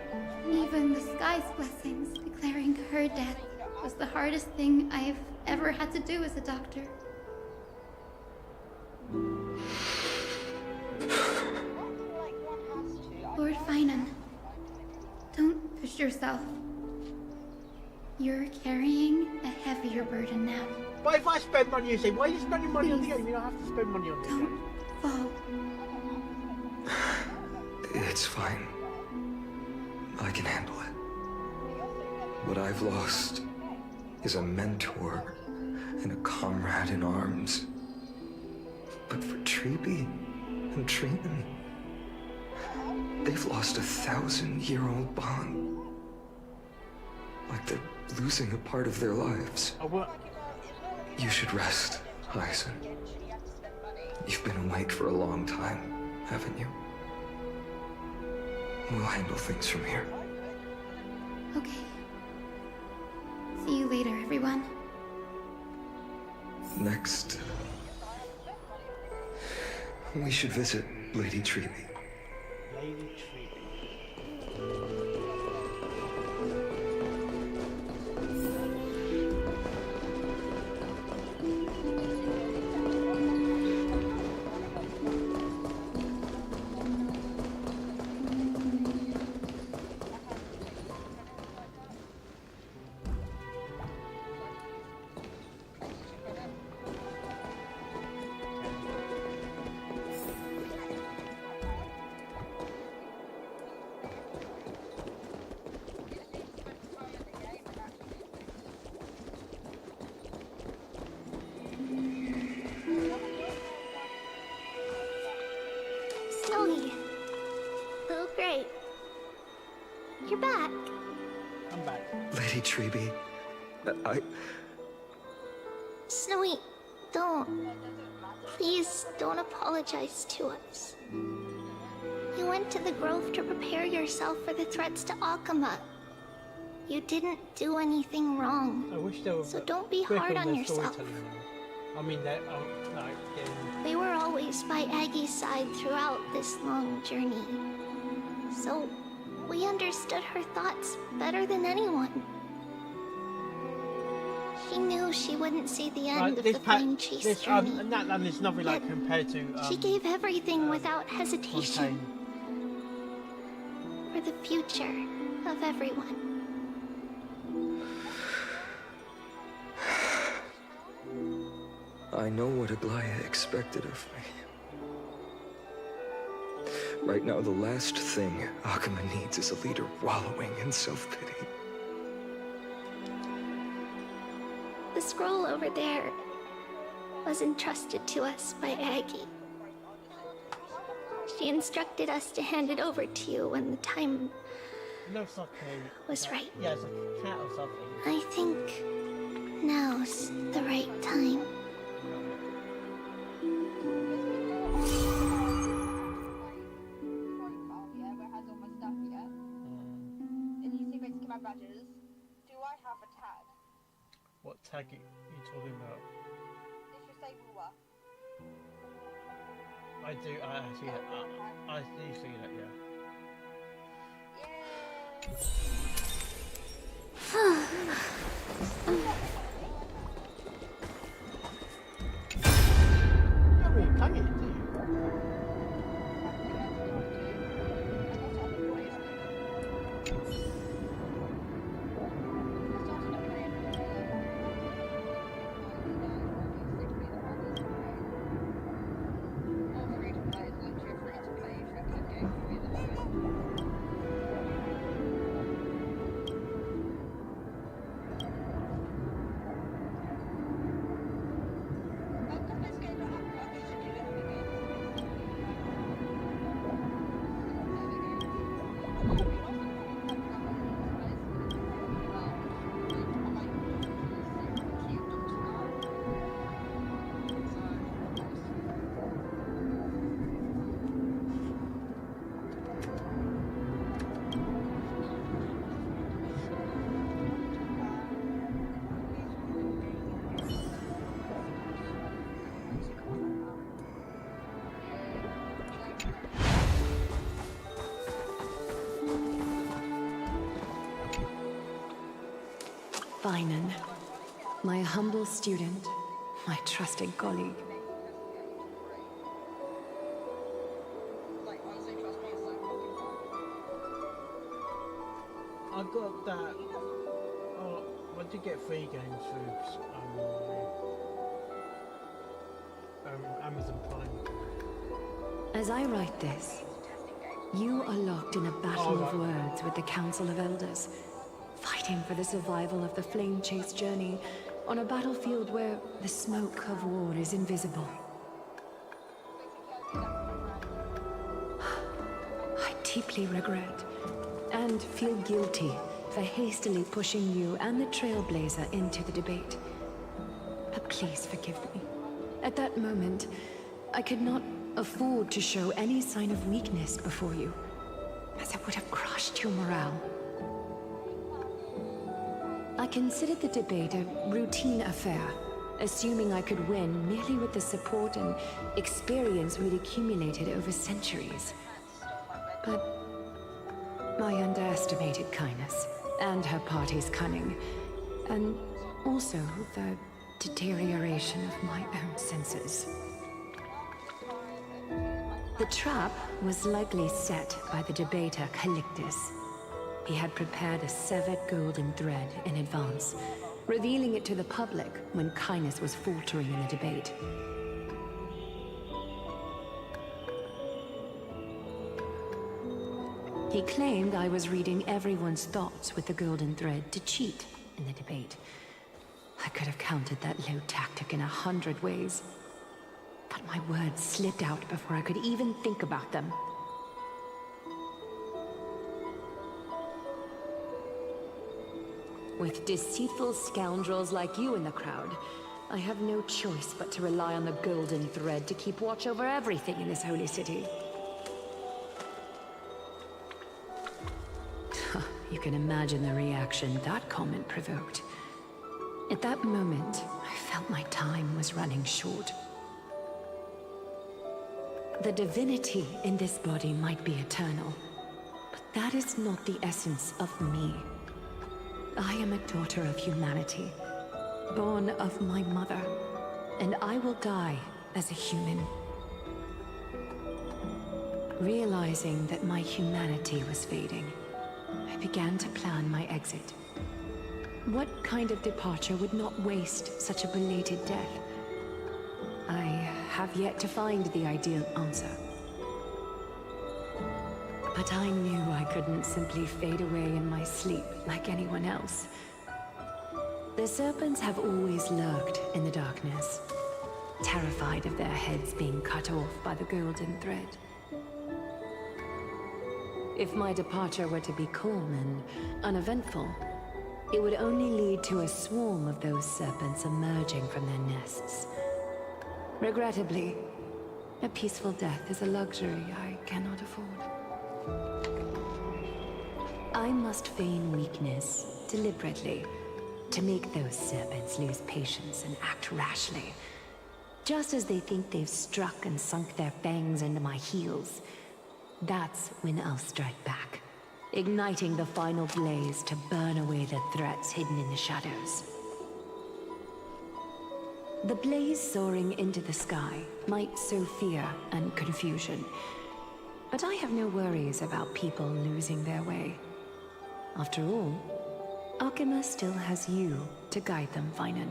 even the sky's blessings declaring her death was the hardest thing I've ever had to do as a doctor. Lord Finan, don't push yourself. You're carrying a heavier burden now. But if I spend money, you say, why are you spending money on the game? You don't have to spend money on the game. Fall. It's fine. I can handle it. What I've lost is a mentor and a comrade in arms. But for Treeby and Trinan, they've lost a 1,000-year-old bond. Like they're losing a part of their lives. You should rest, Hyacin. You've been awake for a long time, haven't you? We'll handle things from here. Okay. See you later, everyone. Next, we should visit Lady Treeby. Lady Treeby. Snowy. Oh, great. You're back. I'm back. Lady Treeby, Snowy, don't. Please don't apologize to us. You went to the Grove to prepare yourself for the threats to Akama. You didn't do anything wrong. I wish there were so don't be quicker hard in on their yourself. storytelling now. I mean, that We were always by Aggie's side throughout this long journey. So we understood her thoughts better than anyone. She knew she wouldn't see the end of the Flame Chase journey. And there's nothing like compared to. She gave everything without hesitation. Fontaine. For the future of everyone. I know what Aglaya expected of me. Right now, the last thing Akama needs is a leader wallowing in self-pity. The scroll over there was entrusted to us by Aggie. She instructed us to hand it over to you when the time Looks like was right. Yeah, it's like a cat or something. I think now's the right time. What tag are you talking about? I do. I see that. I do see that. Yeah. You haven't even done it, do you? Finan, my humble student, my trusted colleague. I got that. Oh, I did get 3 games through Amazon Prime. As I write this, you are locked in a battle of words with the Council of Elders, fighting for the survival of the Flame Chase journey on a battlefield where the smoke of war is invisible. I deeply regret and feel guilty for hastily pushing you and the Trailblazer into the debate. But please forgive me. At that moment, I could not afford to show any sign of weakness before you, as it would have crushed your morale. I considered the debate a routine affair, assuming I could win merely with the support and experience we'd accumulated over centuries. But I underestimated Kindness and her party's cunning, and also the deterioration of my own senses. The trap was likely set by the debater Calictus. He had prepared a severed golden thread in advance, revealing it to the public when Kindness was faltering in the debate. He claimed I was reading everyone's thoughts with the golden thread to cheat in the debate. I could have countered that low tactic in 100 ways, but my words slipped out before I could even think about them. With deceitful scoundrels like you in the crowd, I have no choice but to rely on the golden thread to keep watch over everything in this holy city. You can imagine the reaction that comment provoked. At that moment, I felt my time was running short. The divinity in this body might be eternal, but that is not the essence of me. I am a daughter of humanity, born of my mother, and I will die as a human. Realizing that my humanity was fading, I began to plan my exit. What kind of departure would not waste such a belated death? I have yet to find the ideal answer. But I knew I couldn't simply fade away in my sleep like anyone else. The serpents have always lurked in the darkness, terrified of their heads being cut off by the golden thread. If my departure were to be calm and uneventful, it would only lead to a swarm of those serpents emerging from their nests. Regrettably, a peaceful death is a luxury I cannot afford. I must feign weakness deliberately to make those serpents lose patience and act rashly. Just as they think they've struck and sunk their fangs into my heels, that's when I'll strike back, igniting the final blaze to burn away the threats hidden in the shadows. The blaze soaring into the sky might sow fear and confusion, but I have no worries about people losing their way. After all, Arkema still has you to guide them, Finan.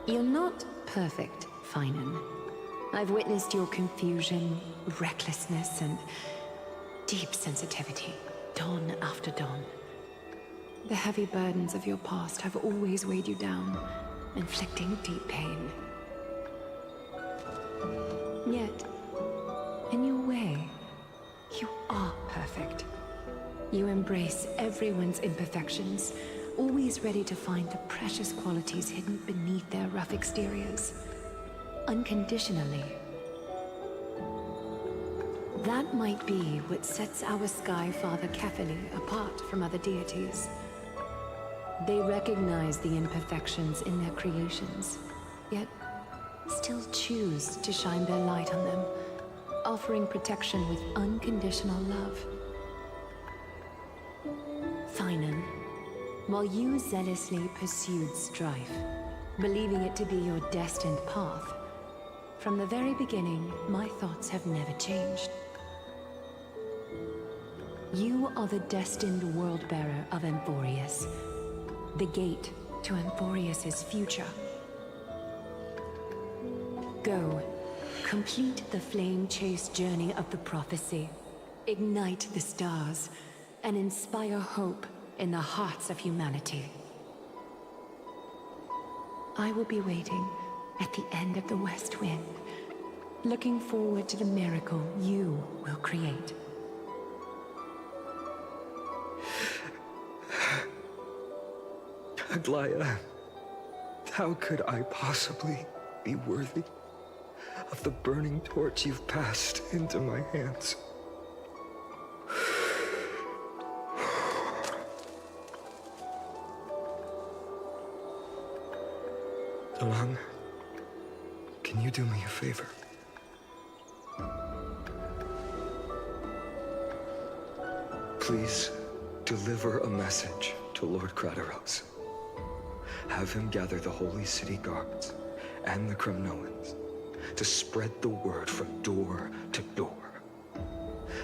You're not perfect, Finan. I've witnessed your confusion, recklessness, and deep sensitivity, dawn after dawn. The heavy burdens of your past have always weighed you down, inflicting deep pain. Yet, in your way, you are perfect. You embrace everyone's imperfections, always ready to find the precious qualities hidden beneath their rough exteriors. Unconditionally. That might be what sets our Sky Father Kefili apart from other deities. They recognize the imperfections in their creations, yet still choose to shine their light on them, offering protection with unconditional love. Finan, While you zealously pursued strife, believing it to be your destined path, from the very beginning, my thoughts have never changed. You are the destined world-bearer of Amphorius, the gate to Amphorius's future. Go, complete the flame-chase journey of the prophecy, ignite the stars, and inspire hope in the hearts of humanity. I will be waiting at the end of the West Wind, looking forward to the miracle you will create. Aglaya, how could I possibly be worthy of the burning torch you've passed into my hands? Dalang, can you do me a favor? Please deliver a message to Lord Crateros. Have him gather the Holy City guards and the Kremnoans to spread the word from door to door.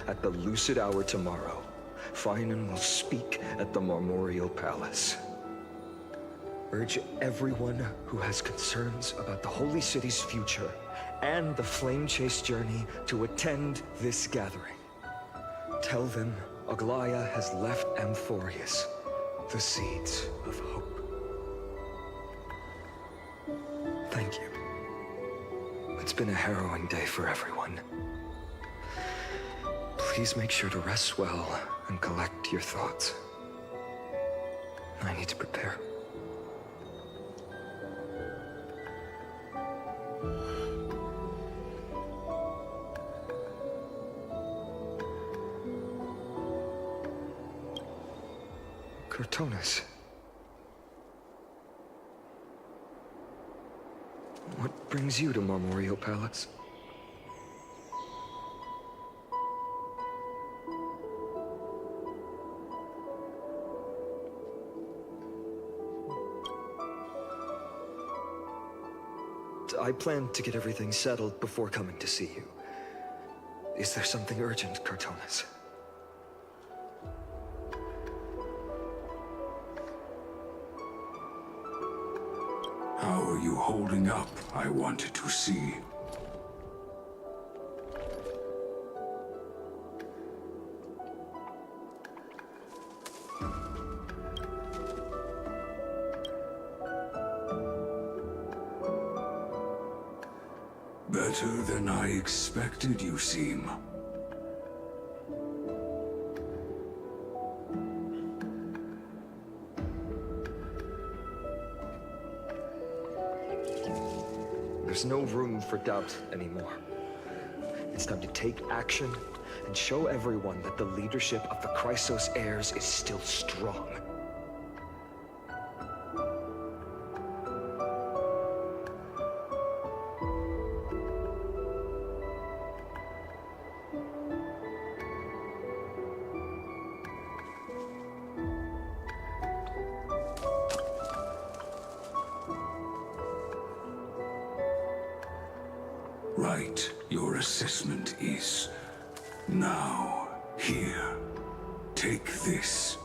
At the lucid hour tomorrow, Finan will speak at the Marmorial Palace. Urge everyone who has concerns about the Holy City's future and the Flame Chase journey to attend this gathering. Tell them Aglaya has left Amphorius the seeds of hope. Thank you. It's been a harrowing day for everyone. Please make sure to rest well and collect your thoughts. I need to prepare. Cortonis. What brings you to Marmorial Palace? I plan to get everything settled before coming to see you. Is there something urgent, Cortonis? How are you holding up, I wanted to see. Better than I expected, you seem. There's no room for doubt anymore. It's time to take action and show everyone that the leadership of the Chrysos heirs is still strong. Right, your assessment is now here. Take this.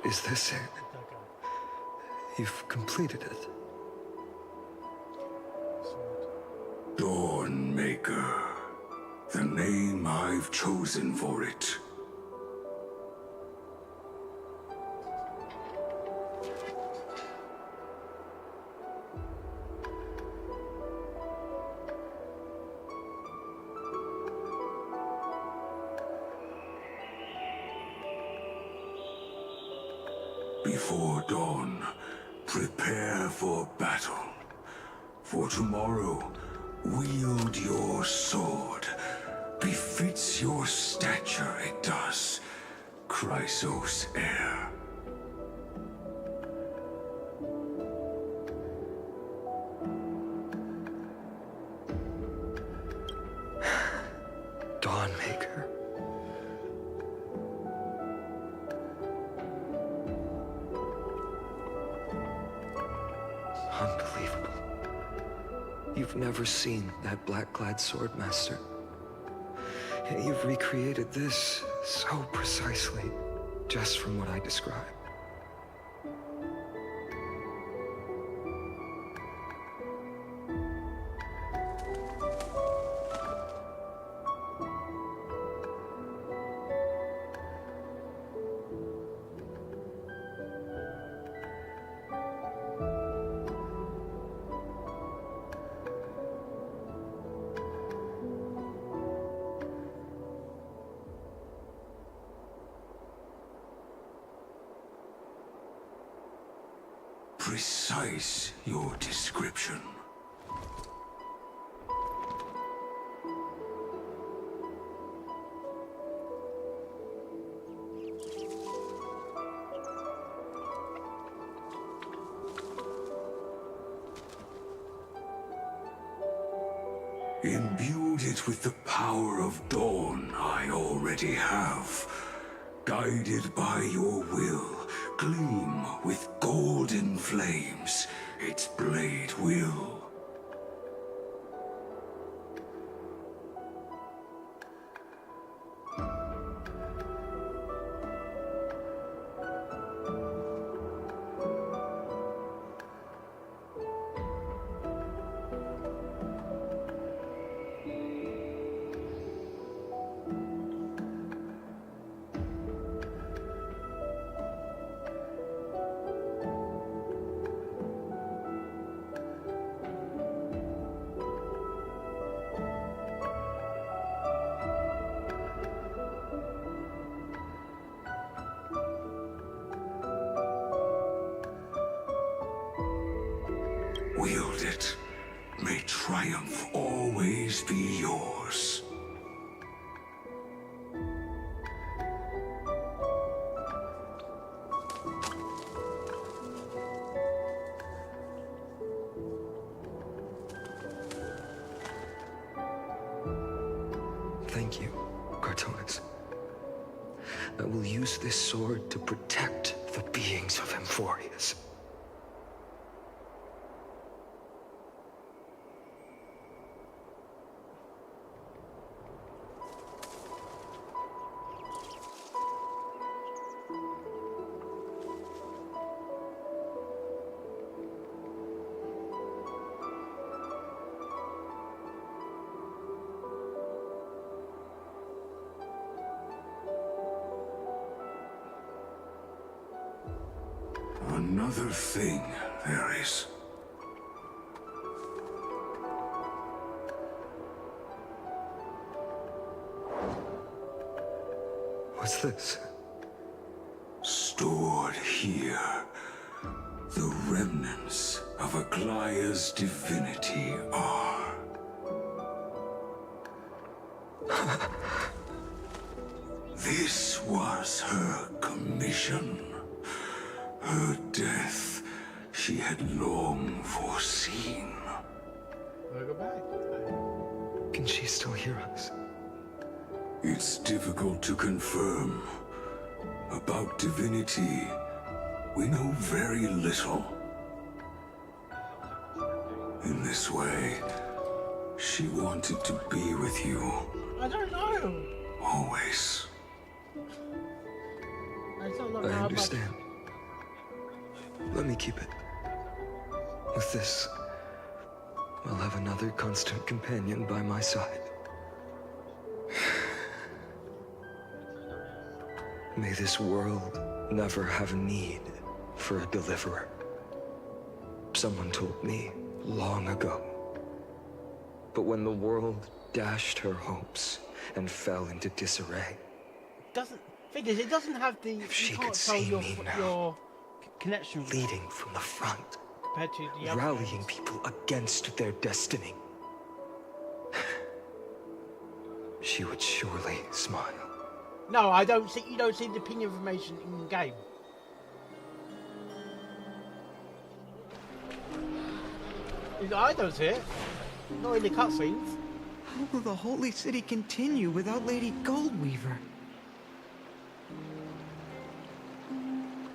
Is this it? You've completed it. Dawnmaker. The name I've chosen for it. Before dawn, prepare for battle. For tomorrow, wield your sword. Befits your stature, it does. Chrysos heir. Dawnmaker. Unbelievable. You've never seen that black-clad sword master. Yet you've recreated this so precisely, just from what I described. Precise, your description. Imbued it with the power of dawn I already have. Guided by your will, gleam with golden flames, its blade will. Wield it. May triumph always be yours. Thank you, Cartonis. I will use this sword to protect the beings of Amphorius. Another thing there is. What's this? Stored here, the remnants of Aglaya's divinity are. This was her commission. Her death she had long foreseen. Go back. Can she still hear us? It's difficult to confirm. About divinity, we know very little. In this way, she wanted to be with you. I don't know. Always. I understand. Let me keep it. With this, I'll have another constant companion by my side. May this world never have need for a deliverer. Someone told me long ago. But when the world dashed her hopes and fell into disarray, It doesn't have the. If she you could can't tell see your, me now, your connection leading from the front, compared to the other rallying ones. people against their destiny, she would surely smile. No, I don't see. You don't see the ping information in game. I don't see it. Not in the cutscenes. How will the Holy City continue without Lady Goldweaver?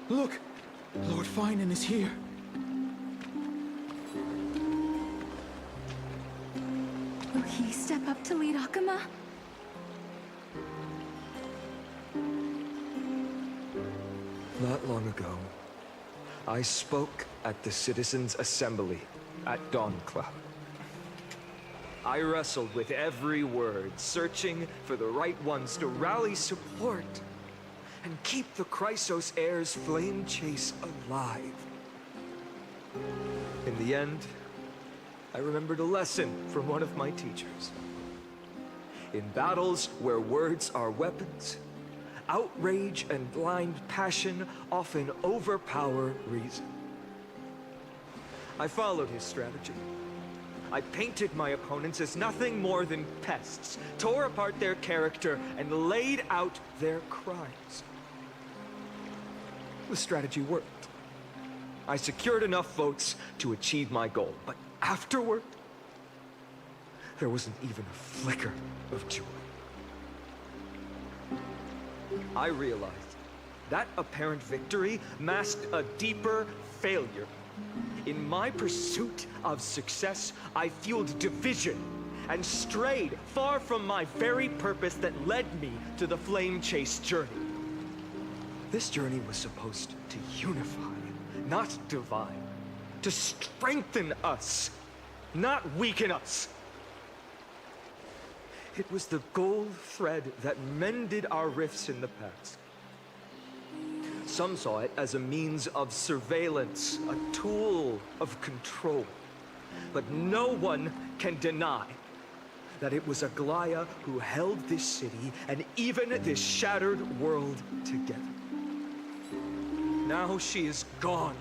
Look! Lord Finan is here. Will he step up to lead Akama? Not long ago, I spoke at the Citizens' Assembly at Dawncloud. I wrestled with every word, searching for the right ones to rally support and keep the Chrysos Heirs' flame chase alive. In the end, I remembered a lesson from one of my teachers. In battles where words are weapons, outrage and blind passion often overpower reason. I followed his strategy. I painted my opponents as nothing more than pests, tore apart their character, and laid out their crimes. The strategy worked. I secured enough votes to achieve my goal, but afterward, there wasn't even a flicker of joy. I realized that apparent victory masked a deeper failure. In my pursuit of success, I fueled division and strayed far from my very purpose that led me to the Flame Chase journey. This journey was supposed to unify, not divide, to strengthen us, not weaken us. It was the gold thread that mended our rifts in the past. Some saw it as a means of surveillance, a tool of control. But no one can deny that it was Aglaya who held this city and even this shattered world together. Now she is gone.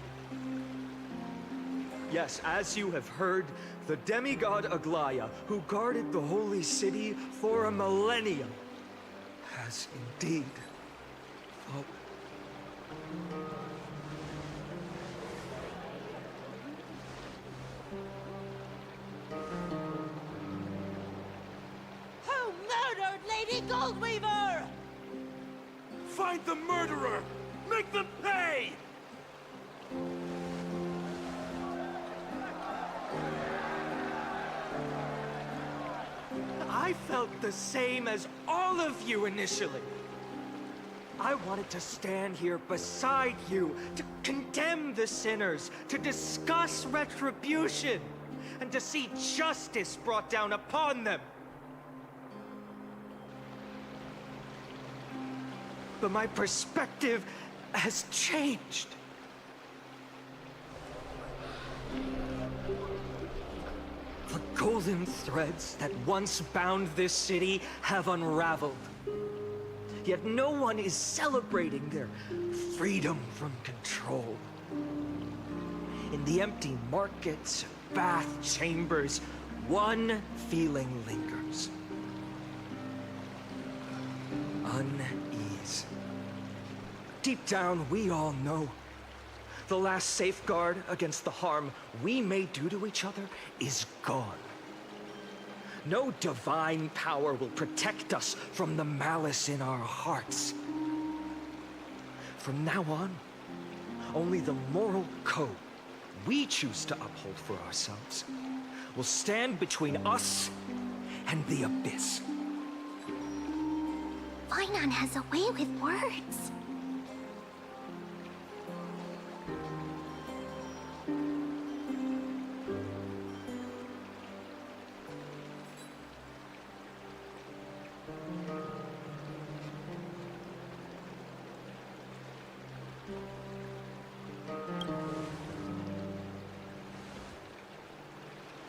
Yes, as you have heard, the demigod Aglaya, who guarded the holy city for a millennium, has indeed fallen. Who murdered Lady Goldweaver? Find the murderer! Make them pay! I felt the same as all of you initially. I wanted to stand here beside you, to condemn the sinners, to discuss retribution, and to see justice brought down upon them. But my perspective has changed. The golden threads that once bound this city have unraveled. Yet no one is celebrating their freedom from control. In the empty markets, bath chambers, one feeling lingers. Unease. Deep down, we all know the last safeguard against the harm we may do to each other is gone. No divine power will protect us from the malice in our hearts. From now on, only the moral code we choose to uphold for ourselves will stand between us and the abyss. Finan has a way with words.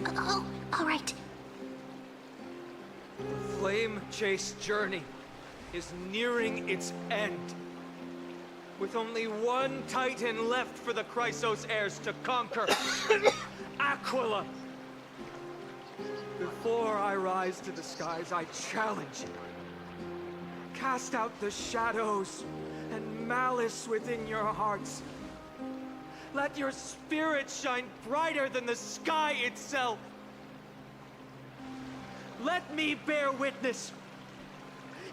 Oh, all right. The Flame Chase journey is nearing its end. With only one Titan left for the Chrysos heirs to conquer, Aquila. Before I rise to the skies, I challenge you. Cast out the shadows and malice within your hearts. Let your spirit shine brighter than the sky itself. Let me bear witness.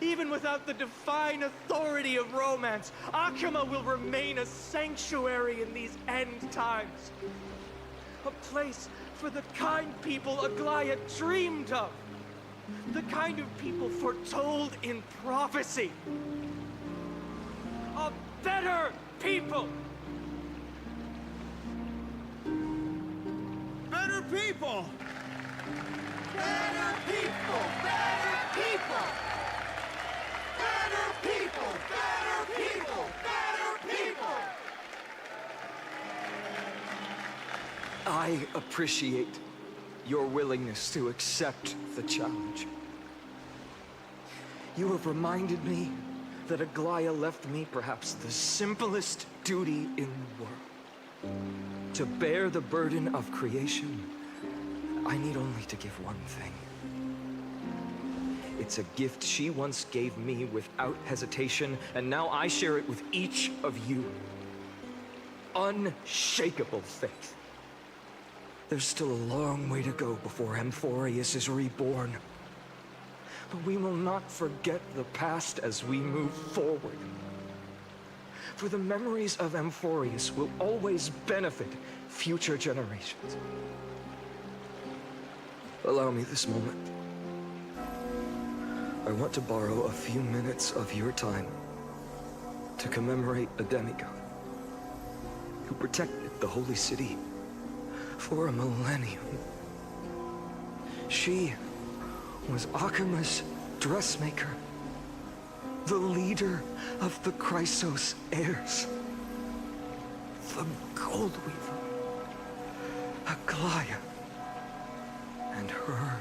Even without the divine authority of romance, Akama will remain a sanctuary in these end times. A place for the kind people Aglaya dreamed of. The kind of people foretold in prophecy. A better people! Better people! Better people! Better people! Better people! Better people! Better people! I appreciate your willingness to accept the challenge. You have reminded me that Aglaya left me perhaps the simplest duty in the world. To bear the burden of creation, I need only to give one thing. It's a gift she once gave me without hesitation, and now I share it with each of you. Unshakable faith. There's still a long way to go before Amphorius is reborn. But we will not forget the past as we move forward. For the memories of Amphorius will always benefit future generations. Allow me this moment. I want to borrow a few minutes of your time to commemorate a demigod who protected the Holy City for a millennium. She was Akama's dressmaker, the leader of the Chrysos heirs, the Gold Weaver, Aglaya, and her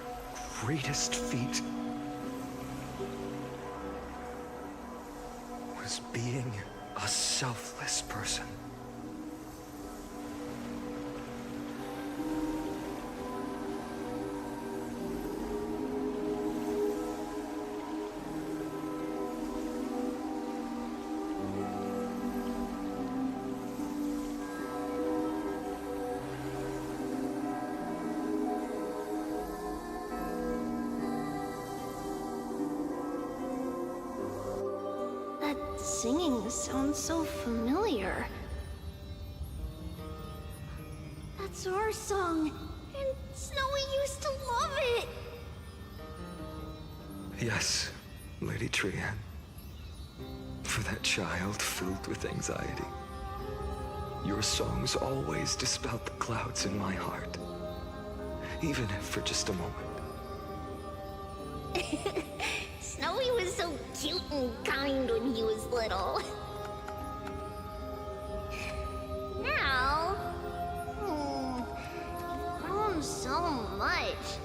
greatest feat was being a selfless person. Singing sounds so familiar. That's our song, and Snowy used to love it. Yes, Lady Trian. For that child filled with anxiety. Your songs always dispelled the clouds in my heart. Even if for just a moment. Snowy was so cute and kind when he was little. Now, you've grown so much.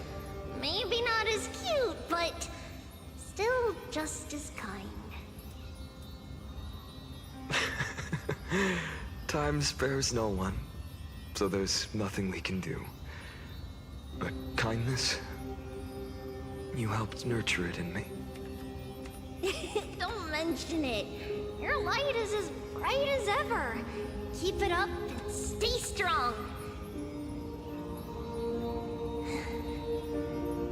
Maybe not as cute, but still just as kind. Time spares no one, so there's nothing we can do. But kindness, you helped nurture it in me. Don't mention it. Your light is as bright as ever. Keep it up and stay strong.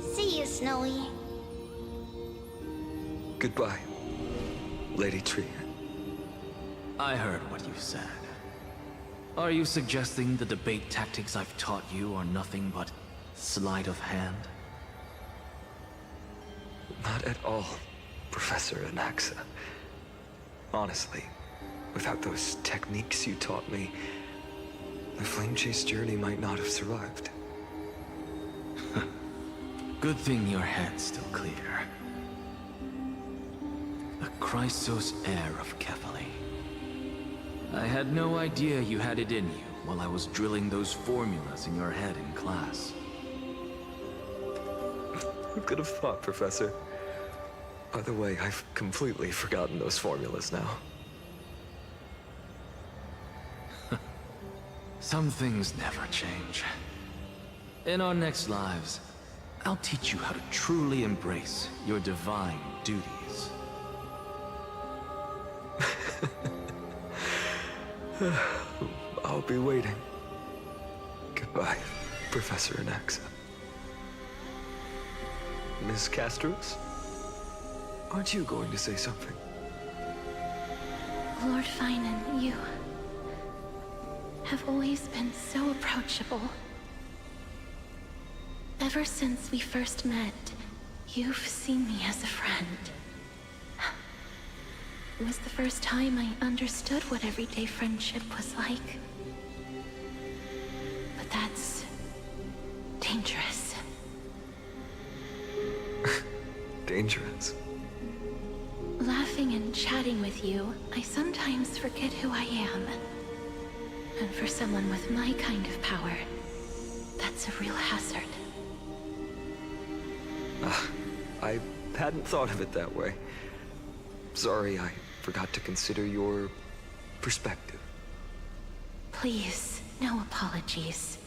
See you, Snowy. Goodbye, Lady Trian. I heard what you said. Are you suggesting the debate tactics I've taught you are nothing but sleight of hand? Not at all, Professor Anaxa. Honestly, without those techniques you taught me, the Flame Chase journey might not have survived. Good thing your head's still clear. The Chrysos heir of Kefali. I had no idea you had it in you while I was drilling those formulas in your head in class. Who could have thought, Professor? By the way, I've completely forgotten those formulas now. Some things never change. In our next lives, I'll teach you how to truly embrace your divine duties. I'll be waiting. Goodbye, Professor Anaxa. Miss Castros? Aren't you going to say something? Lord Finan, you have always been so approachable. Ever since we first met, you've seen me as a friend. It was the first time I understood what everyday friendship was like. But that's dangerous. Dangerous? Laughing and chatting with you, I sometimes forget who I am. And for someone with my kind of power, that's a real hazard. I hadn't thought of it that way. Sorry, I forgot to consider your perspective. Please, no apologies.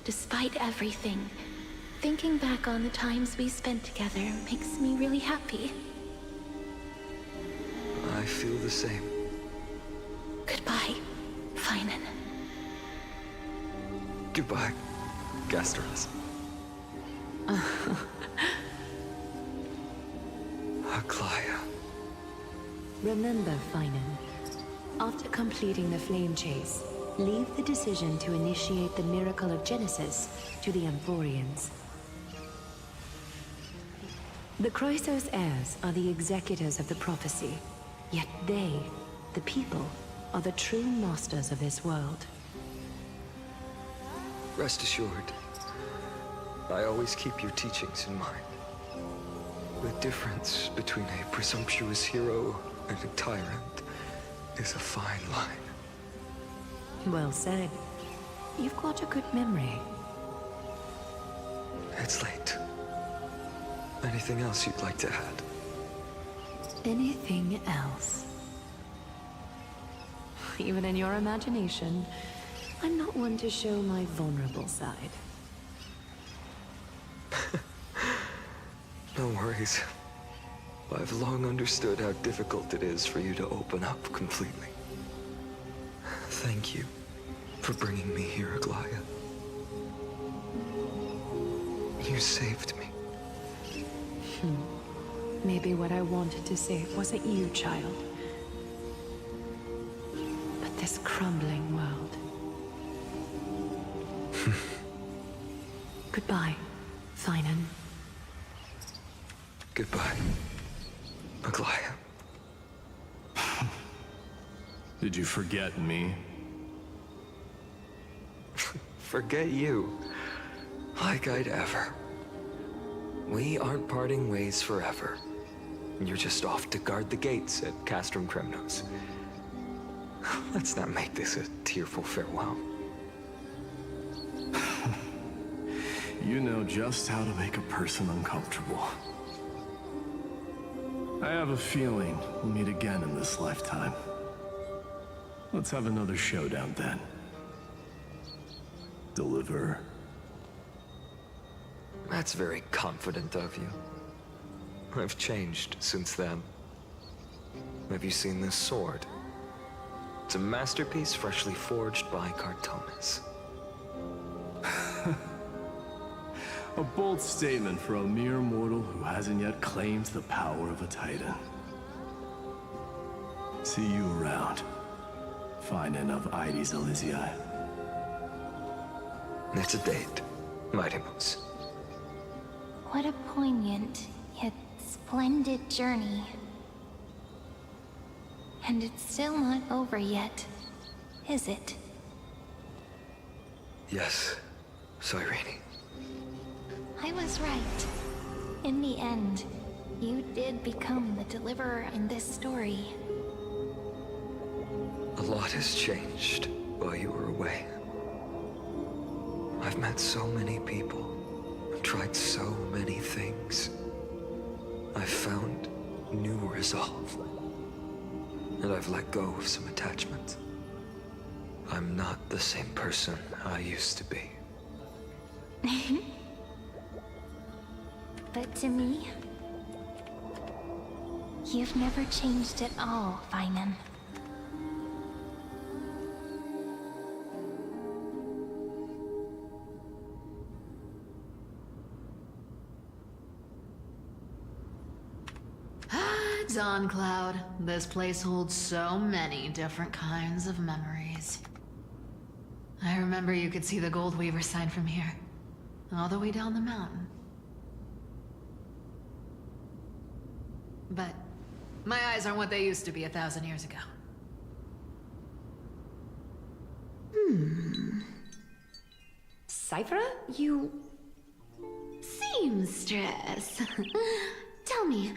Despite everything, thinking back on the times we spent together makes me really happy. I feel the same. Goodbye, Finan. Goodbye, Castros. Aglaia. Remember, Finan, after completing the flame chase, leave the decision to initiate the miracle of Genesis to the Amphorians. The Chrysos heirs are the executors of the prophecy, yet they, the people, are the true masters of this world. Rest assured, I always keep your teachings in mind. The difference between a presumptuous hero and a tyrant is a fine line. Well said. You've got a good memory. It's late. Anything else you'd like to add? Anything else? Even in your imagination, I'm not one to show my vulnerable side. No worries. I've long understood how difficult it is for you to open up completely. Thank you for bringing me here, Aglaia. You saved me. Maybe what I wanted to say wasn't you, child, but this crumbling world. Goodbye, Finan. Goodbye, Aglaia. Did you forget me? Forget you. Like I'd ever. We aren't parting ways forever. You're just off to guard the gates at Castrum Kremnos. Let's not make this a tearful farewell. You know just how to make a person uncomfortable. I have a feeling we'll meet again in this lifetime. Let's have another showdown then. Deliver. That's very confident of you. I've changed since then. Have you seen this sword? It's a masterpiece freshly forged by Cartonis. A bold statement for a mere mortal who hasn't yet claimed the power of a Titan. See you around. Finan of Aides Elysiae. It's a date, Mightymoose. What a poignant, yet splendid journey. And it's still not over yet, is it? Yes, Cyrene. I was right. In the end, you did become the deliverer in this story. A lot has changed while you were away. I've met so many people, tried so many things. I've found new resolve. And I've let go of some attachments. I'm not the same person I used to be. But to me, you've never changed at all, Finan. Dawn Cloud, this place holds so many different kinds of memories. I remember you could see the Goldweaver sign from here, all the way down the mountain. But my eyes aren't what they used to be 1,000 years ago. Cypher, you... Seamstress. Tell me,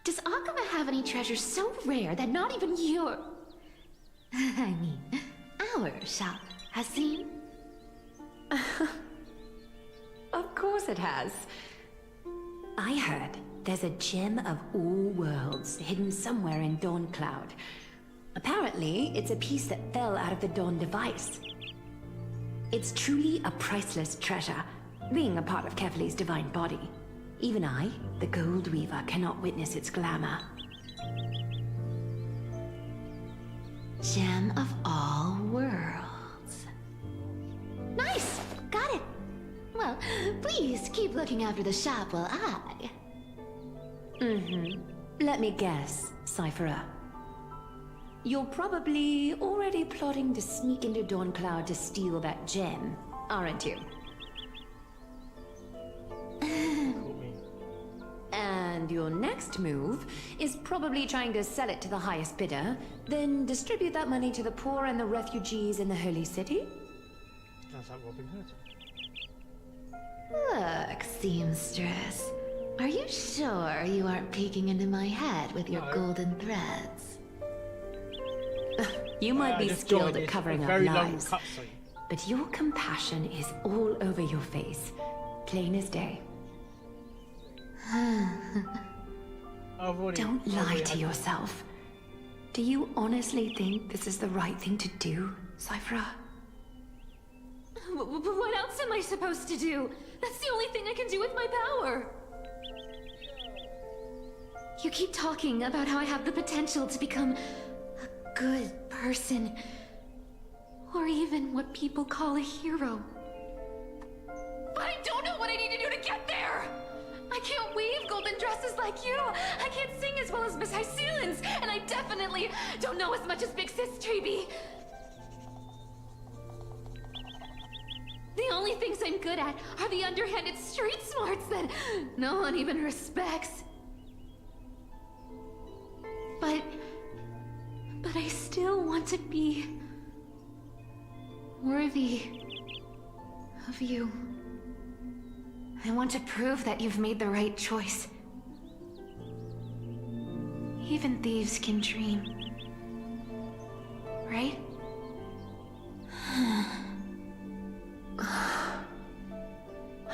does Akuma have any treasures so rare that not even your... I mean, our shop has seen? Of course it has. I heard there's a gem of all worlds hidden somewhere in Dawn Cloud. Apparently, it's a piece that fell out of the Dawn device. It's truly a priceless treasure, being a part of Kefali's divine body. Even I, the Goldweaver, cannot witness its glamour. Gem of all worlds. Nice! Got it! Well, please keep looking after the shop while I... Let me guess, Cypherer. You're probably already plotting to sneak into Dawn Cloud to steal that gem, aren't you? And your next move is probably trying to sell it to the highest bidder, then distribute that money to the poor and the refugees in the Holy City? Sounds like Robin Hood. Look, Seamstress. Are you sure you aren't peeking into my head with your golden threads? You might be just skilled joined at this covering up very long lies, cutscene. but your compassion is all over your face, plain as day. Don't lie to yourself. Do you honestly think this is the right thing to do, Cypher? What else am I supposed to do? That's the only thing I can do with my power. You keep talking about how I have the potential to become a good person. Or even what people call a hero. But I don't know what I need to do to get there! I can't weave golden dresses like you! I can't sing as well as Miss Hyceelens! And I definitely don't know as much as Big Sis Treeby! The only things I'm good at are the underhanded street smarts that no one even respects. But I still want to be worthy of you. I want to prove that you've made the right choice. Even thieves can dream. Right?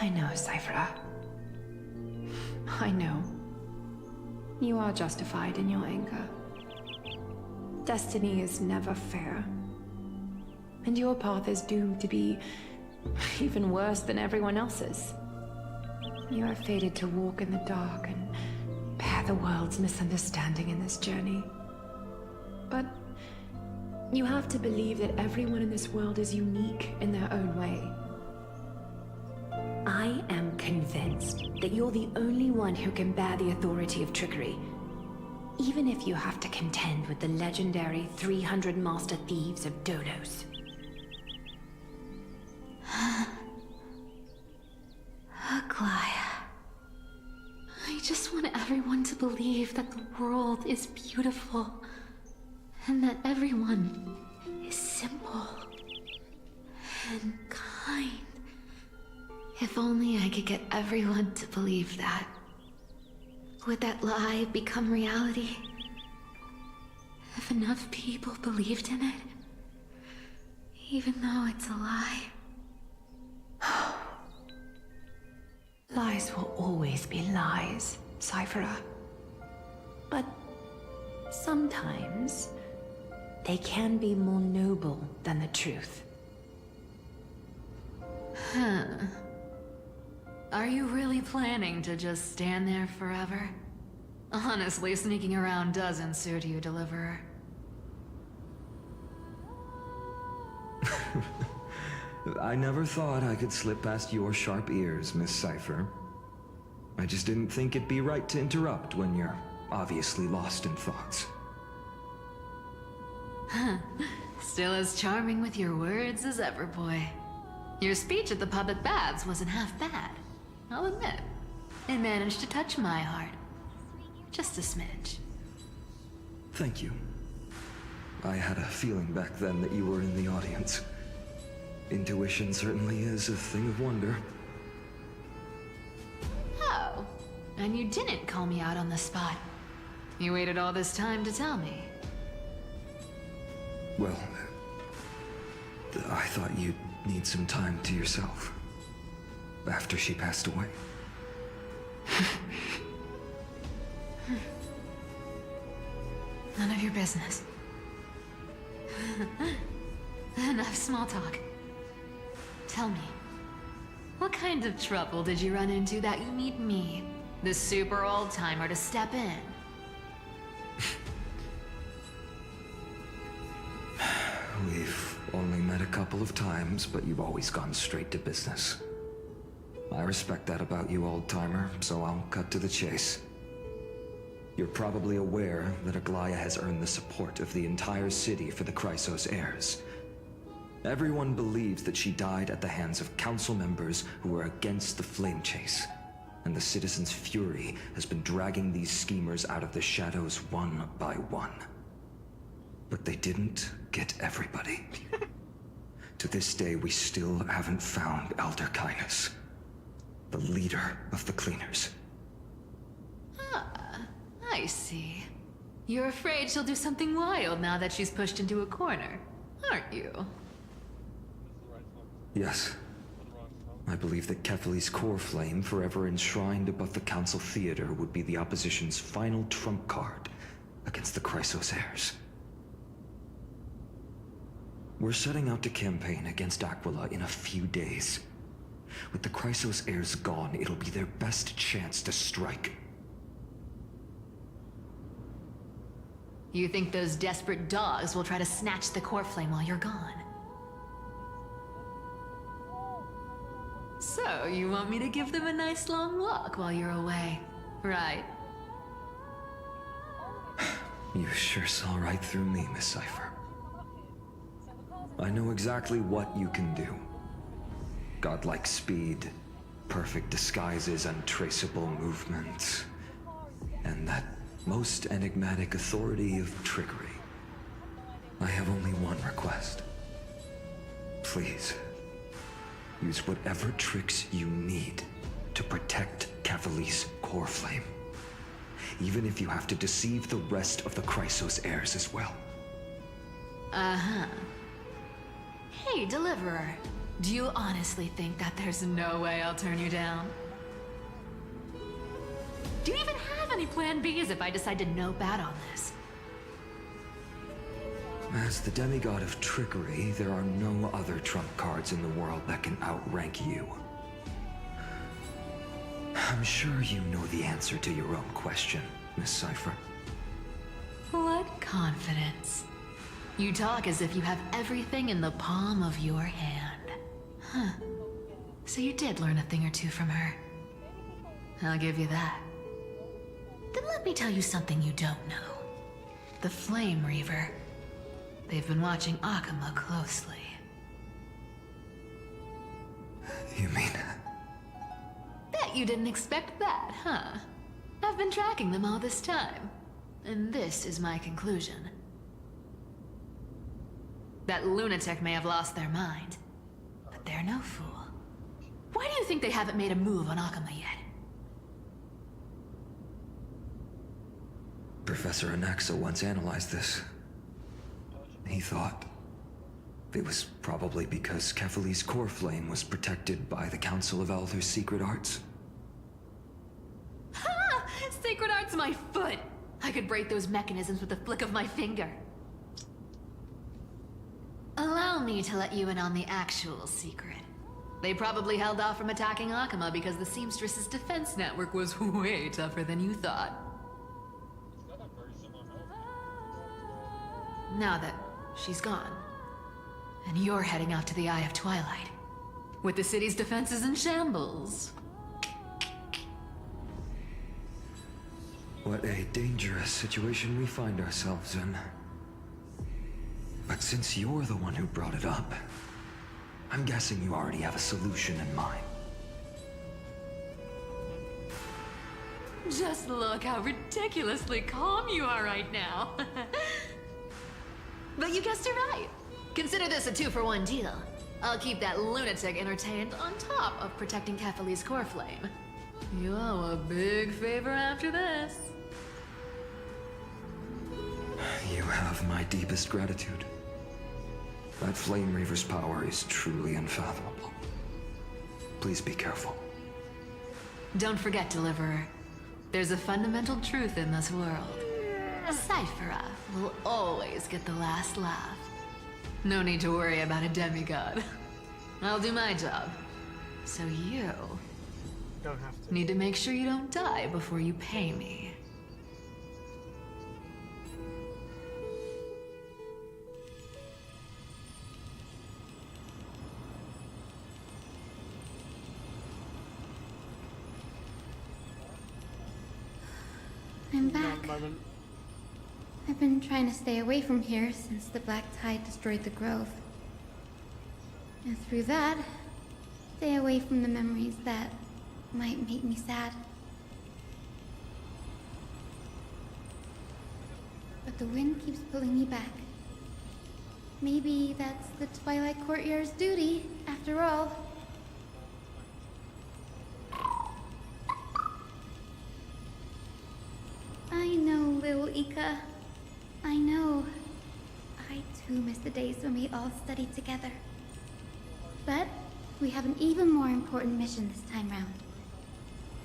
I know, Cypher. I know. You are justified in your anger. Destiny is never fair. And your path is doomed to be even worse than everyone else's. You are fated to walk in the dark and bear the world's misunderstanding in this journey. But you have to believe that everyone in this world is unique in their own way. I am convinced that you're the only one who can bear the authority of trickery, even if you have to contend with the legendary 300 master thieves of Dolos. Aglaya. I just want everyone to believe that the world is beautiful and that everyone is simple and kind. If only I could get everyone to believe that. Would that lie become reality? If enough people believed in it, even though it's a lie. Lies will always be lies, Cypher. But sometimes they can be more noble than the truth. Huh. Are you really planning to just stand there forever? Honestly, sneaking around doesn't suit you, Deliverer. I never thought I could slip past your sharp ears, Miss Cypher. I just didn't think it'd be right to interrupt when you're obviously lost in thoughts. Still as charming with your words as ever, boy. Your speech at the public baths wasn't half bad, I'll admit. It managed to touch my heart. Just a smidge. Thank you. I had a feeling back then that you were in the audience. Intuition certainly is a thing of wonder. Oh, and you didn't call me out on the spot. You waited all this time to tell me. Well, I thought you'd need some time to yourself. After she passed away. None of your business. Enough small talk. Tell me, what kind of trouble did you run into that you need me, the super old-timer, to step in? We've only met a couple of times, but you've always gone straight to business. I respect that about you, old-timer, so I'll cut to the chase. You're probably aware that Aglaya has earned the support of the entire city for the Chrysos heirs. Everyone believes that she died at the hands of council members who were against the flame chase, and the citizens' fury has been dragging these schemers out of the shadows one by one. But they didn't get everybody. To this day, we still haven't found Elder Kynus, the leader of the Cleaners. I see. You're afraid she'll do something wild now that she's pushed into a corner, aren't you? Yes. I believe that Kefali's core flame, forever enshrined above the Council Theater, would be the opposition's final trump card against the Chrysos heirs. We're setting out to campaign against Aquila in a few days. With the Chrysos heirs gone, it'll be their best chance to strike. You think those desperate dogs will try to snatch the core flame while you're gone? So, you want me to give them a nice long walk while you're away, right? You sure saw right through me, Miss Cypher. I know exactly what you can do. Godlike speed, perfect disguises, untraceable movements, and that most enigmatic authority of trickery. I have only one request. Please, use whatever tricks you need to protect Kefali's core flame. Even if you have to deceive the rest of the Chrysos heirs as well. Uh-huh. Hey, Deliverer. Do you honestly think that there's no way I'll turn you down? Do you even have any plan Bs if I decide to nope out on this? As the demigod of trickery, there are no other trump cards in the world that can outrank you. I'm sure you know the answer to your own question, Miss Cypher. What confidence. You talk as if you have everything in the palm of your hand. Huh. So you did learn a thing or two from her. I'll give you that. Then let me tell you something you don't know. The Flame Reaver. They've been watching Akama closely. You mean... Bet you didn't expect that, huh? I've been tracking them all this time. And this is my conclusion. That lunatic may have lost their mind, but they're no fool. Why do you think they haven't made a move on Akama yet? Professor Anaxa once analyzed this. He thought it was probably because Kefali's core flame was protected by the Council of Elders' secret arts. Ha! Sacred art's my foot! I could break those mechanisms with the flick of my finger. Allow me to let you in on the actual secret. They probably held off from attacking Akama because the Seamstress's defense network was way tougher than you thought. Now that she's gone, and you're heading out to the Eye of Twilight, with the city's defenses in shambles. What a dangerous situation we find ourselves in. But since you're the one who brought it up, I'm guessing you already have a solution in mind. Just look how ridiculously calm you are right now. But you guessed it right. Consider this a 2-for-1 deal. I'll keep that lunatic entertained on top of protecting Kefali's core flame. You owe a big favor after this. You have my deepest gratitude. That Flame Reaver's power is truly unfathomable. Please be careful. Don't forget, Deliverer. There's a fundamental truth in this world. Cyphera will always get the last laugh. No need to worry about a demigod. I'll do my job. So you Don't have to. need to make sure you don't die before you pay me. I'm back. I've been trying to stay away from here since the Black Tide destroyed the grove. And through that, stay away from the memories that might make me sad. But the wind keeps pulling me back. Maybe that's the Twilight Courtyard's duty, after all. I know, little Ika. I know. I too miss the days when we all studied together. But we have an even more important mission this time round.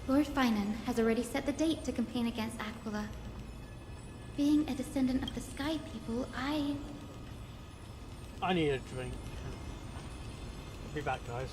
Lord Finan has already set the date to campaign against Aquila. Being a descendant of the Sky People, I need a drink. I'll be back, guys.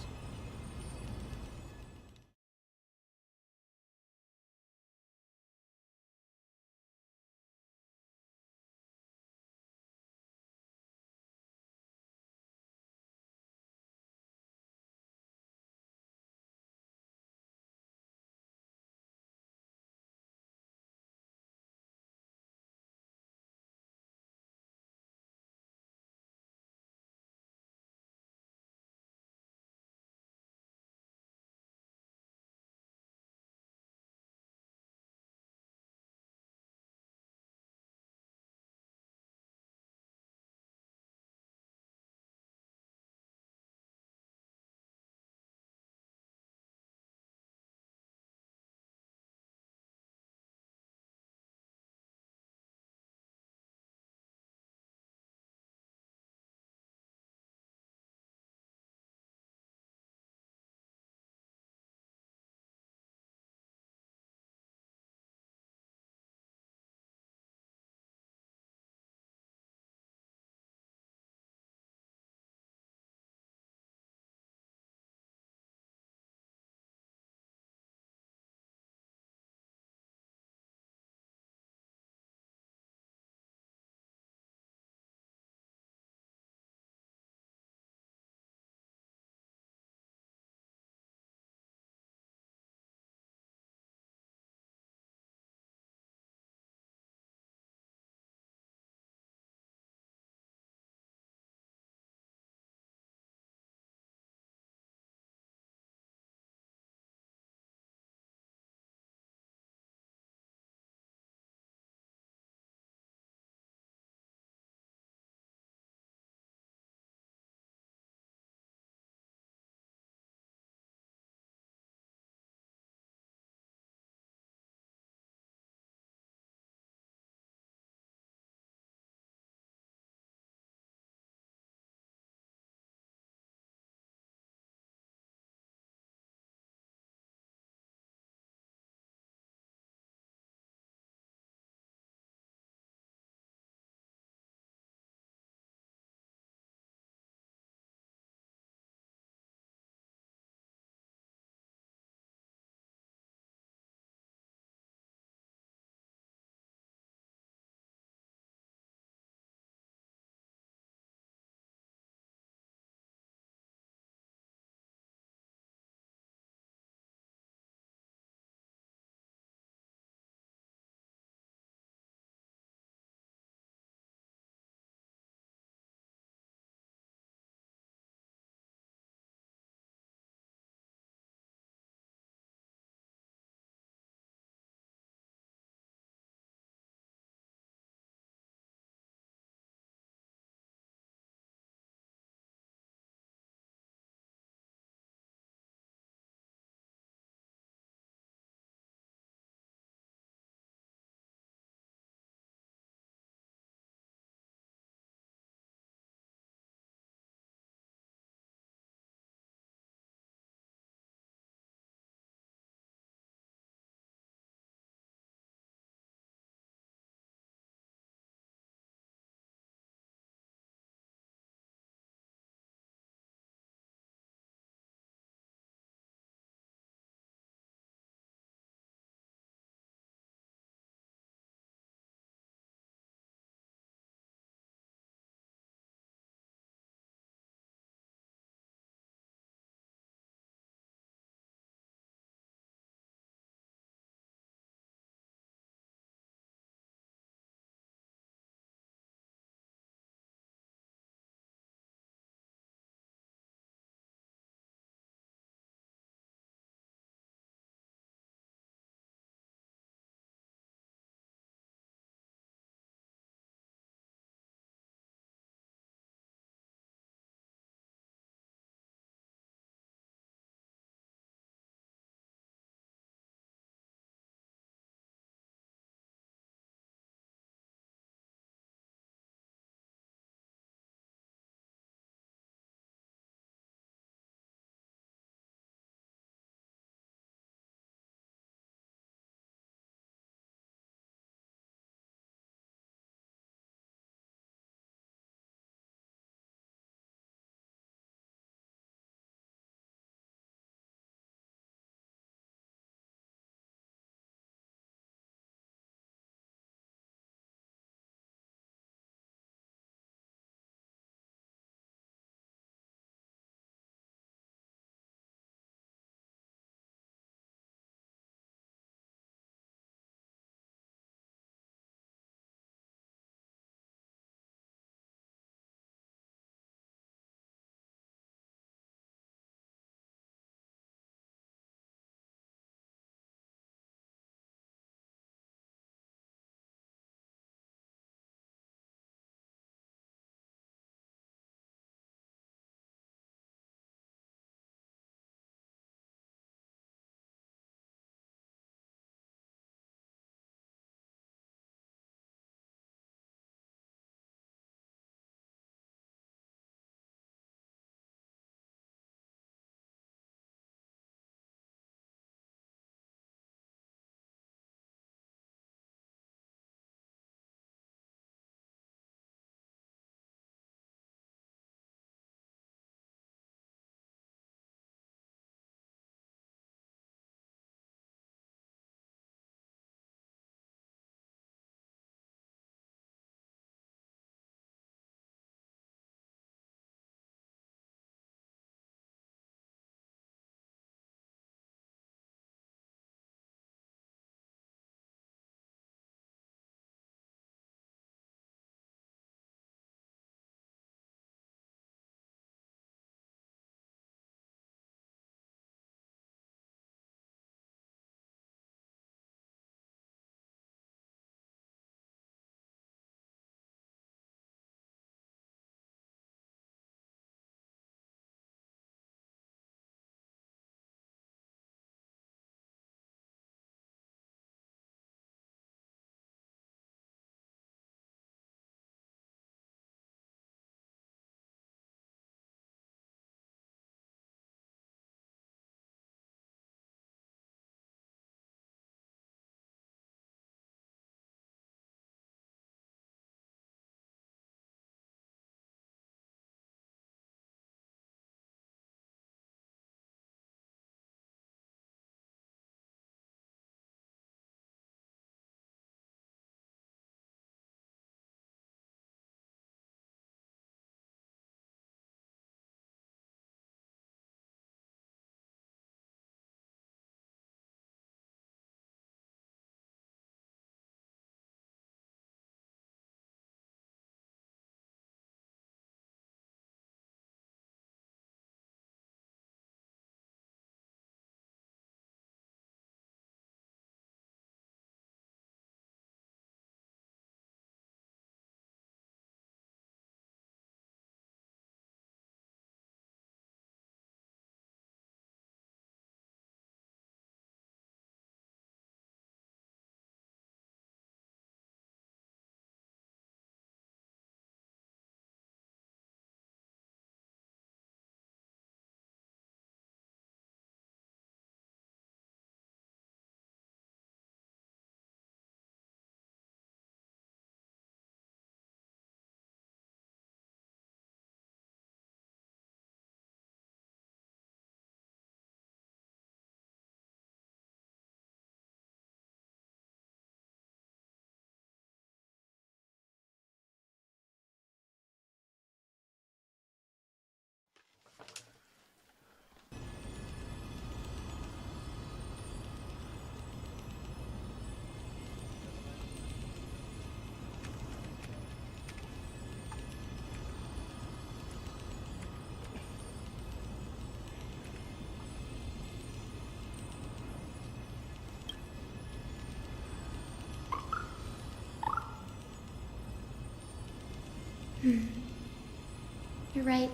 You're right.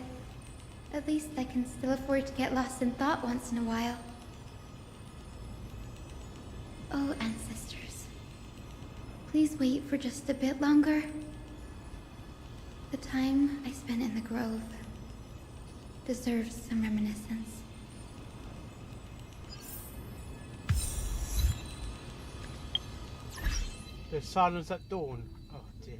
At least I can still afford to get lost in thought once in a while. Oh, ancestors. Please wait for just a bit longer. The time I spent in the grove deserves some reminiscence. There's silence at dawn. Oh dear.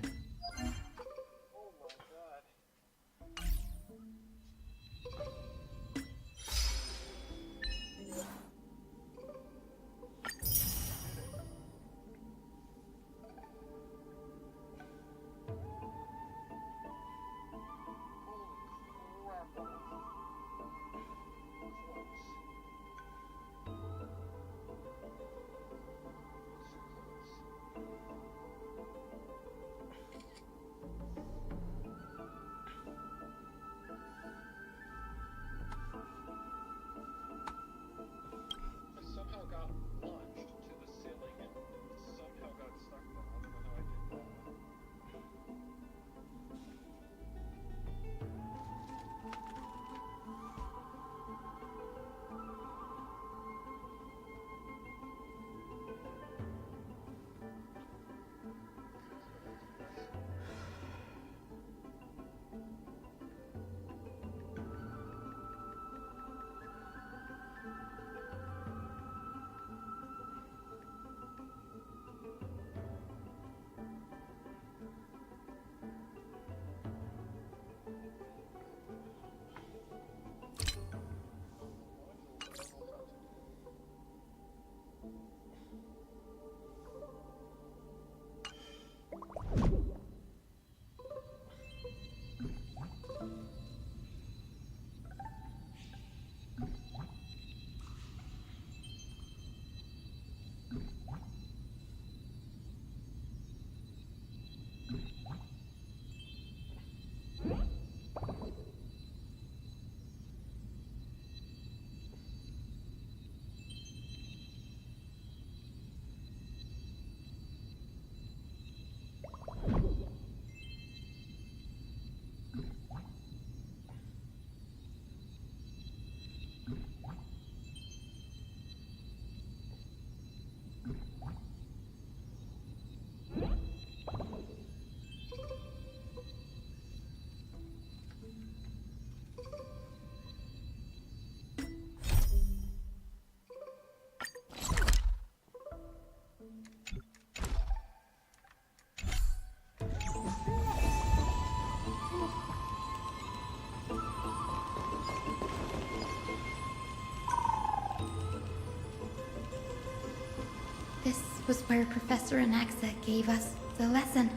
This was where Professor Anaxa gave us the lesson.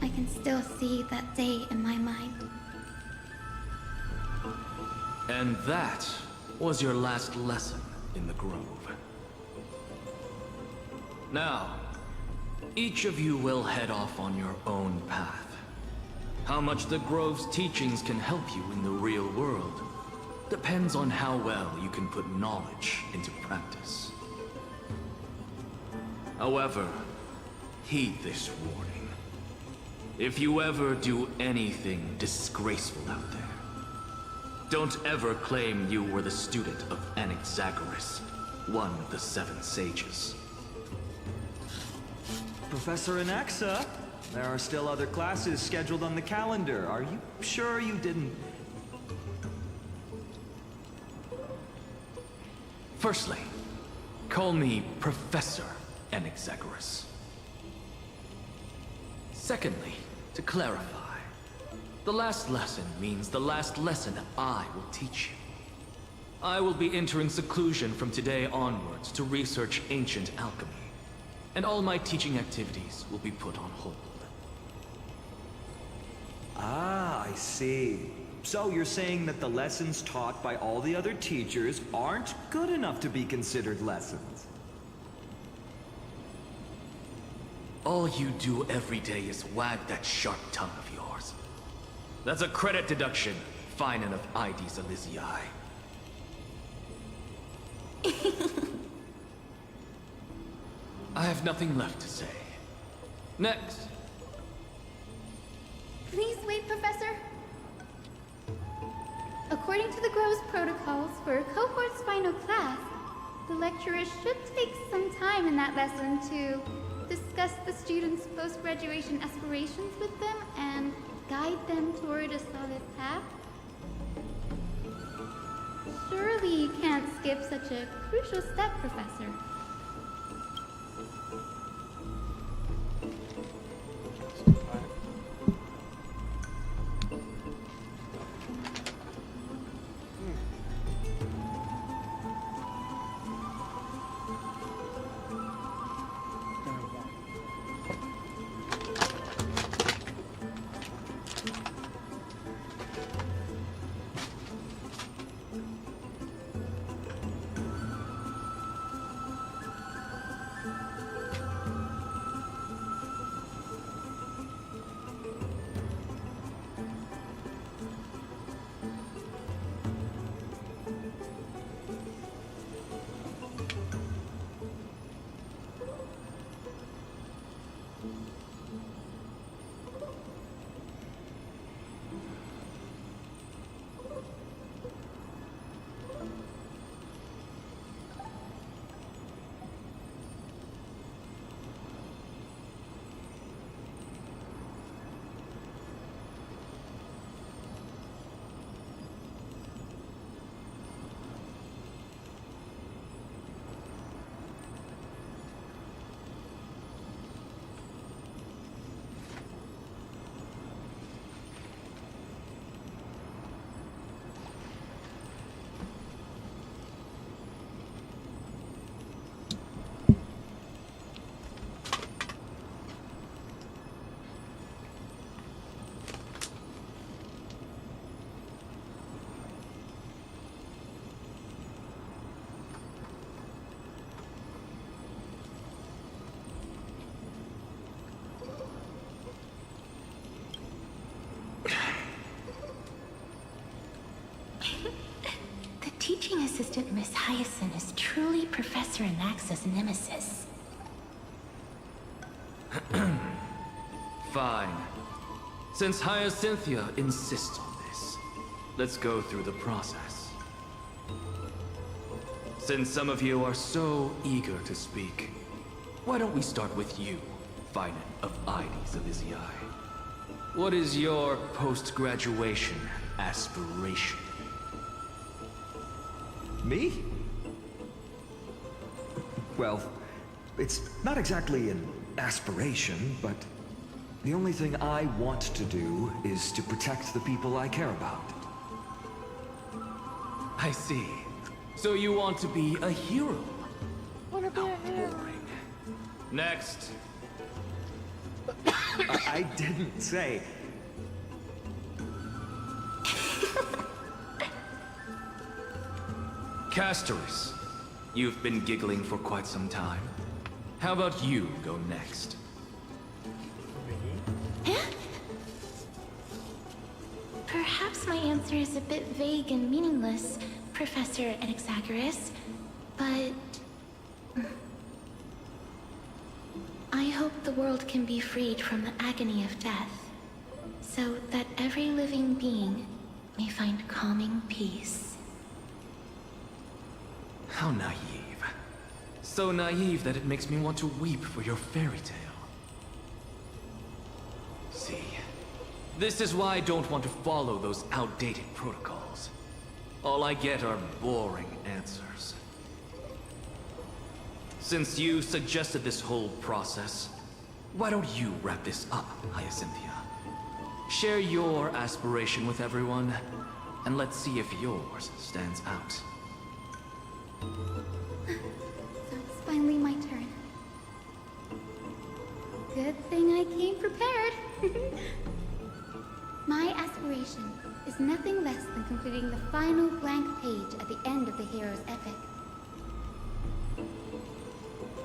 I can still see that day in my mind. And that was your last lesson in the Grove. Now, each of you will head off on your own path. How much the Grove's teachings can help you in the real world depends on how well you can put knowledge into practice. However, heed this warning. If you ever do anything disgraceful out there, don't ever claim you were the student of Anaxagoras, one of the 7 sages. Professor Anaxa, there are still other classes scheduled on the calendar. Are you sure you didn't... Firstly, call me Professor Anaxagoras. Secondly, to clarify, the last lesson means the last lesson I will teach you. I will be entering seclusion from today onwards to research ancient alchemy, and all my teaching activities will be put on hold. Ah, I see. So you're saying that the lessons taught by all the other teachers aren't good enough to be considered lessons? All you do every day is wag that sharp tongue of yours. That's a credit deduction, fine enough IDs Elysii. I have nothing left to say. Next. Please wait, Professor. According to the Grove's protocols for a cohort's final class, the lecturer should take some time in that lesson to discuss the students' post-graduation aspirations with them and guide them toward a solid path. Surely you can't skip such a crucial step, Professor. Teaching assistant Miss Hyacinth is truly Professor Anaxa's nemesis. Fine. Since Hyacinthia insists on this, let's go through the process. Since some of you are so eager to speak, why don't we start with you, Finite of Ides Elysiae. What is your post-graduation aspiration? Me? Well, it's not exactly an aspiration, but the only thing I want to do is to protect the people I care about. I see. So you want to be a hero? What about boring. Next. I didn't say. Castorus, you've been giggling for quite some time. How about you go next? Perhaps my answer is a bit vague and meaningless, Professor Anaxagoras, but I hope the world can be freed from the agony of death, so that every living being may find calming peace. How naive. So naive that it makes me want to weep for your fairy tale. See, this is why I don't want to follow those outdated protocols. All I get are boring answers. Since you suggested this whole process, why don't you wrap this up, Hyacinthia? Share your aspiration with everyone, and let's see if yours stands out. So it's finally my turn. Good thing I came prepared. My aspiration is nothing less than completing the final blank page at the end of the hero's epic.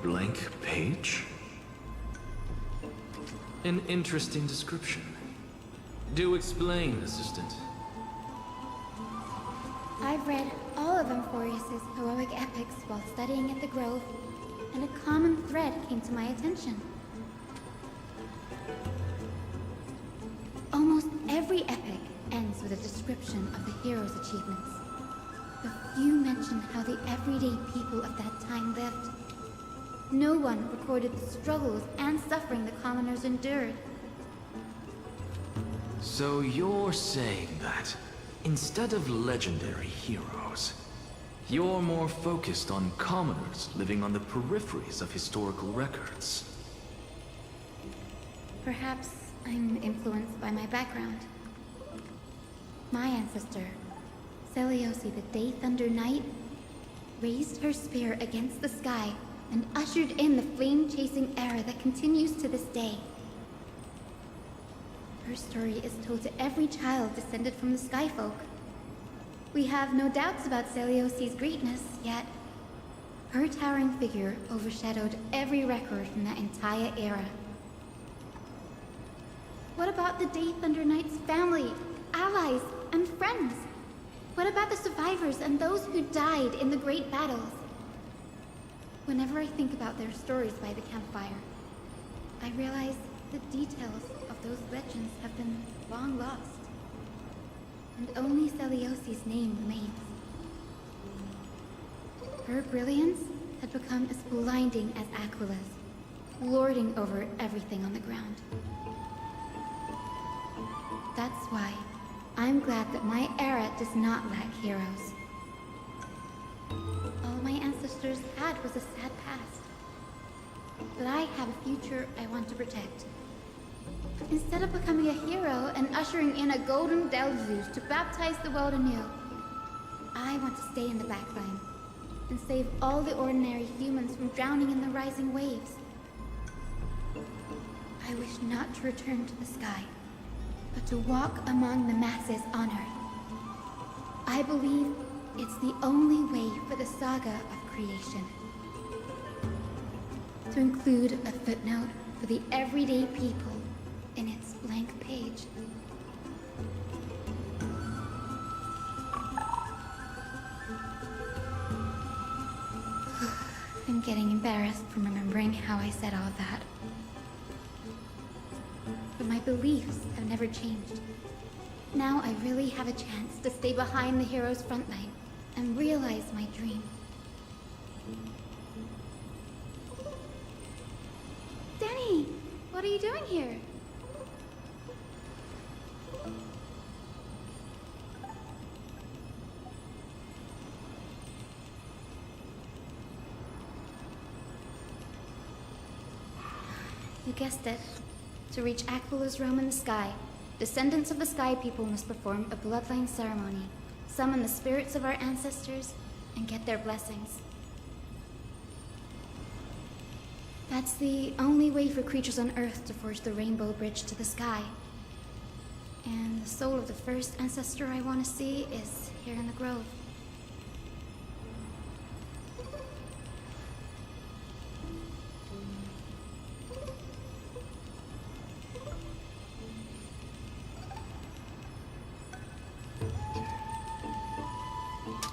Blank page? An interesting description. Do explain, Assistant. I've read all of Amphorius's heroic epics while studying at the Grove, and a common thread came to my attention. Almost Almost every epic ends with a description of the hero's achievements. The few mention how the everyday people of that time lived. No one recorded the struggles and suffering the commoners endured. So you're saying that, instead of legendary heroes, you're more focused on commoners living on the peripheries of historical records. Perhaps I'm influenced by my background. My ancestor, Seliosi the Day Thunder Knight, raised her spear against the sky and ushered in the flame-chasing era that continues to this day. Her story is told to every child descended from the Skyfolk. We have no doubts about Seliosi's greatness, yet her towering figure overshadowed every record from that entire era. What about the Day Thunder Knight's family, allies, and friends? What about the survivors and those who died in the great battles? Whenever I think about their stories by the campfire, I realize the details of those legends have been long lost. And only Seliosi's name remains. Her brilliance had become as blinding as Aquila's, lording over everything on the ground. That's why I'm glad that my era does not lack heroes. All my ancestors had was a sad past. But I have a future I want to protect. Instead of becoming a hero and ushering in a golden Delzeus to baptize the world anew, I want to stay in the backline and save all the ordinary humans from drowning in the rising waves. I wish not to return to the sky, but to walk among the masses on Earth. I believe it's the only way for the saga of creation. To include a footnote for the everyday people in its blank page. I'm getting embarrassed from remembering how I said all that. But my beliefs have never changed. Now I really have a chance to stay behind the hero's front line and realize my dream. Danny, what are you doing here? You guessed it. To reach Aquila's realm in the sky, descendants of the Sky People must perform a bloodline ceremony, summon the spirits of our ancestors, and get their blessings. That's the only way for creatures on Earth to forge the Rainbow Bridge to the sky. And the soul of the first ancestor I want to see is here in the grove.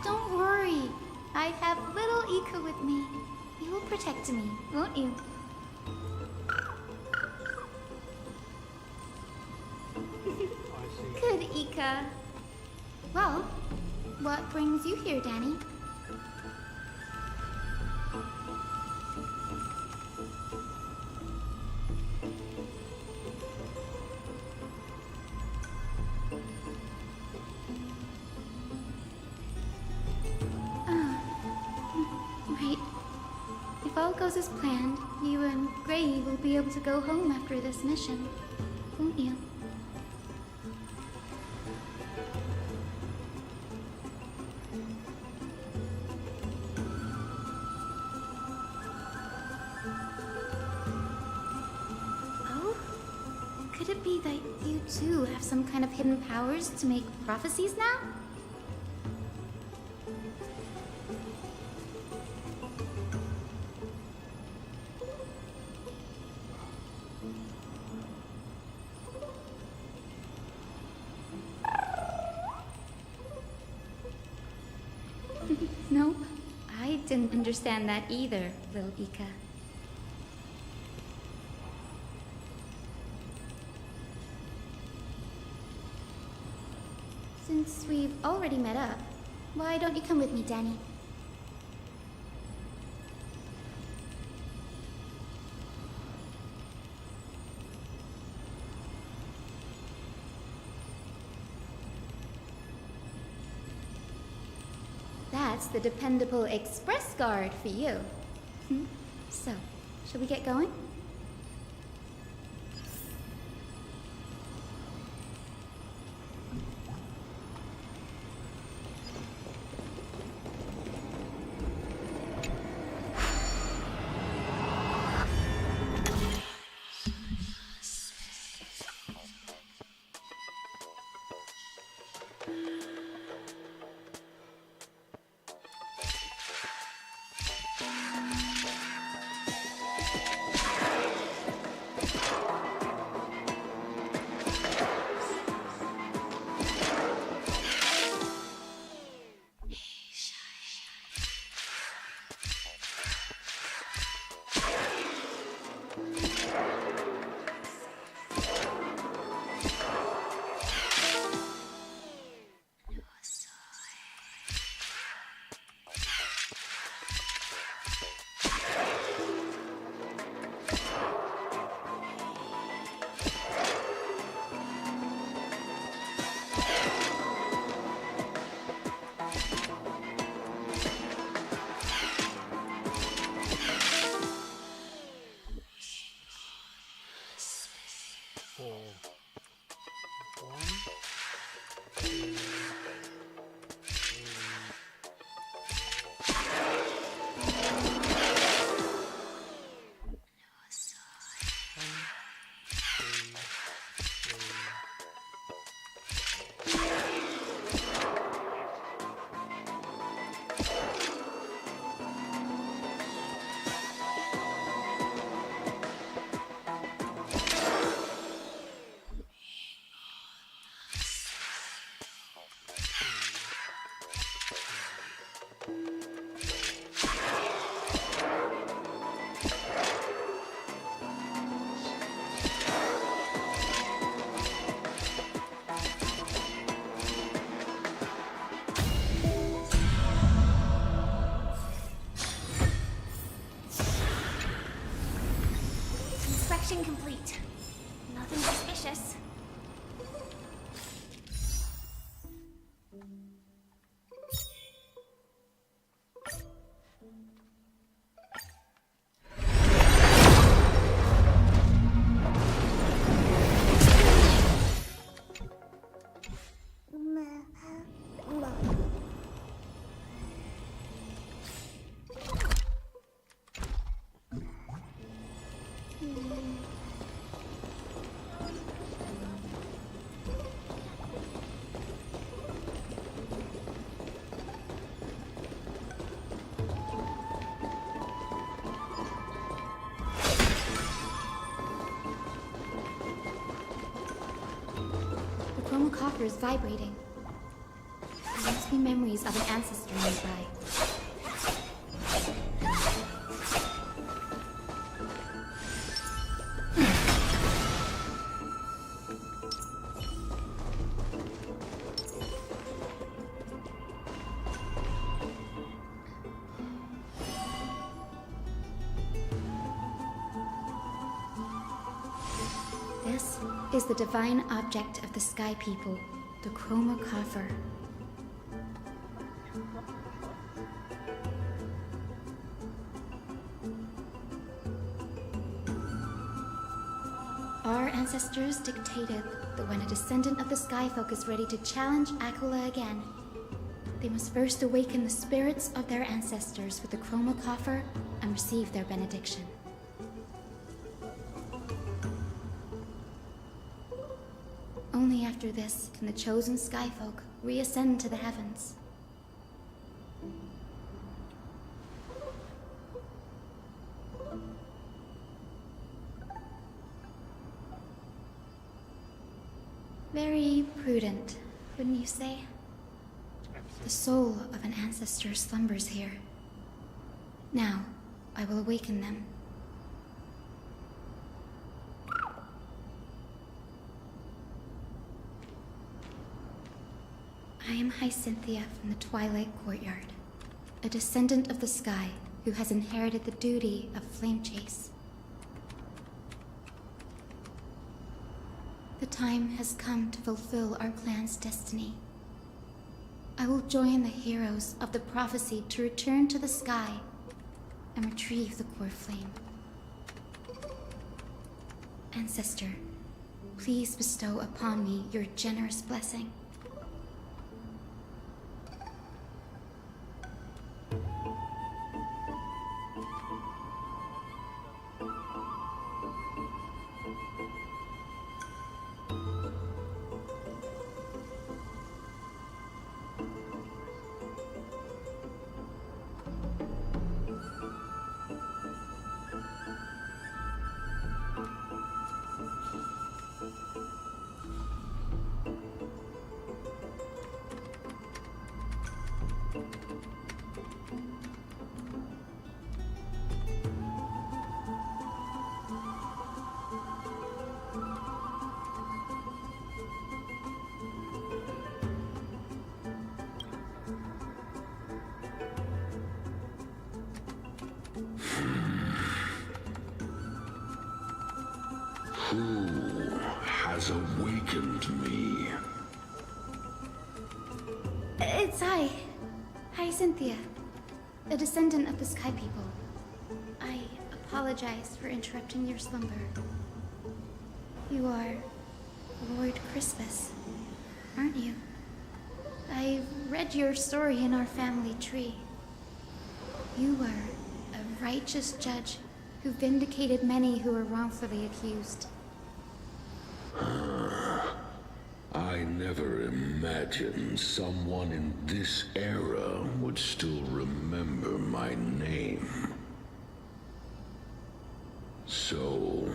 Don't worry. I have little Ika with me. You will protect me, won't you? Good, Ika. Well, what brings you here, Danny? Right. If all goes as planned, you and Gray will be able to go home after this mission, won't you? Oh? Could it be that you too have some kind of hidden powers to make prophecies now? Nope. I didn't understand that either, little Ika. Since we've already met up, why don't you come with me, Danny? That's the dependable express guard for you. So, shall we get going? Inspection complete. Nothing suspicious. Copper is vibrating. There must be memories of an ancestor nearby. This is the divine object of the Sky People, the Chroma Coffer. Our ancestors dictated that when a descendant of the Skyfolk is ready to challenge Aquila again, they must first awaken the spirits of their ancestors with the Chroma Coffer and receive their benediction. Only after this can the chosen Skyfolk reascend to the heavens. Very prudent, wouldn't you say? The soul of an ancestor slumbers here. Now, I will awaken them. am Hyacinthia from the Twilight Courtyard, a descendant of the sky who has inherited the duty of flame chase. The time has come to fulfill our clan's destiny. I will join the heroes of the prophecy to return to the sky and retrieve the core flame. Ancestor, please bestow upon me your generous blessing. Who has awakened me? It's I, Hyacinthia, a descendant of the Sky People. I apologize for interrupting your slumber. You are Lord Crispus, aren't you? I've read your story in our family tree. You were a righteous judge who vindicated many who were wrongfully accused. I never imagined someone in this era would still remember my name. So,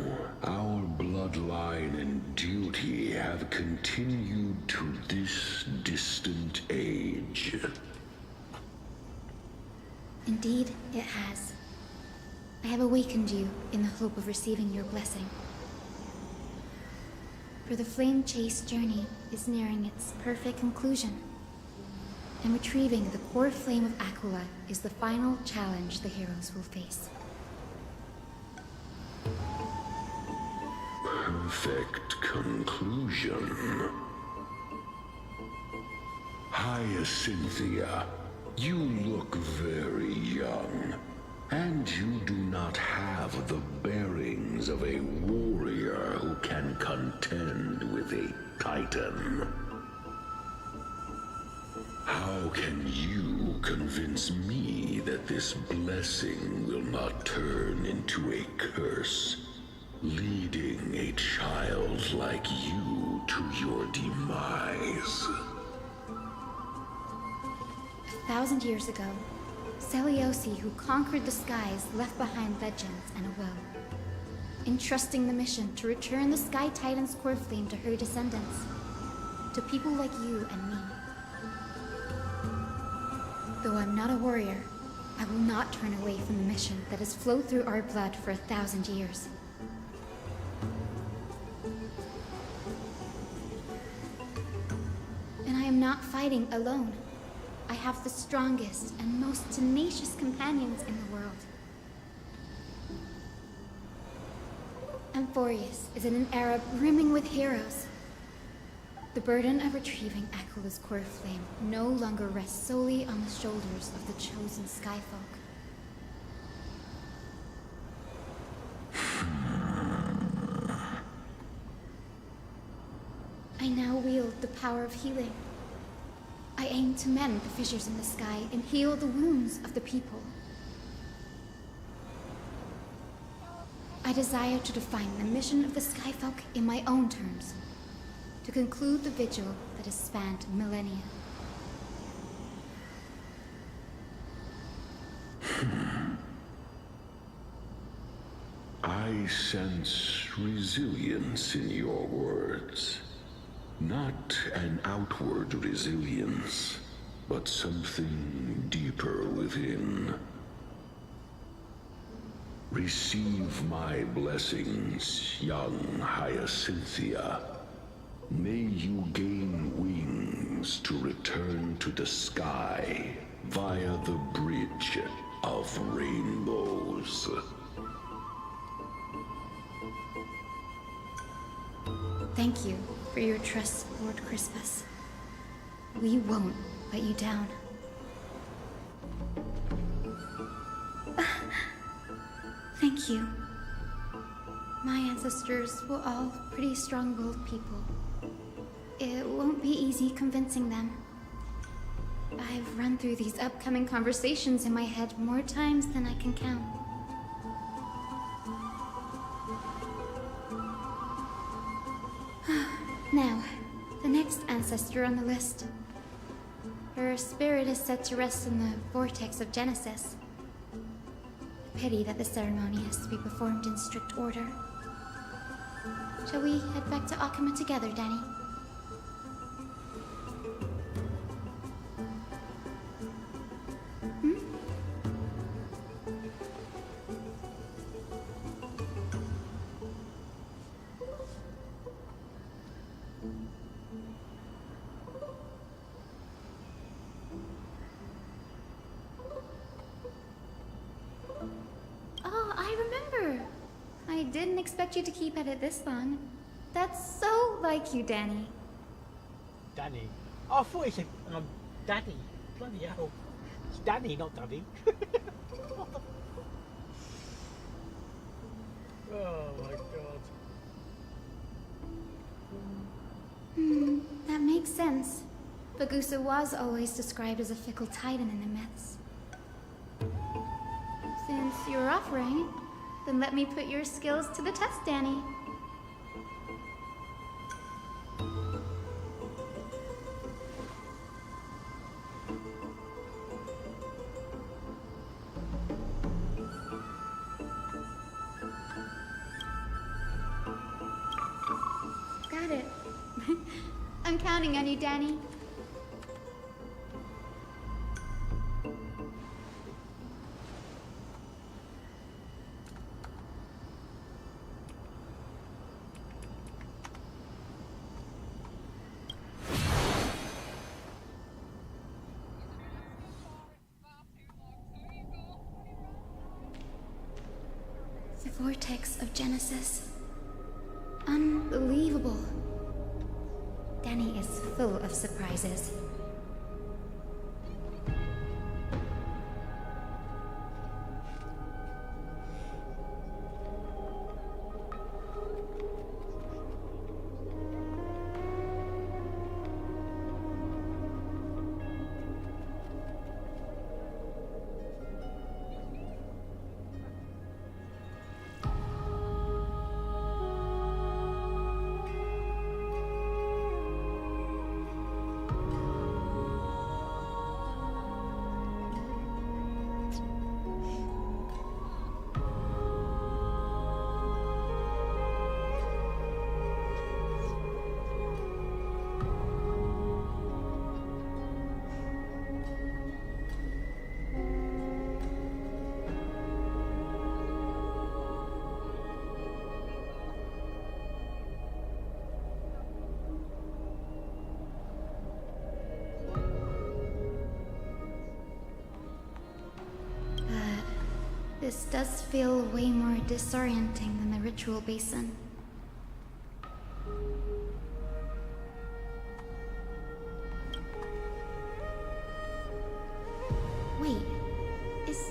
our bloodline and duty have continued to this distant age. Indeed, it has. I have awakened you in the hope of receiving your blessing. For the flame chase journey is nearing its perfect conclusion, and retrieving the core flame of Aquila is the final challenge the heroes will face. Perfect conclusion. Hyacinthia, you look very young, and you do not have the bearings of a warrior who can contend with a titan. How can you convince me that this blessing will not turn into a curse, leading a child like you to your demise? 1,000 years ago, Seliosi, who conquered the skies, left behind legends and a will, entrusting the mission to return the Sky Titan's core flame to her descendants, to people like you and me. Though I'm not a warrior, I will not turn away from the mission that has flowed through our blood for 1,000 years. And I am not fighting alone. I have the strongest and most tenacious companions in the world. Amphorius is in an era brimming with heroes. The burden of retrieving Aquila's core flame no longer rests solely on the shoulders of the chosen Skyfolk. I now wield the power of healing. I aim to mend the fissures in the sky and heal the wounds of the people. I desire to define the mission of the Skyfolk in my own terms, to conclude the vigil that has spanned millennia. I sense resilience in your words. Not an outward resilience, but something deeper within. Receive my blessings, young Hyacinthia. May you gain wings to return to the sky via the bridge of rainbows. Thank you for your trust, Lord Crispus. We won't let you down. Thank you. My ancestors were all pretty strong-willed people. It won't be easy convincing them. I've run through these upcoming conversations in my head more times than I can count. Now, the next ancestor on the list. Her spirit is set to rest in the Vortex of Genesis. Pity that the ceremony has to be performed in strict order. Shall we head back to Akuma together, Danny? Oh, I remember. I didn't expect you to keep at it this long. That's so like you, Danny. Danny. Oh, I thought he said Daddy. Bloody hell. It's Danny, not Daddy. Oh my god. That makes sense. Bagusa was always described as a fickle titan in the myths. Since you're offering, then let me put your skills to the test, Danny. Got it. I'm counting on you, Danny. The Vortex of Genesis. Unbelievable. Danny is full of surprises. This does feel way more disorienting than the ritual basin. Wait, is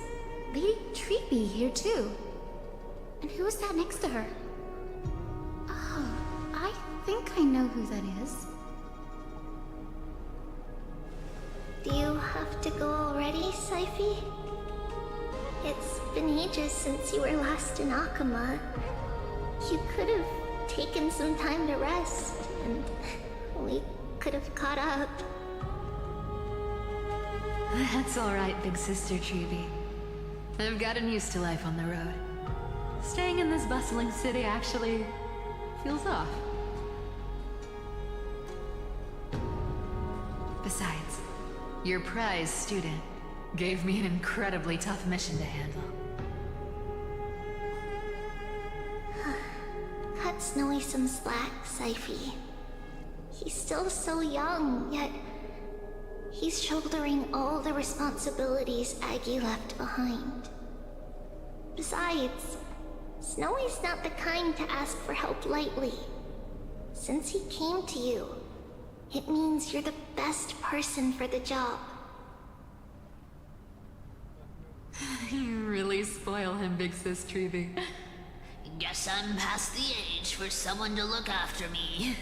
Lady Treeby here too? And who is that next to her? Oh, I think I know who that is. Do you have to go already, Saifi? It's been ages since you were last in Akuma. You could have taken some time to rest, and we could have caught up. That's alright, big sister Treeby. I've gotten used to life on the road. Staying in this bustling city actually feels off. Besides, your prize student gave me an incredibly tough mission to handle. Cut Snowy some slack, Saifi. He's still so young, yet he's shouldering all the responsibilities Aggie left behind. Besides, Snowy's not the kind to ask for help lightly. Since he came to you, it means you're the best person for the job. You really spoil him, Big Sis Treby. Guess I'm past the age for someone to look after me.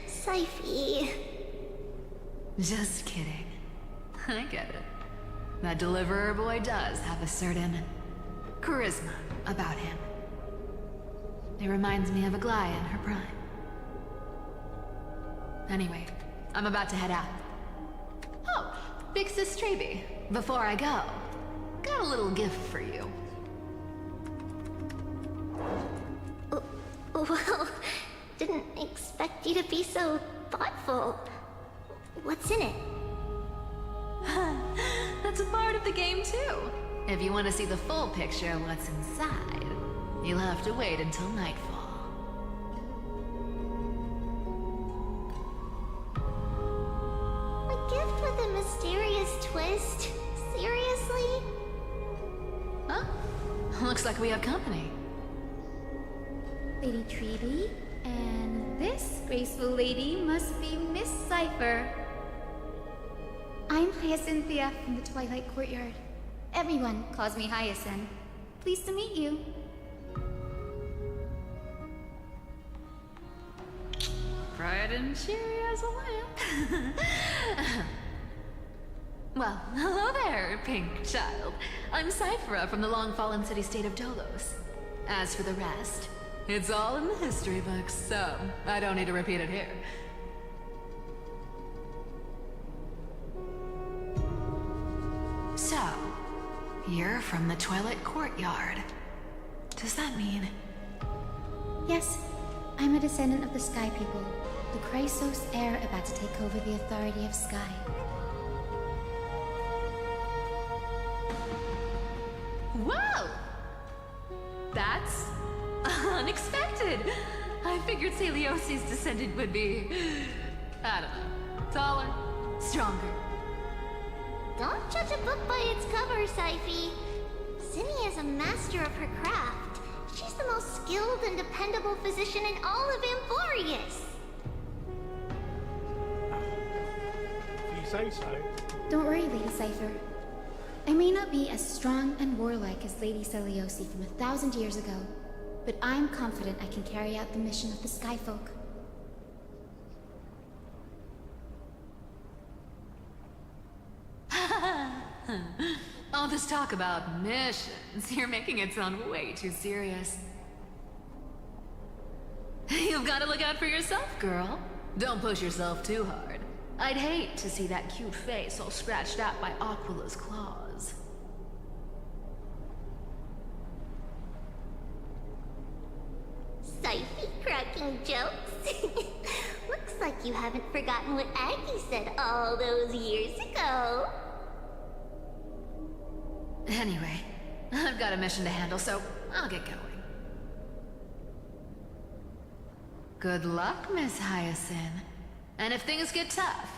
Syphie. Just kidding. I get it. That deliverer boy does have a certain charisma about him. It reminds me of Aglaia in her prime. Anyway, I'm about to head out. Oh, Big Sis Treby, before I go, got a little gift for you. Well, didn't expect you to be so thoughtful. What's in it? That's a part of the game too. If you want to see the full picture of what's inside, you'll have to wait until nightfall. A gift with a mysterious twist? Seriously? Huh? Looks like we have company. Lady Treby, and this graceful lady must be Miss Cypher. I'm Hyacinthia from the Twilight Courtyard. Everyone calls me Hyacinth. Pleased to meet you. Bright and cheery as a lamp. Well, hello there, pink child. I'm Cyphera from the long-fallen city-state of Dolos. As for the rest, it's all in the history books, so I don't need to repeat it here. So, you're from the Twilight Courtyard. Does that mean... Yes, I'm a descendant of the Sky People, the Chrysos heir about to take over the authority of Sky. Whoa! That's unexpected. I figured Celiosi's descendant would be, I don't know, taller, stronger. Don't judge a book by its cover, Syphie. Zinni is a master of her craft. She's the most skilled and dependable physician in all of Amphorius. If you say so. Don't worry, Lady Cypher. I may not be as strong and warlike as Lady Celiosi from 1,000 years ago, but I'm confident I can carry out the mission of the Skyfolk. All this talk about missions, you're making it sound way too serious. You've got to look out for yourself, girl. Don't push yourself too hard. I'd hate to see that cute face all scratched out by Aquila's claws. Syphie cracking jokes? Looks like you haven't forgotten what Aggie said all those years ago. Anyway, I've got a mission to handle, so I'll get going. Good luck, Miss Hyacinth. And if things get tough,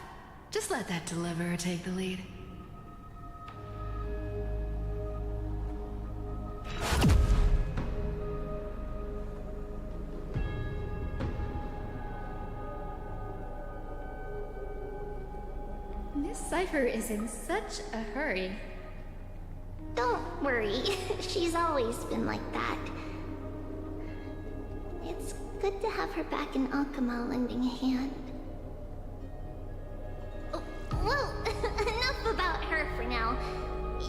just let that deliverer take the lead. Miss Cypher is in such a hurry. Don't worry, she's always been like that. It's good to have her back in Akama lending a hand. Well, enough about her for now.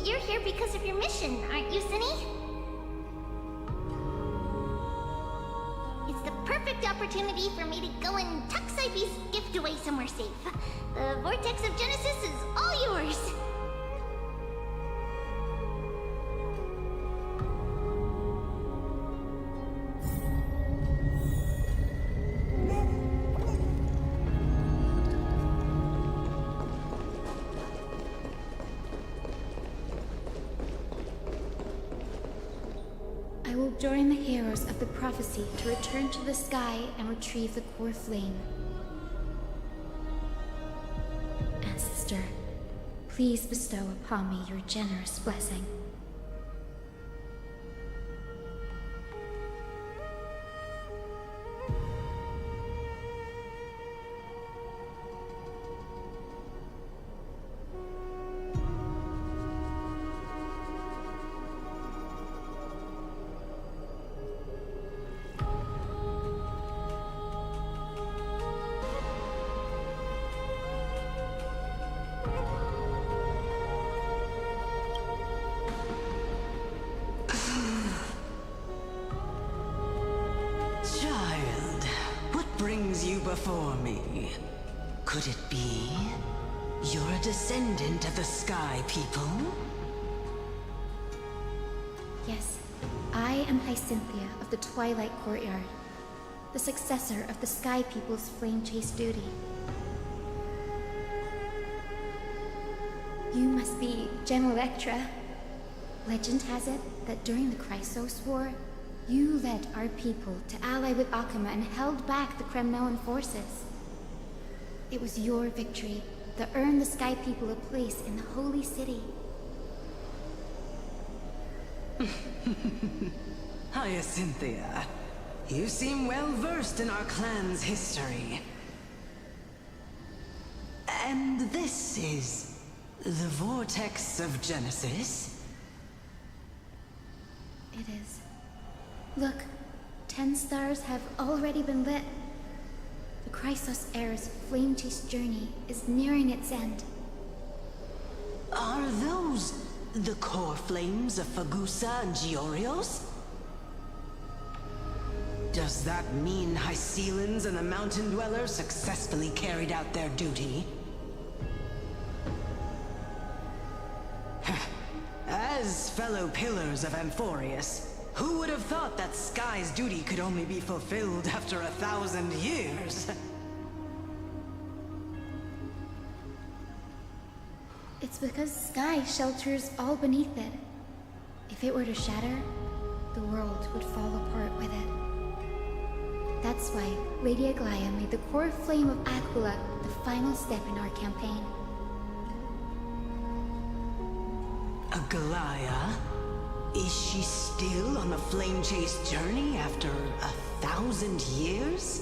You're here because of your mission, aren't you, Zinni? It's the perfect opportunity for me to go and tuck Syphie's gift away somewhere safe. The Vortex of Genesis is all yours. I will join the heroes of the prophecy to return to the sky and retrieve the core flame. Ancestor, please bestow upon me your generous blessing. Child, what brings you before me? Could it be you're a descendant of the Sky People? Yes, I am Hyacinthia of the Twilight Courtyard, the successor of the Sky People's Flame Chase duty. You must be Gem Electra. Legend has it that during the Chrysos War, you led our people to ally with Akuma and held back the Kremnoan forces. It was your victory that earned the Sky People a place in the Holy City. Hyacinthia, you seem well versed in our clan's history. And this is the Vortex of Genesis? It is. Look, 10 stars have already been lit. The Chrysos Heir's flame chase journey is nearing its end. Are those the core flames of Fagusa and Giorios? Does that mean Hycelans and the Mountain Dwellers successfully carried out their duty? As fellow pillars of Amphorius, who would have thought that Sky's duty could only be fulfilled after 1,000 years? It's because Sky shelters all beneath it. If it were to shatter, the world would fall apart with it. That's why Lady Aglaya made the core flame of Aquila the final step in our campaign. Aglaya? Is she still on the flame chase journey after 1,000 years?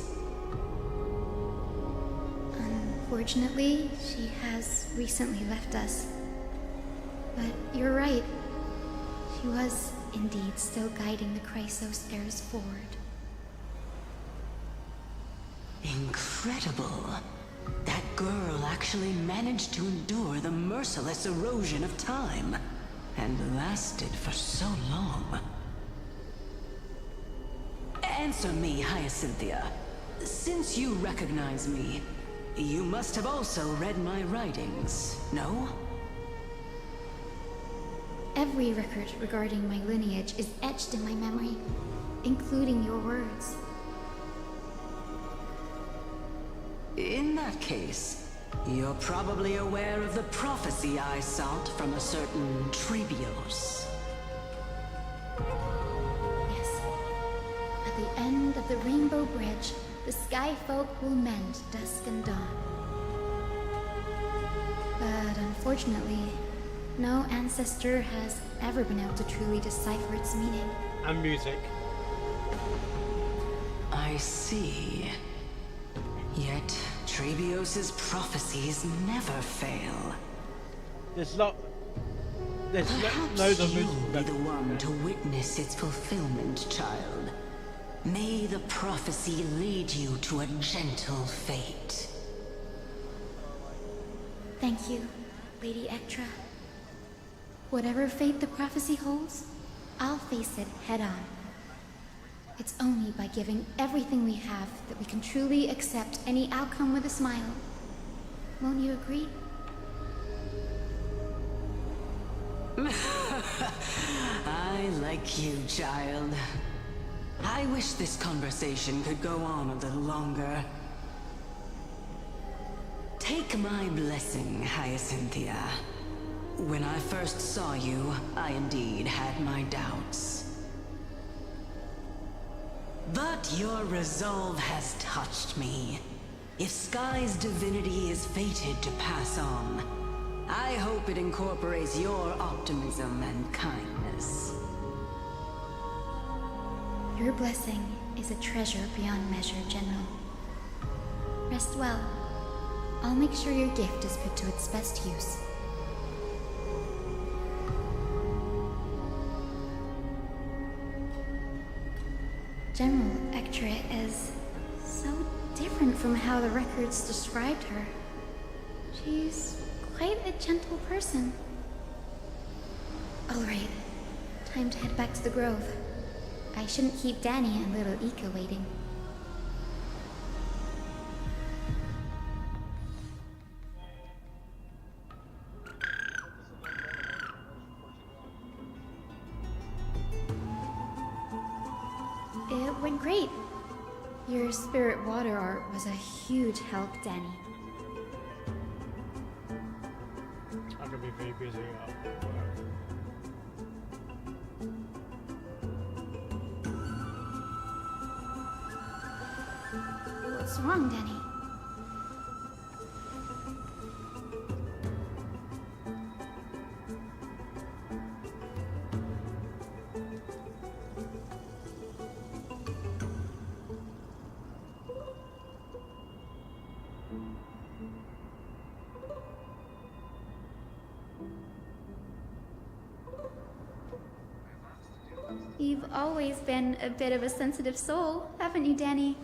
Unfortunately, she has recently left us. But you're right. She was indeed still guiding the Chrysos Heirs forward. Incredible. That girl actually managed to endure the merciless erosion of time. And lasted for so long. Answer me, Hyacinthia. Since you recognize me, you must have also read my writings, no? Every record regarding my lineage is etched in my memory, including your words. In that case, you're probably aware of the prophecy I sought from a certain Trebios. Yes. At the end of the Rainbow Bridge, the Sky Folk will mend dusk and dawn. But unfortunately, no ancestor has ever been able to truly decipher its meaning. And music. I see. Yet, Trebios's prophecies never fail. There's no Perhaps you'll be the one to witness its fulfillment, child. May the prophecy lead you to a gentle fate. Thank you, Lady Ectra. Whatever fate the prophecy holds, I'll face it head on. It's only by giving everything we have that we can truly accept any outcome with a smile. Won't you agree? I like you, child. I wish this conversation could go on a little longer. Take my blessing, Hyacinthia. When I first saw you, I indeed had my doubts. But your resolve has touched me. If Sky's divinity is fated to pass on, I hope it incorporates your optimism and kindness. Your blessing is a treasure beyond measure, General. Rest well. I'll make sure your gift is put to its best use. General Ectret is so different from how the records described her. She's quite a gentle person. All right, time to head back to the Grove. I shouldn't keep Danny and little Ika waiting. It went great. Your spirit water art was a huge help, Danny. I'm gonna be very busy at work. What's wrong, Danny? You've always been a bit of a sensitive soul, haven't you, Danny?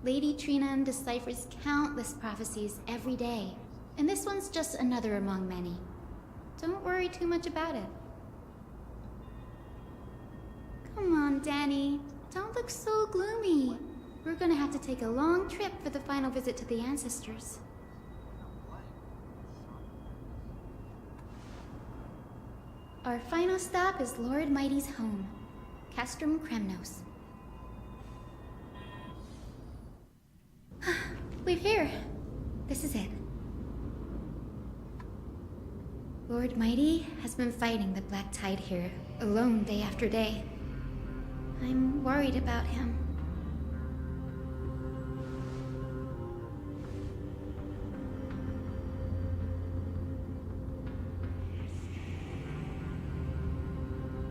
Lady Trina deciphers countless prophecies every day, and this one's just another among many. Don't worry too much about it. Come on, Danny. Don't look so gloomy. We're gonna have to take a long trip for the final visit to the ancestors. Our final stop is Lord Mighty's home, Castrum Kremnos. We're here. This is it. Lord Mighty has been fighting the Black Tide here, alone day after day. I'm worried about him.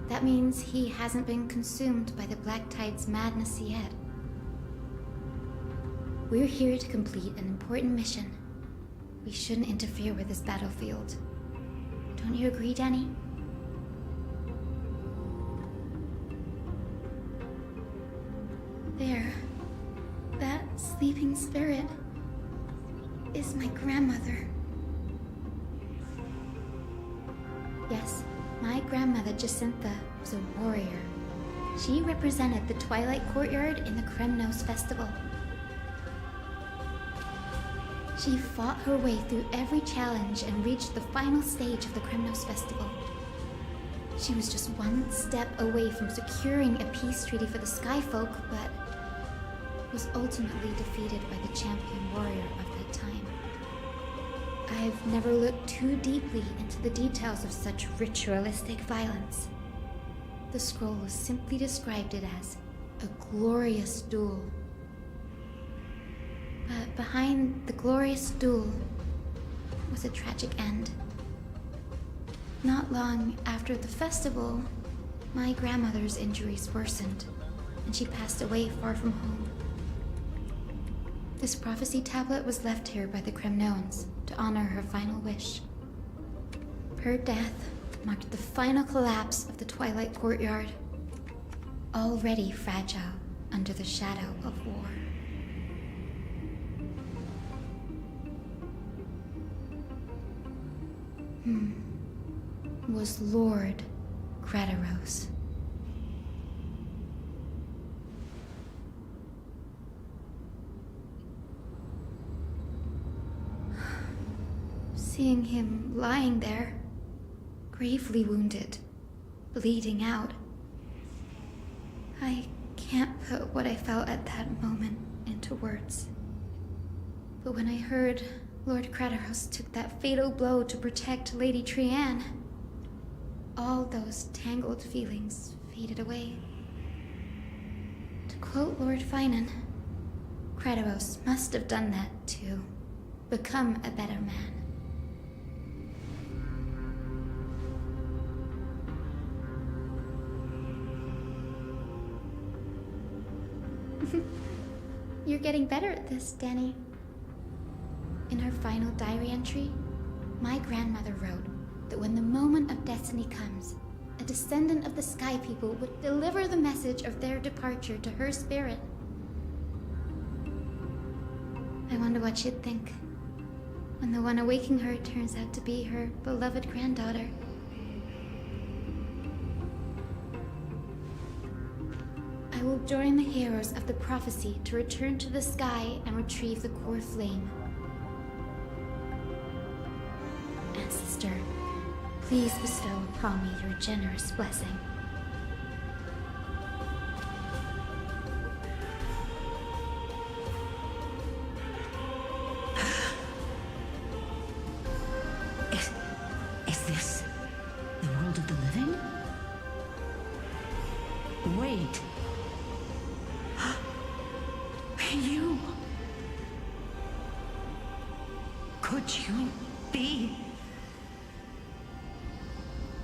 That means he hasn't been consumed by the Black Tide's madness yet. We're here to complete an important mission. We shouldn't interfere with this battlefield. Don't you agree, Danny? There. That sleeping spirit is my grandmother. Yes, my grandmother Jacintha was a warrior. She represented the Twilight Courtyard in the Kremnos Festival. She fought her way through every challenge and reached the final stage of the Kremnos Festival. She was just one step away from securing a peace treaty for the Skyfolk, but was ultimately defeated by the champion warrior of that time. I've never looked too deeply into the details of such ritualistic violence. The scroll simply described it as a glorious duel. But behind the glorious duel was a tragic end. Not long after the festival, my grandmother's injuries worsened, and she passed away far from home. This prophecy tablet was left here by the Kremnoans to honor her final wish. Her death marked the final collapse of the Twilight Courtyard, already fragile under the shadow of war. Was Lord Crataros. Seeing him lying there, gravely wounded, bleeding out, I can't put what I felt at that moment into words. But when I heard Lord Crataros took that fatal blow to protect Lady Trianne, all those tangled feelings faded away. To quote Lord Finan, Kratos must have done that to become a better man. You're getting better at this, Danny. In her final diary entry, my grandmother wrote that when the moment of destiny comes, a descendant of the Sky People would deliver the message of their departure to her spirit. I wonder what she'd think when the one awaking her turns out to be her beloved granddaughter. I will join the heroes of the prophecy to return to the sky and retrieve the core flame. Ancestor, please bestow upon me your generous blessing. Is this the world of the living? Wait. You... Could you be...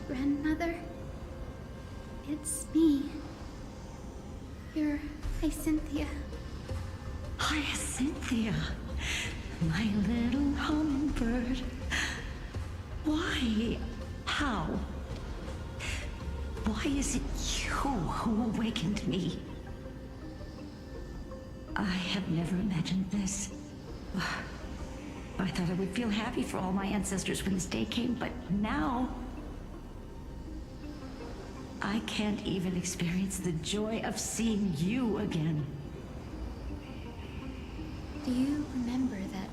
Grandmother, it's me. You're Hyacinthia. Hyacinthia, my little hummingbird. Why? How? Why is it you who awakened me? I have never imagined this. I thought I would feel happy for all my ancestors when this day came, but now... I can't even experience the joy of seeing you again. Do you remember that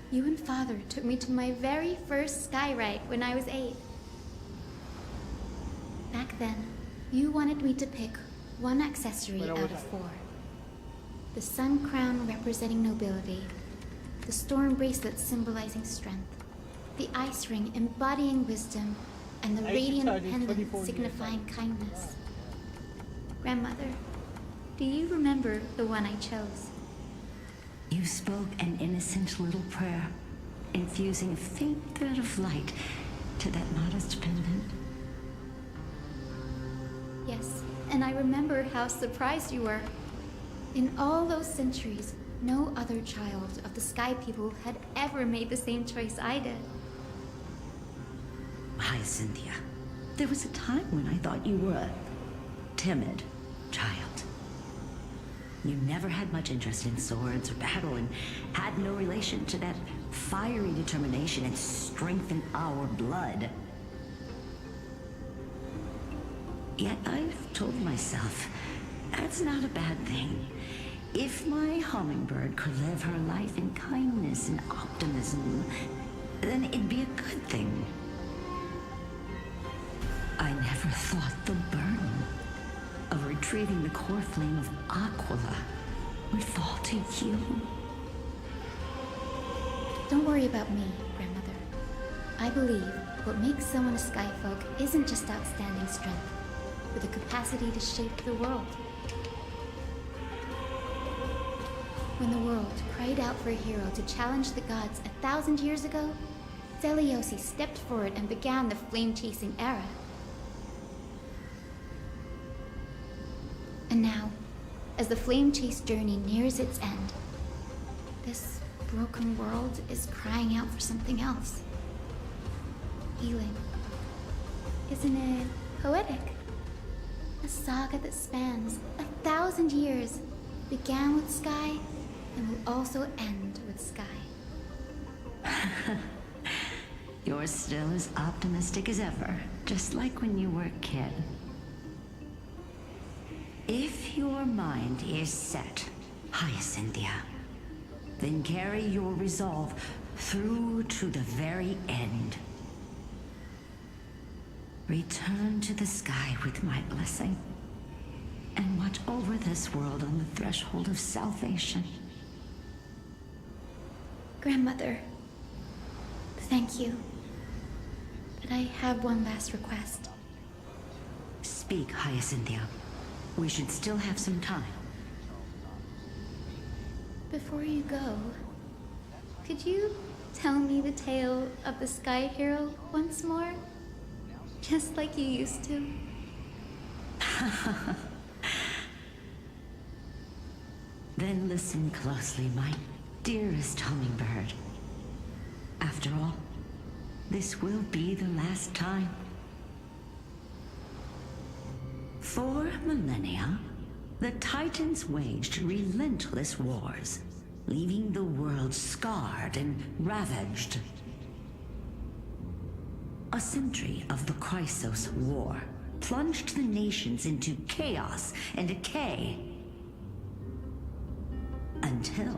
you and Father took me to my very first sky ride when I was 8? Back then, you wanted me to pick one accessory out of 4. The sun crown representing nobility, the storm bracelet symbolizing strength, the ice ring embodying wisdom, and the radiant pendant signifying kindness. Grandmother, do you remember the one I chose? You spoke an innocent little prayer, infusing a faint thread of light to that modest pendant. Yes, and I remember how surprised you were. In all those centuries, no other child of the Sky People had ever made the same choice I did. Hyacinthia, there was a time when I thought you were a timid child. You never had much interest in swords or battle and had no relation to that fiery determination and strength in our blood. Yet I've told myself, that's not a bad thing. If my hummingbird could live her life in kindness and optimism, then it'd be a good thing. I never thought the burden of retrieving the core flame of Aquila would fall to you. Don't worry about me, Grandmother. I believe what makes someone a Skyfolk isn't just outstanding strength, but the capacity to shape the world. When the world cried out for a hero to challenge the gods 1,000 years ago, Zeliosi stepped forward and began the flame-chasing era. And now, as the flame chase journey nears its end, this broken world is crying out for something else. Healing. Isn't it poetic? A saga that spans 1,000 years, began with Sky, and will also end with Sky. You're still as optimistic as ever, just like when you were a kid. If your mind is set, Hyacinthia, then carry your resolve through to the very end. Return to the sky with my blessing, and watch over this world on the threshold of salvation. Grandmother, thank you. But I have one last request. Speak, Hyacinthia. We should still have some time. Before you go, could you tell me the tale of the Sky Hero once more? Just like you used to. Then listen closely, my dearest hummingbird. After all, this will be the last time. For millennia, the Titans waged relentless wars, leaving the world scarred and ravaged. A century of the Chrysos War plunged the nations into chaos and decay. Until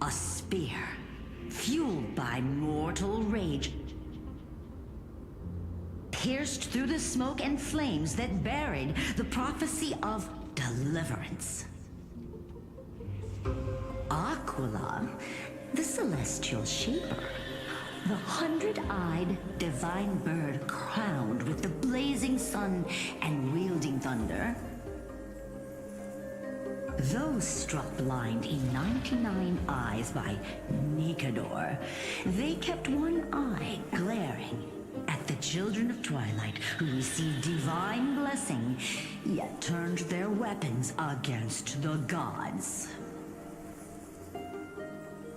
a spear, fueled by mortal rage, pierced through the smoke and flames that buried the prophecy of deliverance. Aquila, the celestial shaper, the 100-eyed divine bird crowned with the blazing sun and wielding thunder. Those struck blind in 99 eyes by Nikador, they kept one eye glaring at the children of Twilight who received divine blessing, yet turned their weapons against the gods.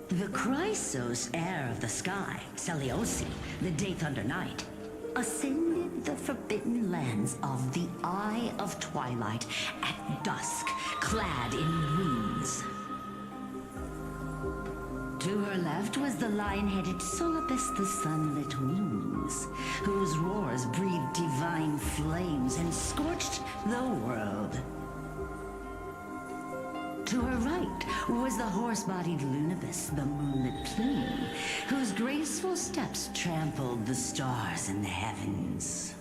The Chrysos heir of the sky, Seliosi, the Day Thunder Knight, ascended the forbidden lands of the Eye of Twilight at dusk, clad in wings. To her left was the lion-headed Solibus the Sunlit Wings, whose roars breathed divine flames and scorched the world. To her right was the horse-bodied Lunibus, the Moonlit Plume, whose graceful steps trampled the stars in the heavens.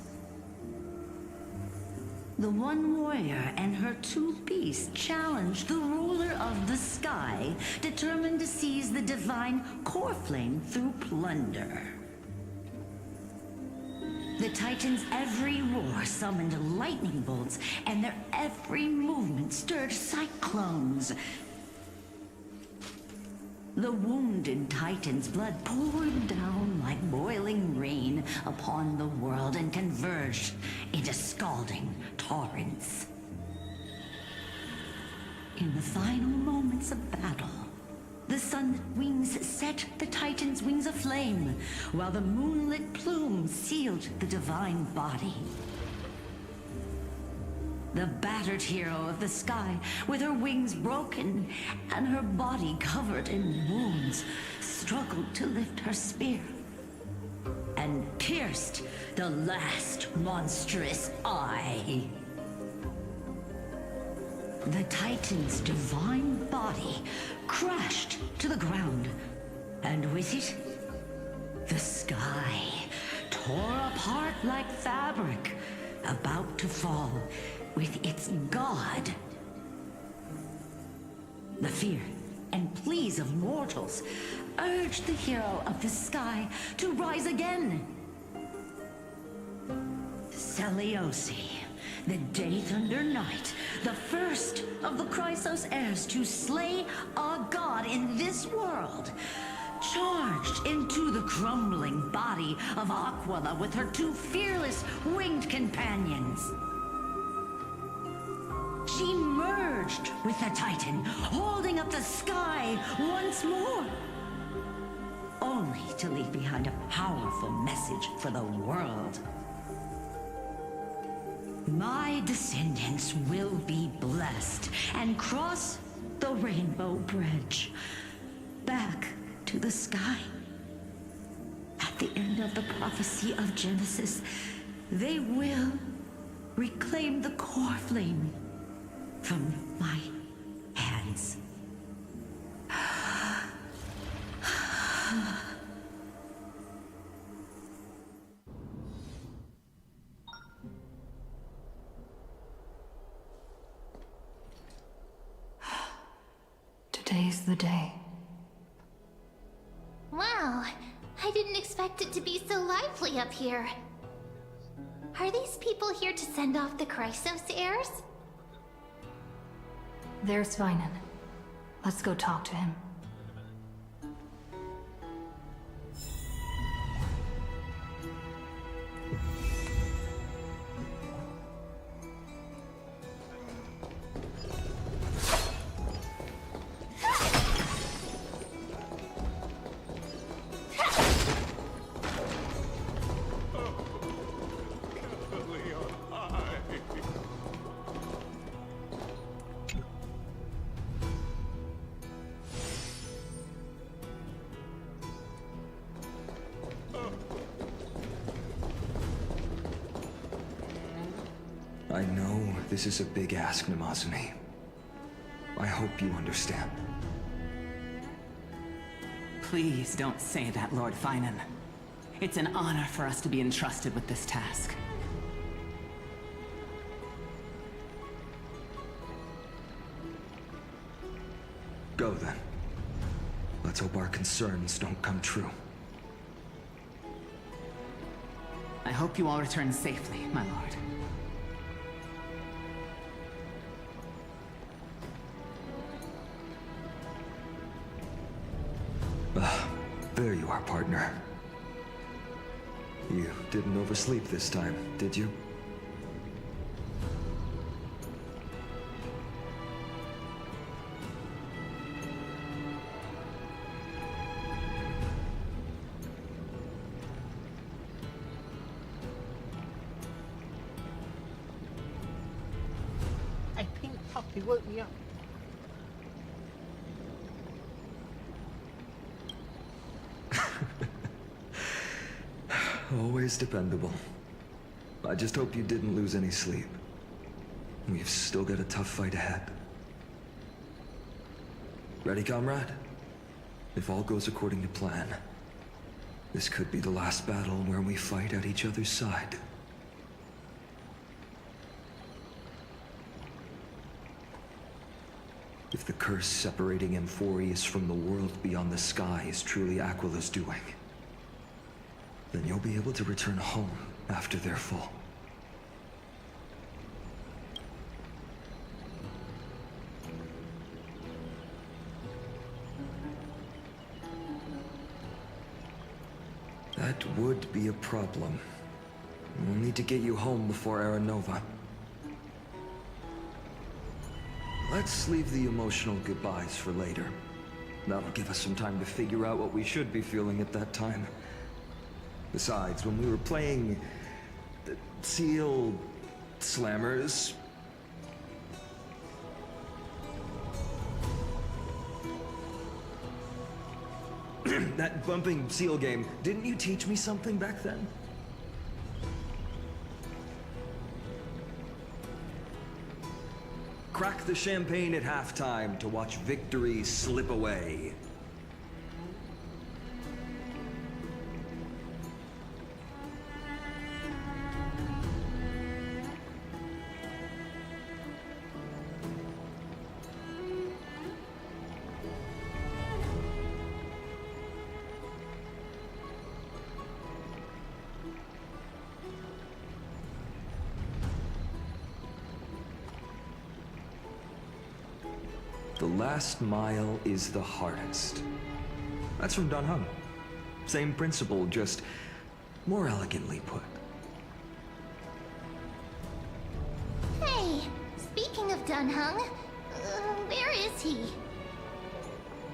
The one warrior and her two beasts challenged the ruler of the sky, determined to seize the divine core flame through plunder. The Titans' every roar summoned lightning bolts, and their every movement stirred cyclones. The wounded Titan's blood poured down like boiling rain upon the world and converged into scalding torrents. In the final moments of battle, the Sunlit Wings set the Titan's wings aflame, while the Moonlit Plume sealed the divine body. The battered hero of the sky, with her wings broken and her body covered in wounds, struggled to lift her spear and pierced the last monstrous eye. The Titan's divine body crashed to the ground, and with it, the sky tore apart like fabric, about to fall with its god. The fear and pleas of mortals urged the hero of the sky to rise again. Seliosi, the Day Thunder Knight, the first of the Chrysos heirs to slay a god in this world, charged into the crumbling body of Aquila with her two fearless winged companions. She merged with the Titan, holding up the sky once more, only to leave behind a powerful message for the world. My descendants will be blessed and cross the Rainbow Bridge back to the sky. At the end of the prophecy of Genesis, they will reclaim the core flame from my hands. Today's the day. Wow, I didn't expect it to be so lively up here. Are these people here to send off the Chrysos heirs? There's Svinen. Let's go talk to him. I know this is a big ask, Namazuni. I hope you understand. Please don't say that, Lord Finan. It's an honor for us to be entrusted with this task. Go then. Let's hope our concerns don't come true. I hope you all return safely, my lord. There you are, partner. You didn't oversleep this time, did you? Hey, pink puppy, woke me up. Always dependable. I just hope you didn't lose any sleep. We've still got a tough fight ahead. Ready, comrade? If all goes according to plan, this could be the last battle where we fight at each other's side. If the curse separating Amphorius from the world beyond the sky is truly Aquila's doing, then you'll be able to return home after their fall. That would be a problem. We'll need to get you home before Aranova. Let's leave the emotional goodbyes for later. That'll give us some time to figure out what we should be feeling at that time. Besides, when we were playing the Seal Slammers, that bumping seal game, didn't you teach me something back then? Crack the champagne at halftime to watch victory slip away. The last mile is the hardest. That's from Dan Heng. Same principle, just more elegantly put. Hey, speaking of Dan Heng, where is he?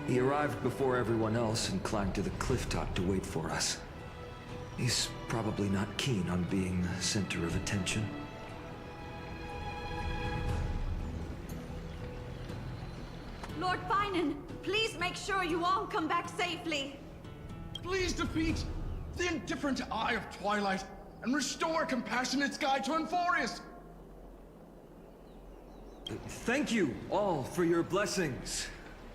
He arrived before everyone else and climbed to the cliff top to wait for us. He's probably not keen on being the center of attention. Lord Finan, please make sure you all come back safely. Please defeat the indifferent Eye of Twilight and restore compassionate sky to Amphorius. Thank you all for your blessings.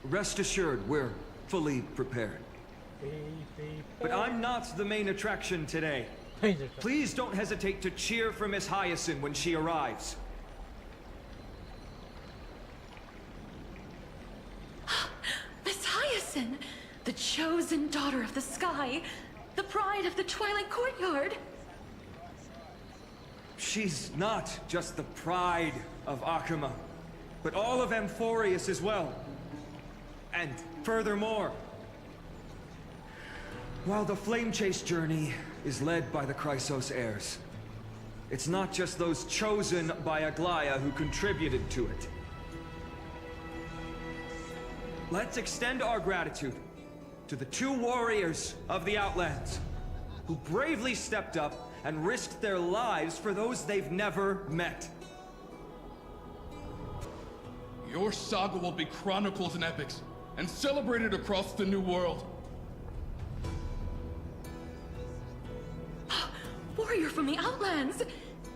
Rest assured, we're fully prepared. But I'm not the main attraction today. Please don't hesitate to cheer for Miss Hyacinth when she arrives. Miss Hyacinth, the chosen daughter of the sky, the pride of the Twilight Courtyard. She's not just the pride of Akuma, but all of Amphorius as well. And furthermore, while the Flame Chase journey is led by the Chrysos heirs, it's not just those chosen by Aglaya who contributed to it. Let's extend our gratitude to the 2 warriors of the Outlands who bravely stepped up and risked their lives for those they've never met. Your saga will be chronicled in epics and celebrated across the New World. Warrior from the Outlands!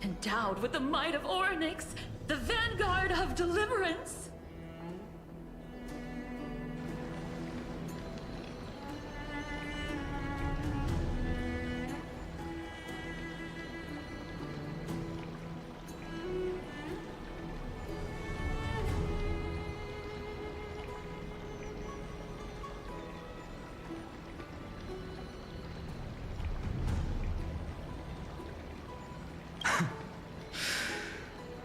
Endowed with the might of Orynyx, the vanguard of deliverance!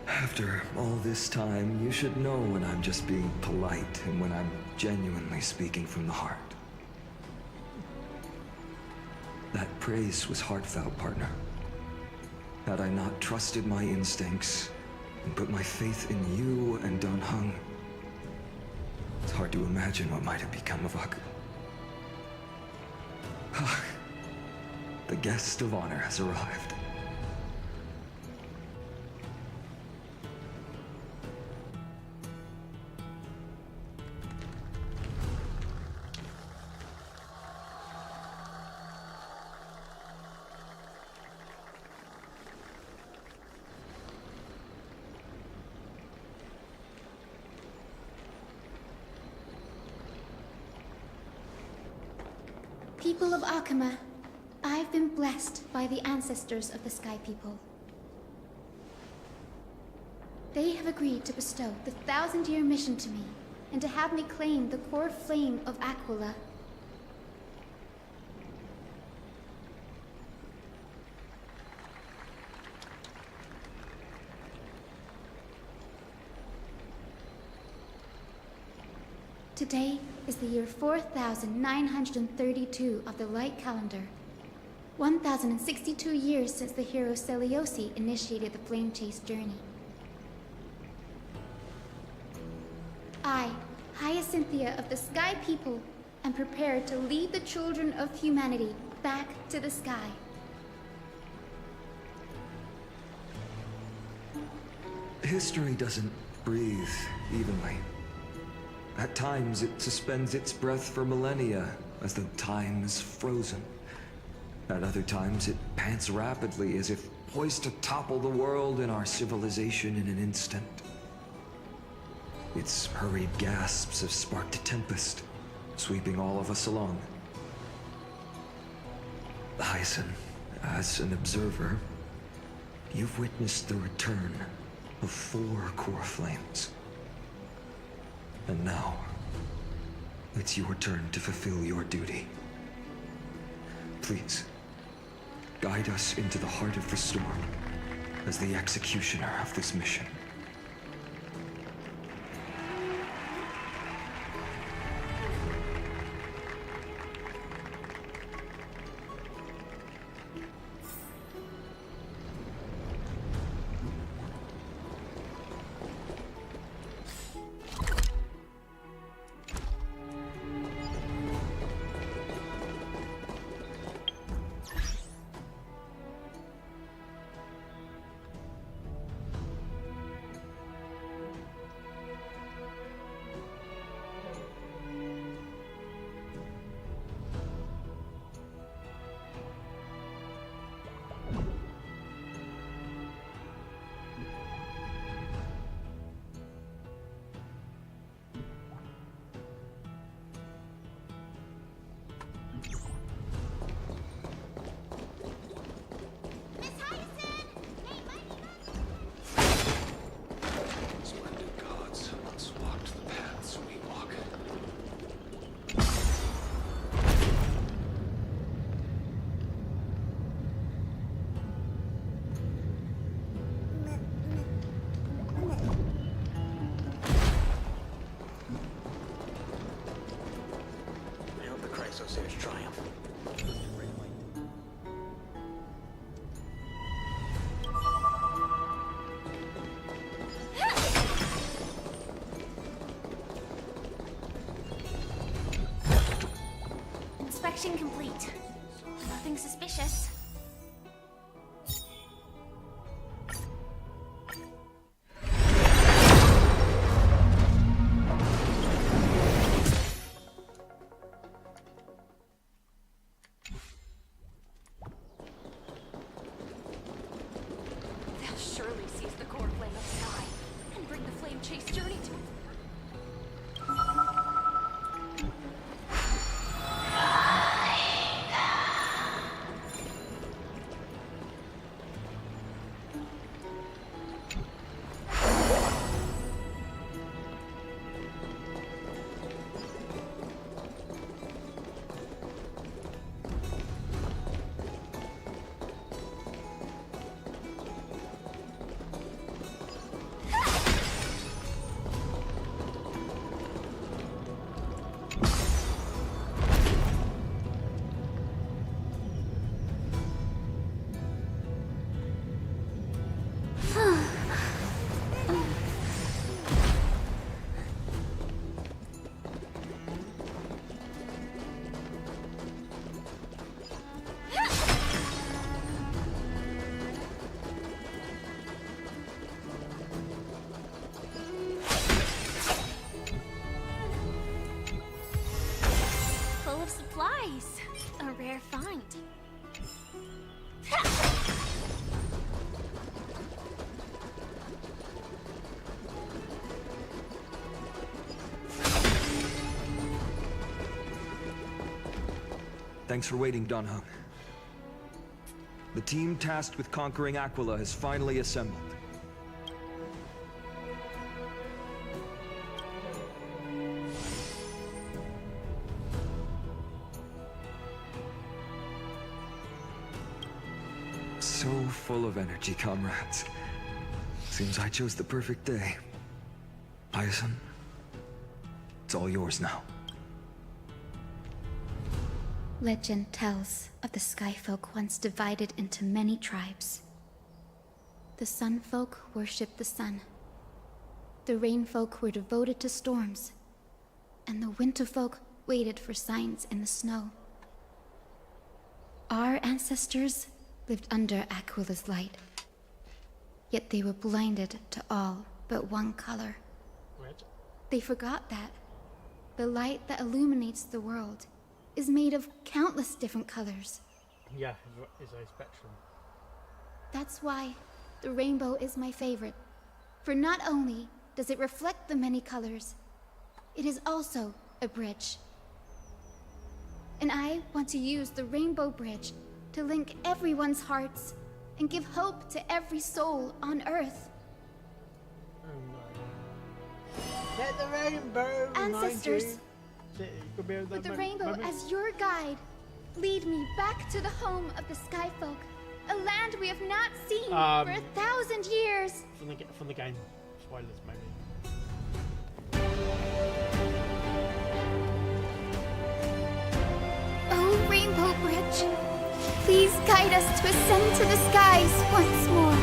After all this time, you should know when I'm just being polite and when I'm genuinely speaking from the heart. That praise was heartfelt, partner. Had I not trusted my instincts and put my faith in you and Dan Heng, it's hard to imagine what might have become of Ak. The guest of honor has arrived. People of Akama, I've been blessed by the ancestors of the Sky People. They have agreed to bestow the 1,000-year mission to me, and to have me claim the core flame of Aquila. Today is the year 4932 of the Light Calendar. 1062 years since the hero Seliosi initiated the Flame Chase journey. I, Hyacinthia of the Sky People, am prepared to lead the children of humanity back to the sky. History doesn't breathe evenly. At times, it suspends its breath for millennia, as though time is frozen. At other times, it pants rapidly, as if poised to topple the world and our civilization in an instant. Its hurried gasps have sparked a tempest, sweeping all of us along. Hyacin, as an observer, you've witnessed the return of 4 core flames. And now, it's your turn to fulfill your duty. Please, guide us into the heart of the storm as the executioner of this mission. Corsair's triumph. Inspection complete. Nothing suspicious. They'll surely seize the core flame of sky and bring the flame chase journey to Full of supplies. A rare find. Thanks for waiting, Dan Heng. The team tasked with conquering Aquila has finally assembled. So full of energy, comrades. Seems I chose the perfect day. Hyacin, it's all yours now. Legend tells of the Skyfolk once divided into many tribes. The Sunfolk worshipped the sun. The Rainfolk were devoted to storms. And the Winterfolk waited for signs in the snow. Our ancestors lived under Aquila's light. Yet they were blinded to all but one color. Red. They forgot that the light that illuminates the world is made of countless different colors. Yeah, it's a spectrum. That's why the rainbow is my favorite. For not only does it reflect the many colors, it is also a bridge. And I want to use the Rainbow Bridge to link everyone's hearts and give hope to every soul on Earth. Let the rainbow Ancestors, with with the rainbow as your guide, lead me back to the home of the Skyfolk, a land we have not seen for 1,000 years. From the game. Spoilers, maybe. Oh, Rainbow Bridge, please guide us to ascend to the skies once more.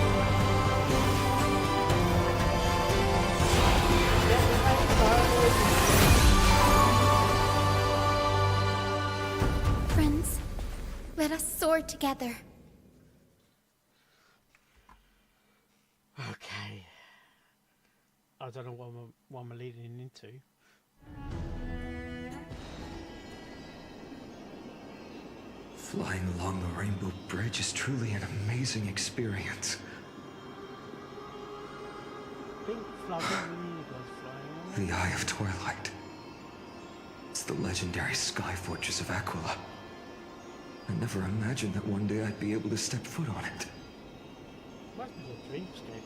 Friends, let us soar together. Okay. I don't know what I'm leading into. Flying along the Rainbow Bridge is truly an amazing experience. The Eye of Twilight. It's the legendary sky fortress of Aquila. I never imagined that one day I'd be able to step foot on it. Must be a dreamscape.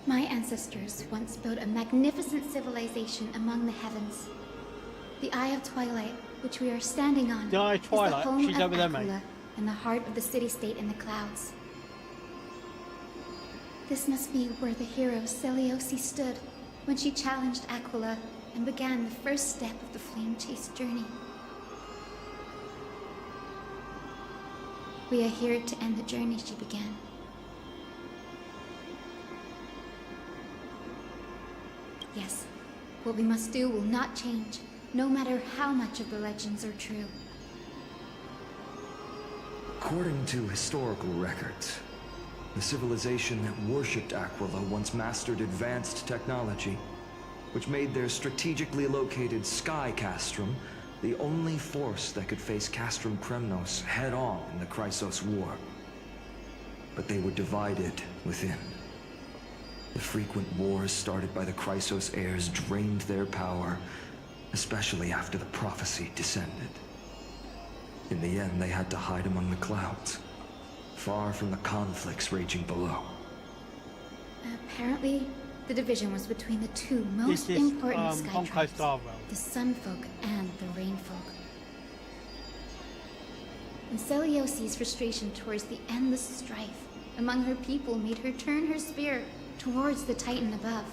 My ancestors once built a magnificent civilization among the heavens. The Eye of Twilight, which we are standing on, The Eye of Twilight? is the home She's of over there, mate. Aquila and the heart of the city-state in the clouds. This must be where the hero Celiosi stood when she challenged Aquila and began the first step of the Flame Chase journey. We are here to end the journey she began. Yes, what we must do will not change, no matter how much of the legends are true. According to historical records, the civilization that worshipped Aquila once mastered advanced technology, which made their strategically located Sky Castrum the only force that could face Castrum Kremnos head-on in the Chrysos War. But they were divided within. The frequent wars started by the Chrysos heirs drained their power, especially after the prophecy descended. In the end, they had to hide among the clouds, far from the conflicts raging below. Apparently, the division was between the two most important sky Honkai tribes, Star Rail. the Sunfolk and the Rainfolk. And Celiosi's frustration towards the endless strife among her people made her turn her spear towards the Titan above.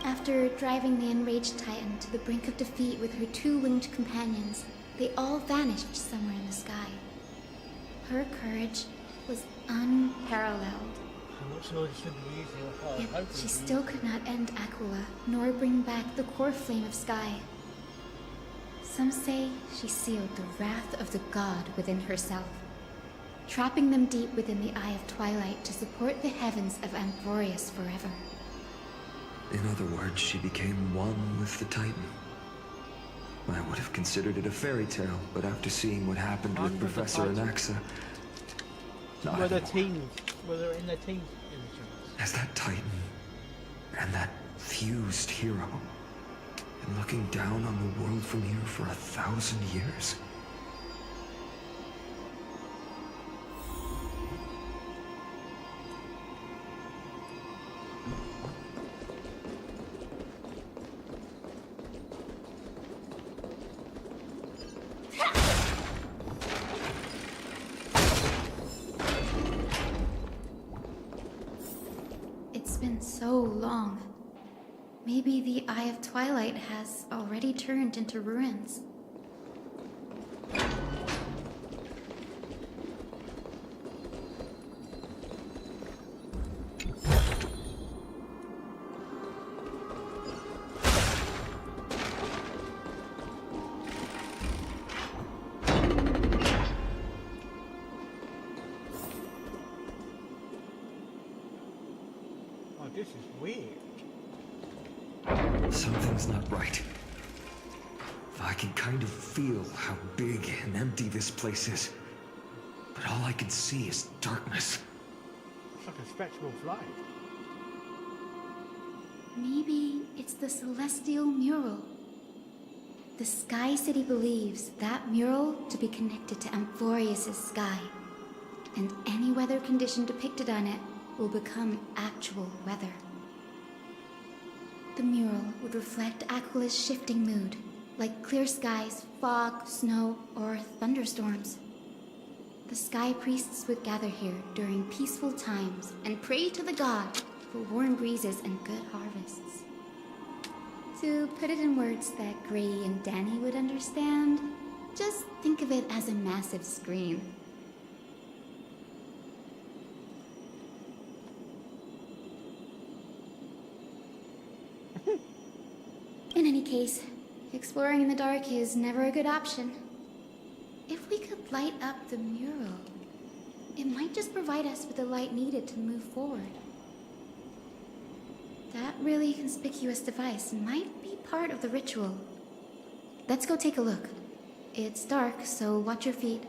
After driving the enraged Titan to the brink of defeat with her two winged companions, they all vanished somewhere in the sky. Her courage was unparalleled. I'm not sure this should be easy or hard. Yet Hopefully she it's still could not end Aquila, nor bring back the core flame of Sky. Some say she sealed the wrath of the god within herself, trapping them deep within the Eye of Twilight to support the heavens of Amphorius forever. In other words, she became one with the Titan. I would have considered it a fairy tale, but after seeing what happened with Professor Anaxa... Were they teams? Were they in their teams? As that Titan and that fused hero, and looking down on the world from here for 1,000 years. It's been so long. Maybe the Eye of Twilight has already turned into ruins. Oh, this is weird. Something's not right. I can kind of feel how big and empty this place is. But all I can see is darkness. It's like a spectral flight. Maybe it's the Celestial Mural. The Sky City believes that mural to be connected to Amphorius' sky, and any weather condition depicted on it will become actual weather. The mural would reflect Aquila's shifting mood, like clear skies, fog, snow, or thunderstorms. The Sky Priests would gather here during peaceful times and pray to the god for warm breezes and good harvests. To put it in words that Gray and Danny would understand, just think of it as a massive screen. In any case, exploring in the dark is never a good option. If we could light up the mural, it might just provide us with the light needed to move forward. That really conspicuous device might be part of the ritual. Let's go take a look. It's dark, so watch your feet.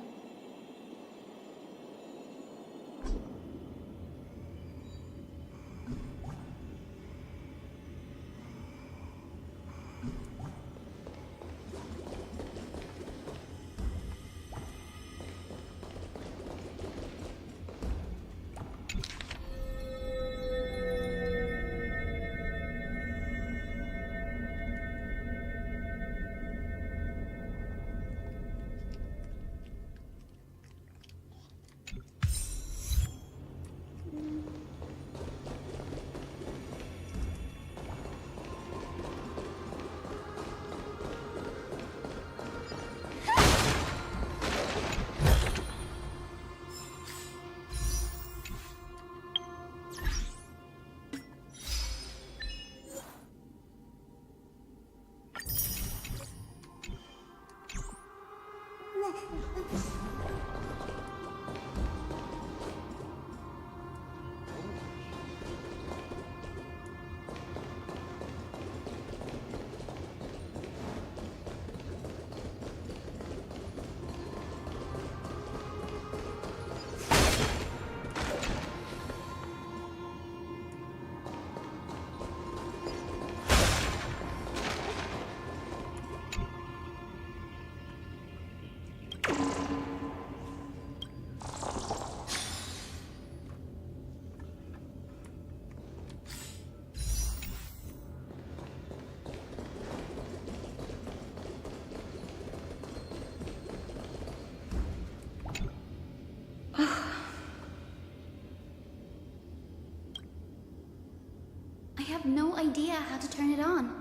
have no idea how to turn it on.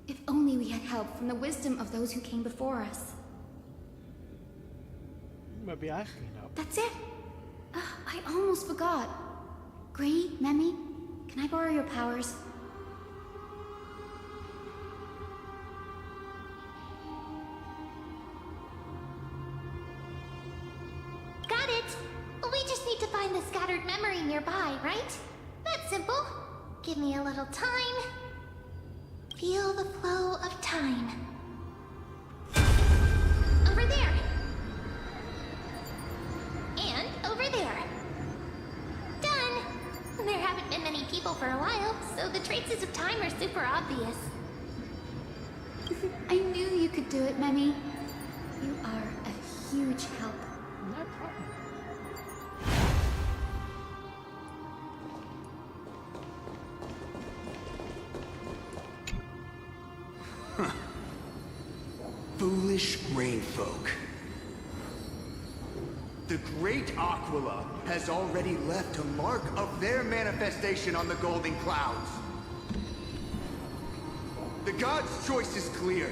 If only we had help from the wisdom of those who came before us. Maybe I can help. That's it. I almost forgot. Gray, Memi, can I borrow your powers? Got it! We just need to find the scattered memory nearby, right? That's simple. Give me a little time. Feel the flow of time. Over there. And over there. Done! There haven't been many people for a while, so the traces of time are super obvious. I knew you could do it, Memi. You are a huge help. No problem. Foolish rainfolk. The great Aquila has already left a mark of their manifestation on the Golden Clouds. The gods' choice is clear.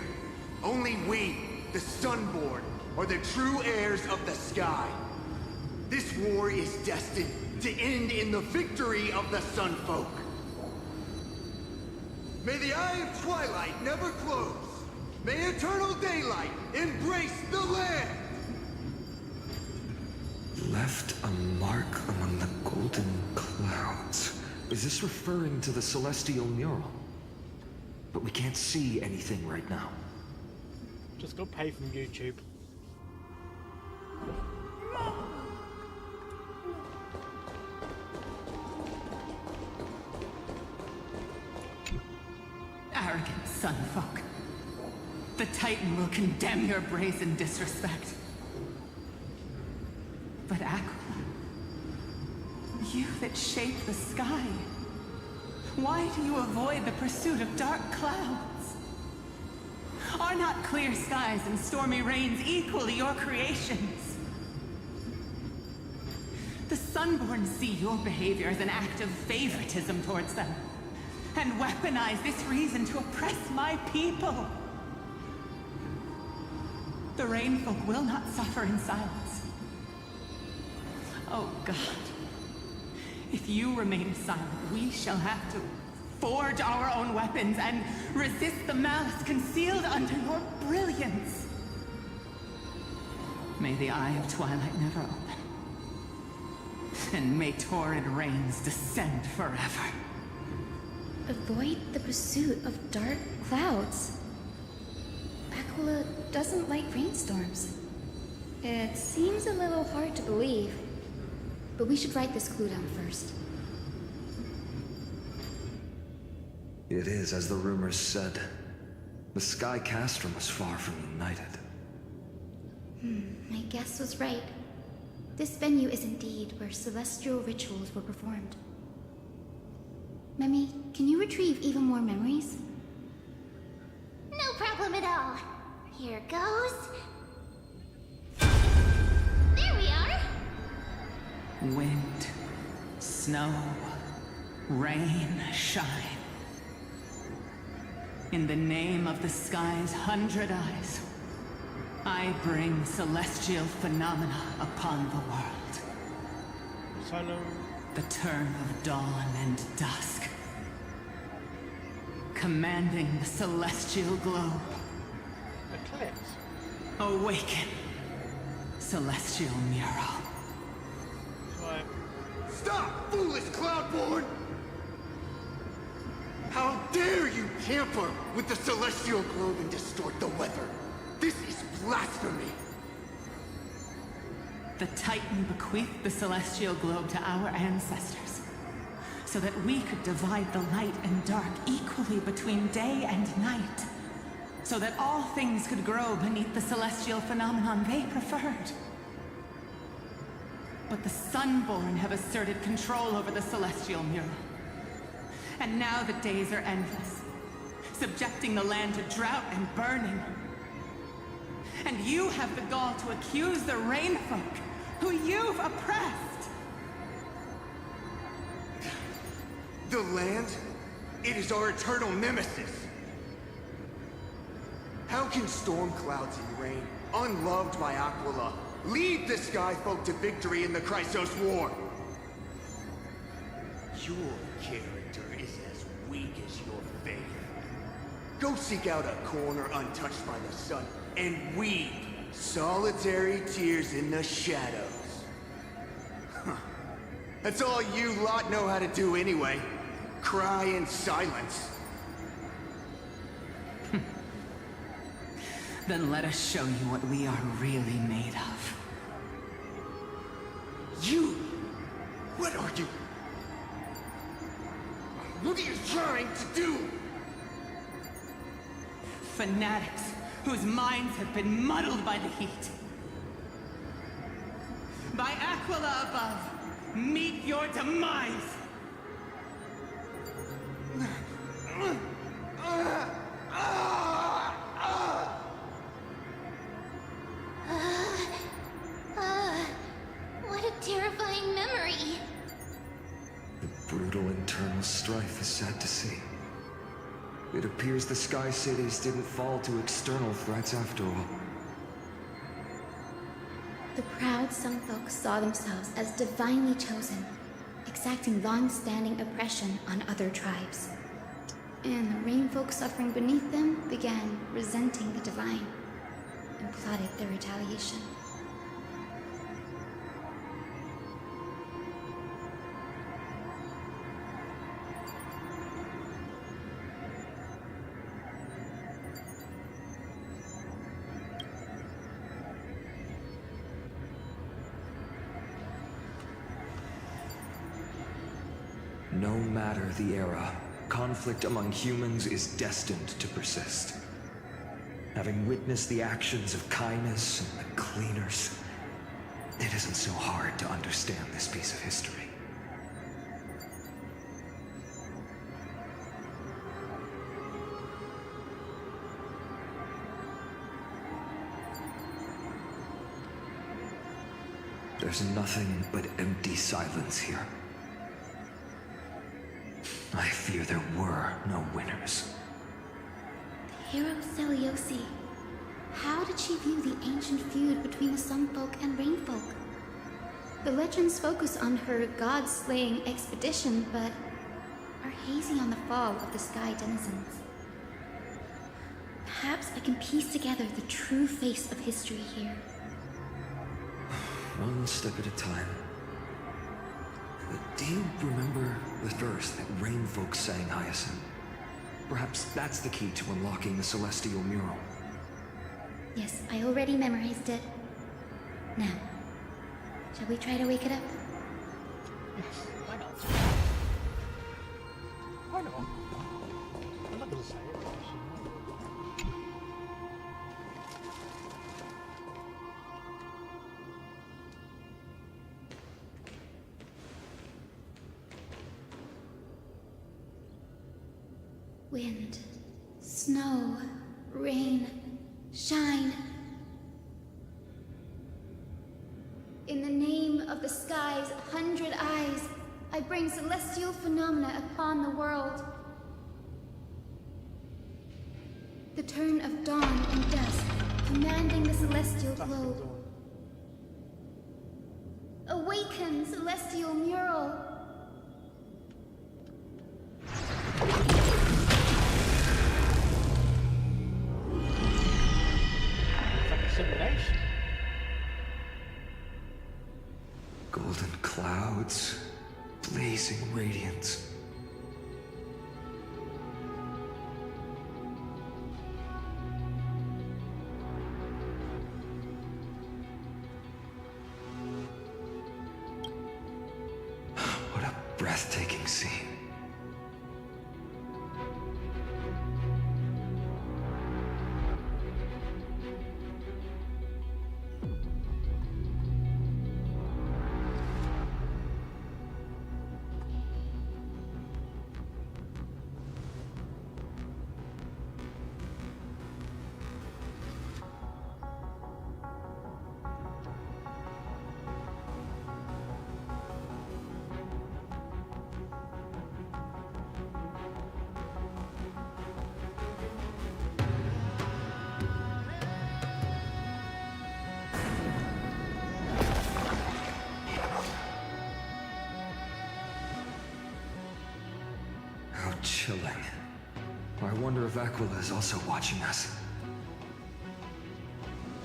Only we, the Sunborn, are the true heirs of the sky. This war is destined to end in the victory of the Sunfolk. May the Eye of Twilight never close. May eternal daylight embrace the land! Left a mark among the golden clouds. Is this referring to the celestial mural? But we can't see anything right now. Just got paid from YouTube. Arrogant sunfolk. The Titan will condemn your brazen disrespect. But Aquila, you that shape the sky, why do you avoid the pursuit of dark clouds? Are not clear skies and stormy rains equally your creations? The Sunborn see your behavior as an act of favoritism towards them, and weaponize this reason to oppress my people. The Rainfolk will not suffer in silence. Oh God, if you remain silent, we shall have to forge our own weapons and resist the malice concealed under your brilliance. May the Eye of Twilight never open, and may torrid rains descend forever. Avoid the pursuit of dark clouds. Aquila doesn't like rainstorms. It seems a little hard to believe, but we should write this clue down first. It is, as the rumors said. The Sky Castrum was far from united. My guess was right. This venue is indeed where celestial rituals were performed. Memi, can you retrieve even more memories? No problem at all. Here goes. There we are. Wind, snow, rain, shine. In the name of the sky's 100 eyes, I bring celestial phenomena upon the world. Solo. The turn of dawn and dusk, commanding the celestial globe. Eclipse. Awaken, celestial mural. Right. Stop, foolish Cloudborn! How dare you tamper with the celestial globe and distort the weather? This is blasphemy! The Titan bequeathed the celestial globe to our ancestors, so that we could divide the light and dark equally between day and night, so that all things could grow beneath the celestial phenomenon they preferred. But the Sunborn have asserted control over the celestial mural. And now the days are endless, subjecting the land to drought and burning. And you have the gall to accuse the Rainfolk, who you've oppressed. The land It is our eternal nemesis. How can storm clouds and rain, unloved by Aquila, lead the Sky Folk to victory in the Chrysos War? Your character is as weak as your faith. Go seek out a corner untouched by the sun and weep solitary tears in the shadows. Huh. That's all you lot know how to do anyway. Cry in silence. Then let us show you what we are really made of. You? What are you? What are you trying to do? Fanatics whose minds have been muddled by the heat. By Aquila above, meet your demise! What a terrifying memory. The brutal internal strife is sad to see. It appears the Sky Cities didn't fall to external threats after all. The proud Sunfolk saw themselves as divinely chosen, exacting long-standing oppression on other tribes. And the Rainfolk suffering beneath them began resenting the divine and plotted their retaliation. No matter the era, conflict among humans is destined to persist. Having witnessed the actions of Kindness and the Cleaners, it isn't so hard to understand this piece of history. There's nothing but empty silence here. I fear there were no winners. Hero Seliosi. How did she view the ancient feud between the Sunfolk and Rainfolk? The legends focus on her god-slaying expedition, but are hazy on the fall of the Sky Denizens. Perhaps I can piece together the true face of history here. One step at a time. Do you remember the verse that Rainfolk sang, Hyacinth? Perhaps that's the key to unlocking the Celestial Mural. Yes, I already memorized it. Now, shall we try to wake it up? Yes, why not? Why not? I'm not gonna say it. Wind, snow, rain, shine. In the name of the sky's 100 eyes, I bring celestial phenomena upon the world. The turn of dawn and dusk, commanding the celestial globe. Awaken, celestial mural. Simulation. Golden clouds, blazing radiance. What a breathtaking scene. chilling. I wonder if Aquila is also watching us.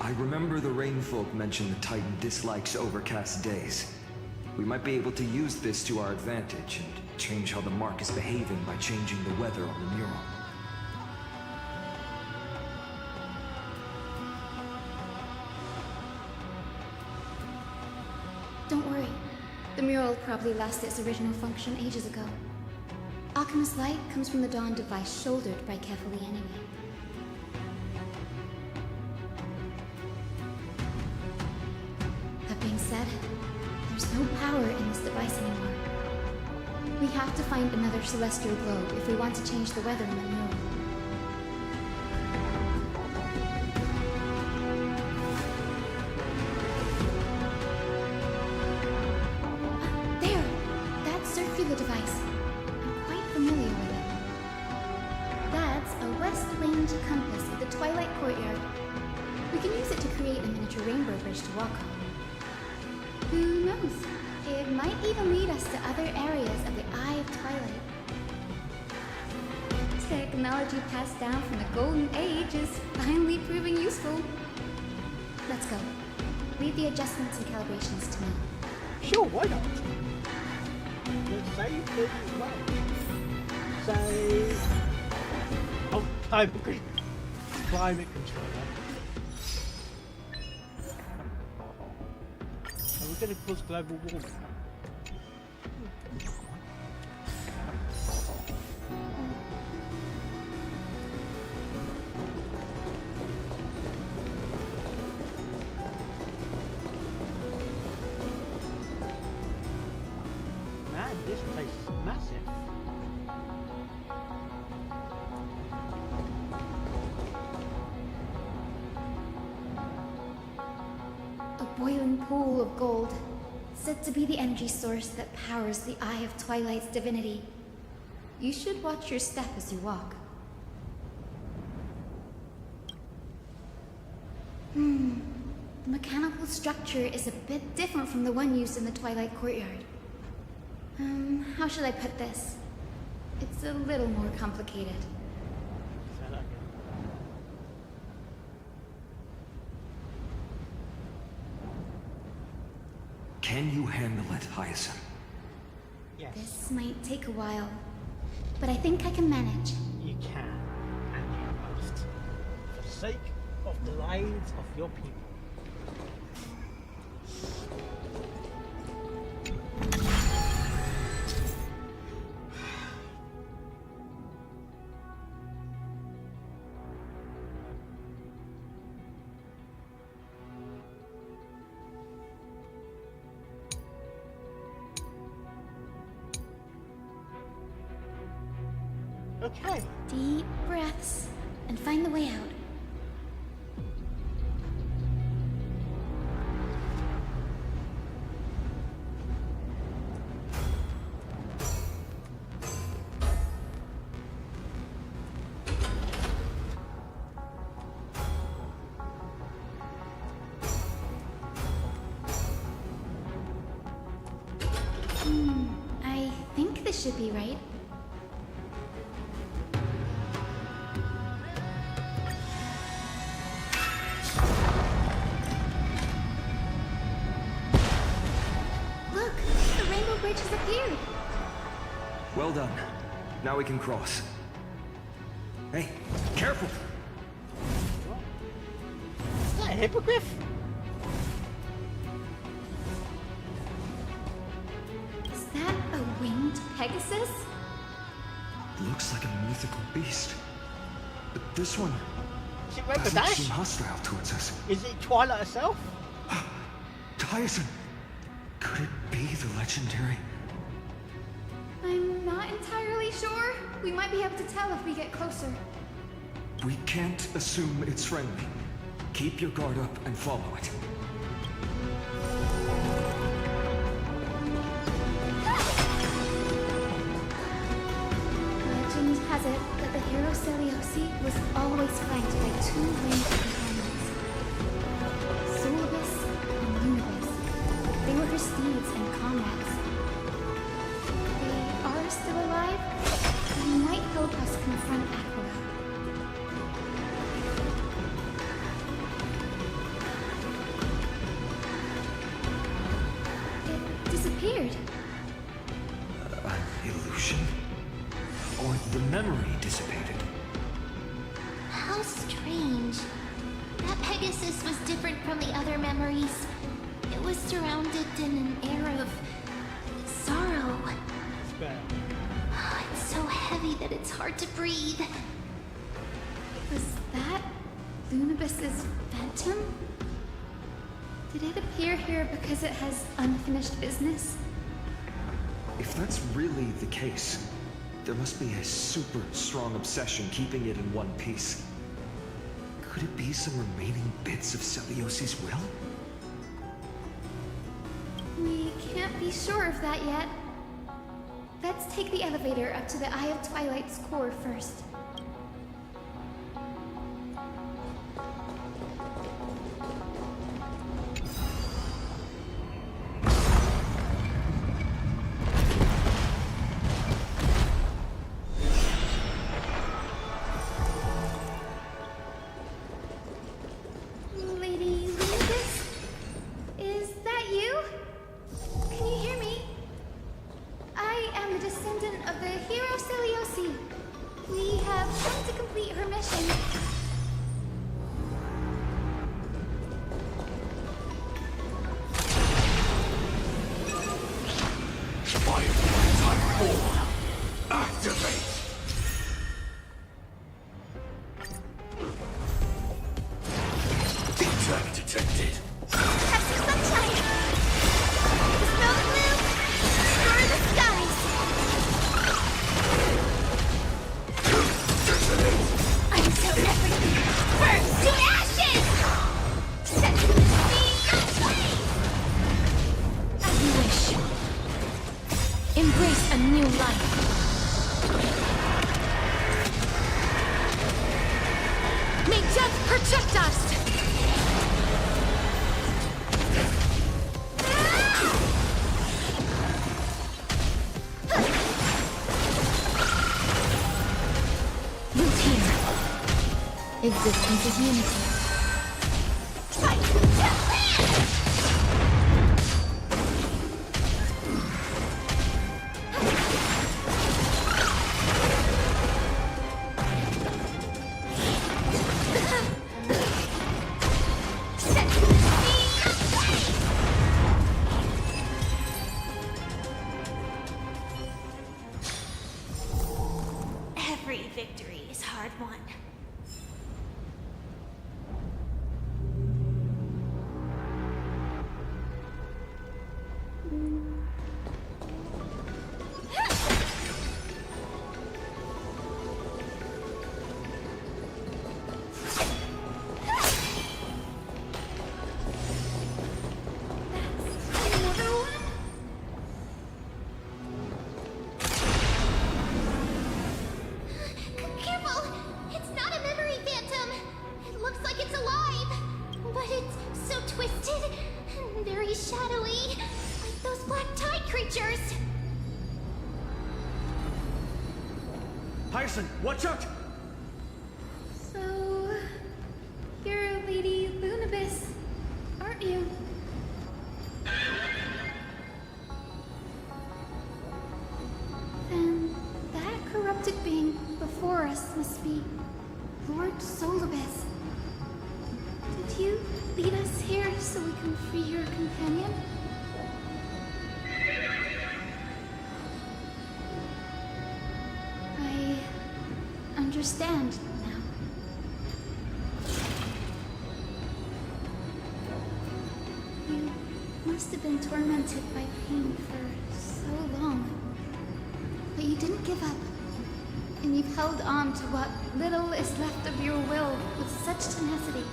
I remember the Rainfolk mentioned the Titan dislikes overcast days. We might be able to use this to our advantage and change how the mark is behaving by changing the weather on the mural. Don't worry. The mural probably lost its original function ages ago. Alchemist's light comes from the Dawn device shouldered by Kefali anyway. That being said, there's no power in this device anymore. We have to find another celestial globe if we want to change the weather in the mural. There! That's Circular device. I'm quite familiar with it. That's a west wind compass at the Twilight Courtyard. We can use it to create a miniature rainbow bridge to walk on. Who knows? It might even lead us to other areas of the Eye of Twilight. Technology passed down from the Golden Age is finally proving useful. Let's go. Leave the adjustments and calibrations to me. Sure, why not? Let's save this as well. Save. Oh, climate controller. Are we going to cause global warming? Man, this place is massive. A boiling pool of gold, said to be the energy source that powers the Eye of Twilight's divinity. You should watch your step as you walk. The mechanical structure is a bit different from the one used in the Twilight Courtyard. How should I put this? It's a little more complicated. Can you handle it, Hyacinth? Yes. This might take a while, but I think I can manage. You can, and you must. For the sake of the lives of your people. Okay. Deep breaths and find the way out. I think this should be right. Look, the rainbow bridge has appeared. Well done. Now we can cross. Hey, careful! Is that a hippogriff? Is that a winged Pegasus? Looks like a mythical beast. But this one Is it Red doesn't Dash? seem hostile towards us. Is it Twilight herself? Hyacinth! Could it be the legendary? I'm not entirely sure. We might be able to tell if we get closer. We can't assume it's friendly. Keep your guard up and follow it. Legend has it that the hero Celiosi was always flanked by two winged companions, Solibus and Unibus. They were her steeds and comrades. They are still alive, and might help us confront Aquila. It disappeared. An illusion? Or the memory dissipated? How strange. That Pegasus was different from the other memories. It was surrounded in an air of sorrow. It's so heavy that it's hard to breathe. Was that Lunabis's phantom? Did it appear here because it has unfinished business? If that's really the case, there must be a super strong obsession keeping it in one piece. Could it be some remaining bits of Celiosi's will? We can't be sure of that yet. Let's take the elevator up to the Eye of Twilight's core first. Lady Lunabis? Is that you? Can you hear me? I am a descendant of the hero Celiosi. We have come to complete her mission. Activate! Attack detected. Have some sunshine! Smell the blue! Explore the skies! I'm so everything! Burn to ashes! Set me aflame! As you wish. Embrace a new life. May death protect us! Routine. Existence is unity. Every victory is hard won. Another one? Careful! It's not a memory phantom! It looks like it's alive! But it's so twisted and very shadowy, like those black tide creatures! Hyacinth, watch out! So, you're Lady Lunabis, aren't you? Then that corrupted being before us must be Lord Solibus. Did you lead us here so we can free your companion? I understand now. You must have been tormented by pain for so long. But you didn't give up. And you've held on to what little is left of your will with such tenacity.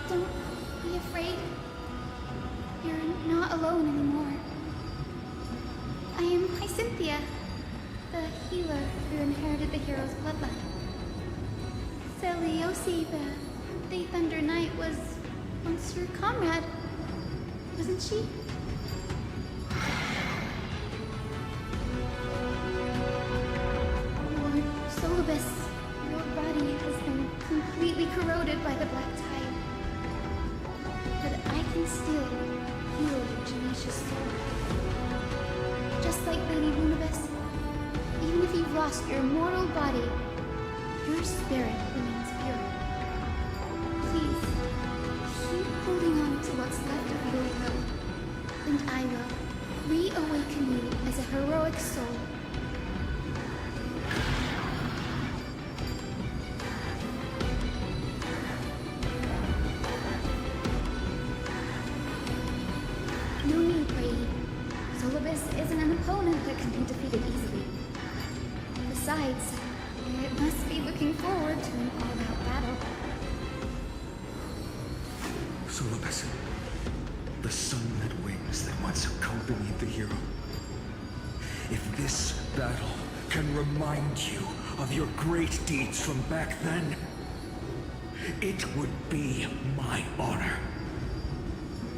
Don't be afraid. You're not alone anymore. I am Hyacinthia, the healer who inherited the hero's bloodline. Celiosi, the Day Thunder Knight, was once your comrade, wasn't she? Lady Lunibus. Even if you've lost your mortal body, your spirit remains pure. Please, keep holding on to what's left of your will, and I will reawaken you as a heroic soul. No need, Brady. Solibus isn't an opponent that can be defeated easily. Besides, it must be looking forward to an all-out battle. Solibus, the sunlit wings that once accompanied the hero. If this battle can remind you of your great deeds from back then, it would be my honor.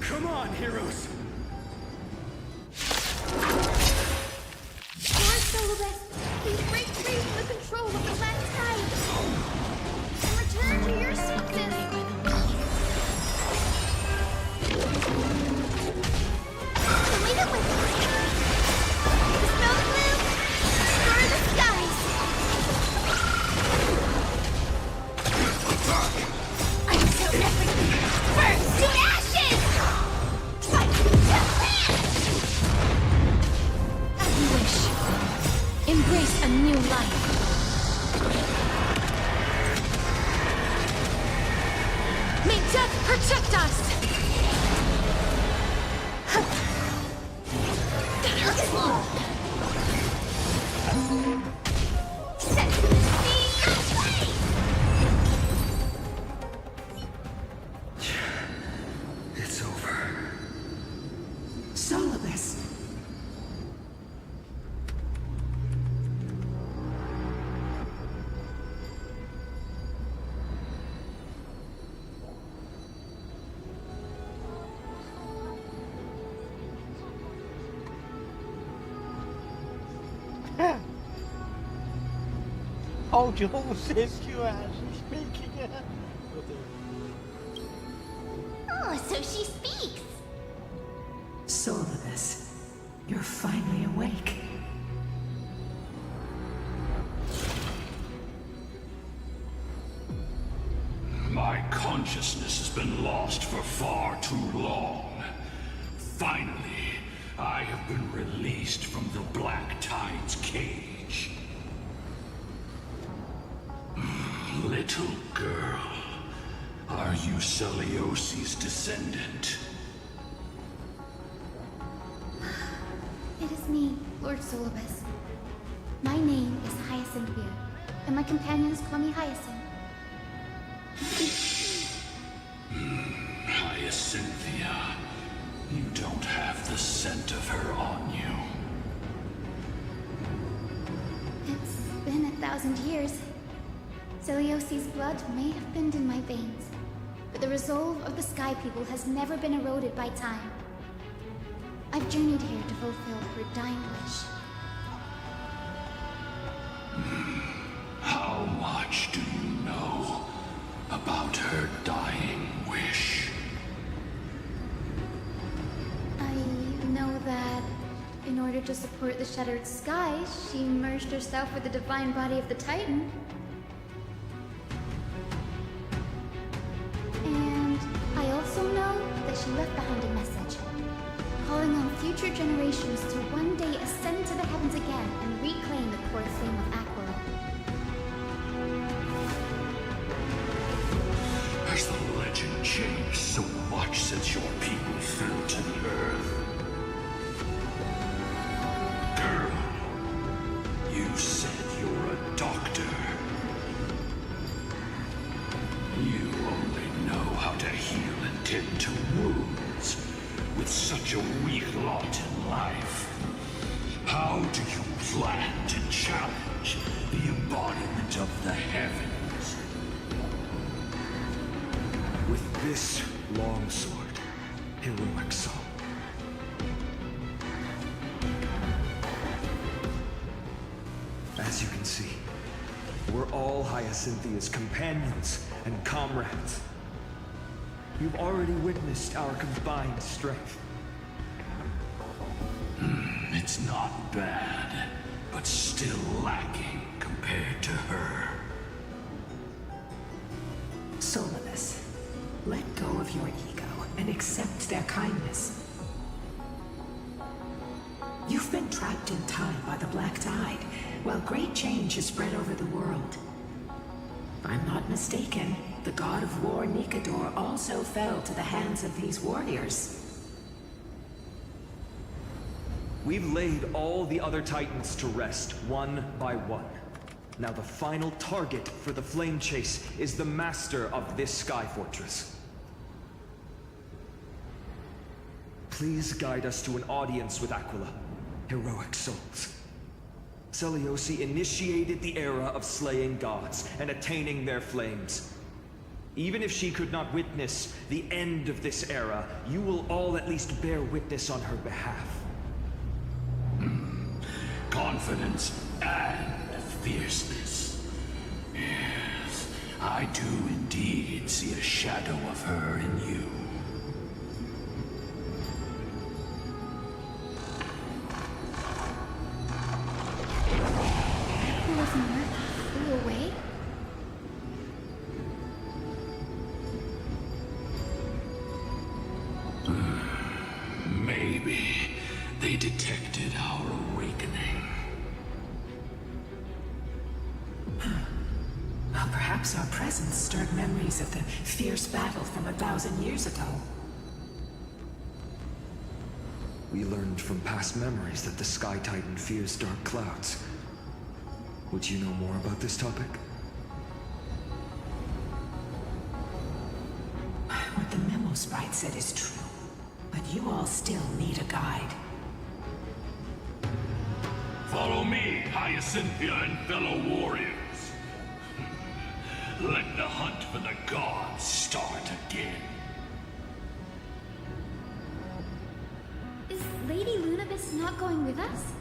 Come on, heroes! Lord Solibus, please break free from the control of the Black Tide and return to your senses. Immediately! The snow gloom, destroy the skies! Until everything burns to ashes! Fight to pass! As you wish. Embrace a new life. May death protect us! Set the sea aflame! It's over. Solibus. Hold your horses, you actually speaking. Oh, so she speaks. Solibus, you're finally awake. My consciousness has been lost for far too long. Finally, I have been released from the Black Tide's cage. Little girl, are you Celiosi's descendant? It is me, Lord Solibus. My name is Hyacinthia, and my companions call me Hyacinth. Hyacinthia, you don't have the scent of her on you. It's been 1,000 years. Celiosi's blood may have thinned in my veins, but the resolve of the Sky People has never been eroded by time. I've journeyed here to fulfill her dying wish. How much do you know about her dying wish? I know that in order to support the shattered sky, she merged herself with the divine body of the Titan. And I also know that she left behind a message, calling on future generations to one day ascend to the heavens again and reclaim the core flame of Aquila. Has the legend changed so much since your people fell to the earth? Girl, you said you're a doctor. You only know how to heal and tend to wounds with such a weak lot in life. How do you plan to challenge the embodiment of the heavens? With this longsword, heroic soul. As you can see, we're all Hyacinthia's companions and comrades. You've already witnessed our combined strength. It It's not bad, but still lacking compared to her. Solidus, let go of your ego and accept their kindness. You've been trapped in time by the Black Tide, while great change has spread over the world. If I'm not mistaken, the god of war Nikador also fell to the hands of these warriors. We've laid all the other Titans to rest, one by one. Now the final target for the Flame Chase is the master of this Sky Fortress. Please guide us to an audience with Aquila, heroic souls. Seliosi initiated the era of slaying gods and attaining their flames. Even if she could not witness the end of this era, you will all at least bear witness on her behalf. Confidence and fierceness. Yes, I do indeed see a shadow of her in you. Wasn't flew away? Maybe they detected our awakening. Well, perhaps our presence stirred memories of the fierce battle from 1,000 years ago. We learned from past memories that the Sky Titan fears dark clouds. Would you know more about this topic? What the Memo Sprite said is true, but you all still need a guide. Follow me, Hyacinthia and fellow warriors. Let the hunt for the gods start again. Is Lady Lunabis not going with us?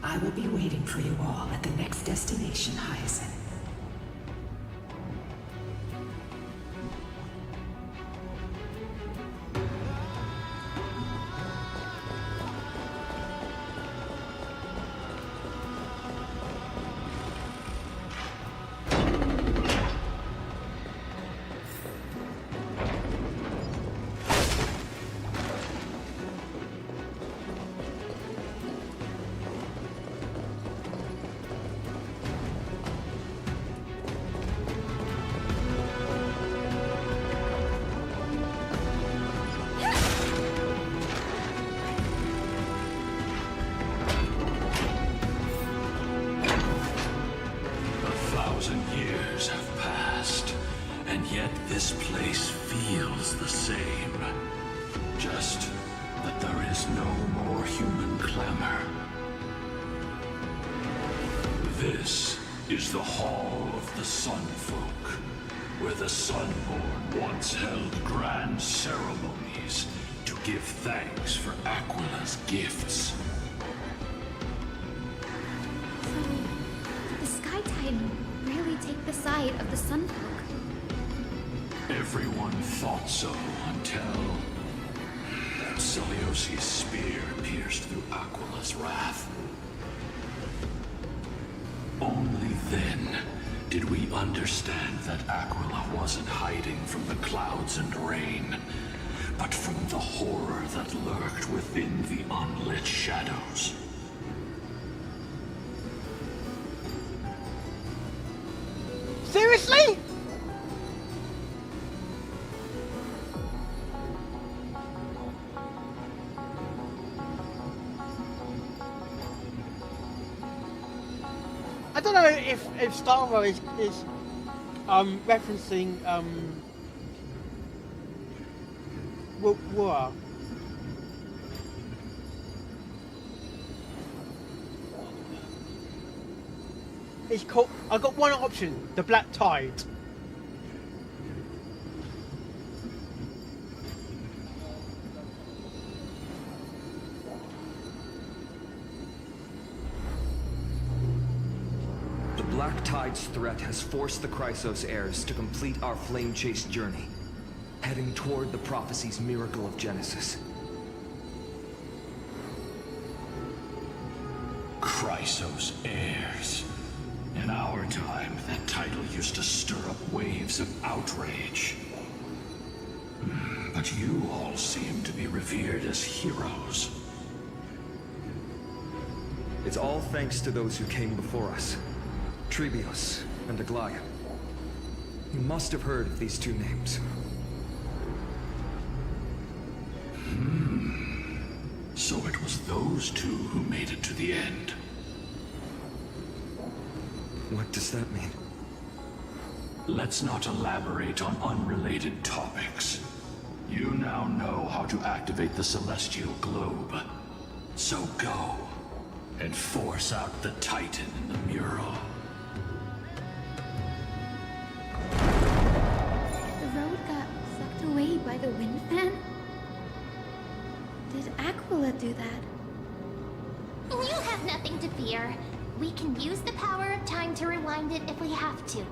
I will be waiting for you all at the next destination, Hyacinth. Years have passed, and yet this place feels the same. Just that there is no more human clamor. This is the Hall of the Sunfolk, where the Sunborn once held grand ceremonies to give thanks for Aquila's gifts. The Sky Titan really take the side of the Sunfolk? Everyone thought so until that Seliosi's spear pierced through Aquila's wrath. Only then did we understand that Aquila wasn't hiding from the clouds and rain, but from the horror that lurked within the unlit shadows. Seriously? I don't know if Star Wars is referencing war. It's called. I got one option: the Black Tide. The Black Tide's threat has forced the Chrysos heirs to complete our Flame Chase journey, heading toward the prophecy's miracle of Genesis. Chrysos heirs. In our time, that title used to stir up waves of outrage. But you all seem to be revered as heroes. It's all thanks to those who came before us. Trebios and Aglaya. You must have heard of these two names. So it was those two who made it to the end. What does that mean? Let's not elaborate on unrelated topics. You now know how to activate the Celestial Globe. So go, and force out the Titan in the mural. The road got sucked away by the wind fan? Did Aquila do that? You have nothing to fear. We can use the power of time to rewind it if we have to.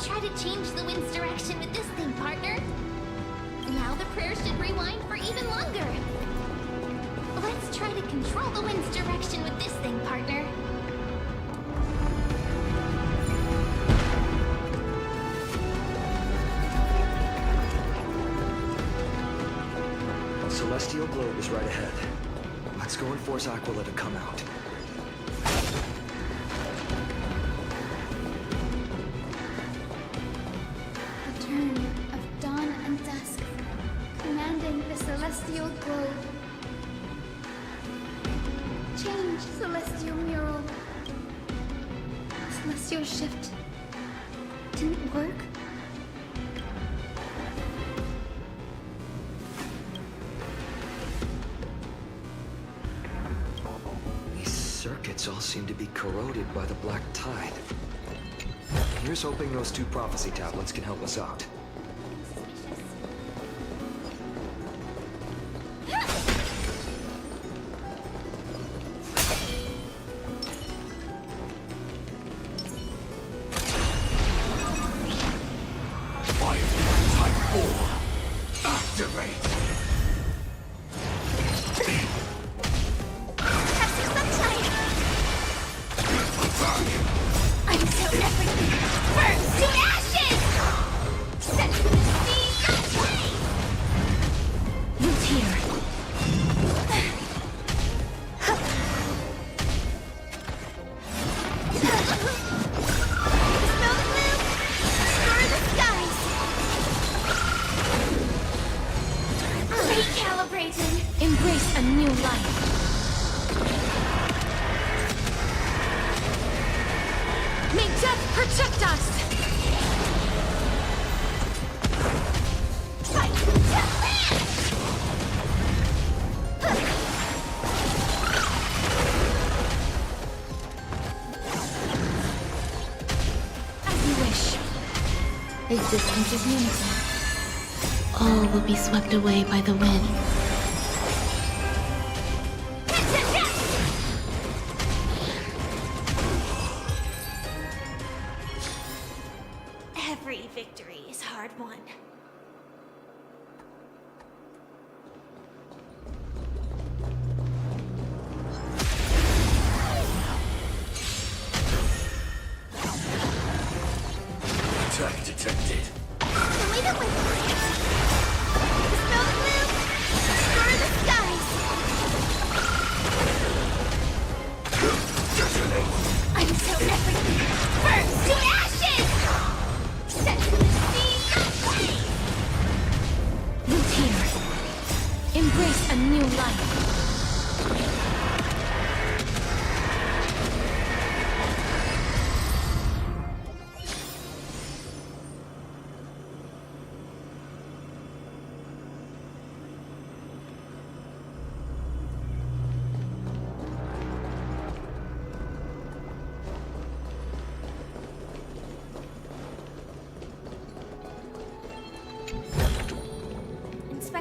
Try to change the wind's direction with this thing, partner. Now the prayer should rewind for even longer. Let's try to control the wind's direction with this thing, partner. The Celestial Globe is right ahead. Let's go and force Aquila to come out. Celestial Globe. Change, Celestial Mural. Celestial Shift. Didn't work? These circuits all seem to be corroded by the Black Tide. Here's hoping those two prophecy tablets can help us out. Embrace a new life. May death protect us! As you wish. Existence is unity. All will be swept away by the wind. Every victory is hard won. Attack detected. Wait up, Smell the blue! Score the skies! I'm so everything! Burn to ashes! Set to the sea! Root here. Embrace a new life.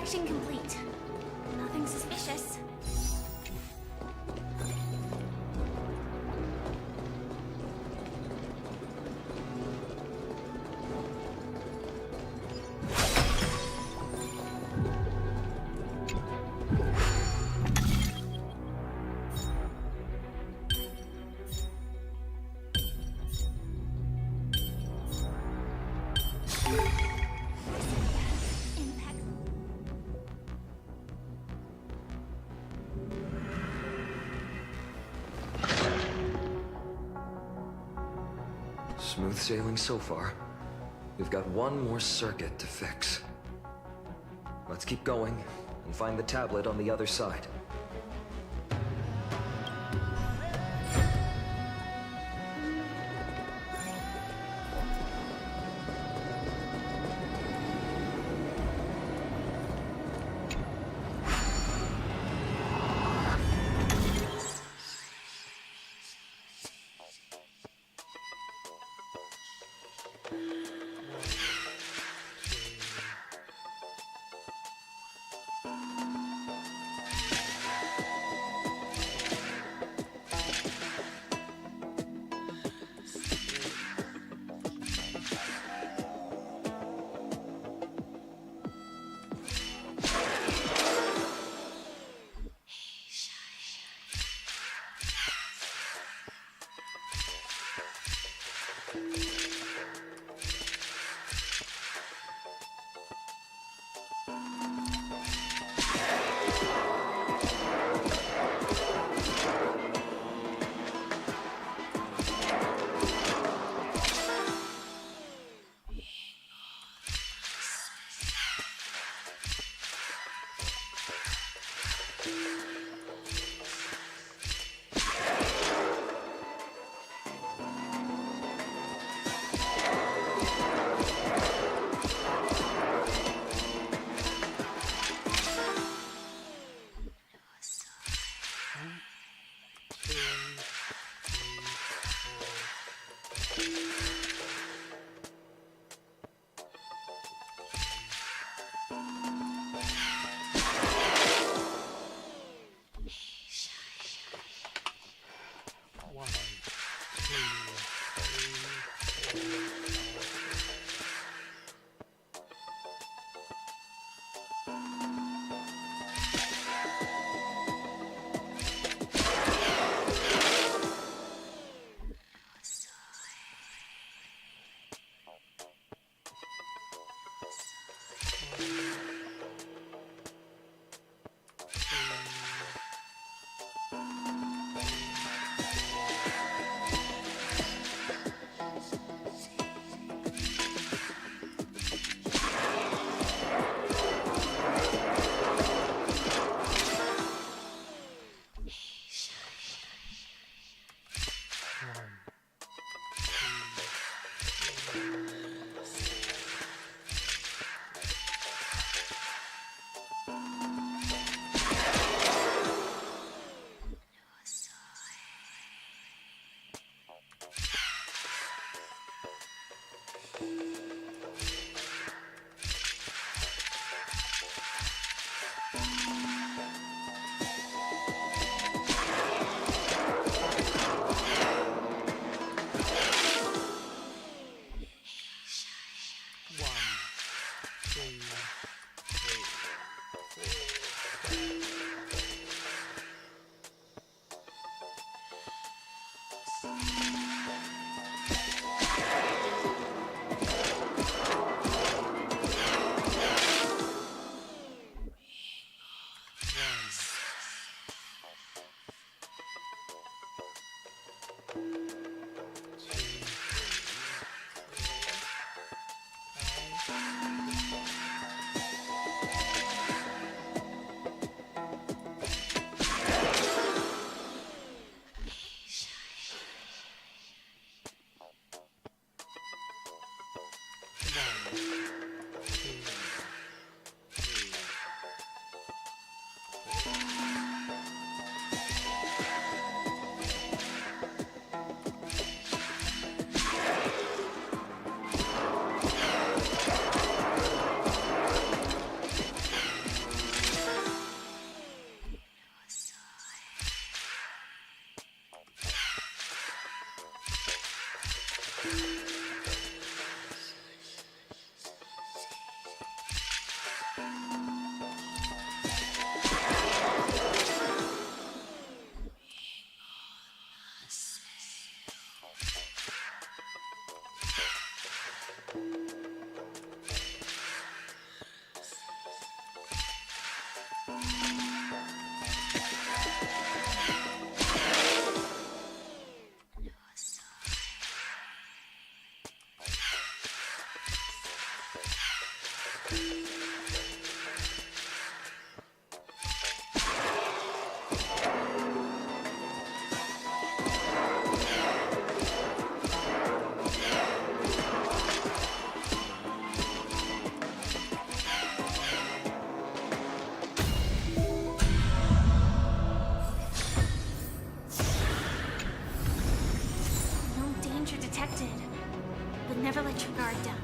Inspection complete. Nothing suspicious. Smooth sailing so far. We've got one more circuit to fix. Let's keep going and find the tablet on the other side. No danger detected, but never let your guard down.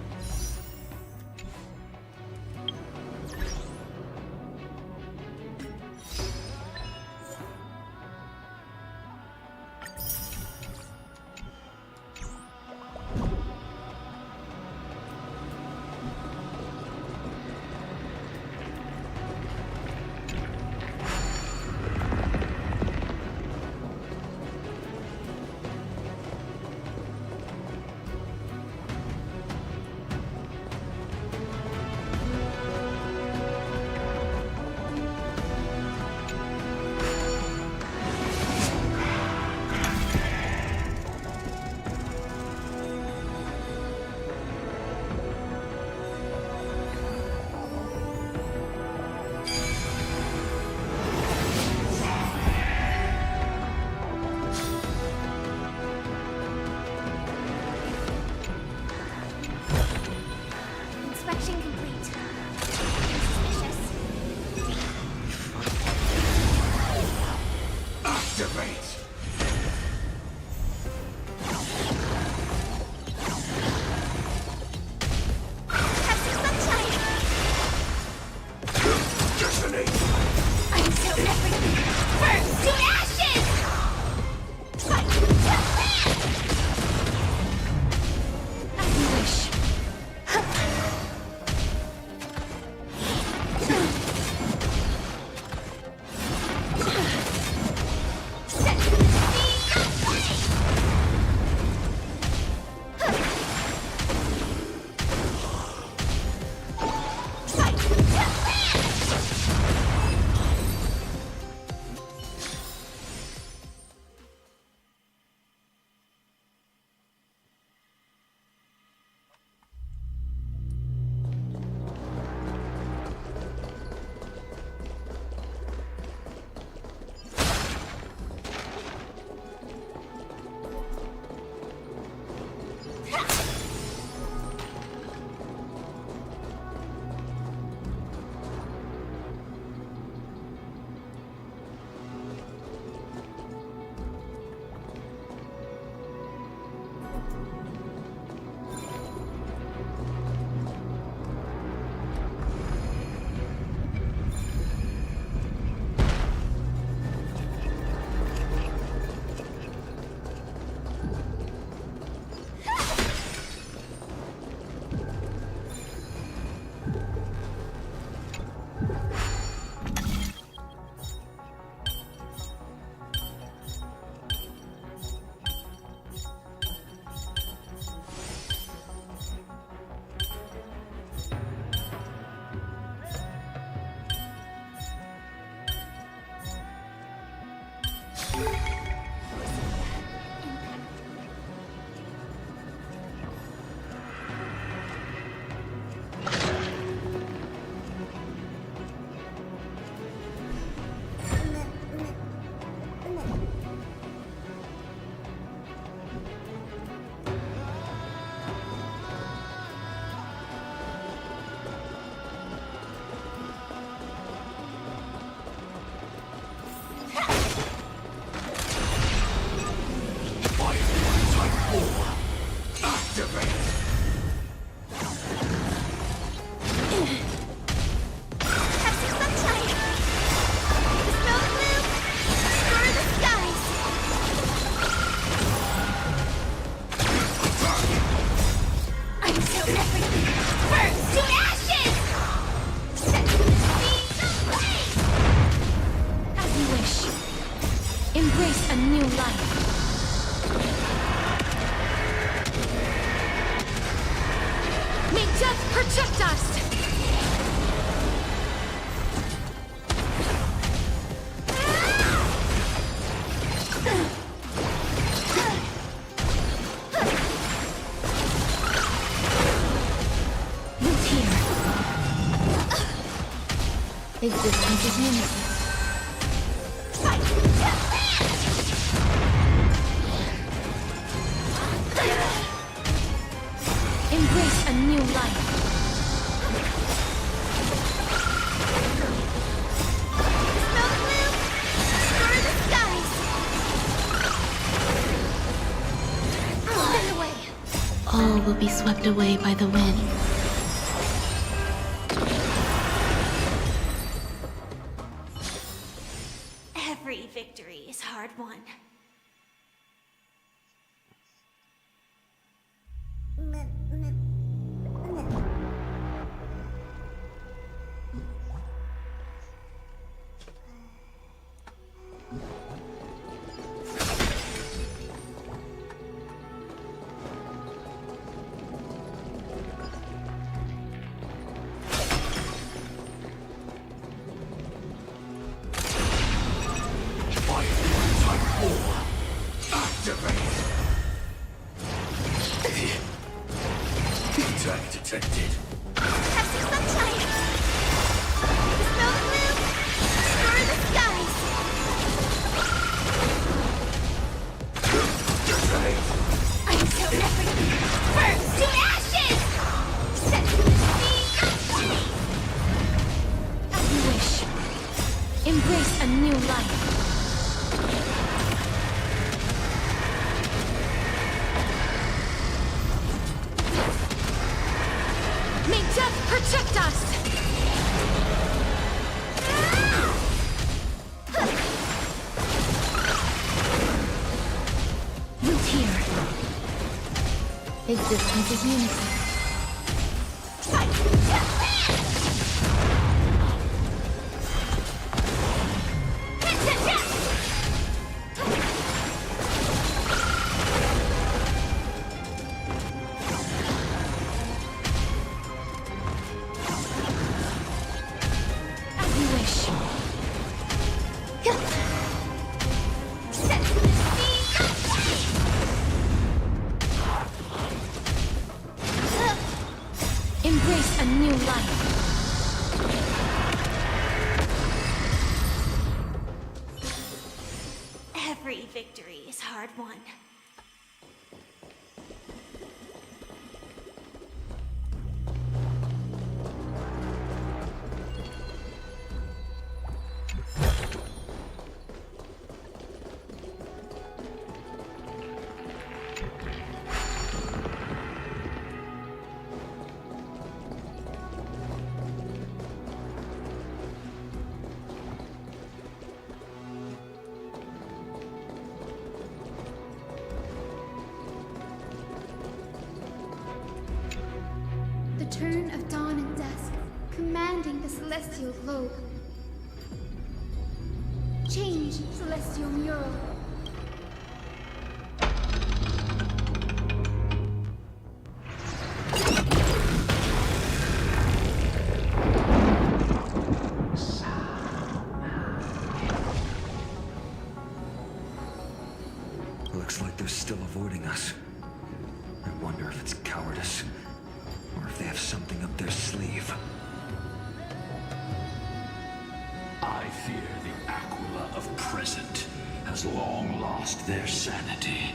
Inspection complete. Suspicious. Activate! Have some sunshine! Detonate! I'm so everything! Burn to ashes! Fight to land! As you wish. Set the Fight to land! Embrace a new life. May death protect us! Look here. Existence is unity. Embrace a new life. Smoke loop! Stir the skies! Send away! All will be swept away by the wind. Every victory is hard won. Attack detected. Have some sunshine! Smoke loop! Stir the skies! I'm so ready! Burn to ashes! Set me as you wish. Embrace a new life. May death protect us! Root here. Existence is unity. Embrace a new life. Every victory is hard won. The turn of dawn and dusk, commanding the celestial globe. Change, celestial mural. Looks like they're still avoiding us. I wonder if it's cowardice, or if they have something up their sleeve. I fear the Aquila of present has long lost their sanity.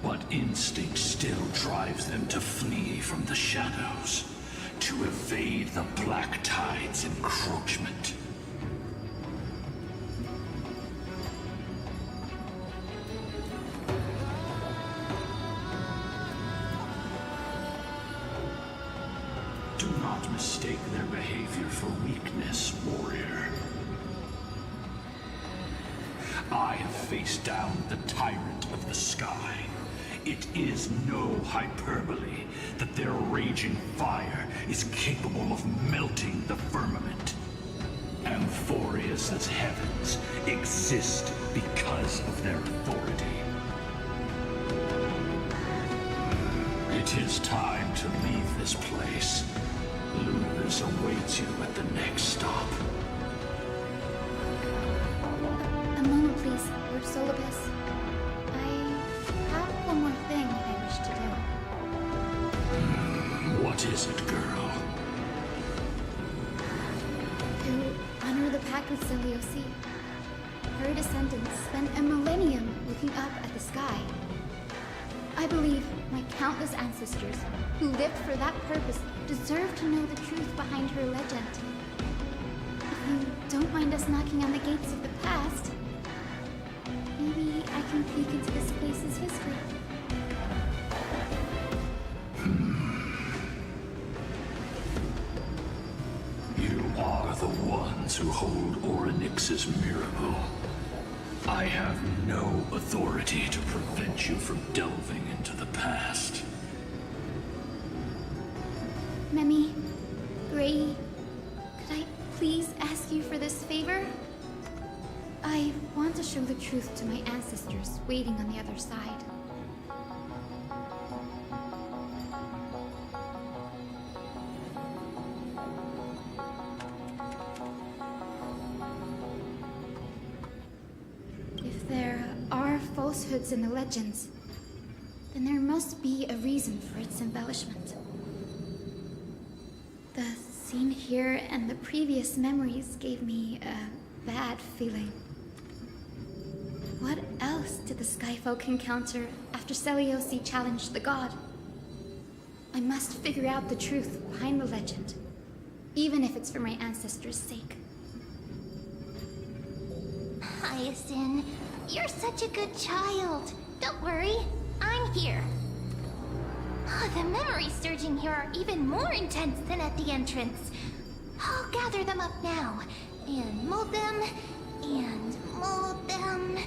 But instinct still drives them to flee from the shadows, to evade the Black Tide's encroachment. Do not mistake their behavior for weakness, warrior. I have faced down the tyrant of the sky. It is no hyperbole that their raging fire is capable of melting the firmament. Amphorius' heavens exist because of their authority. It is time to leave this place. Lunars awaits you at the next stop. A moment, please, Lord Solibus. I have one more thing I wish to do. What is it, girl? pact with Selioci. Her descendants spent a millennium looking up at the sky. I believe my countless ancestors who lived for that purpose deserve to know the truth behind her legend. If you don't mind us knocking on the gates of the past, maybe I can peek into this place's history. You are the ones who hold Orynyx's miracle. I have no authority to prevent you from delving into the past. Memi, Gray, could I please ask you for this favor? I want to show the truth to my ancestors waiting on the other side. If there are falsehoods in the legends, then there must be a reason for its embellishment. The scene here and the previous memories gave me a bad feeling. What else did the Skyfolk encounter after Selioci challenged the god? I must figure out the truth behind the legend, even if it's for my ancestors' sake. Hyacinth, you're such a good child. Don't worry, I'm here. The memories surging here are even more intense than at the entrance. I'll gather them up now, and mold them, and mold them.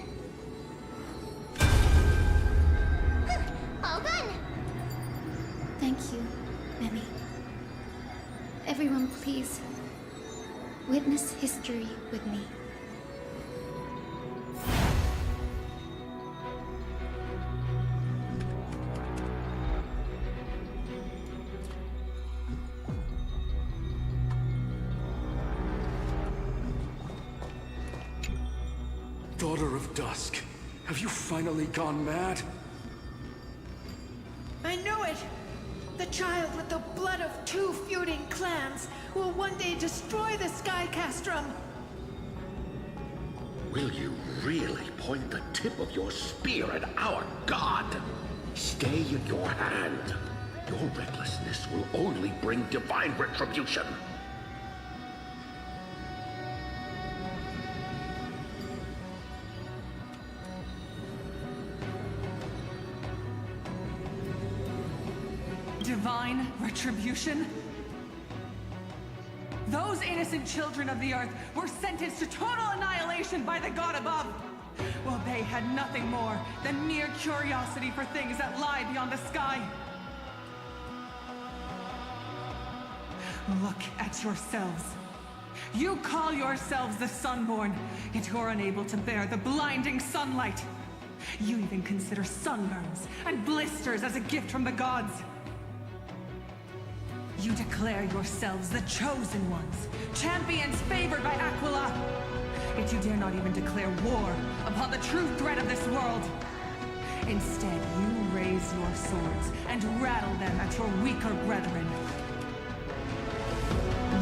All done! Thank you, Memi. Everyone, please, witness history with me. Daughter of Dusk, have you finally gone mad? I knew it! The child with the blood of two feuding clans will one day destroy the Sky Castrum! Will you really point the tip of your spear at our god? Stay in your hand. Your recklessness will only bring divine retribution. Divine retribution? Those innocent children of the Earth were sentenced to total annihilation by the god above, while they had nothing more than mere curiosity for things that lie beyond the sky. Look at yourselves. You call yourselves the Sunborn, yet you're unable to bear the blinding sunlight. You even consider sunburns and blisters as a gift from the gods. You declare yourselves the chosen ones, champions favored by Aquila. Yet you dare not even declare war upon the true threat of this world. Instead, you raise your swords and rattle them at your weaker brethren.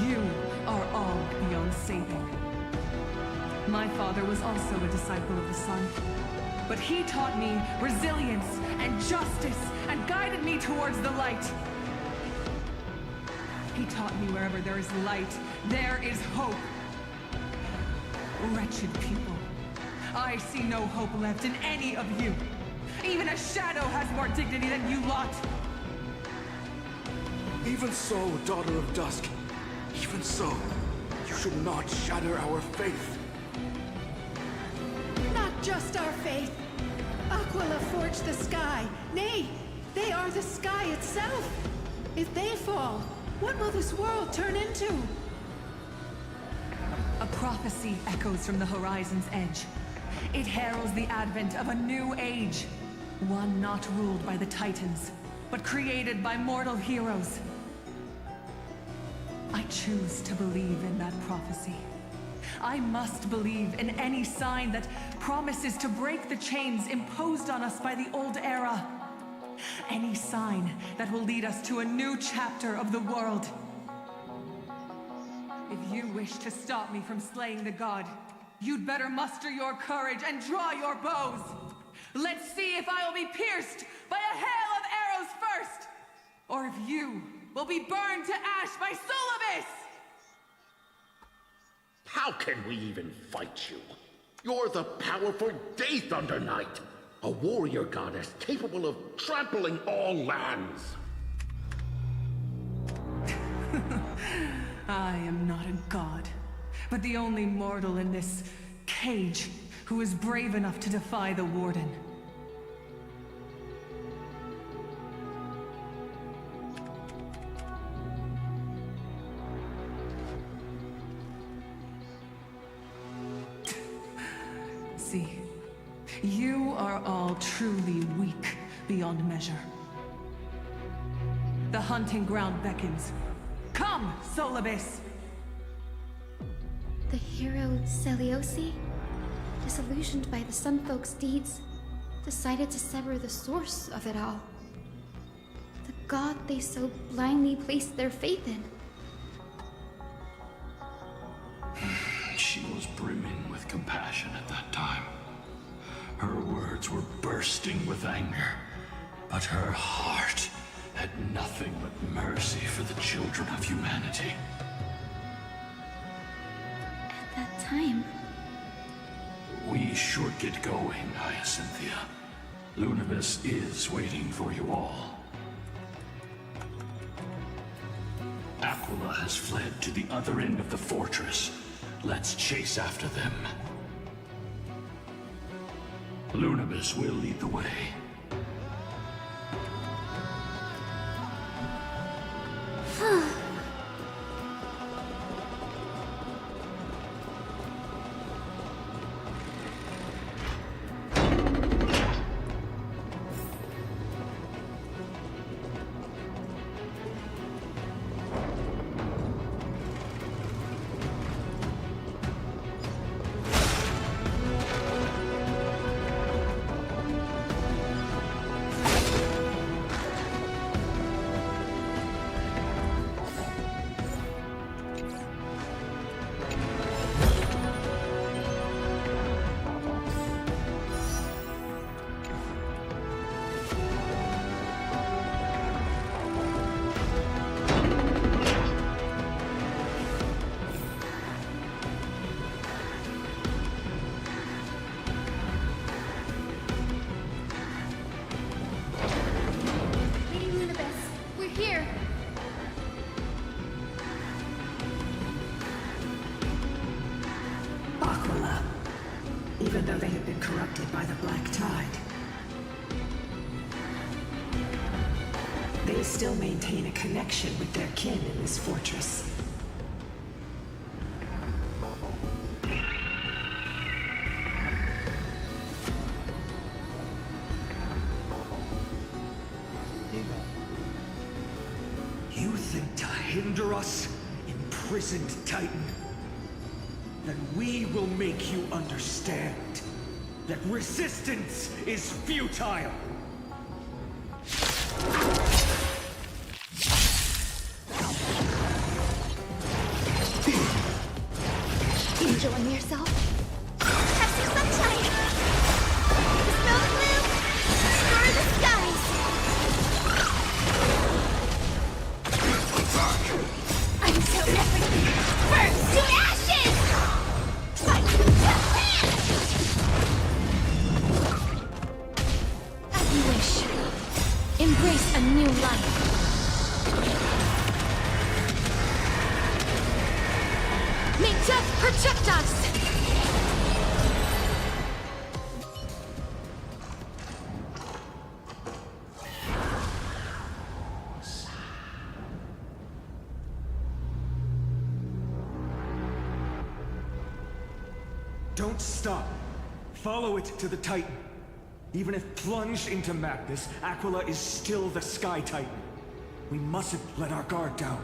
You are all beyond saving. My father was also a disciple of the sun, but he taught me resilience and justice and guided me towards the light. He taught me wherever there is light, there is hope. Wretched people. I see no hope left in any of you. Even a shadow has more dignity than you lot. Even so, Daughter of Dusk. Even so, you should not shatter our faith. Not just our faith. Aquila forged the sky. Nay, they are the sky itself. If they fall, what will this world turn into? A prophecy echoes from the horizon's edge. It heralds the advent of a new age. One not ruled by the Titans, but created by mortal heroes. I choose to believe in that prophecy. I must believe in any sign that promises to break the chains imposed on us by the old era. Any sign that will lead us to a new chapter of the world. If you wish to stop me from slaying the god, you'd better muster your courage and draw your bows. Let's see if I will be pierced by a hail of arrows first, or if you will be burned to ash by Solobis! How can we even fight you? You're the powerful Day Thunder Knight, a warrior goddess capable of trampling all lands. I am not a god, but the only mortal in this cage who is brave enough to defy the Warden. See, you are all truly weak beyond measure. The hunting ground beckons. Come, Solobis! The hero Celiosi, disillusioned by the Sun Folk's deeds, decided to sever the source of it all. The god they so blindly placed their faith in. She was brimming with compassion at that time. Her words were bursting with anger, but her heart had nothing but mercy for the children of humanity. At that time... We should get going, Hyacinthia. Lunibus is waiting for you all. Aquila has fled to the other end of the fortress. Let's chase after them. Lunibus will lead the way. Even though they have been corrupted by the Black Tide, they still maintain a connection with their kin in this fortress. You think to hinder us, imprisoned Titan? Then we will make you understand that resistance is futile! Enjoying yourself? Have some sunshine! The snow blue! Explore the skies! Until everything burns to ashes! Fight to death! As you wish. Embrace a new life. May death protect us! Don't stop. Follow it to the Titan. Even if plunged into madness, Aquila is still the Sky Titan. We mustn't let our guard down.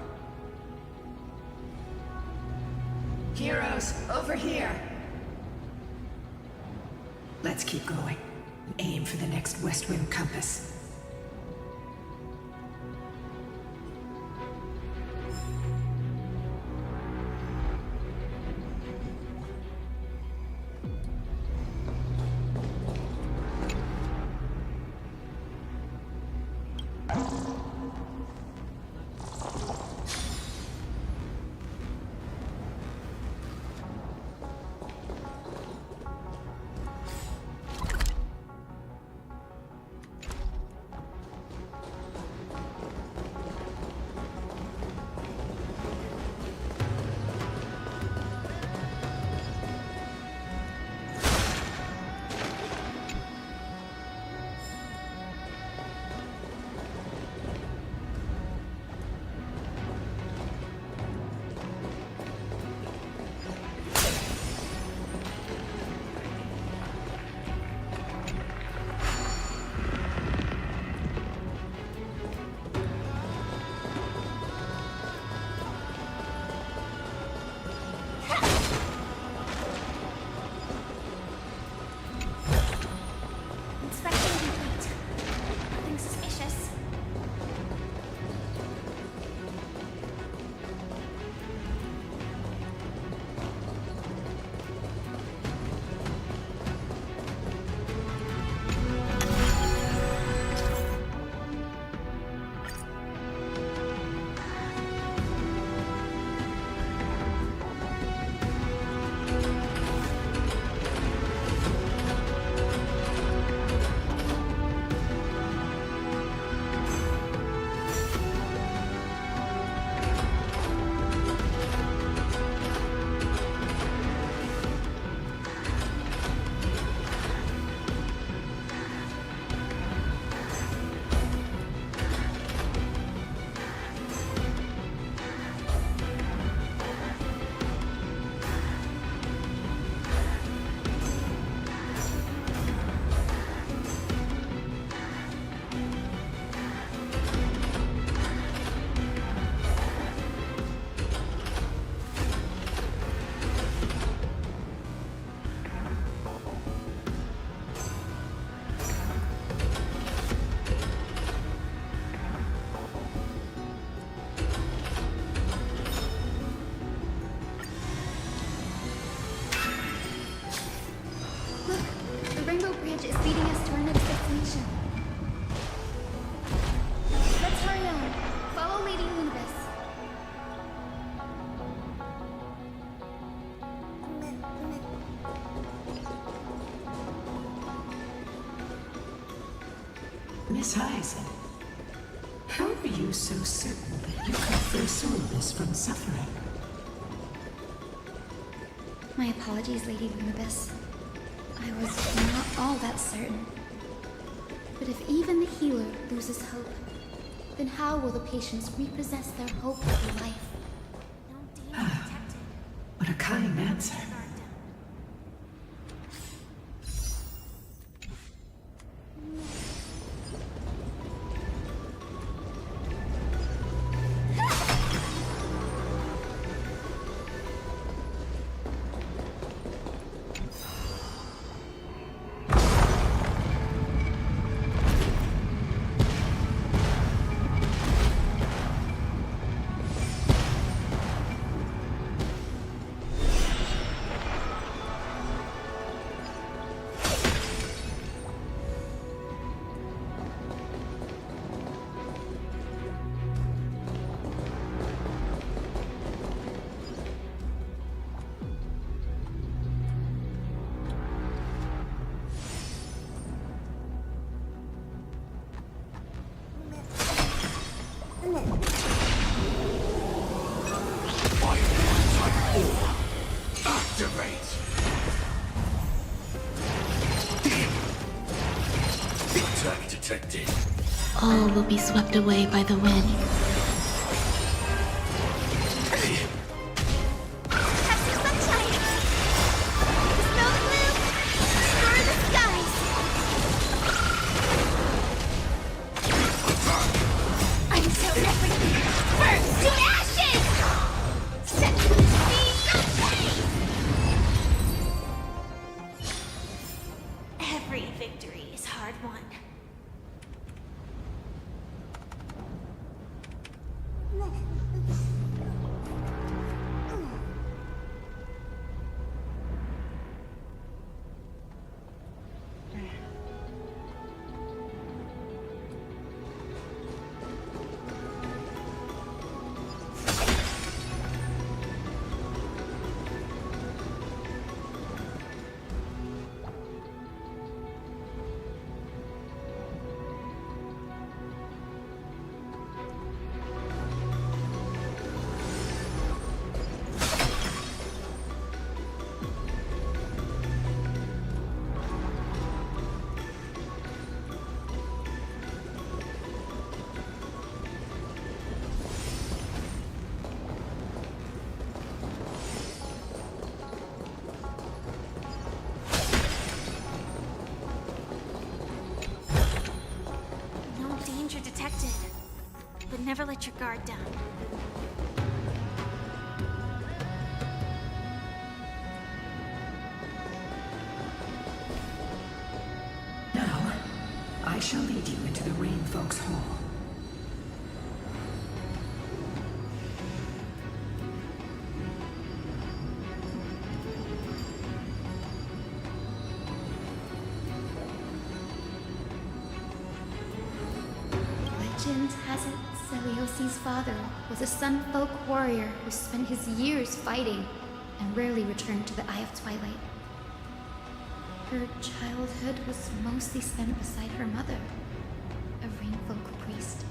Heroes, over here! Let's keep going and aim for the next West Wind compass. Miss Hyson, how are you so certain that you can free Solus from suffering? My apologies, Lady Runibus. I was not all that certain. But if even the healer loses hope, then how will the patients repossess their hope for life? What a kind answer. Activate! Attack detected. All will be swept away by the wind. Every victory is hard won. Danger detected, but never let your guard down. Now, I shall lead you into the Rain Folks Hall. Legend has it Celiosi's father was a Sun Folk warrior who spent his years fighting and rarely returned to the Eye of Twilight. Her childhood was mostly spent beside her mother, a Rainfolk priest.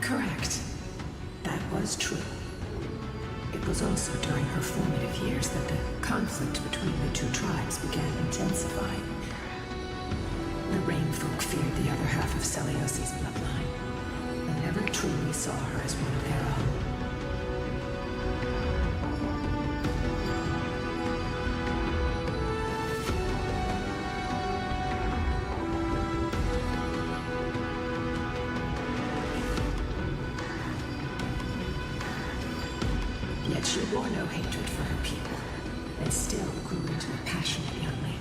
Correct. That was true. It was also during her formative years that the conflict between the two tribes began intensifying. The Rainfolk feared the other half of Celiosi's bloodline. They never truly saw her as one of their own. Yet she bore no hatred for her people, and still grew into a passionate young lady.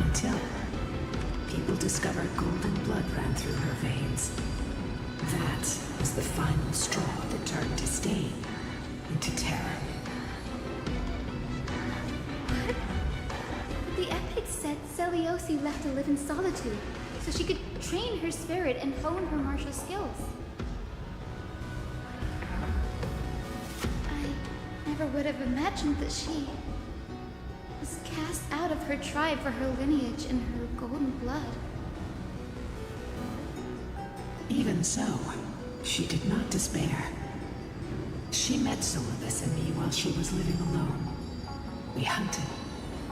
Until people discovered golden blood ran through her veins. That was the final straw that turned disdain into terror. What? The epic said Celiosi left to live in solitude, so she could train her spirit and hone her martial skills. I never never would have imagined that she was cast out of her tribe for her lineage and her golden blood. Even so, she did not despair. She met Solibus and me while she was living alone. We hunted,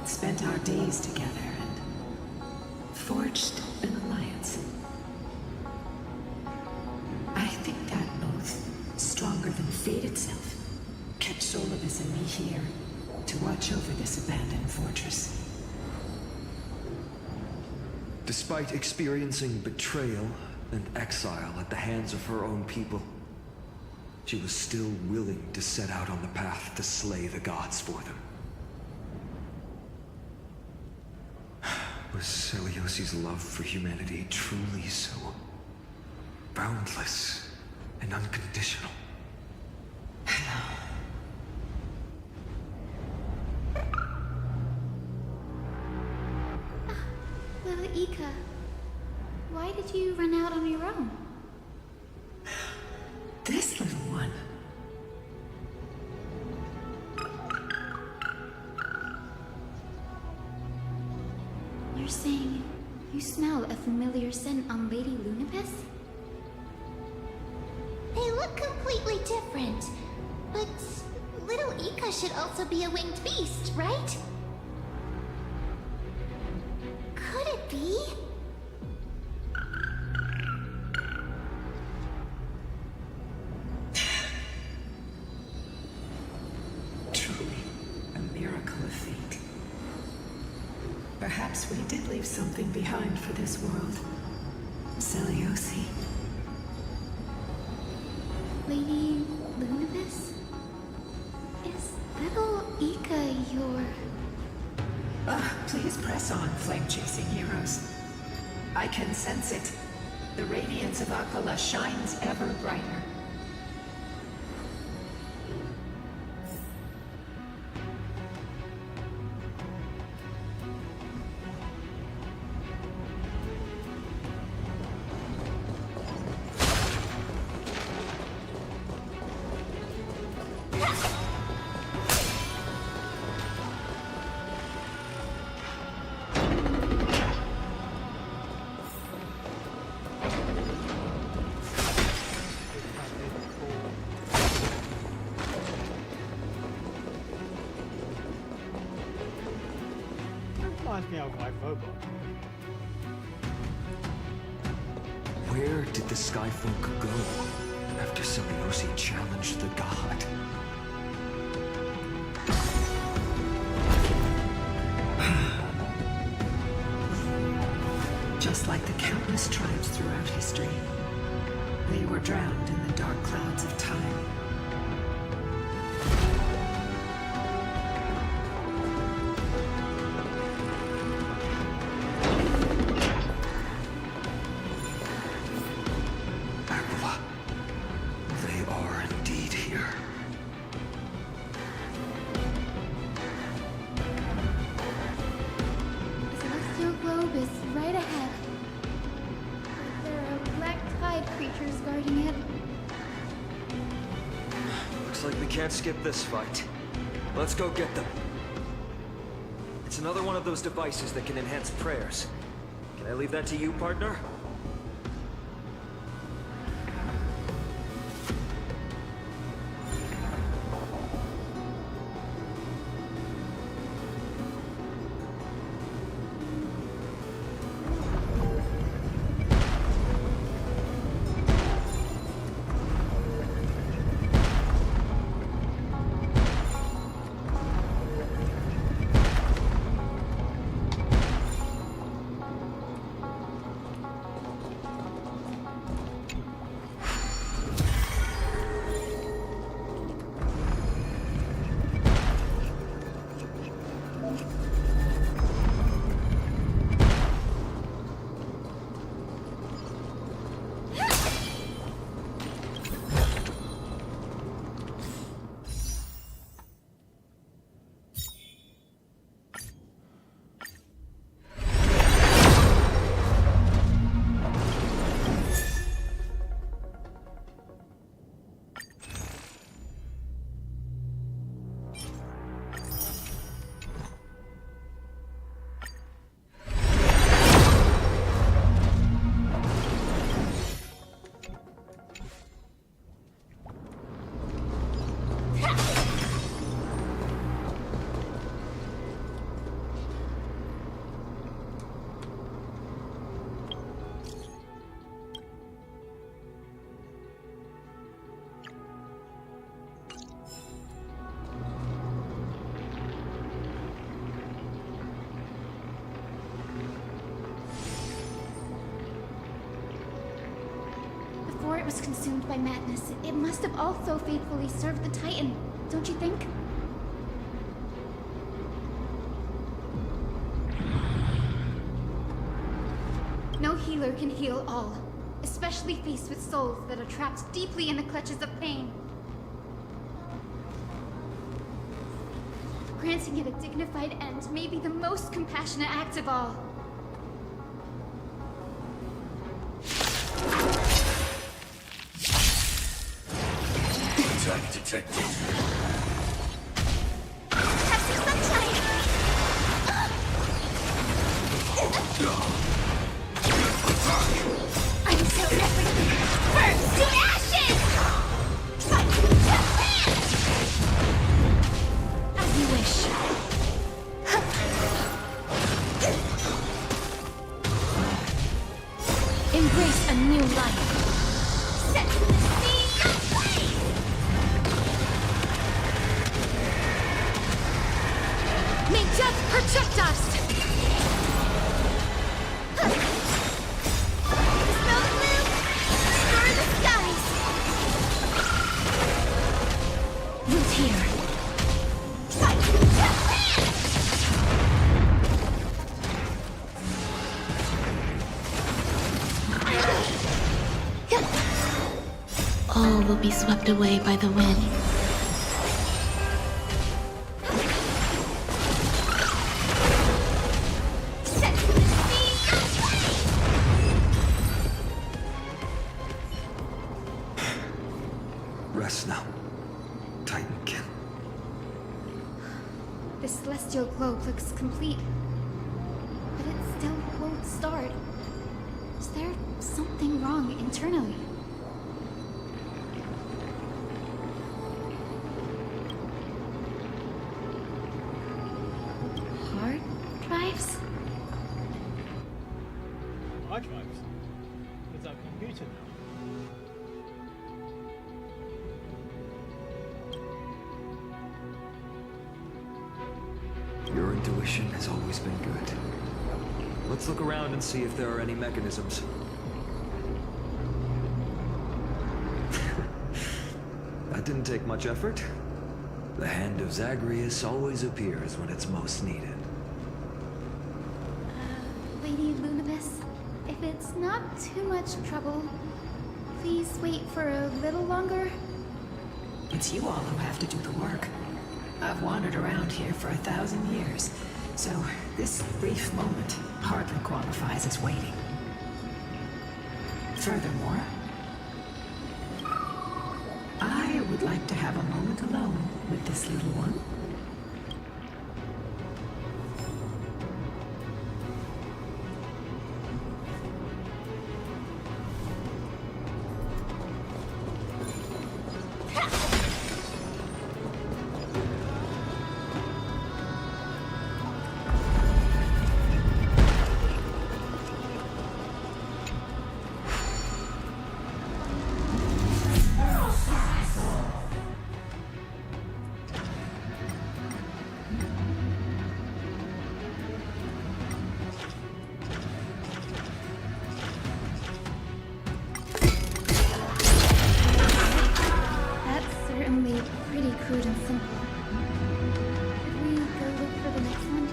spent our days together, and forged an alliance. I think that oath, stronger than fate itself, kept Solibus and me here to watch over this abandoned fortress. Despite experiencing betrayal and exile at the hands of her own people, she was still willing to set out on the path to slay the gods for them. Was Selyosi's love for humanity truly so boundless and unconditional? Little Ika, why did you run out on your own? This little one. You're saying you smell a familiar scent on Lady Lunibus? They look completely different. But little Ika should also be a winged beast, right? Could it be? Truly, a miracle of fate. Perhaps we did leave something behind for this world. Selyosi. Lady Lunibus? Is little Ika your... Please press on, flame-chasing heroes. I can sense it. The radiance of Aquila shines ever brighter. Reminds me of my robot. Where did the Skyfolk go after Selyosi challenged the god? Just like the countless tribes throughout history, they were drowned in the dark clouds of time. Aquila, they are indeed here. The celestial globe is right ahead. But there are black tide creatures guarding it. Looks like we can't skip this fight. Let's go get them. It's another one of those devices that can enhance prayers. Can I leave that to you, partner? was consumed by madness, it must have also faithfully served the Titan, don't you think? No healer can heal all, especially faced with souls that are trapped deeply in the clutches of pain. Granting it a dignified end may be the most compassionate act of all. Attack detected. I'm so everything. Burn to ashes! As you wish. Embrace a new life. Set the scene ablaze! May death protect us! Snow blue, restore the skies! Root here. All will be swept away by the wind. Set the scene ablaze! Rest now, Titankin. The celestial globe looks complete, but it still won't start. Is there something wrong internally? Hard drives? Hard drives? It's our computer now. Your intuition has always been good. Let's look around and see if there are any mechanisms. That didn't take much effort. The hand of Zagreus always appears when it's most needed. Lady Lunibus, if it's not too much trouble, please wait for a little longer. It's you all who have to do the work. I've wandered around here for 1,000 years, so this brief moment hardly qualifies as waiting. Furthermore, I would like to have a moment alone with this little one. That's certainly pretty crude and simple. Could we go look for the next one?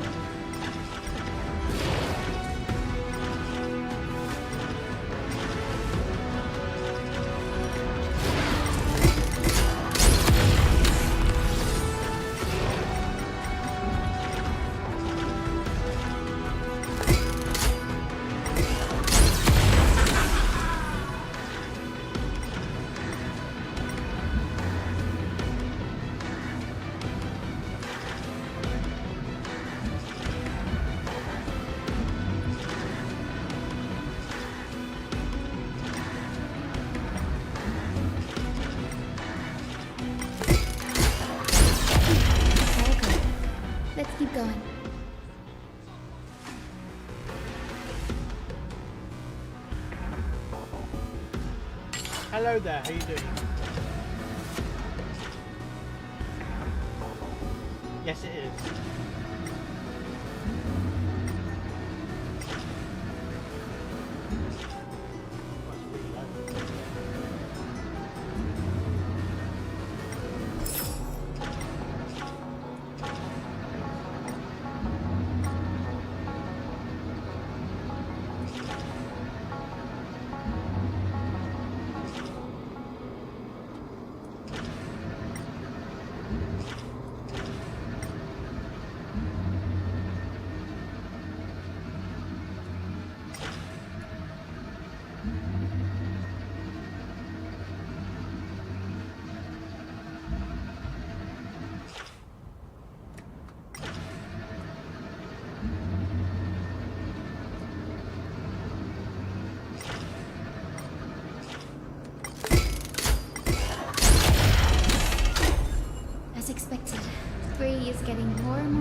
All good. Let's keep going. Hello there, how you doing? Yes, it is.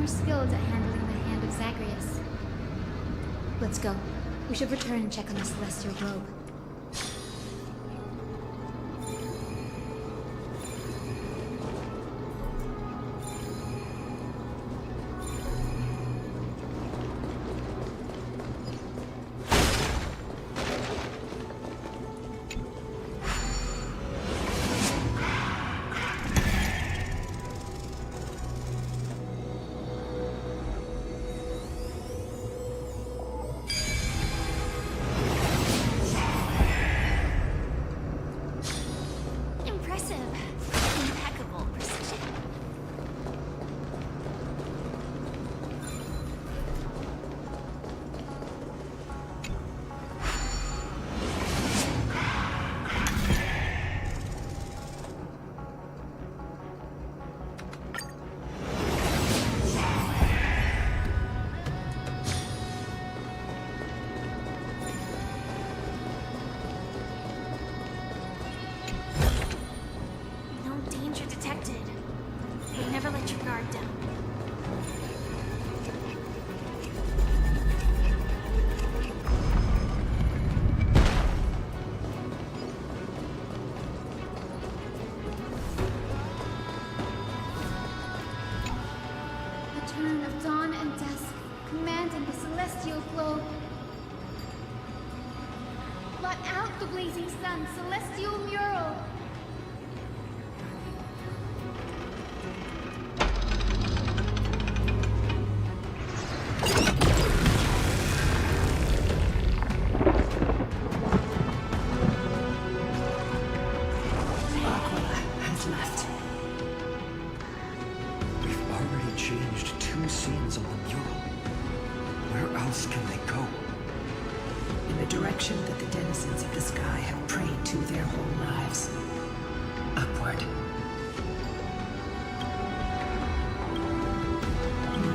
more skilled at handling the hand of Zagreus. Let's go. We should return and check on the Celestial Globe. Blot out the blazing sun, celestial mural! Aquila has left. We've already changed 2 scenes on the mural. Where else can they go? In the direction that the denizens of the sky have prayed to their whole lives. Upward.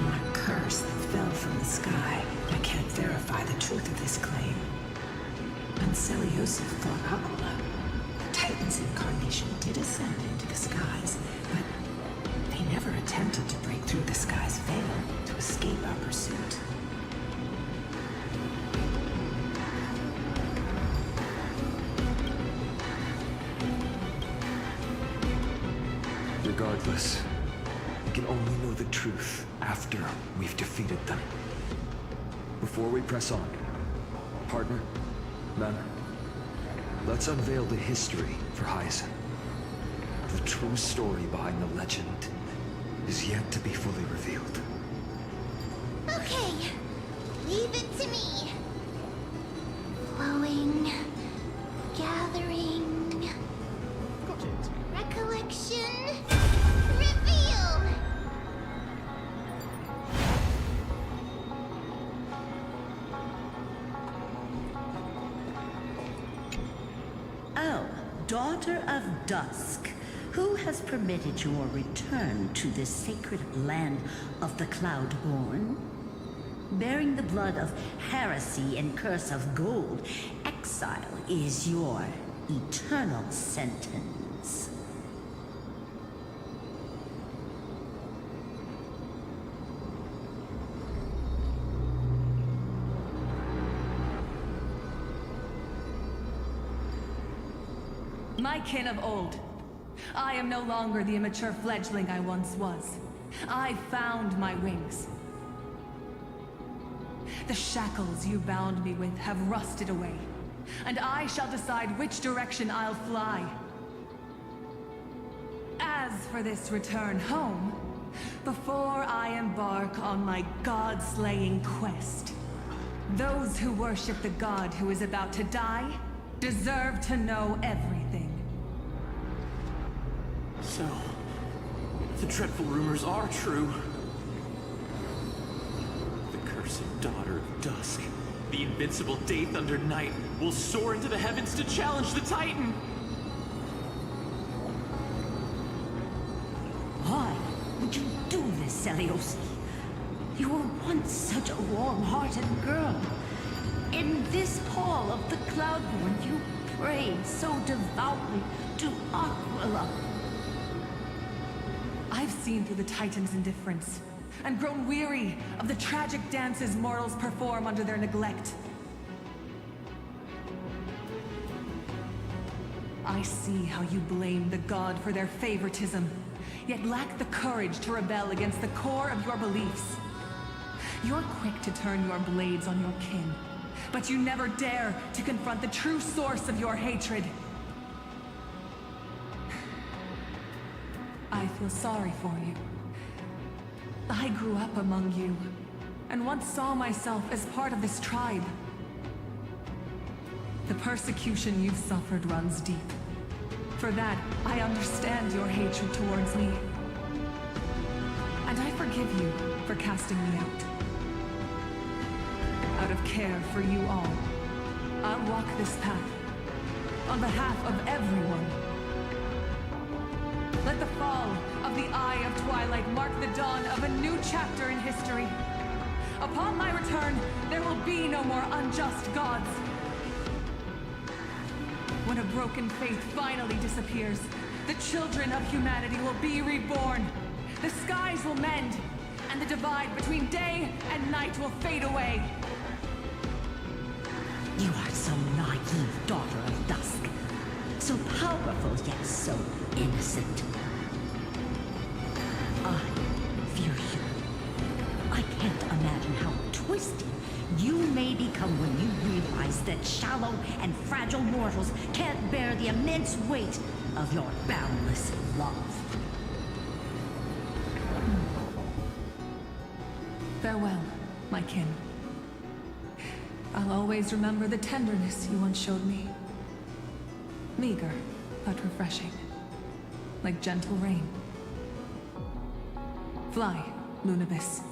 A curse that fell from the sky. I can't verify the truth of this claim. When Seleucus fought Aquila, the Titan's incarnation did ascend into the skies, but they never attempted to break through the sky's veil to escape our pursuit. Regardless, we can only know the truth after we've defeated them. Before we press on, partner, man, let's unveil the history for Hyacinth. The true story behind the legend is yet to be fully revealed. Okay, leave it to me. Flowing, gathering, Got it. recollection, reveal. Oh, Daughter of Dusk, who has permitted your return to this sacred land of the Cloudborn? Bearing the blood of heresy and curse of gold, exile is your eternal sentence. My kin of old, I am no longer the immature fledgling I once was. I found my wings. The shackles you bound me with have rusted away, and I shall decide which direction I'll fly. As for this return home, before I embark on my god-slaying quest, those who worship the god who is about to die deserve to know everything. So, the dreadful rumors are true. The cursed Daughter of Dusk, the invincible Day Thunder Knight, will soar into the heavens to challenge the Titan! Why would you do this, Seleucus? You were once such a warm-hearted girl. In this hall of the Cloudborn, you prayed so devoutly to Aquila. I've seen through the Titan's indifference. and grown weary of the tragic dances mortals perform under their neglect. I see how you blame the god for their favoritism, yet lack the courage to rebel against the core of your beliefs. You're quick to turn your blades on your kin, but you never dare to confront the true source of your hatred. I feel sorry for you. I grew up among you, and once saw myself as part of this tribe. The persecution you've suffered runs deep. For that, I understand your hatred towards me. And I forgive you for casting me out. Out of care for you all, I'll walk this path on behalf of everyone. Let the fall of the Eye of Twilight mark the dawn of a new chapter in history. Upon my return, there will be no more unjust gods. When a broken faith finally disappears, the children of humanity will be reborn. The skies will mend, and the divide between day and night will fade away. You are so naive, daughter of dusk. So powerful, yet so innocent. I fear you. I can't imagine how twisted you may become when you realize that shallow and fragile mortals can't bear the immense weight of your boundless love. Farewell, my kin. I'll always remember the tenderness you once showed me. Meager, but refreshing. Like gentle rain. Fly, Lunibis.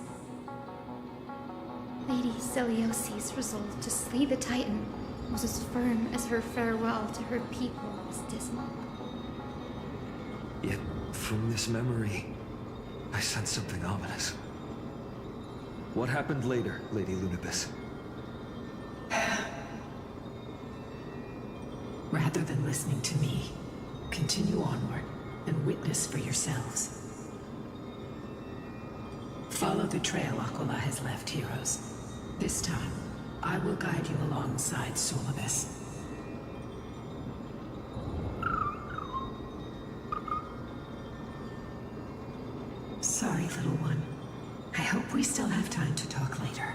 Lady Celiosi's resolve to slay the Titan was as firm as her farewell to her people was dismal. Yet, from this memory, I sense something ominous. What happened later, Lady Lunibis? Rather than listening to me, continue onward and witness for yourselves. Follow the trail Aquila has left, heroes. This time, I will guide you alongside Solibus. Sorry, little one. I hope we still have time to talk later.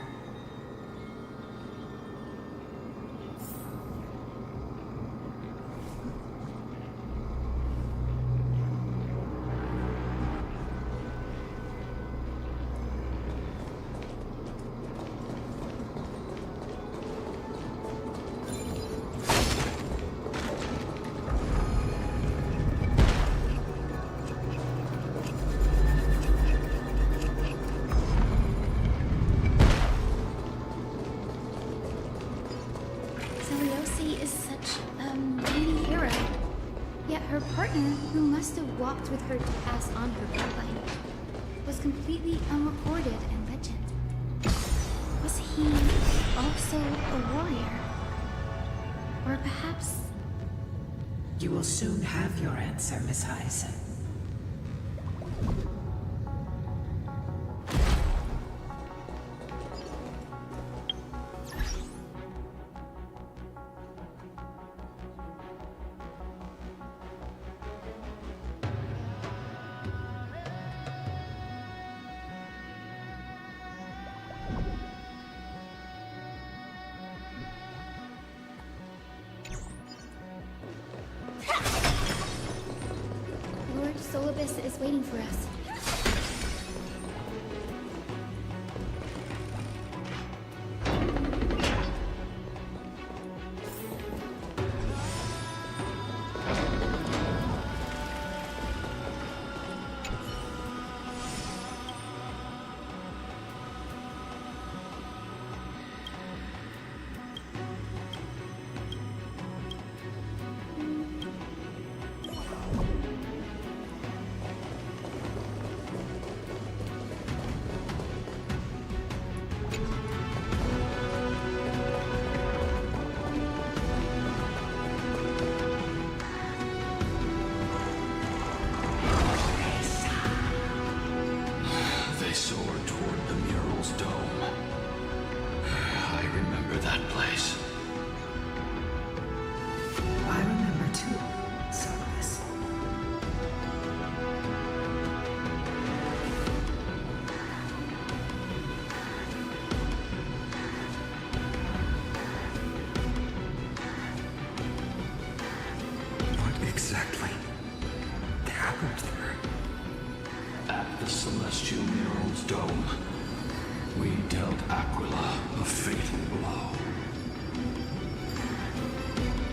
Celiosi is such a mighty hero. Yet her partner, who must have walked with her to pass on her bloodline, was completely unrecorded in legend. Was he also a warrior? Or perhaps... You will soon have your answer, Miss Hyacinth. Lord Solibus is waiting for us. that place. I remember too, Cerberus. What exactly happened there? At the Celestial Mural's dome, we dealt Aquila a fatal blow.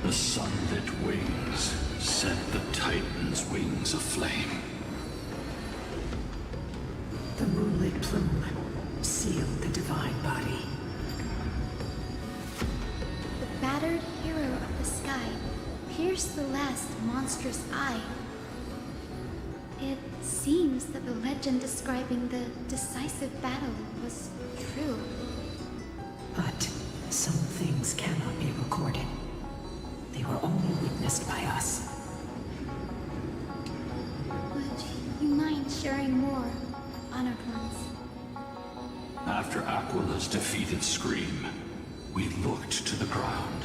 The sunlit wings set the Titan's wings aflame. The moonlit plume sealed the divine body. The battered hero of the sky pierced the last monstrous eye. It seems that the legend describing the decisive battle was true. But some things cannot be recorded. They were only witnessed by us. Would you mind sharing more, honored ones? After Aquila's defeated scream, we looked to the ground.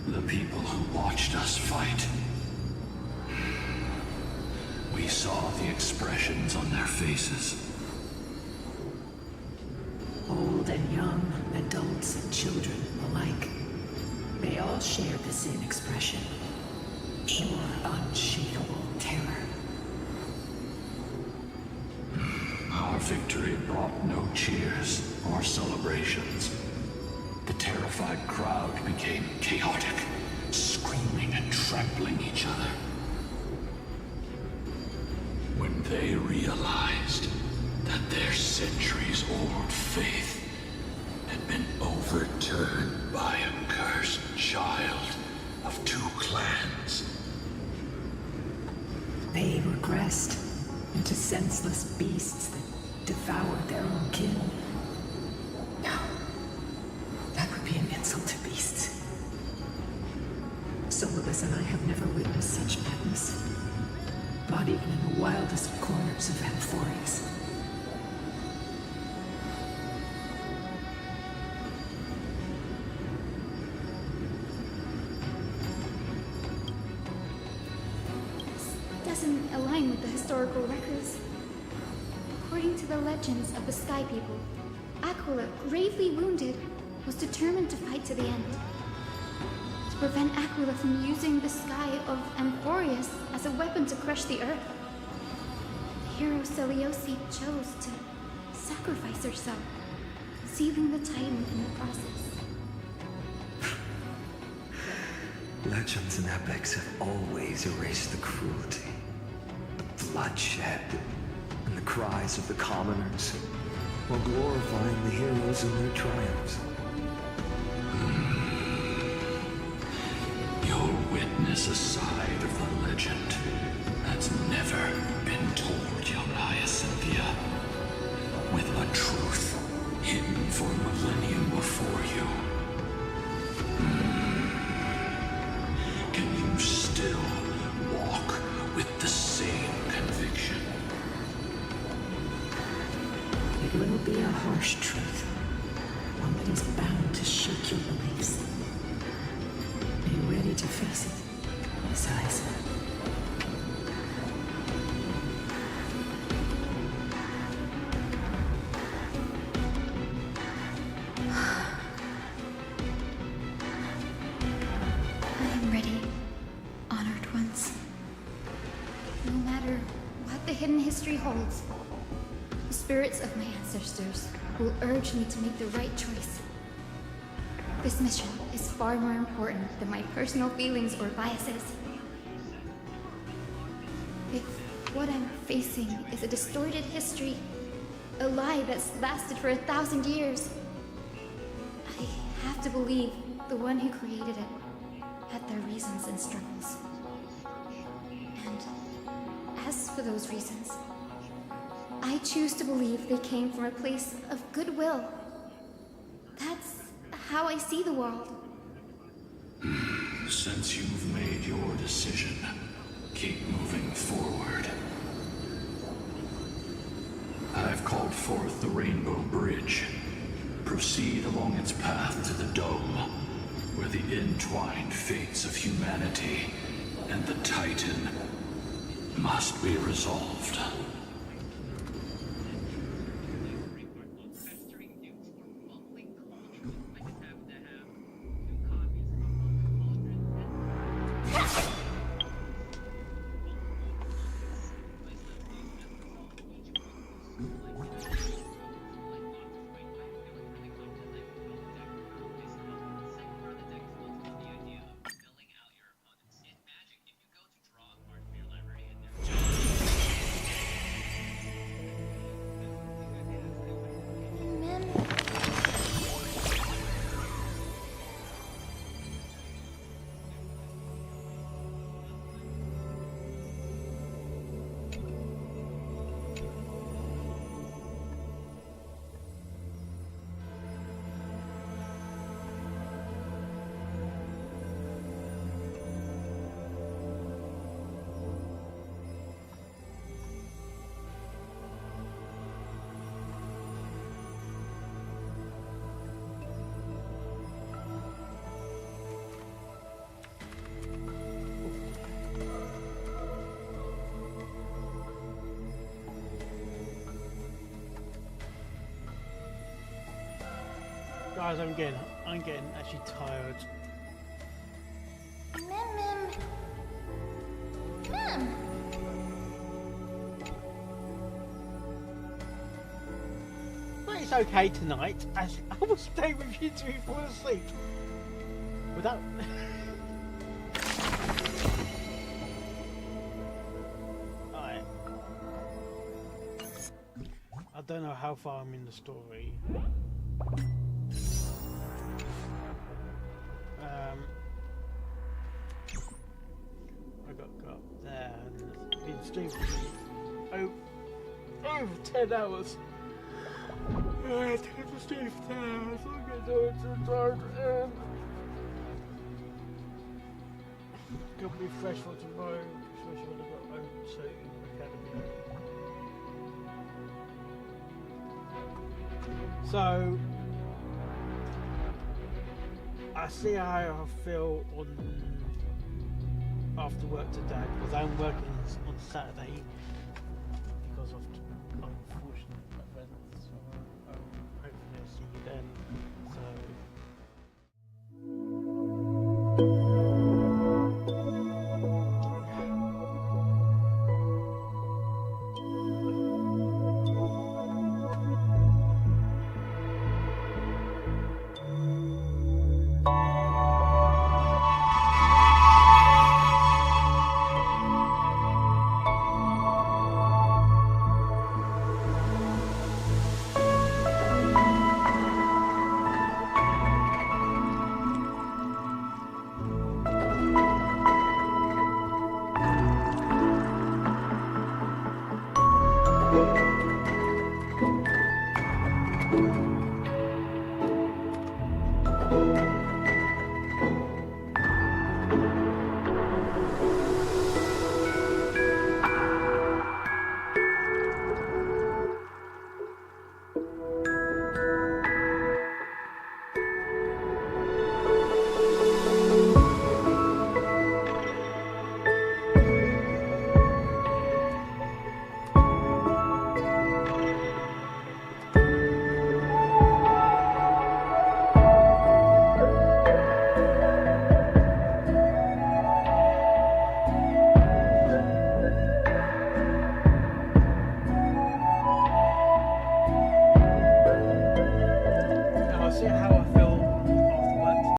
The people who watched us fight. We saw the expressions on their faces. Old and young, adults and children alike. They all shared the same expression. Pure, unshakable terror. Our victory brought no cheers or celebrations. The terrified crowd became chaotic, screaming and trampling each other. When they realized that their centuries-old faith had been overturned by a cursed child of two clans. They regressed into senseless beasts that devoured their own kin. No, that would be an insult to beasts. Solus and I have never witnessed such madness. Not even in the wildest corners of Amphoris. Doesn't align with the historical records. According to the legends of the Sky People, Aquila, gravely wounded, was determined to fight to the end. To prevent Aquila from using the sky of Amphorius as a weapon to crush the earth, the hero Celiosi chose to sacrifice herself, sealing the Titan in the process. Legends and epics have always erased the cruelty, the bloodshed, and the cries of the commoners, while glorifying the heroes and their triumphs. You'll witness a side of the legend that's never been told, young Hyacinthia. With a truth hidden for a millennium before you. Can you still walk with the same conviction? It will be a harsh truth. One that is bound to shake your beliefs. Are you ready to face it, Miss Hyacinth? I am ready, honored ones. No matter what the hidden history holds, the spirits of my ancestors will urge me to make the right choice. This mission is far more important than my personal feelings or biases. If what I'm facing is a distorted history, a lie that's lasted for 1,000 years, I have to believe the one who created it had their reasons and struggles. And as for those reasons, I choose to believe they came from a place of goodwill. That's how I see the world. Since you've made your decision, keep moving forward. I've called forth the Rainbow Bridge, proceed along its path to the Dome, where the entwined fates of humanity and the Titan must be resolved. Guys, I'm getting actually tired. Mim. But it's okay tonight, as I will stay with you till you fall asleep. Without... Alright. I don't know how far I'm in the story. I got up there and it's been streaming over 10 hours. I took the stream for 10 hours. I'm getting so tired and gonna be fresh for tomorrow, especially when I got home to Academy. So I see how I feel on after work today because I'm working on Saturday because of unfortunate events. So hopefully I'll see you then. So